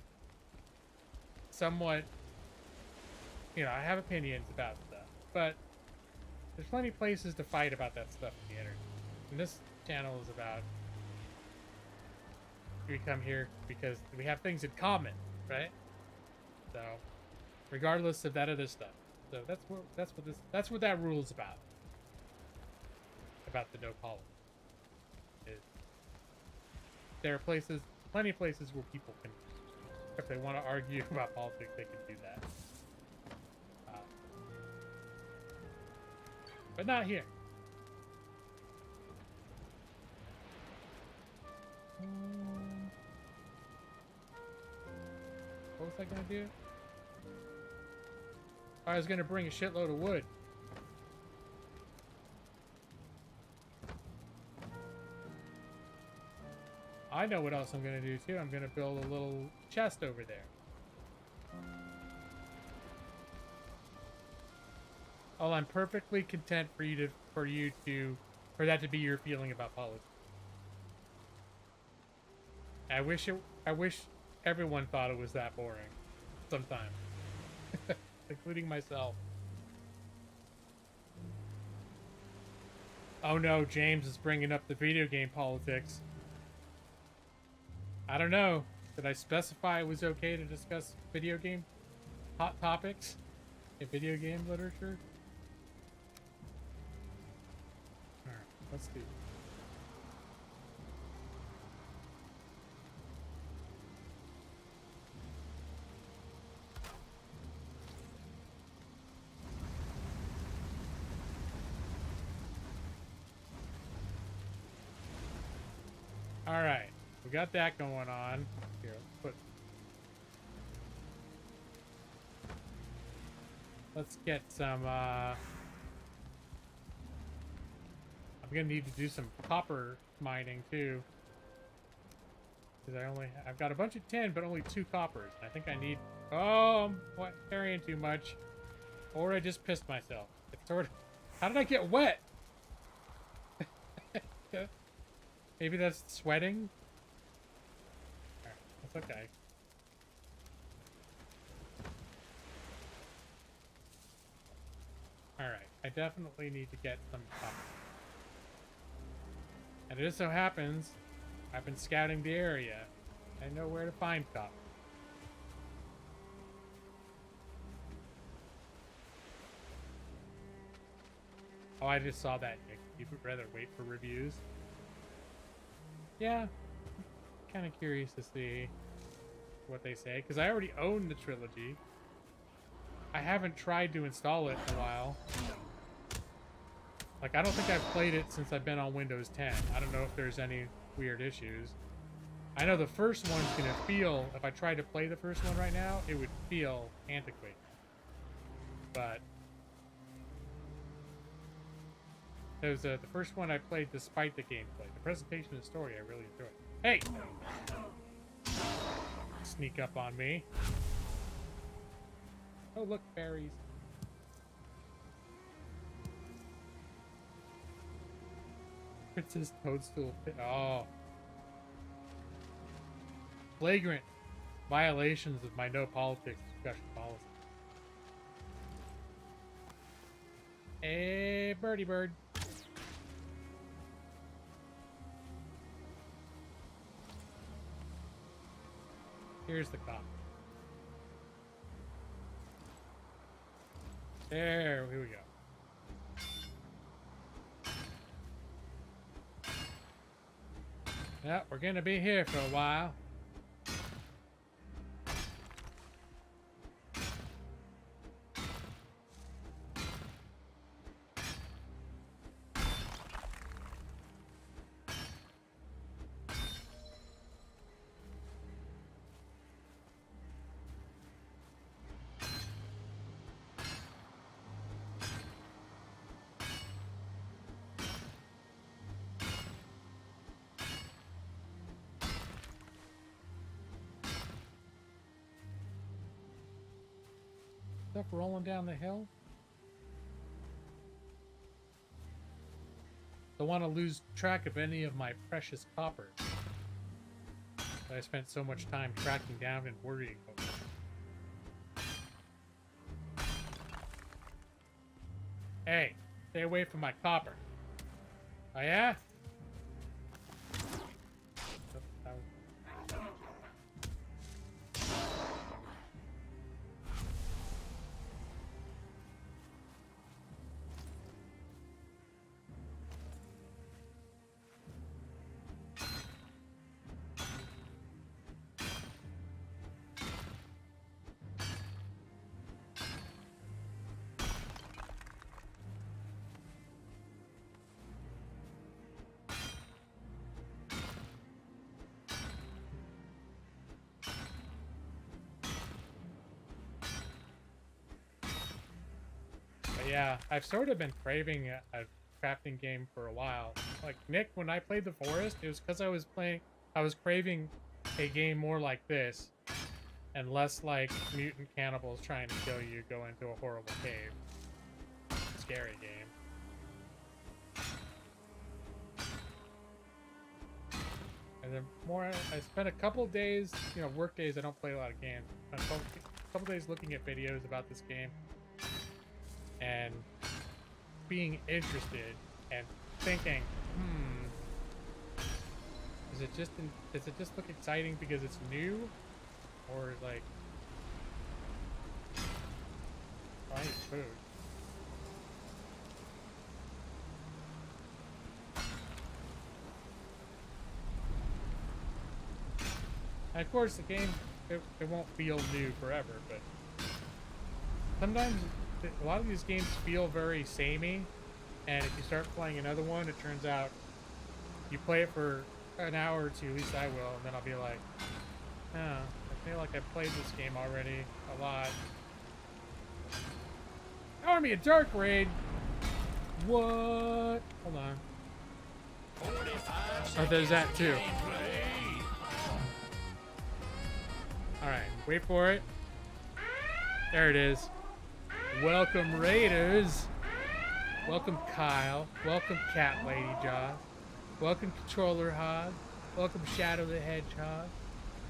somewhat, I have opinions about stuff, but there's plenty of places to fight about that stuff on the internet. And this channel is about, we come here because we have things in common, right? So, regardless of that other stuff. So that's what that rule's about. About the no politics. There are plenty of places where people can, if they want to argue about politics, they can do that. But not here. What was I gonna do? I was gonna bring a shitload of wood. I know what else I'm gonna do too. I'm gonna build a little chest over there. Oh, I'm perfectly content for that to be your feeling about politics. I wish everyone thought it was that boring. Sometimes. Including myself. Oh no, James is bringing up the video game politics. I don't know. Did I specify it was okay to discuss video game hot topics in video game literature? Alright, let's do it. Alright, we got that going on. Here, let's get some, I'm gonna need to do some copper mining too. Because I've got a bunch of tin, but only 2 coppers. I think I need, I'm carrying too much. Or I just pissed myself. It's sort of, how did I get wet? Maybe that's sweating? Alright, that's okay. Alright, I definitely need to get some copper. And it just so happens, I've been scouting the area. I know where to find copper. Oh, I just saw that, Nick. You'd rather wait for reviews? Yeah, kind of curious to see what they say, because I already own the trilogy. I haven't tried to install it in a while. Like, I don't think I've played it since I've been on Windows 10. I don't know if there's any weird issues. I know the first one's gonna feel, if I tried to play the first one right now, it would feel antiquated. But there's the first one I played despite the gameplay. The presentation and story I really enjoyed. Hey! Sneak up on me. Oh, look, berries. Princess Toadstool. Oh. Flagrant violations of my no politics discussion policy. Hey, birdie bird. Here's the cop. There, here we go. Yeah, we're gonna be here for a while. Stuff rolling down the hill. Don't want to lose track of any of my precious coppers that I spent so much time tracking down and worrying over. Hey, stay away from my copper. Oh yeah? Yeah, I've sort of been craving a crafting game for a while. Like Nick, when I played The Forest, it was because I was craving a game more like this, and less like mutant cannibals trying to kill you, go into a horrible cave. Scary game. And then I spent a couple days, work days, I don't play a lot of games. A couple days looking at videos about this game. And being interested and thinking, does it just look exciting because it's new, or like, I need food. And of course, the game it won't feel new forever, but sometimes. A lot of these games feel very samey, and if you start playing another one, it turns out you play it for an hour or two, at least I will, and then I'll be like, oh, I feel like I've played this game already a lot. Army of Dark Raid! What? Hold on. Oh, there's that too. Alright, wait for it. There it is. Welcome, Raiders. Welcome, Kyle. Welcome, Cat Lady Jaws. Welcome, Controller Hog. Welcome, Shadow the Hedgehog.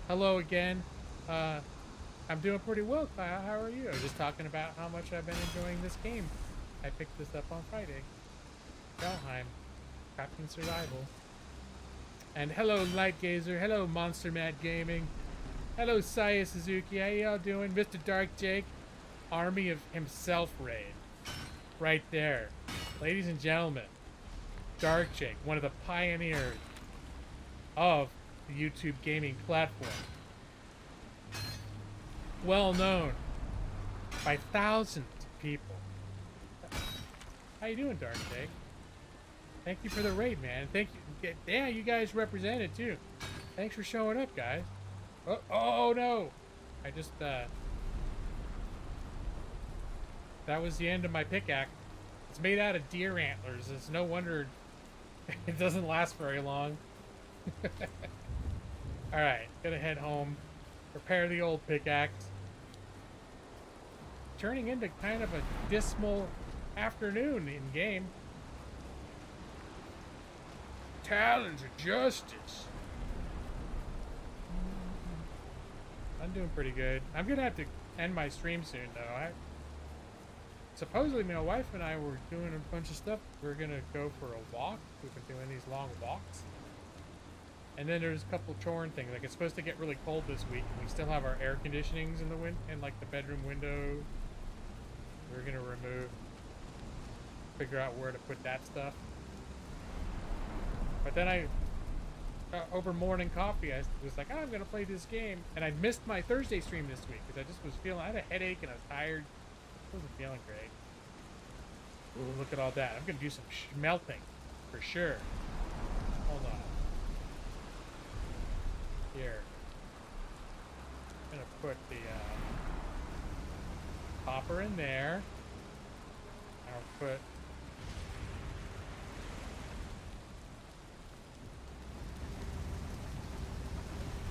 Hello again. I'm doing pretty well, Kyle. How are you? I was just talking about how much I've been enjoying this game. I picked this up on Friday. Valheim. Crafting Survival. And hello, Light Gazer. Hello, Monster Mad Gaming. Hello, Saya Suzuki. How y'all doing? Mr. Dark Jake. Army of himself raid. Right there. Ladies and gentlemen, Dark Jake, one of the pioneers of the YouTube gaming platform. Well known by thousands of people. How you doing, Dark Jake? Thank you for the raid, man. Thank you. Yeah, you guys represented too. Thanks for showing up, guys. Oh no! I just that was the end of my pickaxe. It's made out of deer antlers. It's no wonder it doesn't last very long. All right, gonna head home. Repair the old pickaxe. Turning into kind of a dismal afternoon in game. Talons of justice. I'm doing pretty good. I'm gonna have to end my stream soon, though. Supposedly, my wife and I were doing a bunch of stuff. We're gonna go for a walk. We've been doing these long walks. And then there's a couple chorn things. Like, it's supposed to get really cold this week, and we still have our air conditionings in the like the bedroom window. We're gonna figure out where to put that stuff. But then over morning coffee, I was like, oh, I'm gonna play this game, and I missed my Thursday stream this week because I just was I had a headache and I was tired. I wasn't feeling great. Ooh, look at all that. I'm gonna do some smelting for sure. Hold on. Here. I'm gonna put the copper in there. I'll put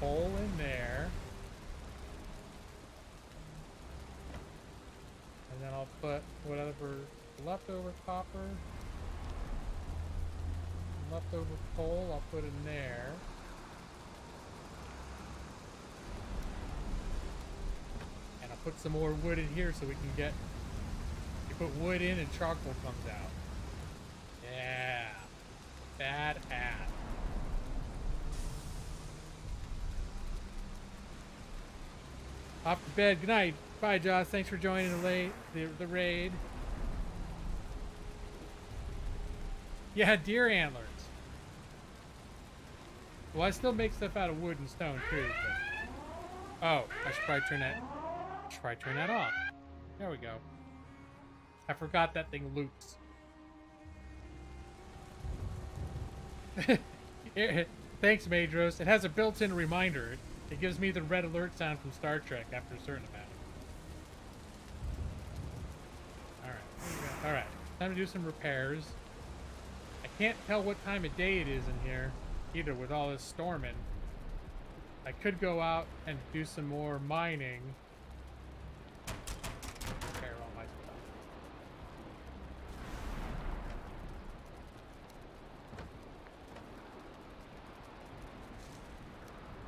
coal in there. And then I'll put whatever leftover copper, leftover coal, I'll put in there. And I'll put some more wood in here so we can get, you put wood in and charcoal comes out. Yeah. Bad hat. Off to bed. Good night. Bye, Josh. Thanks for joining the raid. Yeah, deer antlers. Well, I still make stuff out of wood and stone too. But... oh, I should probably turn that off. There we go. I forgot that thing loops. Thanks, Madros. It has a built-in reminder. It gives me the red alert sound from Star Trek after a certain amount. Alright. Alright. Time to do some repairs. I can't tell what time of day it is in here, either, with all this storming. I could go out and do some more mining. Repair all my stuff.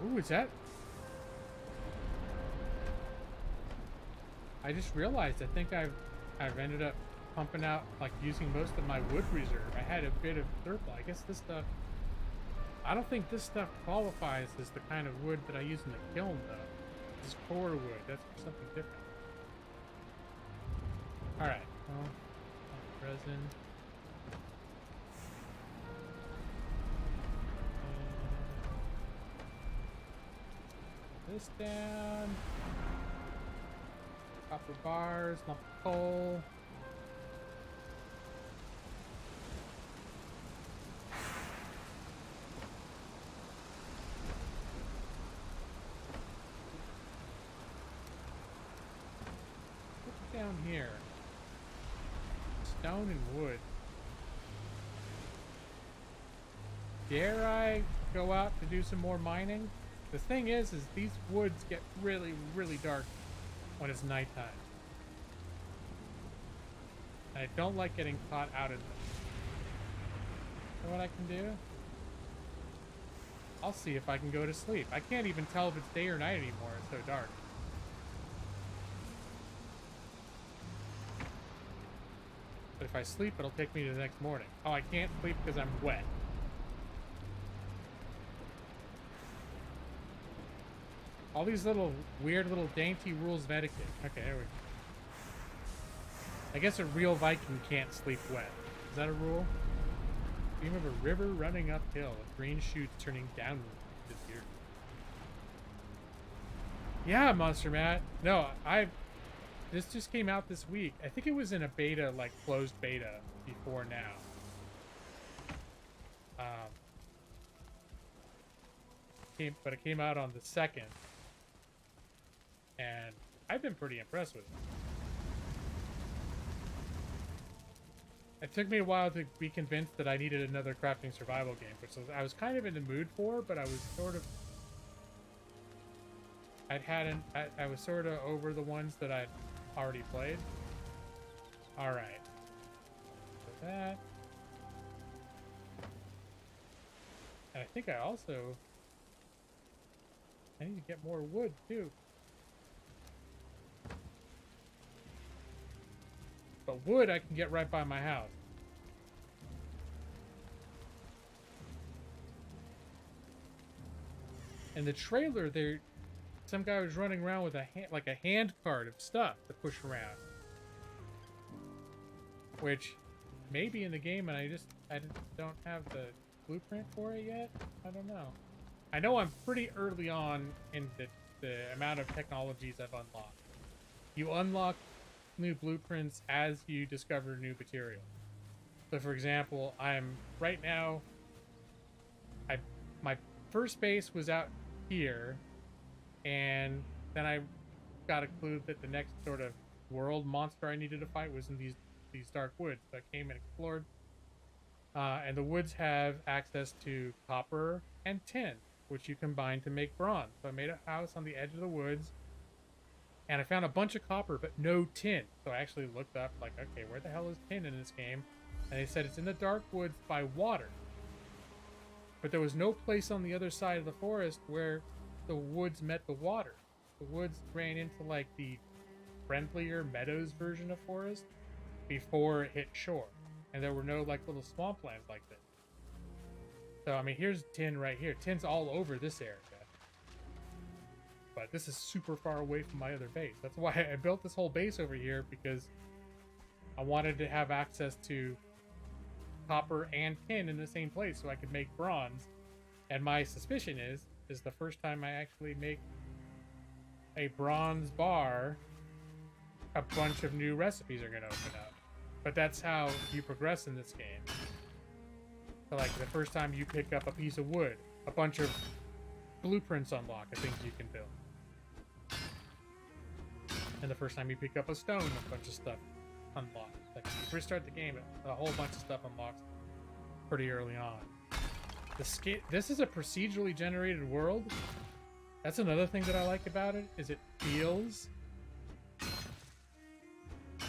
Ooh, is that? I just realized, I think I've ended up pumping out, like, using most of my wood reserve. I had a bit of surplus. I guess this stuff, I don't think this stuff qualifies as the kind of wood that I use in the kiln, though. This is core wood. That's for something different. Alright. Well, resin. This down. Copper bars, lump of coal. Put it down here. Stone and wood. Dare I go out to do some more mining? The thing is these woods get really, really dark when it's nighttime. And I don't like getting caught out in them. You know what I can do? I'll see if I can go to sleep. I can't even tell if it's day or night anymore. It's so dark. But if I sleep, it'll take me to the next morning. Oh, I can't sleep because I'm wet. All these little weird little dainty rules of etiquette. Okay, there we go. I guess a real Viking can't sleep wet. Is that a rule? Theme of a river running uphill, with green shoots turning downward this year. Yeah, Monster Matt. No, this just came out this week. I think it was in a beta, like closed beta before now. Um, but it came out on the 2nd, and I've been pretty impressed with it. It took me a while to be convinced that I needed another crafting survival game, which I was kind of in the mood for, but I was sort of... I was sort of over the ones that I'd already played. Alright. So that... And I think I also... I need to get more wood, too. But wood I can get right by my house. In the trailer, some guy was running around with a hand cart of stuff to push around. Which may be in the game, and I don't have the blueprint for it yet. I don't know. I know I'm pretty early on in the amount of technologies I've unlocked. You unlock new blueprints as you discover new material. So for example, right now my first base was out here, and then I got a clue that the next sort of world monster I needed to fight was in these dark woods. So I came and explored, and the woods have access to copper and tin, which you combine to make bronze. So I made a house on the edge of the woods, and I found a bunch of copper, but no tin. So I actually looked up, like, okay, where the hell is tin in this game? And they said it's in the dark woods by water. But there was no place on the other side of the forest where the woods met the water. The woods ran into, like, the friendlier meadows version of forest before it hit shore. And there were no, like, little swamplands like this. So, I mean, here's tin right here. Tin's all over this area. But this is super far away from my other base. That's why I built this whole base over here, because I wanted to have access to copper and tin in the same place so I could make bronze. And my suspicion is the first time I actually make a bronze bar, a bunch of new recipes are going to open up. But that's how you progress in this game. So, like, the first time you pick up a piece of wood, a bunch of blueprints unlock of things you can build. And the first time you pick up a stone, a bunch of stuff unlocks. Like, if you restart the game, a whole bunch of stuff unlocks pretty early on. This is a procedurally generated world. That's another thing that I like about it, is it feels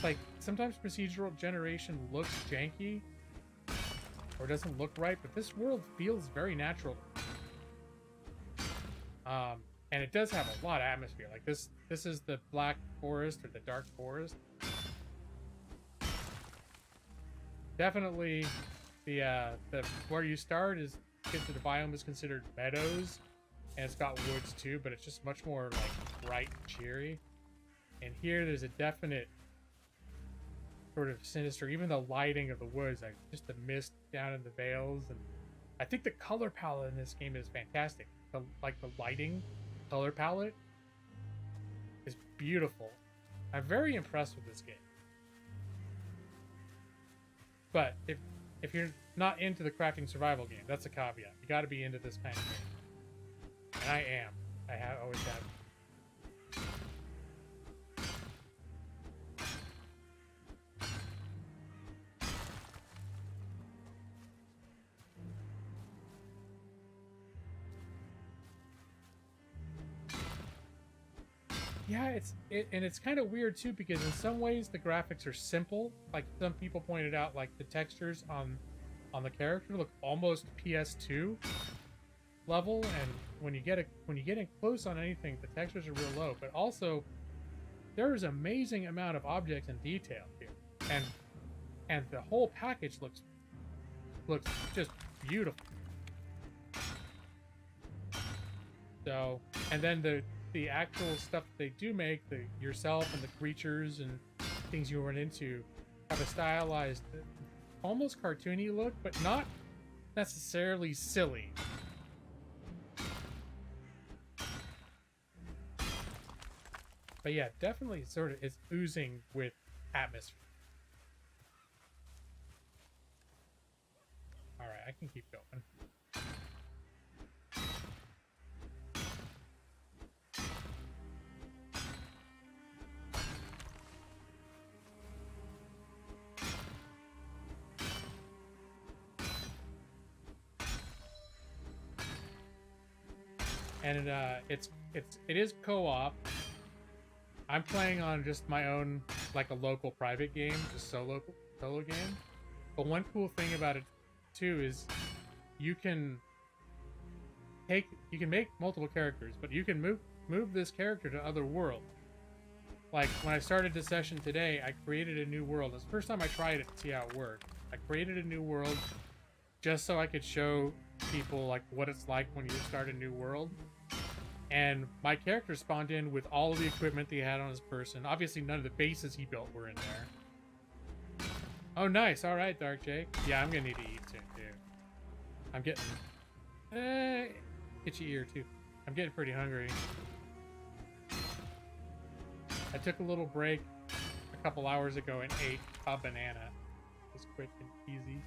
like sometimes procedural generation looks janky or doesn't look right, but this world feels very natural. And it does have a lot of atmosphere. Like this is the Black Forest or the Dark Forest. Definitely the where you start is the biome is considered meadows, and it's got woods too, but it's just much more like bright and cheery. And here there's a definite sort of sinister, even the lighting of the woods, like just the mist down in the vales, and I think the color palette in this game is fantastic. The lighting color palette is beautiful. I'm very impressed with this game. But if you're not into the crafting survival game, that's a caveat. You got to be into this kind of game. And I am. Always have. Yeah, it's kind of weird too, because in some ways the graphics are simple. Like some people pointed out, like the textures on the character look almost PS2 level, and when you get in close on anything, the textures are real low. But also, there is amazing amount of objects and detail here, and the whole package looks just beautiful. So, and then the actual stuff they do make, yourself and the creatures and things you run into, have a stylized, almost cartoony look, but not necessarily silly. But yeah, definitely sort of is oozing with atmosphere. Alright, I can keep going. And it is co-op. I'm playing on just my own, like a local private game, just solo game. But one cool thing about it too is you can make multiple characters, but you can move this character to other worlds. Like when I started this session today, I created a new world. It's the first time I tried it to see how it worked. I created a new world just so I could show people like what it's like when you start a new world. And my character spawned in with all of the equipment that he had on his person. Obviously, none of the bases he built were in there. Oh, nice. All right, Dark Jake. Yeah, I'm gonna need to eat soon too. I'm getting itchy ear too. I'm getting pretty hungry. I took a little break a couple hours ago and ate a banana. It was quick and easy.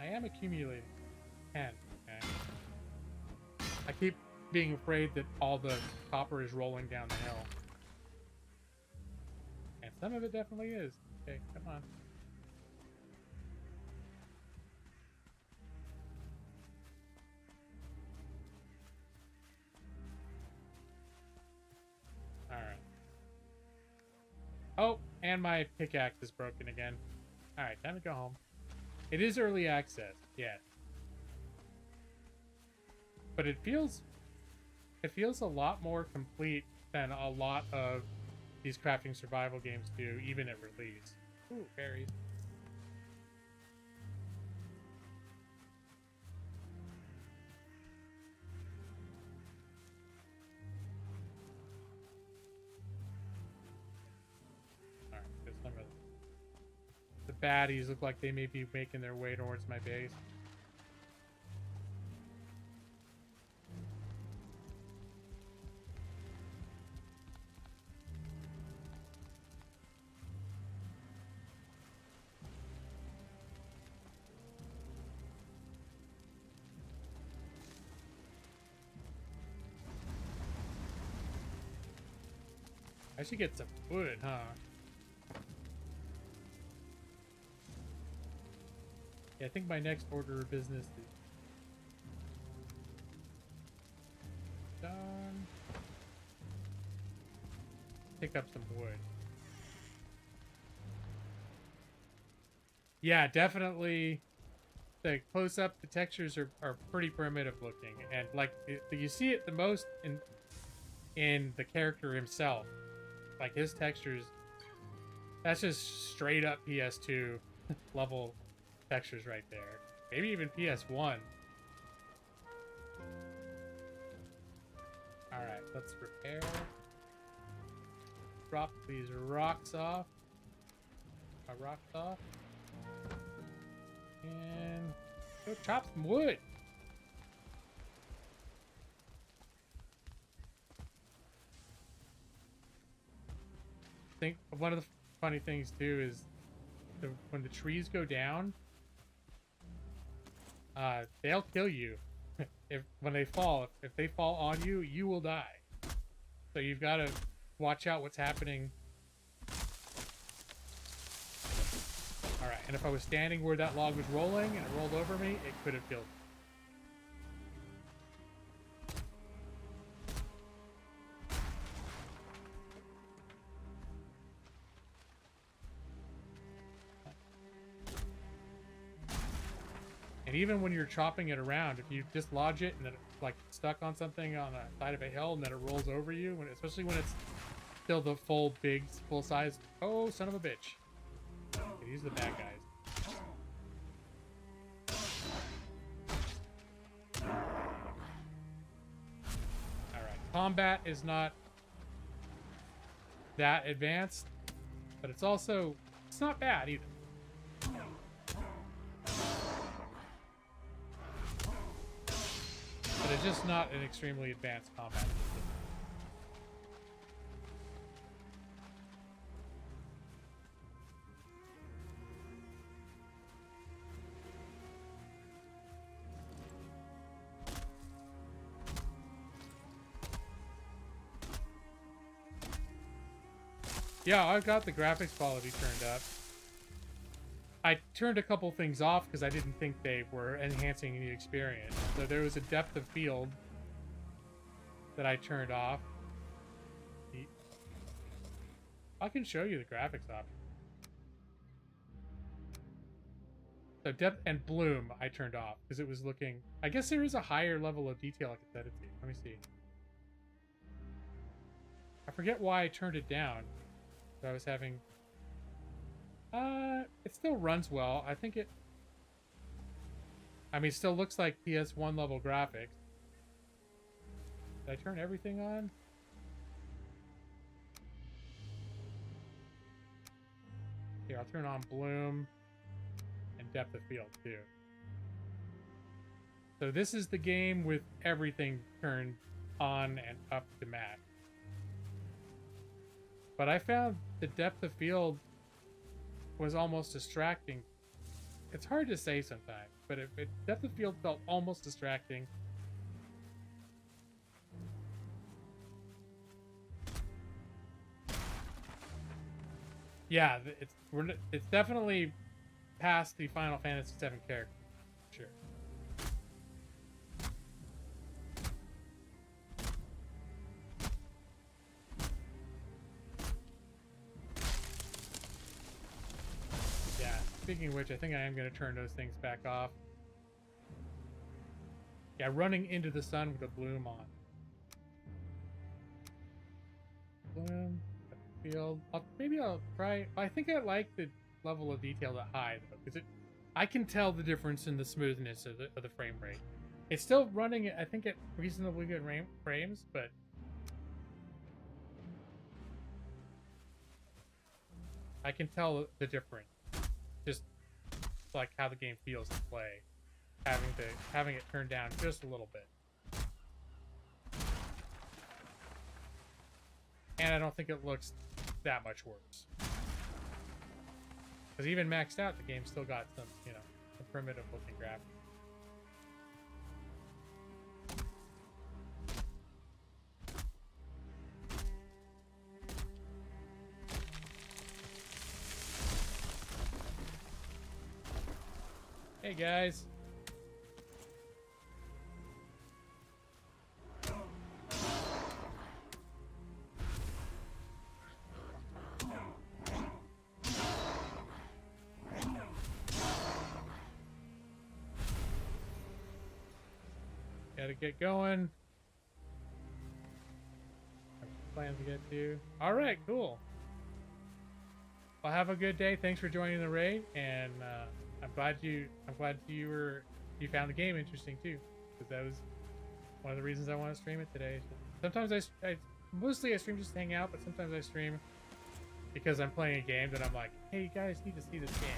I am accumulating 10. Okay. I keep being afraid that all the copper is rolling down the hill. And some of it definitely is. Okay, come on. Alright. Oh, and my pickaxe is broken again. Alright, time to go home. It is early access, yes. But it feels a lot more complete than a lot of these crafting survival games do, even at release. Ooh, berries. Alright, there's some of the baddies look like they may be making their way towards my base. I should get some wood, huh? Yeah, I think my next order of business is done. Pick up some wood. Yeah, definitely. The close-up, the textures are pretty primitive looking, and like you see it the most in the character himself. Like his textures, that's just straight up PS2 level textures right there. Maybe even PS1. Alright, let's repair. Drop these rocks off. My rocks off. And go chop some wood. I think one of the funny things too is when the trees go down, they'll kill you. When they fall. If they fall on you, you will die. So you've got to watch out what's happening. Alright, and if I was standing where that log was rolling and it rolled over me, it could have killed me. And even when you're chopping it around, if you dislodge it and then it's like stuck on something on a side of a hill and then it rolls over you, especially when it's still the full size. Oh, son of a bitch. Okay, these are the bad guys. Alright, combat is not that advanced, but it's not bad either. But it's just not an extremely advanced combat system. Yeah, I've got the graphics quality turned up. I turned a couple things off because I didn't think they were enhancing the experience. So there was a depth of field that I turned off. I can show you the graphics option. So depth and bloom I turned off because it was looking... I guess there is a higher level of detail I can set it to. Let me see. I forget why I turned it down. So I was having... it still runs well. I think it... I mean, it still looks like PS1 level graphics. Did I turn everything on? Here, I'll turn on bloom and depth of field too. So this is the game with everything turned on and up to max. But I found the depth of field was almost distracting. It's hard to say sometimes, but depth of field felt almost distracting. Yeah, it's definitely past the Final Fantasy VII character, sure. Yeah, speaking of which, I think I am going to turn those things back off. Yeah, running into the sun with the bloom on. Bloom. Field. Maybe I'll try. I think I like the level of detail at high though, because I can tell the difference in the smoothness of the frame rate. It's still running, I think, at reasonably good frames, but I can tell the difference. Just like how the game feels to play, having it turned down just a little bit. And I don't think it looks that much worse. Because even maxed out, the game still got some, you know, some primitive looking graphics. Hey guys. Gotta get going. Plans to get to. All right, cool. Well, have a good day. Thanks for joining the raid, and I'm glad you found the game interesting too, because that was one of the reasons I want to stream it today. Sometimes I mostly I stream just to hang out, but sometimes I stream because I'm playing a game that I'm like, hey, you guys need to see this game.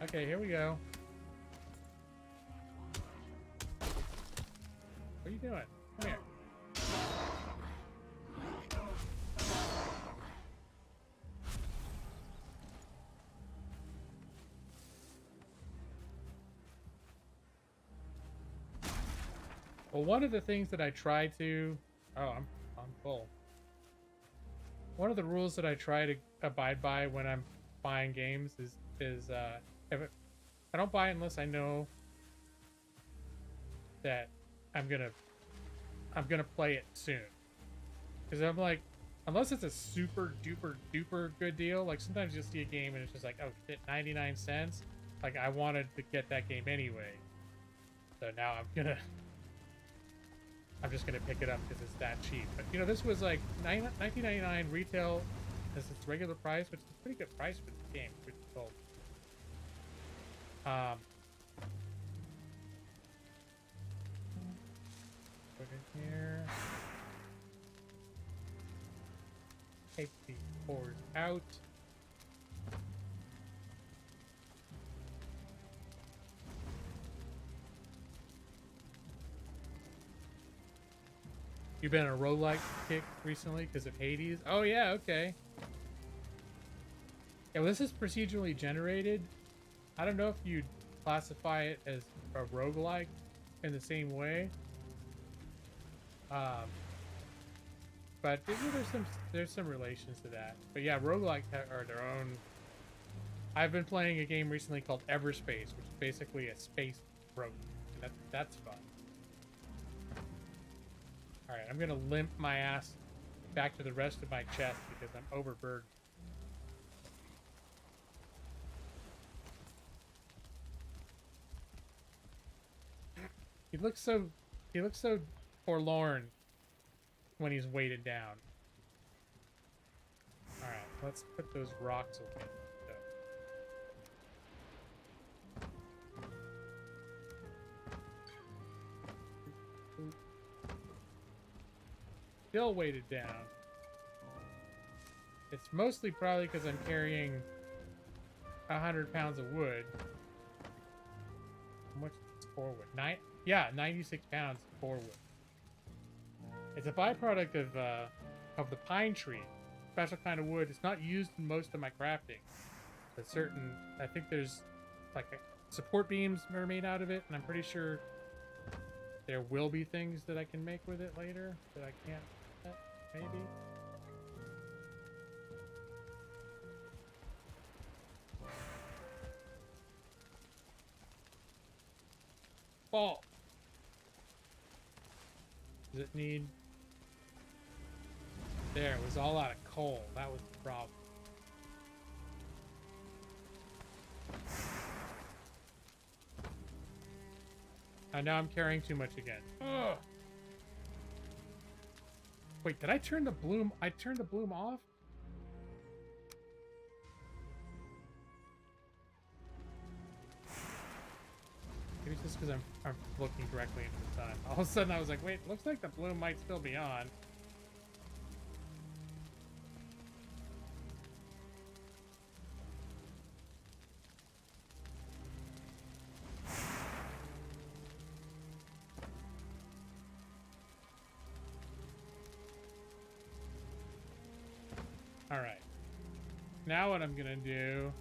Okay, here we go. What are you doing? Come here. Well, one of the things that I try to... Oh, I'm full. One of the rules that I try to abide by when I'm buying games is if I don't buy it unless I know that I'm gonna play it soon. Because I'm like, unless it's a super duper good deal, like sometimes you'll see a game and it's just like, oh shit, 99 cents. Like I wanted to get that game anyway, so now I'm just gonna pick it up because it's that cheap. But you know, this was like $19.99 retail as its regular price, which is a pretty good price for this game. Which is sold. Put it here. Take the cores out. You've been on a roguelike kick recently because of Hades? Oh yeah, okay. Yeah, well, this is procedurally generated. I don't know if you'd classify it as a roguelike in the same way. But there's some relations to that. But yeah, roguelikes are their own. I've been playing a game recently called Everspace, which is basically a space rogue. That's fun. All right, I'm gonna limp my ass back to the rest of my chest because I'm overburdened. He looks so forlorn when he's weighted down. All right, let's put those rocks away. Still weighted down. It's mostly probably because I'm carrying 100 pounds of wood. How much is 4 wood? 96 pounds of 4 wood. It's a byproduct of the pine tree, special kind of wood. It's not used in most of my crafting. But I think there's like support beams are made out of it, and I'm pretty sure there will be things that I can make with it later that I can't. Maybe. Fall. Does it need? There, it was all out of coal. That was the problem. And now I'm carrying too much again. Ugh. Wait, did I turn the bloom? I turned the bloom off? Maybe it's just because I'm looking directly into the sun. All of a sudden I was like, wait, looks like the bloom might still be on. All right. Now what I'm gonna do?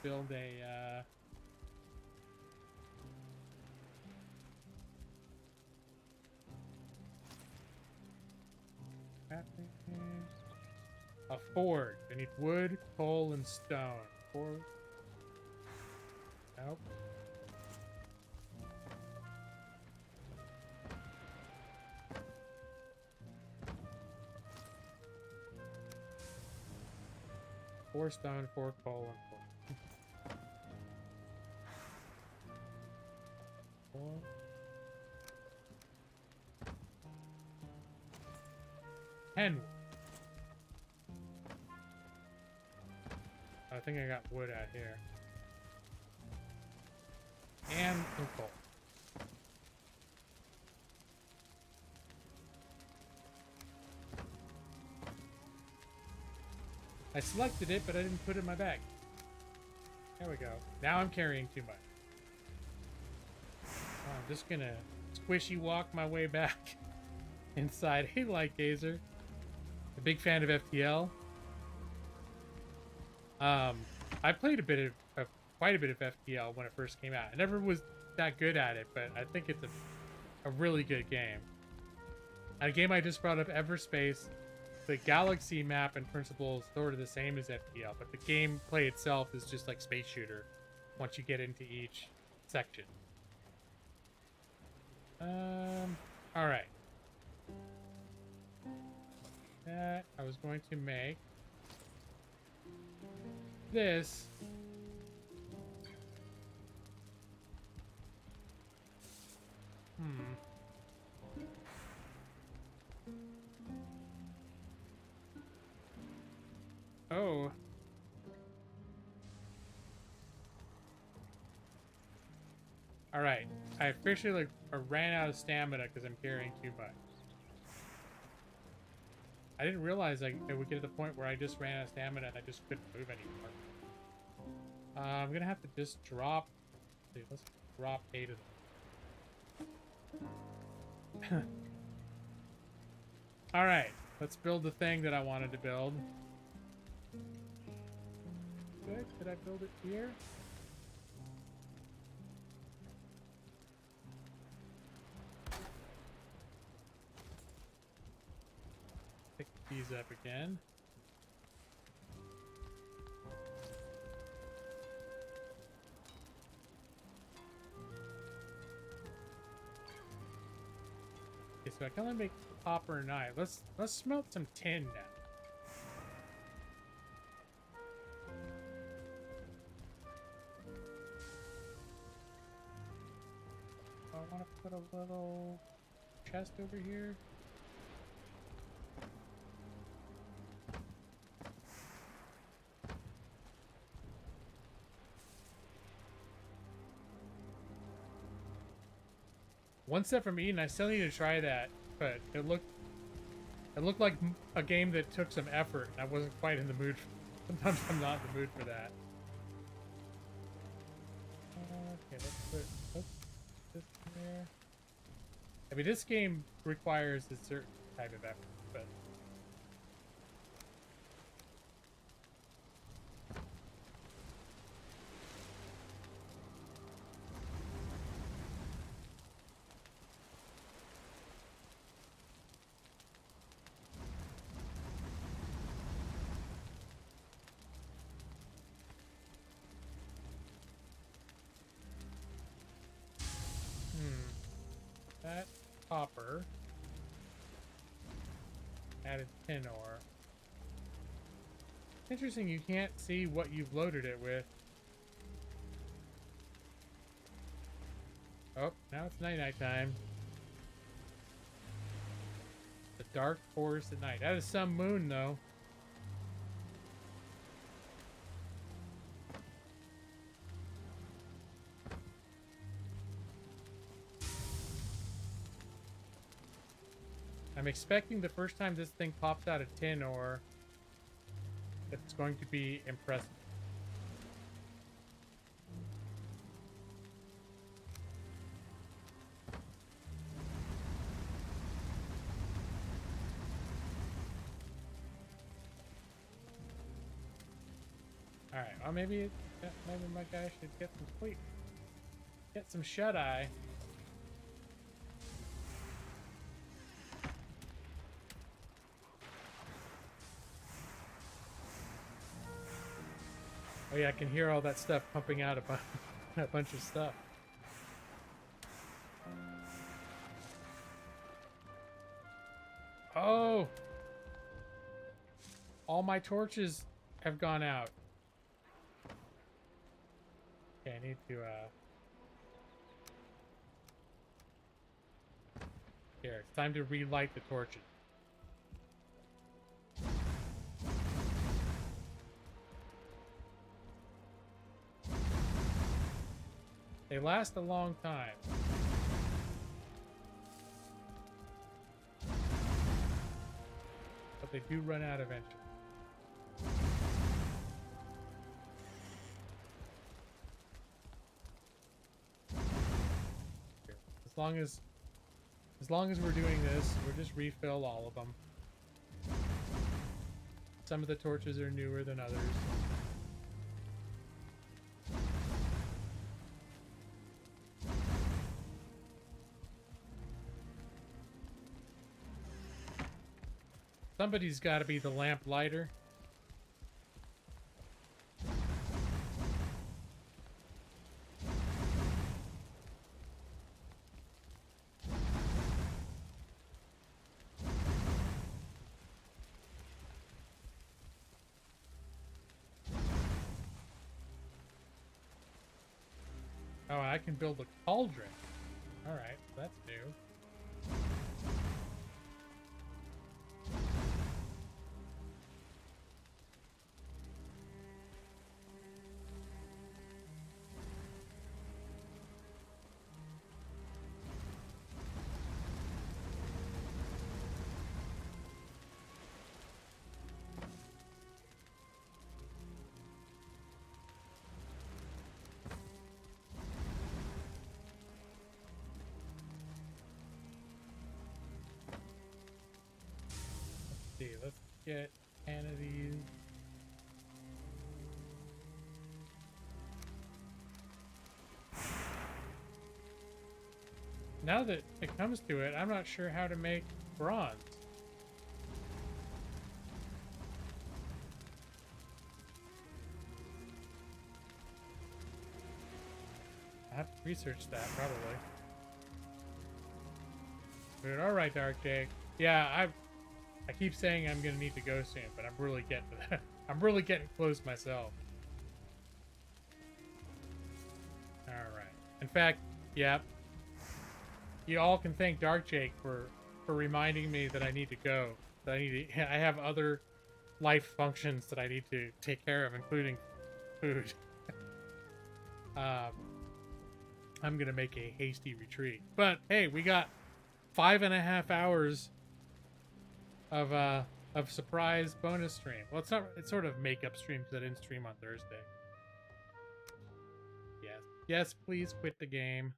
Build a forge. I need wood, coal, and stone. Forge. Nope. Four stone, 4 coal, and 4. 10. I think I got wood out here. And some coal. I selected it, but I didn't put it in my bag. There we go. Now I'm carrying too much. Oh, I'm just gonna squishy walk my way back inside. Hey, Light Gazer. A big fan of FTL. I played quite a bit of FTL when it first came out. I never was that good at it, but I think it's a really good game. And a game I just brought up, Everspace. The galaxy map and principle is sort of the same as FTL, but the gameplay itself is just like Space Shooter once you get into each section. All right. That I was going to make this. Oh. All right. I officially ran out of stamina because I'm carrying too much. I didn't realize it would get to the point where I just ran out of stamina and I just couldn't move anymore. I'm gonna have to just drop. Let's drop 8 of them. All right. Let's build the thing that I wanted to build. good. Could I build it here? Pick these up again. Okay, so I can only make copper and iron. Let's smelt some tin now. I want to put a little chest over here. One step from Eden, I still need to try that, but it looked like a game that took some effort, and I wasn't quite in the mood. Sometimes I'm not in the mood for that. Okay, let's put this in there. I mean, this game requires a certain type of effort, but that copper added tin ore. Interesting, you can't see what you've loaded it with. Oh, now it's night time. The dark forest at night. That is some moon, though. I'm expecting the first time this thing pops out of tin ore, it's going to be impressive. Alright, well maybe my guy should get some sleep. Get some shut-eye. Oh yeah, I can hear all that stuff pumping out a bunch of stuff. Oh! All my torches have gone out. Okay, I need to, Here, it's time to relight the torches. They last a long time. But they do run out eventually. As long as we're doing this, we'll just refill all of them. Some of the torches are newer than others. Somebody's got to be the lamp lighter. Oh, I can build a cauldron. All right, that's new. Let's get 10 of these. now that it comes to it, I'm not sure how to make bronze. I have to research that, probably. But all right, Dark Jake. Yeah, I keep saying I'm gonna need to go soon, but I'm really getting to that. I'm really getting close myself. All right. In fact, yeah. You all can thank Dark Jake for reminding me that I need to go. That I have other life functions that I need to take care of, including food. I'm gonna make a hasty retreat. But hey, we got 5.5 hours of surprise bonus stream. Well, it's not. It's sort of makeup stream because I didn't stream on Thursday. Yes, yes. Please quit the game.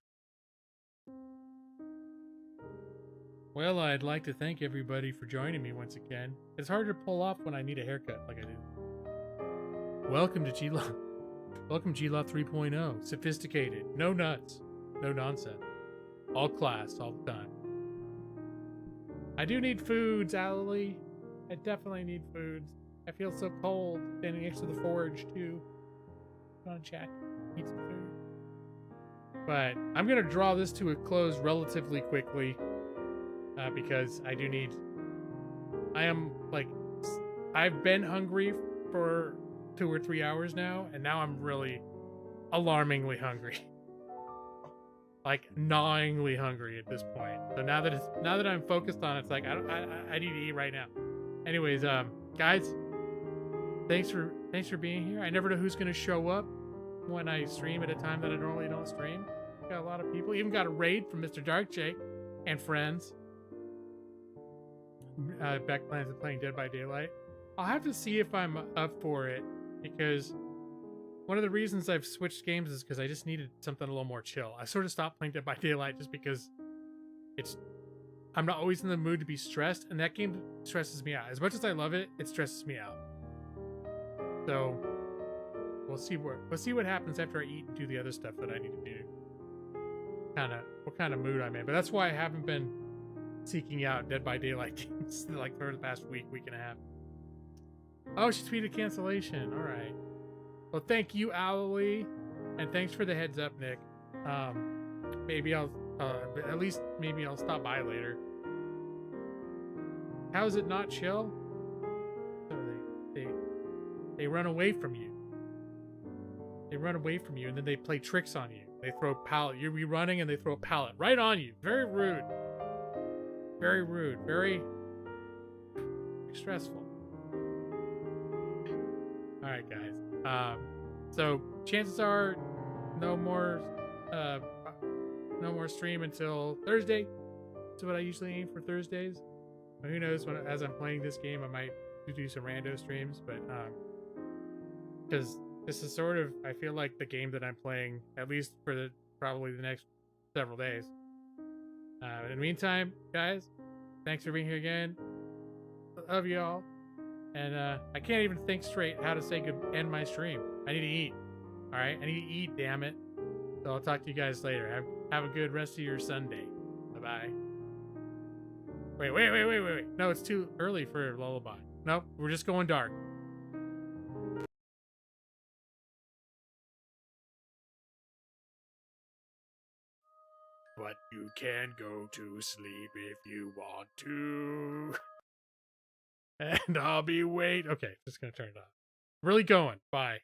Well, I'd like to thank everybody for joining me once again. It's hard to pull off when I need a haircut like I do. Welcome to G-Law. Welcome G-Law 3.0. Sophisticated. No nuts. No nonsense. All class, all the time. I do need foods, Allie. I definitely need foods. I feel so cold standing next to the forge, too. Come on, chat. Need some food. But I'm going to draw this to a close relatively quickly. Because I do need... I am, like... I've been hungry for 2 or 3 hours now, and now I'm really alarmingly hungry. Like, gnawingly hungry at this point. So now that I'm focused on it, it's like, I need to eat right now. Anyways, guys, thanks for being here. I never know who's going to show up when I stream at a time that I normally don't stream. Got a lot of people. Even got a raid from Mr. Dark Jake and friends. Beck plans on playing Dead by Daylight. I'll have to see if I'm up for it, because one of the reasons I've switched games is because I just needed something a little more chill. I sort of stopped playing Dead by Daylight just because I'm not always in the mood to be stressed, and that game stresses me out. As much as I love it, it stresses me out. So we'll see what happens after I eat and do the other stuff that I need to do. What kind of mood I'm in. But that's why I haven't been seeking out Dead by Daylight games like for the past week and a half. Oh, she tweeted cancellation. All right. Well, thank you, Owlie, and thanks for the heads up, Nick. Maybe I'll at least maybe I'll stop by later. How is it not chill? So they run away from you. They run away from you, and then they play tricks on you. They throw a pallet. You'll be running, and they throw a pallet right on you. Very rude. Very rude. Very stressful. All right, guys. So chances are no more stream until Thursday. That's what I usually aim for, Thursdays. But who knows? As I'm playing this game, I might do some rando streams. But because this is sort of, I feel like, the game that I'm playing, at least for probably the next several days. In the meantime, guys, thanks for being here again. Love you all. And I can't even think straight how to end my stream. I need to eat. All right, I need to eat. Damn it. So I'll talk to you guys later. Have a good rest of your Sunday. Bye bye. Wait. No, it's too early for lullaby. Nope, we're just going dark. But you can go to sleep if you want to. And I'll be waiting. Okay, just gonna turn it off. Really going. Bye.